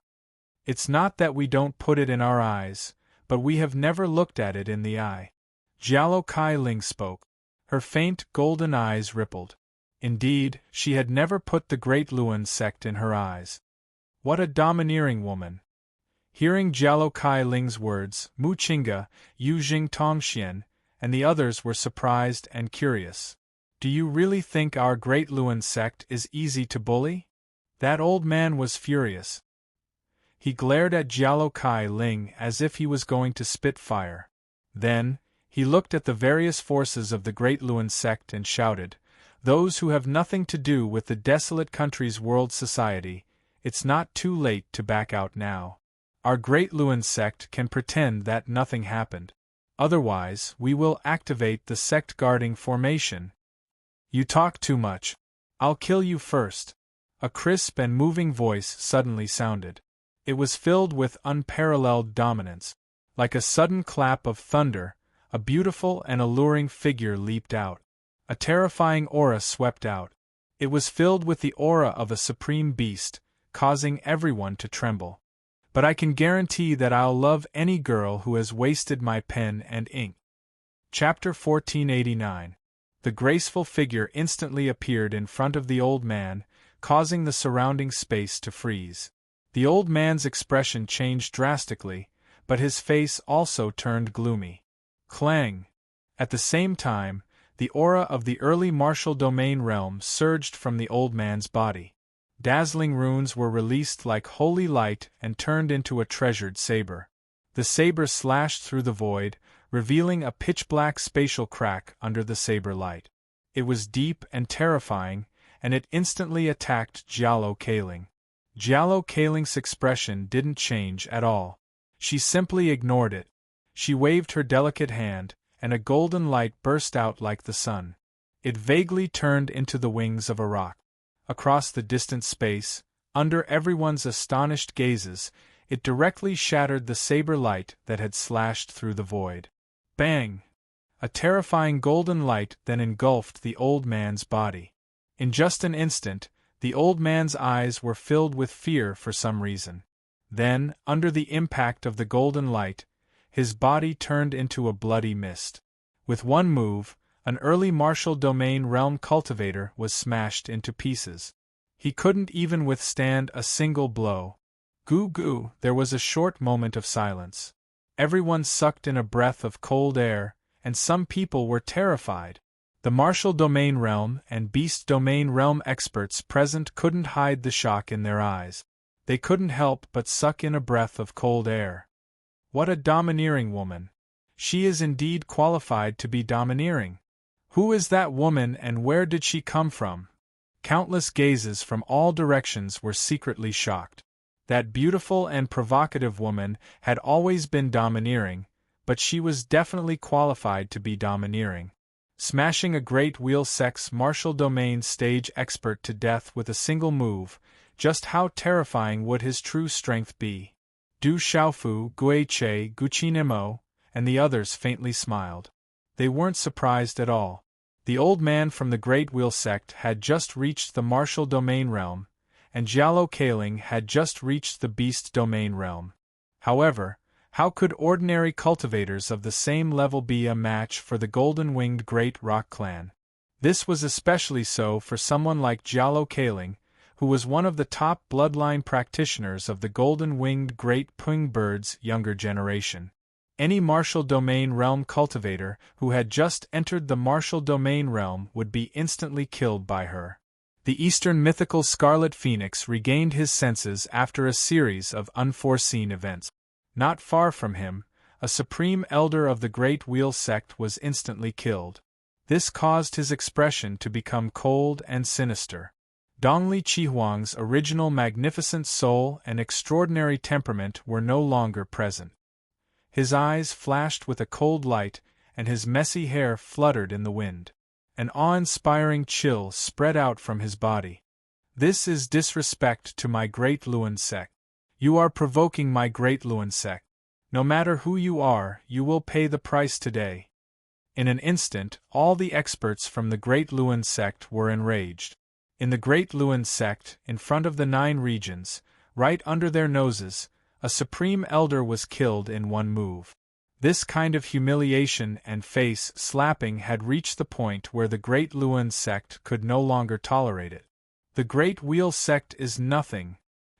It's not that we don't put it in our eyes, but we have never looked at it in the eye. Jialo Kai Ling spoke. Her faint, golden eyes rippled. Indeed, she had never put the Great Luan Sect in her eyes. What a domineering woman! Hearing Jialo Kai Ling's words, Mu Chinga, Yu Jing Tongxian, and the others were surprised and curious. Do you really think our Great Luan Sect is easy to bully? That old man was furious. He glared at Jialo Kai Ling as if he was going to spit fire. Then, he looked at the various forces of the Great Luan Sect and shouted, "Those who have nothing to do with the desolate country's world society, it's not too late to back out now. Our Great Luan Sect can pretend that nothing happened. Otherwise, we will activate the sect guarding formation." "You talk too much. I'll kill you first." A crisp and moving voice suddenly sounded. It was filled with unparalleled dominance. Like a sudden clap of thunder, a beautiful and alluring figure leaped out. A terrifying aura swept out. It was filled with the aura of a supreme beast, causing everyone to tremble. But I can guarantee that I'll love any girl who has wasted my pen and ink. Chapter 1489. The graceful figure instantly appeared in front of the old man, causing the surrounding space to freeze. The old man's expression changed drastically, but his face also turned gloomy. Clang! At the same time, the aura of the early martial domain realm surged from the old man's body. Dazzling runes were released like holy light and turned into a treasured saber. The saber slashed through the void, revealing a pitch-black spatial crack under the saber light. It was deep and terrifying, and it instantly attacked Jialo Kaling. Jialo Kaling's expression didn't change at all. She simply ignored it. She waved her delicate hand, and a golden light burst out like the sun. It vaguely turned into the wings of a rock. Across the distant space, under everyone's astonished gazes, it directly shattered the saber light that had slashed through the void. Bang! A terrifying golden light then engulfed the old man's body. In just an instant, the old man's eyes were filled with fear for some reason. Then, under the impact of the golden light, his body turned into a bloody mist. With one move, an early martial domain realm cultivator was smashed into pieces. He couldn't even withstand a single blow. Goo goo, there was a short moment of silence. Everyone sucked in a breath of cold air, and some people were terrified. The martial domain realm and beast domain realm experts present couldn't hide the shock in their eyes. They couldn't help but suck in a breath of cold air. What a domineering woman! She is indeed qualified to be domineering. Who is that woman and where did she come from? Countless gazes from all directions were secretly shocked. That beautiful and provocative woman had always been domineering, but she was definitely qualified to be domineering. Smashing a great wheel sex martial domain stage expert to death with a single move, just how terrifying would his true strength be? Du Xiaofu, Gui Che, Guchinemo, and the others faintly smiled. They weren't surprised at all. The old man from the Great Wheel Sect had just reached the martial domain realm, and Jialo Kaling had just reached the beast domain realm. However, How could ordinary cultivators of the same level be a match for the golden-winged Great Rock clan? This was especially so for someone like Giallo Kaling, who was one of the top bloodline practitioners of the golden-winged Great Pung bird's younger generation. Any martial domain realm cultivator who had just entered the martial domain realm would be instantly killed by her. The Eastern mythical Scarlet Phoenix regained his senses after a series of unforeseen events. Not far from him, a supreme elder of the Great Wheel sect was instantly killed. This caused his expression to become cold and sinister. Dongli Chihuang's original magnificent soul and extraordinary temperament were no longer present. His eyes flashed with a cold light, and his messy hair fluttered in the wind. An awe-inspiring chill spread out from his body. This is disrespect to my Great Luan sect. You are provoking my Great Luan sect. No matter who you are, you will pay the price today. In an instant, all the experts from the Great Luan sect were enraged. In the Great Luan sect, in front of the 9 regions, right under their noses, a supreme elder was killed in one move. This kind of humiliation and face-slapping had reached the point where the Great Luan sect could no longer tolerate it. The Great Wheel sect is nothing.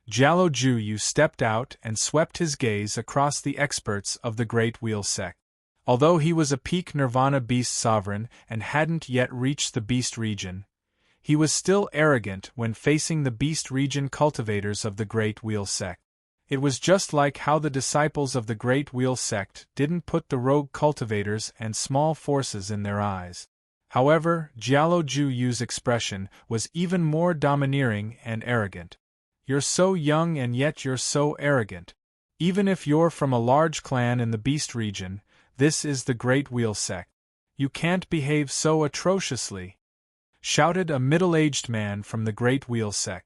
Giallo Juyu stepped out and swept his gaze across the experts of the Great Wheel sect. Although he was a peak Nirvana beast sovereign and hadn't yet reached the beast region, he was still arrogant when facing the beast region cultivators of the Great Wheel sect. It was just like how the disciples of the Great Wheel sect didn't put the rogue cultivators and small forces in their eyes. However, Giallo Juyu's expression was even more domineering and arrogant. You're so young and yet you're so arrogant. Even if you're from a large clan in the beast region, this is the Great Wheel sect. You can't behave so atrociously, shouted a middle-aged man from the Great Wheel sect.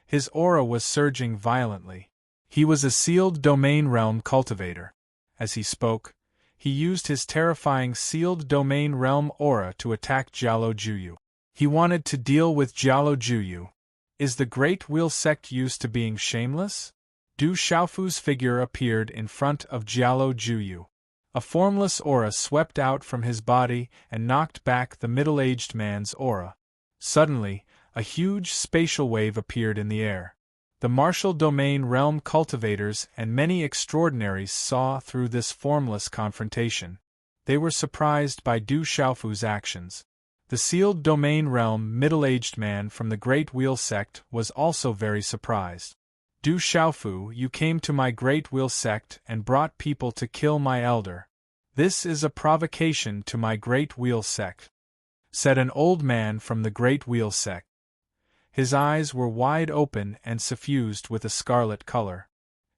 His aura was surging violently. He was a sealed domain realm cultivator. As he spoke, he used his terrifying sealed domain realm aura to attack Giallo Juyu. He wanted to deal with Giallo Juyu. Is the Great Wheel sect used to being shameless? Du Xiaofu's figure appeared in front of Giallo Juyu. A formless aura swept out from his body and knocked back the middle-aged man's aura. Suddenly, a huge spatial wave appeared in the air. The martial domain realm cultivators and many extraordinaries saw through this formless confrontation. They were surprised by Du Xiaofu's actions. The sealed domain realm middle-aged man from the Great Wheel sect was also very surprised. Du Xiaofu, you came to my Great Wheel sect and brought people to kill my elder. This is a provocation to my Great Wheel sect, said an old man from the Great Wheel sect. His eyes were wide open and suffused with a scarlet color.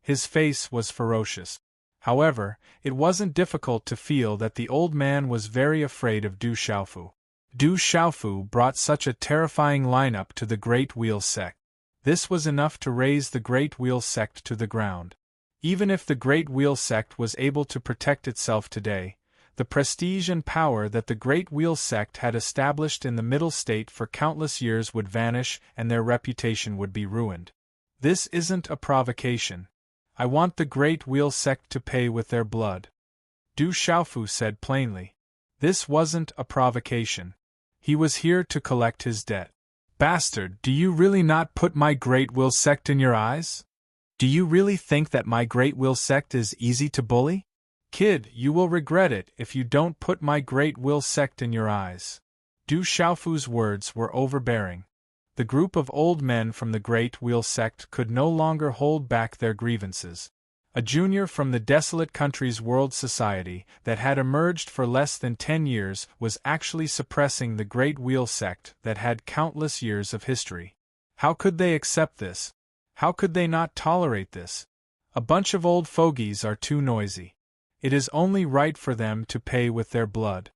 His face was ferocious. However, it wasn't difficult to feel that the old man was very afraid of Du Xiaofu. Du Xiaofu brought such a terrifying lineup to the Great Wheel sect. This was enough to raise the Great Wheel sect to the ground. Even if the Great Wheel sect was able to protect itself today, the prestige and power that the Great Wheel sect had established in the Middle State for countless years would vanish and their reputation would be ruined. This isn't a provocation. I want the Great Wheel sect to pay with their blood. Du Xiaofu said plainly. This wasn't a provocation. He was here to collect his debt. Bastard, do you really not put my Great Wheel sect in your eyes? Do you really think that my Great Wheel sect is easy to bully? Kid, you will regret it if you don't put my Great Wheel sect in your eyes. Du Xiaofu's words were overbearing. The group of old men from the Great Wheel sect could no longer hold back their grievances. A junior from the desolate country's world society that had emerged for less than 10 years was actually suppressing the Great Wheel sect that had countless years of history. How could they accept this? How could they not tolerate this? A bunch of old fogies are too noisy. It is only right for them to pay with their blood.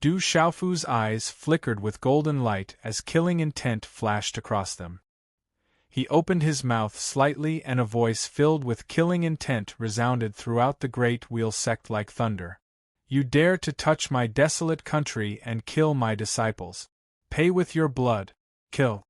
Du Xiaofu's eyes flickered with golden light as killing intent flashed across them. He opened his mouth slightly and a voice filled with killing intent resounded throughout the Great Wheel sect like thunder. You dare to touch my desolate country and kill my disciples. Pay with your blood. Kill.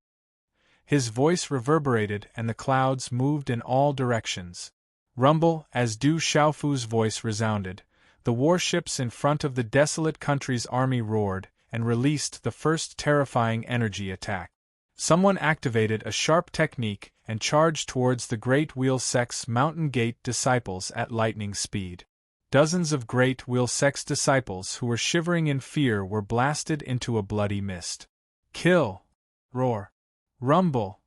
His voice reverberated and the clouds moved in all directions. Rumble, as Du Xiaofu's voice resounded. The warships in front of the desolate country's army roared, and released the first terrifying energy attack. Someone activated a sharp technique and charged towards the Great Wheel Sect's Mountain Gate disciples at lightning speed. Dozens of Great Wheel Sect's disciples who were shivering in fear were blasted into a bloody mist. Kill! Roar! Rumble!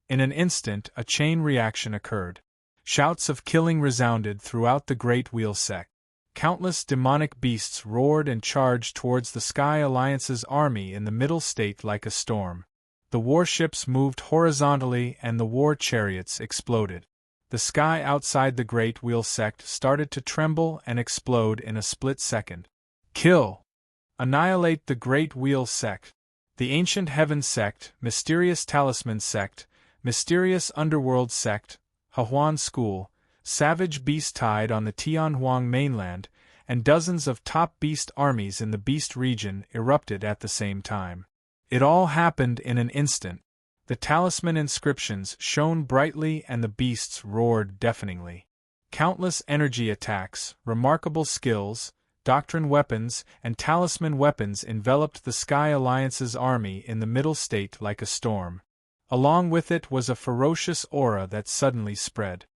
In an instant, a chain reaction occurred. Shouts of killing resounded throughout the Great Wheel Sect. Countless demonic beasts roared and charged towards the Sky Alliance's army in the Middle State like a storm. The warships moved horizontally and the war chariots exploded. The sky outside the Great Wheel Sect started to tremble and explode in a split second. Kill! Annihilate the Great Wheel Sect. The Ancient Heaven Sect, Mysterious Talisman Sect, Mysterious Underworld Sect, Hahuan School, Savage Beast Tide on the Tianhuang mainland, and dozens of top beast armies in the Beast region erupted at the same time. It all happened in an instant. The talisman inscriptions shone brightly and the beasts roared deafeningly. Countless energy attacks, remarkable skills, doctrine weapons, and talisman weapons enveloped the Sky Alliance's army in the Middle State like a storm. Along with it was a ferocious aura that suddenly spread.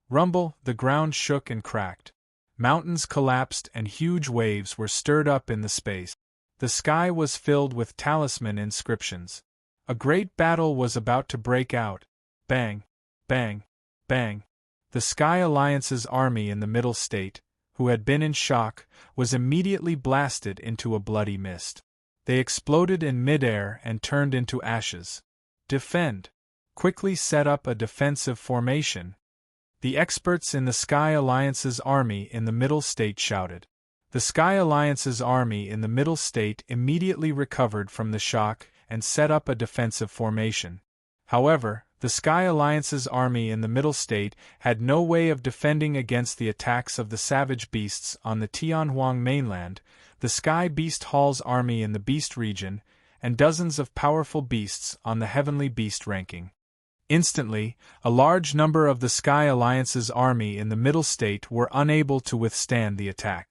Rumble, the ground shook and cracked. Mountains collapsed and huge waves were stirred up in the space. The sky was filled with talisman inscriptions. A great battle was about to break out. Bang! Bang! Bang! The Sky Alliance's army in the Middle State, who had been in shock, was immediately blasted into a bloody mist. They exploded in midair and turned into ashes. Defend! Quickly set up a defensive formation. The experts in the Sky Alliance's army in the Middle State shouted. The Sky Alliance's army in the Middle State immediately recovered from the shock and set up a defensive formation. However, the Sky Alliance's army in the Middle State had no way of defending against the attacks of the savage beasts on the Tianhuang mainland, the Sky Beast Hall's army in the Beast region, and dozens of powerful beasts on the Heavenly Beast ranking. Instantly, a large number of the Sky Alliance's army in the Middle State were unable to withstand the attack.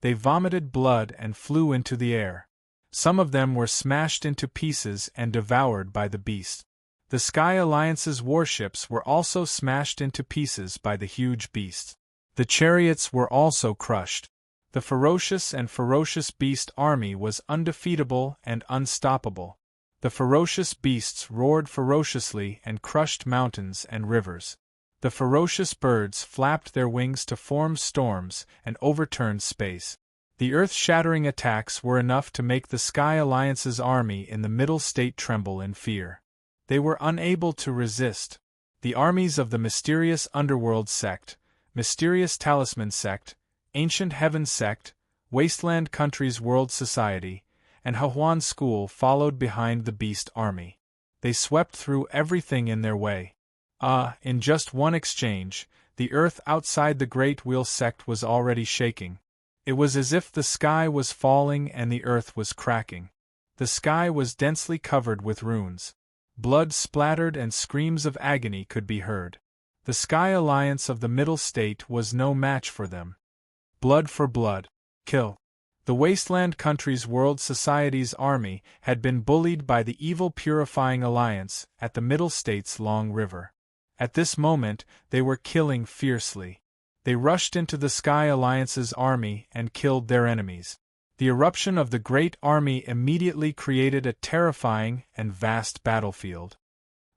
They vomited blood and flew into the air. Some of them were smashed into pieces and devoured by the beast. The Sky Alliance's warships were also smashed into pieces by the huge beast. The chariots were also crushed. The ferocious beast army was undefeatable and unstoppable. The ferocious beasts roared ferociously and crushed mountains and rivers. The ferocious birds flapped their wings to form storms and overturned space. The earth-shattering attacks were enough to make the Sky Alliance's army in the Middle State tremble in fear. They were unable to resist. The armies of the Mysterious Underworld Sect, Mysterious Talisman Sect, Ancient Heaven Sect, Wasteland Countries World Society, and Hahuan School followed behind the Beast Army. They swept through everything in their way. In just one exchange, the earth outside the Great Wheel Sect was already shaking. It was as if the sky was falling and the earth was cracking. The sky was densely covered with runes. Blood splattered and screams of agony could be heard. The Sky Alliance of the Middle State was no match for them. Blood for blood. Kill. The Wasteland Countries World Society's army had been bullied by the Evil Purifying Alliance at the Middle State's Long River. At this moment, they were killing fiercely. They rushed into the Sky Alliance's army and killed their enemies. The eruption of the Great Army immediately created a terrifying and vast battlefield.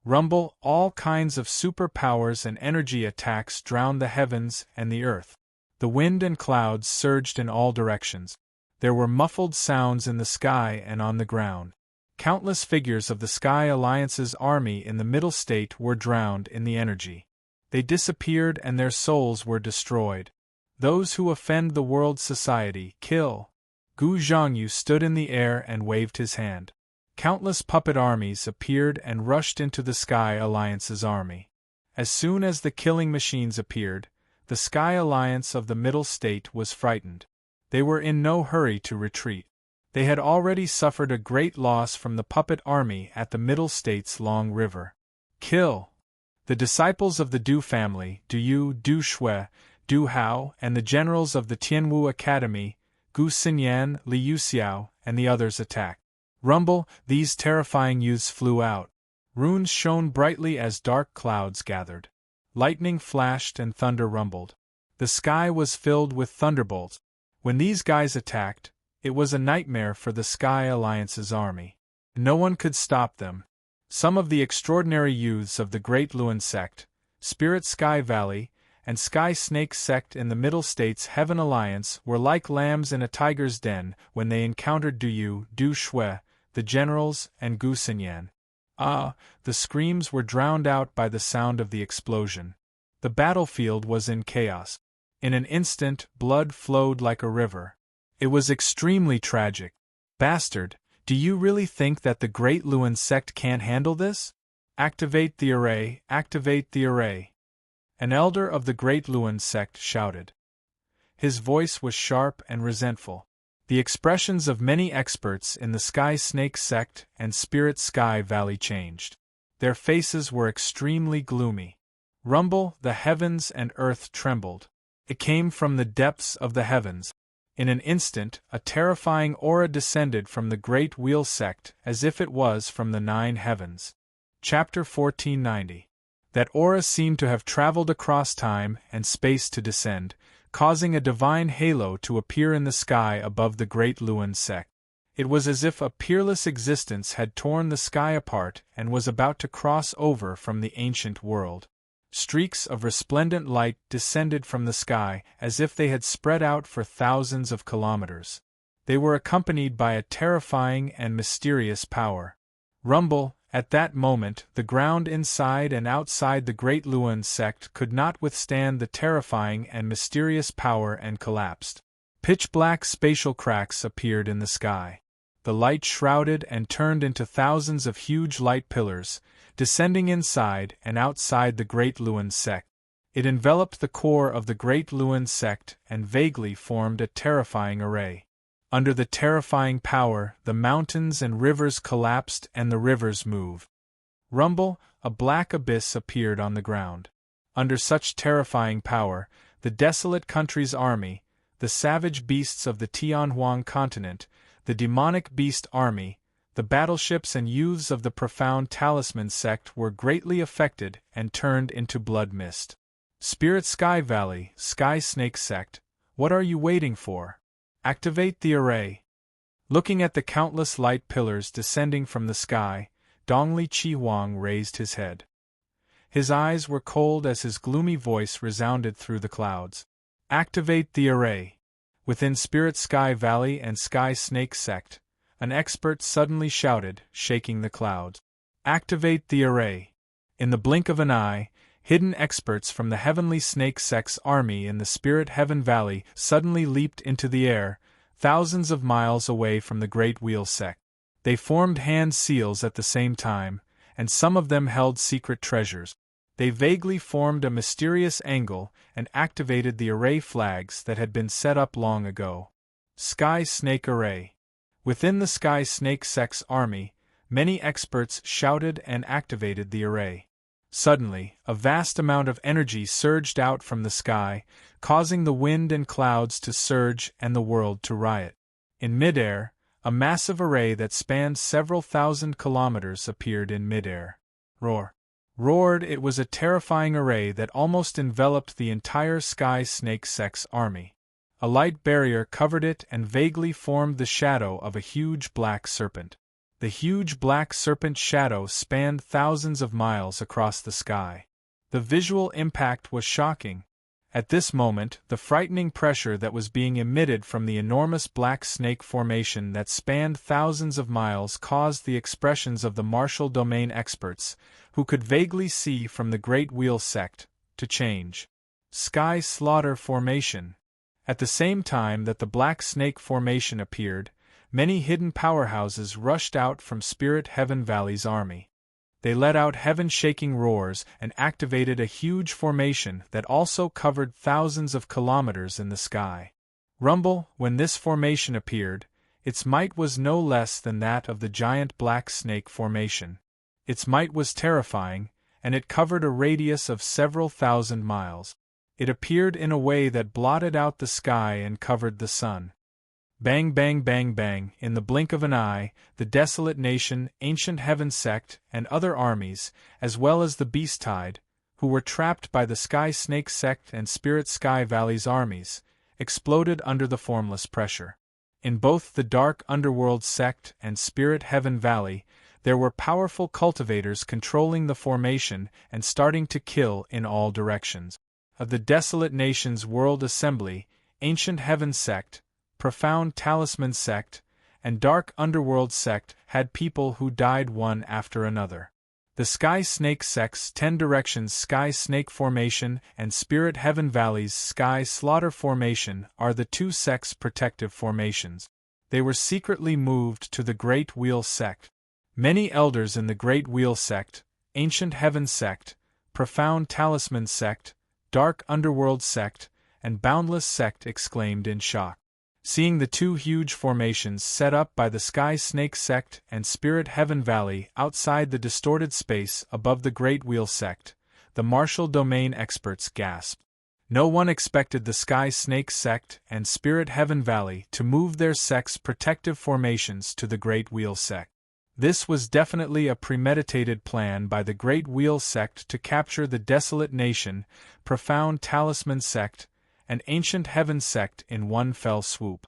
Rumble, all kinds of superpowers and energy attacks drowned the heavens and the earth. The wind and clouds surged in all directions. There were muffled sounds in the sky and on the ground. Countless figures of the Sky Alliance's army in the Middle State were drowned in the energy. They disappeared and their souls were destroyed. Those who offend the World Society, kill. Gu Zhongyu stood in the air and waved his hand. Countless puppet armies appeared and rushed into the Sky Alliance's army. As soon as the killing machines appeared, the Sky Alliance of the Middle State was frightened. They were in no hurry to retreat. They had already suffered a great loss from the puppet army at the Middle State's Long River. Kill! The disciples of the Du family, Du Yu, Du Shui, Du Hao, and the generals of the Tianwu Academy, Gu Xinyan, Li Yuxiao, and the others attacked. Rumble, these terrifying youths flew out. Runes shone brightly as dark clouds gathered. Lightning flashed and thunder rumbled. The sky was filled with thunderbolts. When these guys attacked, it was a nightmare for the Sky Alliance's army. No one could stop them. Some of the extraordinary youths of the Great Luan sect, Spirit Sky Valley, and Sky Snake sect in the Middle States Heaven Alliance were like lambs in a tiger's den when they encountered Du Yu, Du Shui, the generals, and Gu Xinyan. Ah, the screams were drowned out by the sound of the explosion. The battlefield was in chaos. In an instant, blood flowed like a river. It was extremely tragic. Bastard, do you really think that the Great Luan sect can't handle this? Activate the array, activate the array. An elder of the Great Luan sect shouted. His voice was sharp and resentful. The expressions of many experts in the Sky Snake sect and Spirit Sky Valley changed. Their faces were extremely gloomy. Rumble, the heavens and earth trembled. It came from the depths of the heavens. In an instant, a terrifying aura descended from the Great Wheel sect as if it was from the 9 heavens. Chapter 1490. That aura seemed to have traveled across time and space to descend, causing a divine halo to appear in the sky above the Great Luan sect. It was as if a peerless existence had torn the sky apart and was about to cross over from the ancient world. Streaks of resplendent light descended from the sky as if they had spread out for thousands of kilometers. They were accompanied by a terrifying and mysterious power. Rumble, at that moment, the ground inside and outside the Great Luan sect could not withstand the terrifying and mysterious power and collapsed. Pitch-black spatial cracks appeared in the sky. The light shrouded and turned into thousands of huge light pillars, descending inside and outside the Great Luan sect. It enveloped the core of the Great Luan sect and vaguely formed a terrifying array. Under the terrifying power, the mountains and rivers collapsed and the rivers moved. Rumble, a black abyss appeared on the ground. Under such terrifying power, the desolate country's army, the savage beasts of the Tianhuang continent, the demonic beast army, the battleships and youths of the profound talisman sect were greatly affected and turned into blood mist. Spirit Sky Valley, Sky Snake sect, what are you waiting for? Activate the array. Looking at the countless light pillars descending from the sky, Dongli Chihuang raised his head. His eyes were cold as his gloomy voice resounded through the clouds. Activate the array. Within Spirit Sky Valley and Sky Snake sect, an expert suddenly shouted, shaking the clouds. Activate the array. In the blink of an eye, hidden experts from the Heavenly Snake sect's army in the Spirit Heaven Valley suddenly leaped into the air, thousands of miles away from the Great Wheel sect. They formed hand seals at the same time, and some of them held secret treasures. They vaguely formed a mysterious angle and activated the array flags that had been set up long ago. Sky Snake Array. Within the Sky Snake sect's army, many experts shouted and activated the array. Suddenly, a vast amount of energy surged out from the sky, causing the wind and clouds to surge and the world to riot. In midair, a massive array that spanned several thousand kilometers appeared in midair. Roared, it was a terrifying array that almost enveloped the entire Sky Snake sect's army. A light barrier covered it and vaguely formed the shadow of a huge black serpent. The huge black serpent shadow spanned thousands of miles across the sky. The visual impact was shocking. At this moment, the frightening pressure that was being emitted from the enormous black snake formation that spanned thousands of miles caused the expressions of the martial domain experts, who could vaguely see from the Great Wheel sect, to change. Sky Slaughter Formation. At the same time that the black snake formation appeared, many hidden powerhouses rushed out from Spirit Heaven Valley's army. They let out heaven-shaking roars and activated a huge formation that also covered thousands of kilometers in the sky. Rumble, when this formation appeared, its might was no less than that of the giant black snake formation. Its might was terrifying, and it covered a radius of several thousand miles. It appeared in a way that blotted out the sky and covered the sun. Bang bang bang bang, in the blink of an eye, the desolate nation, ancient heaven sect, and other armies, as well as the beast tide, who were trapped by the Sky Snake sect and Spirit Sky Valley's armies, exploded under the formless pressure. In both the Dark Underworld sect and Spirit Heaven Valley, there were powerful cultivators controlling the formation and starting to kill in all directions. Of the Desolate Nations World Assembly, Ancient Heaven sect, Profound Talisman sect, and Dark Underworld sect had people who died one after another. The Sky Snake sect's 10 Directions Sky Snake Formation and Spirit Heaven Valley's Sky Slaughter Formation are the two sects' protective formations. They were secretly moved to the Great Wheel sect. Many elders in the Great Wheel sect, Ancient Heaven sect, Profound Talisman sect, Dark Underworld sect, and Boundless sect exclaimed in shock. Seeing the two huge formations set up by the Sky Snake sect and Spirit Heaven Valley outside the distorted space above the Great Wheel sect, the martial domain experts gasped. No one expected the Sky Snake sect and Spirit Heaven Valley to move their sect's protective formations to the Great Wheel sect. This was definitely a premeditated plan by the Great Wheel sect to capture the Desolate Nation, Profound Talisman sect, and Ancient Heaven sect in one fell swoop.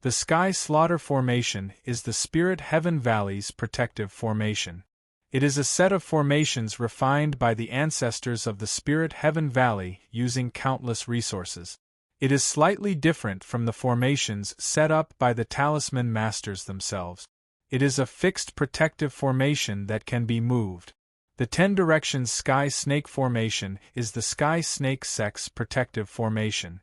The Sky Slaughter Formation is the Spirit Heaven Valley's protective formation. It is a set of formations refined by the ancestors of the Spirit Heaven Valley using countless resources. It is slightly different from the formations set up by the Talisman Masters themselves. It is a fixed protective formation that can be moved. The 10 Directions Sky Snake Formation is the Sky Snake sect's protective formation.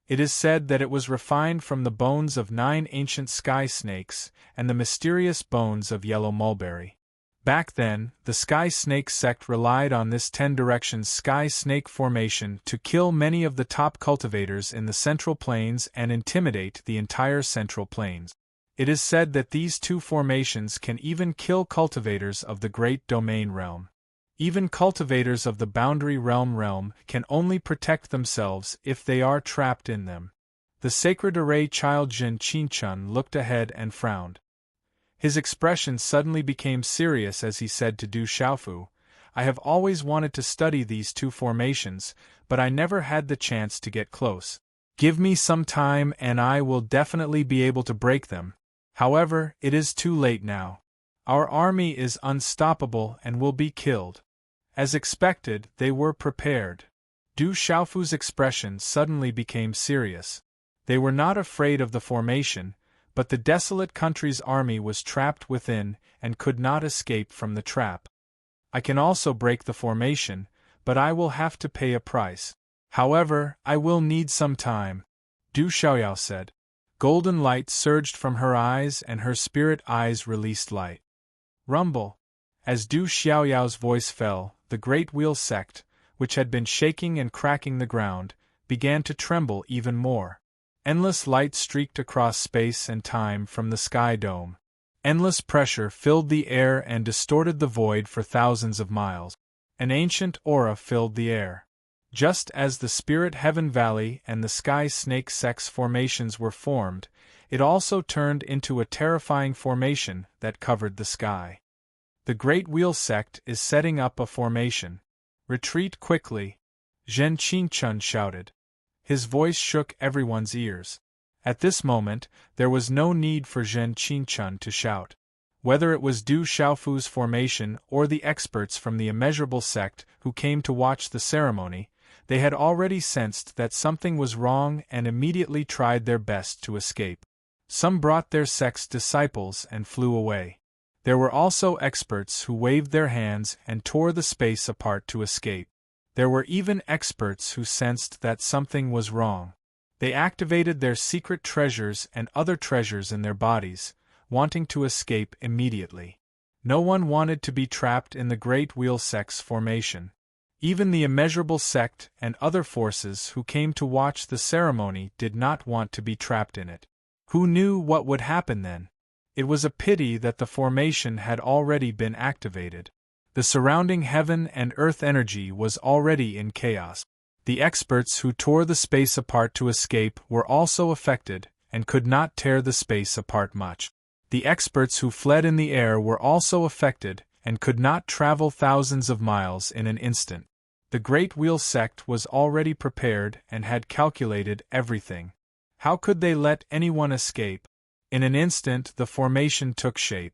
It is said that it was refined from the bones of 9 ancient sky snakes and the mysterious bones of Yellow Mulberry. Back then, the Sky Snake sect relied on this 10 Directions Sky Snake Formation to kill many of the top cultivators in the Central Plains and intimidate the entire Central Plains. It is said that these two formations can even kill cultivators of the Great Domain Realm. Even cultivators of the Boundary Realm can only protect themselves if they are trapped in them. The Sacred Array child Zhen Qinchun looked ahead and frowned. His expression suddenly became serious as he said to Du Xiaofu, "I have always wanted to study these two formations, but I never had the chance to get close. Give me some time and I will definitely be able to break them. However, it is too late now. Our army is unstoppable and will be killed." As expected, they were prepared. Du Xiaofu's expression suddenly became serious. They were not afraid of the formation, but the desolate country's army was trapped within and could not escape from the trap. "I can also break the formation, but I will have to pay a price. However, I will need some time," Du Xiaoyao said. Golden light surged from her eyes and her spirit eyes released light. Rumble. As Du Xiaoyao's voice fell, the Great Wheel sect, which had been shaking and cracking the ground, began to tremble even more. Endless light streaked across space and time from the sky dome. Endless pressure filled the air and distorted the void for thousands of miles. An ancient aura filled the air. Just as the Spirit Heaven Valley and the Sky Snake sect's formations were formed, it also turned into a terrifying formation that covered the sky. The Great Wheel sect is setting up a formation. "Retreat quickly," Zhen Qinchun shouted. His voice shook everyone's ears. At this moment, there was no need for Zhen Qinchun to shout. Whether it was Du Xiaofu's formation or the experts from the Immeasurable sect who came to watch the ceremony, they had already sensed that something was wrong and immediately tried their best to escape. Some brought their sect's disciples and flew away. There were also experts who waved their hands and tore the space apart to escape. There were even experts who sensed that something was wrong. They activated their secret treasures and other treasures in their bodies, wanting to escape immediately. No one wanted to be trapped in the Great Wheel sect's formation. Even the Immeasurable sect and other forces who came to watch the ceremony did not want to be trapped in it. Who knew what would happen then? It was a pity that the formation had already been activated. The surrounding heaven and earth energy was already in chaos. The experts who tore the space apart to escape were also affected, and could not tear the space apart much. The experts who fled in the air were also affected, and could not travel thousands of miles in an instant. The Great Wheel sect was already prepared and had calculated everything. How could they let anyone escape? In an instant the formation took shape.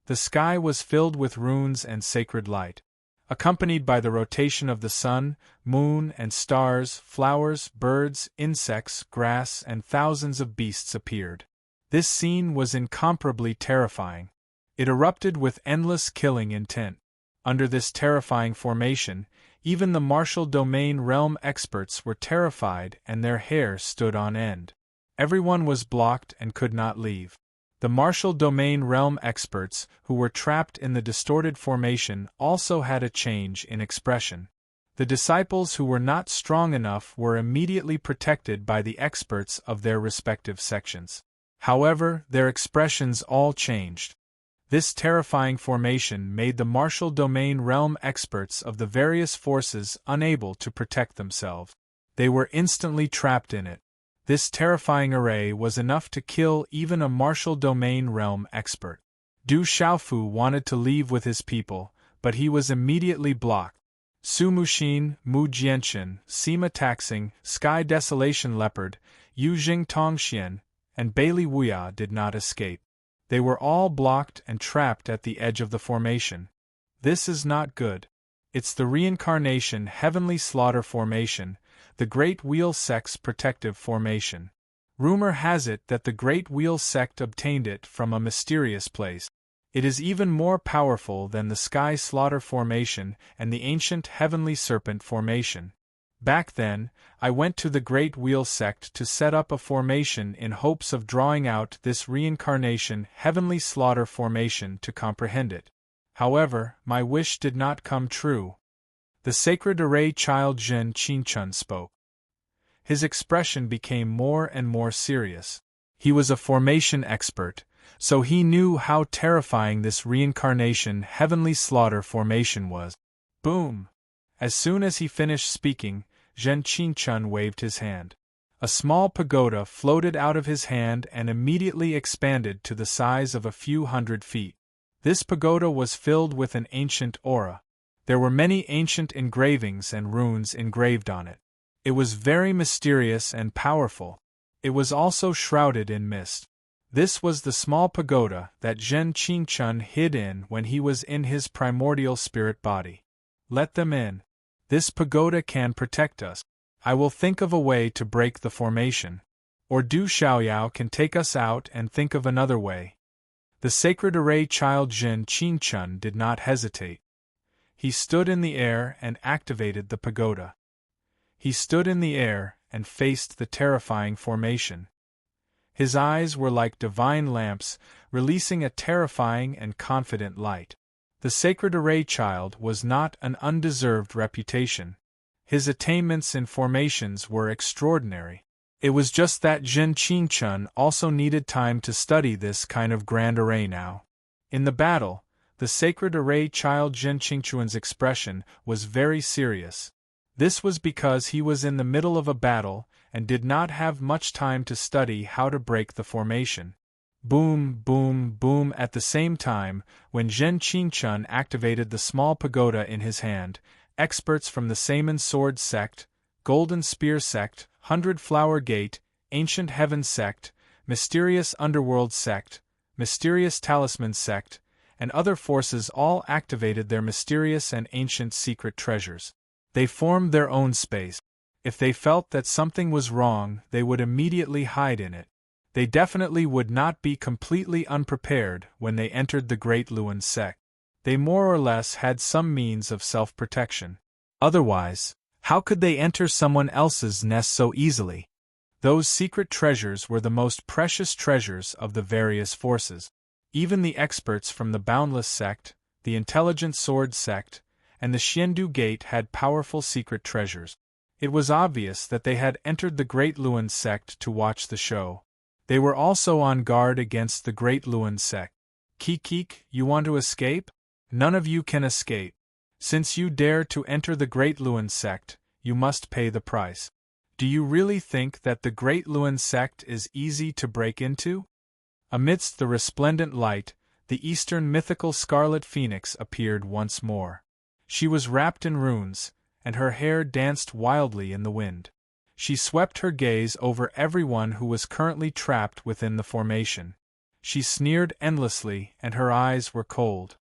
The sky was filled with runes and sacred light. Accompanied by the rotation of the sun, moon, and stars, flowers, birds, insects, grass, and thousands of beasts appeared. This scene was incomparably terrifying. It erupted with endless killing intent. Under this terrifying formation, even the martial domain realm experts were terrified and their hair stood on end. Everyone was blocked and could not leave. The martial domain realm experts, who were trapped in the distorted formation, also had a change in expression. The disciples who were not strong enough were immediately protected by the experts of their respective sections. However, their expressions all changed. This terrifying formation made the martial domain realm experts of the various forces unable to protect themselves. They were instantly trapped in it. This terrifying array was enough to kill even a martial domain realm expert. Du Xiaofu wanted to leave with his people, but he was immediately blocked. Su Muxin, Mu Jianxin, Sima Taxing, Sky Desolation Leopard, Yu Jing Tongxian, and Bailey Wuya did not escape. They were all blocked and trapped at the edge of the formation. This is not good. It's the reincarnation Heavenly Slaughter formation, the Great Wheel sect's protective formation. Rumor has it that the Great Wheel sect obtained it from a mysterious place. It is even more powerful than the Sky Slaughter formation and the ancient Heavenly Serpent formation. Back then, I went to the Great Wheel sect to set up a formation in hopes of drawing out this reincarnation Heavenly Slaughter formation to comprehend it. However, my wish did not come true. The Sacred Array Child Zhen Qinchun spoke. His expression became more and more serious. He was a formation expert, so he knew how terrifying this reincarnation Heavenly Slaughter formation was. Boom! As soon as he finished speaking, Zhen Qinchun waved his hand. A small pagoda floated out of his hand and immediately expanded to the size of a few hundred feet. This pagoda was filled with an ancient aura. There were many ancient engravings and runes engraved on it. It was very mysterious and powerful. It was also shrouded in mist. This was the small pagoda that Zhen Qinchun hid in when he was in his primordial spirit body. Let them in. This pagoda can protect us. I will think of a way to break the formation. Or Du Xiaoyao can take us out and think of another way. The Sacred Array Child Zhen Qinchun did not hesitate. He stood in the air and activated the pagoda. He stood in the air and faced the terrifying formation. His eyes were like divine lamps, releasing a terrifying and confident light. The Sacred Array Child was not an undeserved reputation. His attainments in formations were extraordinary. It was just that Zhen Qinchun also needed time to study this kind of grand array now. In the battle, the Sacred Array Child Zhen Qinchun's expression was very serious. This was because he was in the middle of a battle and did not have much time to study how to break the formation. Boom, boom, boom. At the same time, when Zhen Qinchun activated the small pagoda in his hand, experts from the Saman Sword sect, Golden Spear sect, 100 Flower Gate, Ancient Heaven sect, Mysterious Underworld sect, Mysterious Talisman sect, and other forces all activated their mysterious and ancient secret treasures. They formed their own space. If they felt that something was wrong, they would immediately hide in it. They definitely would not be completely unprepared when they entered the Great Luan sect. They more or less had some means of self-protection. Otherwise, how could they enter someone else's nest so easily? Those secret treasures were the most precious treasures of the various forces. Even the experts from the Boundless sect, the Intelligent Sword sect, and the Xiandu Gate had powerful secret treasures. It was obvious that they had entered the Great Luan sect to watch the show. They were also on guard against the Great Luan sect. Kik, you want to escape? None of you can escape. Since you dare to enter the Great Luan sect, you must pay the price. Do you really think that the Great Luan sect is easy to break into? Amidst the resplendent light, the Eastern mythical Scarlet Phoenix appeared once more. She was wrapped in runes, and her hair danced wildly in the wind. She swept her gaze over everyone who was currently trapped within the formation. She sneered endlessly, and her eyes were cold.